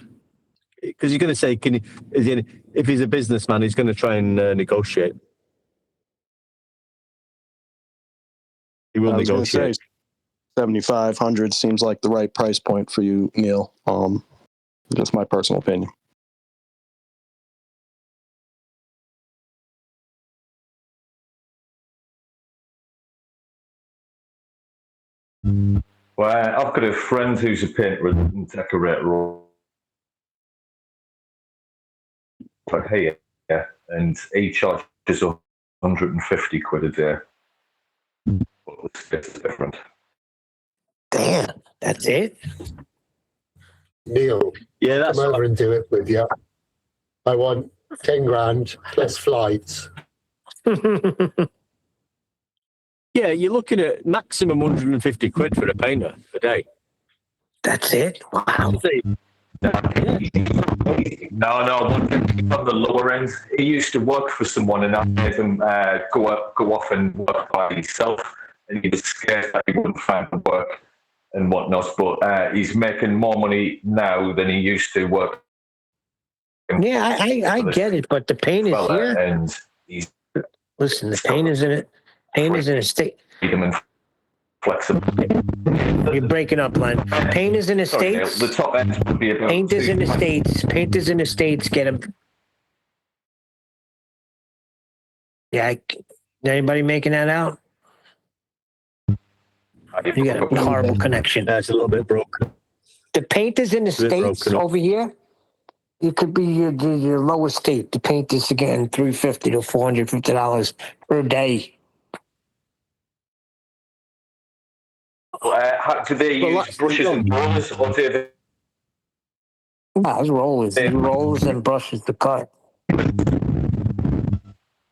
Speaker 13: Because you're going to say, if he's a businessman, he's going to try and negotiate. He will negotiate.
Speaker 1: 7,500 seems like the right price point for you, Neil. Just my personal opinion.
Speaker 3: Well, I've got a friend who's a painter and decorator. Here, and he charges 150 quid a day. It's different.
Speaker 7: Damn, that's it?
Speaker 11: Neil,
Speaker 13: that's
Speaker 11: come over and do it with you. I want 10 grand plus flights.
Speaker 13: Yeah, you're looking at maximum 150 quid for a painter a day.
Speaker 7: That's it? Wow.
Speaker 3: No, on the lower end. He used to work for someone, and I made him go off and work by himself, and he was scared that he wouldn't find work and whatnot. But he's making more money now than he used to work.
Speaker 7: Yeah, I get it, but the pain is here.
Speaker 3: And he's
Speaker 7: listen, the pain is in it. Pain is in a state.
Speaker 3: Flexible.
Speaker 7: You're breaking up, Len. Pain is in the States.
Speaker 3: The top end would be about
Speaker 7: Painters in the States. Painters in the States get them. Yeah, anybody making that out? You got a horrible connection.
Speaker 13: That's a little bit broken.
Speaker 7: The painters in the States over here, it could be your lowest state. The painters are getting $350 to $450 per day.
Speaker 3: Do they use brushes and rollers, or do they?
Speaker 7: No, it's rollers. He rolls and brushes the cut.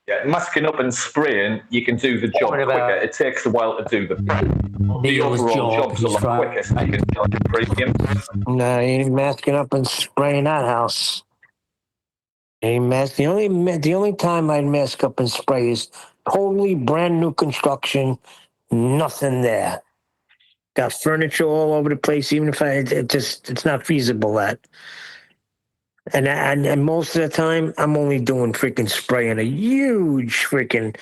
Speaker 3: Yeah, masking up and spraying, you can do the job quicker. It takes a while to do the overall job's a lot quicker, so you can charge a premium.
Speaker 7: No, he ain't masking up and spraying that house. The only time I'd mask up and spray is totally brand new construction, nothing there. Got furniture all over the place. Even if it's not feasible. And most of the time, I'm only doing freaking spray in a huge freaking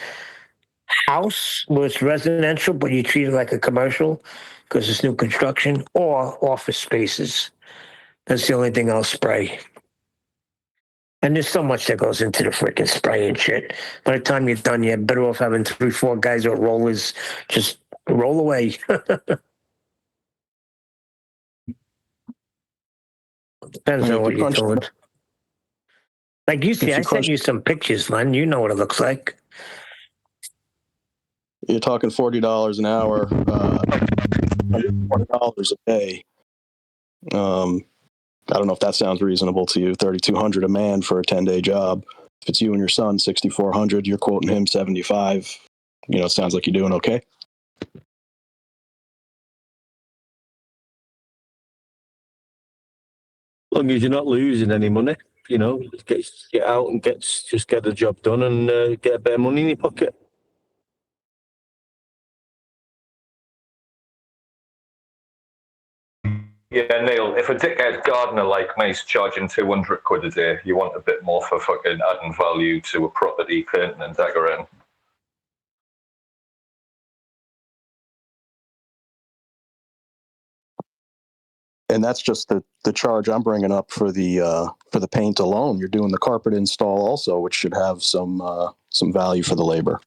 Speaker 7: house where it's residential, but you treat it like a commercial because it's new construction, or office spaces. That's the only thing I'll spray. And there's so much that goes into the freaking spray and shit. By the time you're done, you're better off having 3-4 guys with rollers just roll away. Depends on what you're doing. Like you see, I sent you some pictures, Len. You know what it looks like.
Speaker 1: You're talking $40 an hour, $120 a day. I don't know if that sounds reasonable to you. $3,200 a man for a 10-day job. If it's you and your son, $6,400. You're quoting him $75. It sounds like you're doing okay.
Speaker 13: As long as you're not losing any money, get out and just get the job done and get a bit of money in your pocket.
Speaker 3: Yeah, Neil, if a dickhead gardener like me's charging 200 quid a day, you want a bit more for fucking adding value to a property, painting and decorating.
Speaker 1: And that's just the charge I'm bringing up for the paint alone. You're doing the carpet install also, which should have some value for the labor.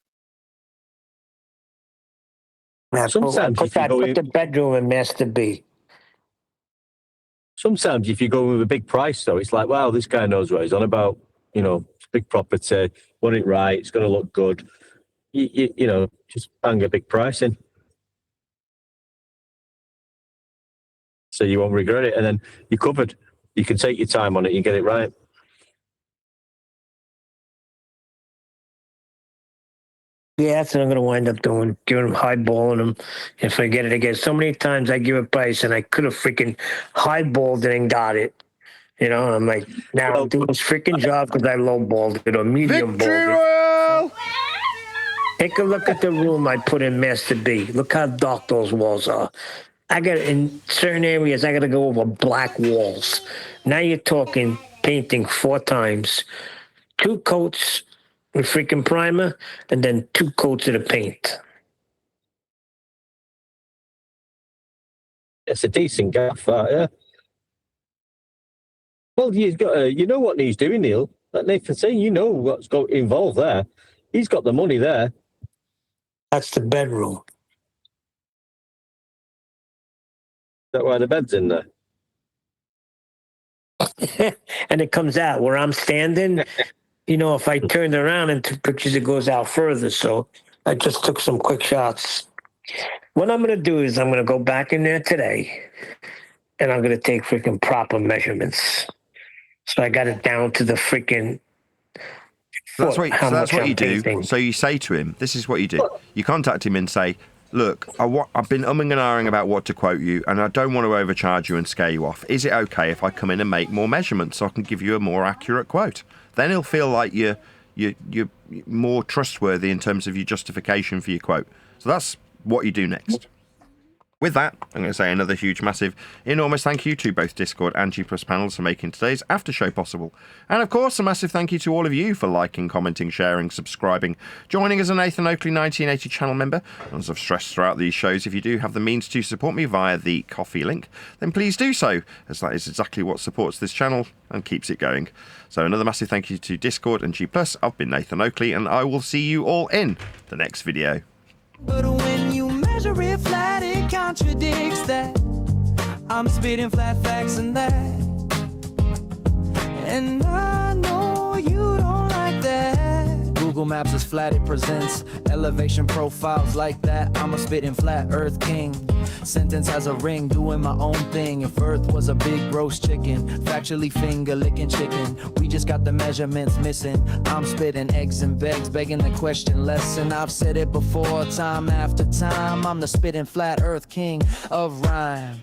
Speaker 7: Sometimes put the bedroom in Master B.
Speaker 13: Sometimes if you go with a big price, though, it's like, wow, this guy knows what he's on about. Big property, want it right, it's going to look good. Just bang a big price in. So you won't regret it, and then you're covered. You can take your time on it, you get it right.
Speaker 7: Yeah, that's what I'm going to wind up doing, giving them highballing them if I get it again. So many times I give a price and I could have freaking highballed it and got it. I'm like, now I'm doing this freaking job because I lowballed it or medium balled it. Take a look at the room I put in Master B. Look how dark those walls are. In certain areas, I got to go over black walls. Now you're talking painting 4 times, 2 coats with freaking primer, and then 2 coats of the paint.
Speaker 13: It's a decent gaff, yeah. Well, you've got, you know what he's doing, Neil. Like Nathan saying, you know what's involved there. He's got the money there.
Speaker 7: That's the bedroom.
Speaker 13: Is that why the bed's in there?
Speaker 7: And it comes out where I'm standing. If I turned around and took pictures, it goes out further. So I just took some quick shots. What I'm going to do is I'm going to go back in there today, and I'm going to take freaking proper measurements. So I got it down to the freaking.
Speaker 2: That's what you do. So you say to him, this is what you do. You contact him and say, look, I've been umming and ahhing about what to quote you, and I don't want to overcharge you and scare you off. Is it okay if I come in and make more measurements so I can give you a more accurate quote? Then he'll feel like you're more trustworthy in terms of your justification for your quote. So that's what you do next. With that, I'm going to say another huge, massive, enormous thank you to both Discord and G+ panels for making today's after show possible. And of course, a massive thank you to all of you for liking, commenting, sharing, subscribing, joining as a Nathan Oakley 1980 channel member. And as I've stressed throughout these shows, if you do have the means to support me via the Ko-fi link, then please do so, as that is exactly what supports this channel and keeps it going. So another massive thank you to Discord and G+. I've been Nathan Oakley, and I will see you all in the next video.
Speaker 15: But when you measure it flat, it contradicts that. I'm spitting flat facts and that. And I know you don't like that. Google Maps is flat, it presents elevation profiles like that. I'm a spitting flat earth king. Sentence has a ring, doing my own thing. If Earth was a big roast chicken, factually finger licking chicken. We just got the measurements missing. I'm spitting eggs and begs, begging the question lesson. I've said it before, time after time. I'm the spitting flat earth king of rhyme.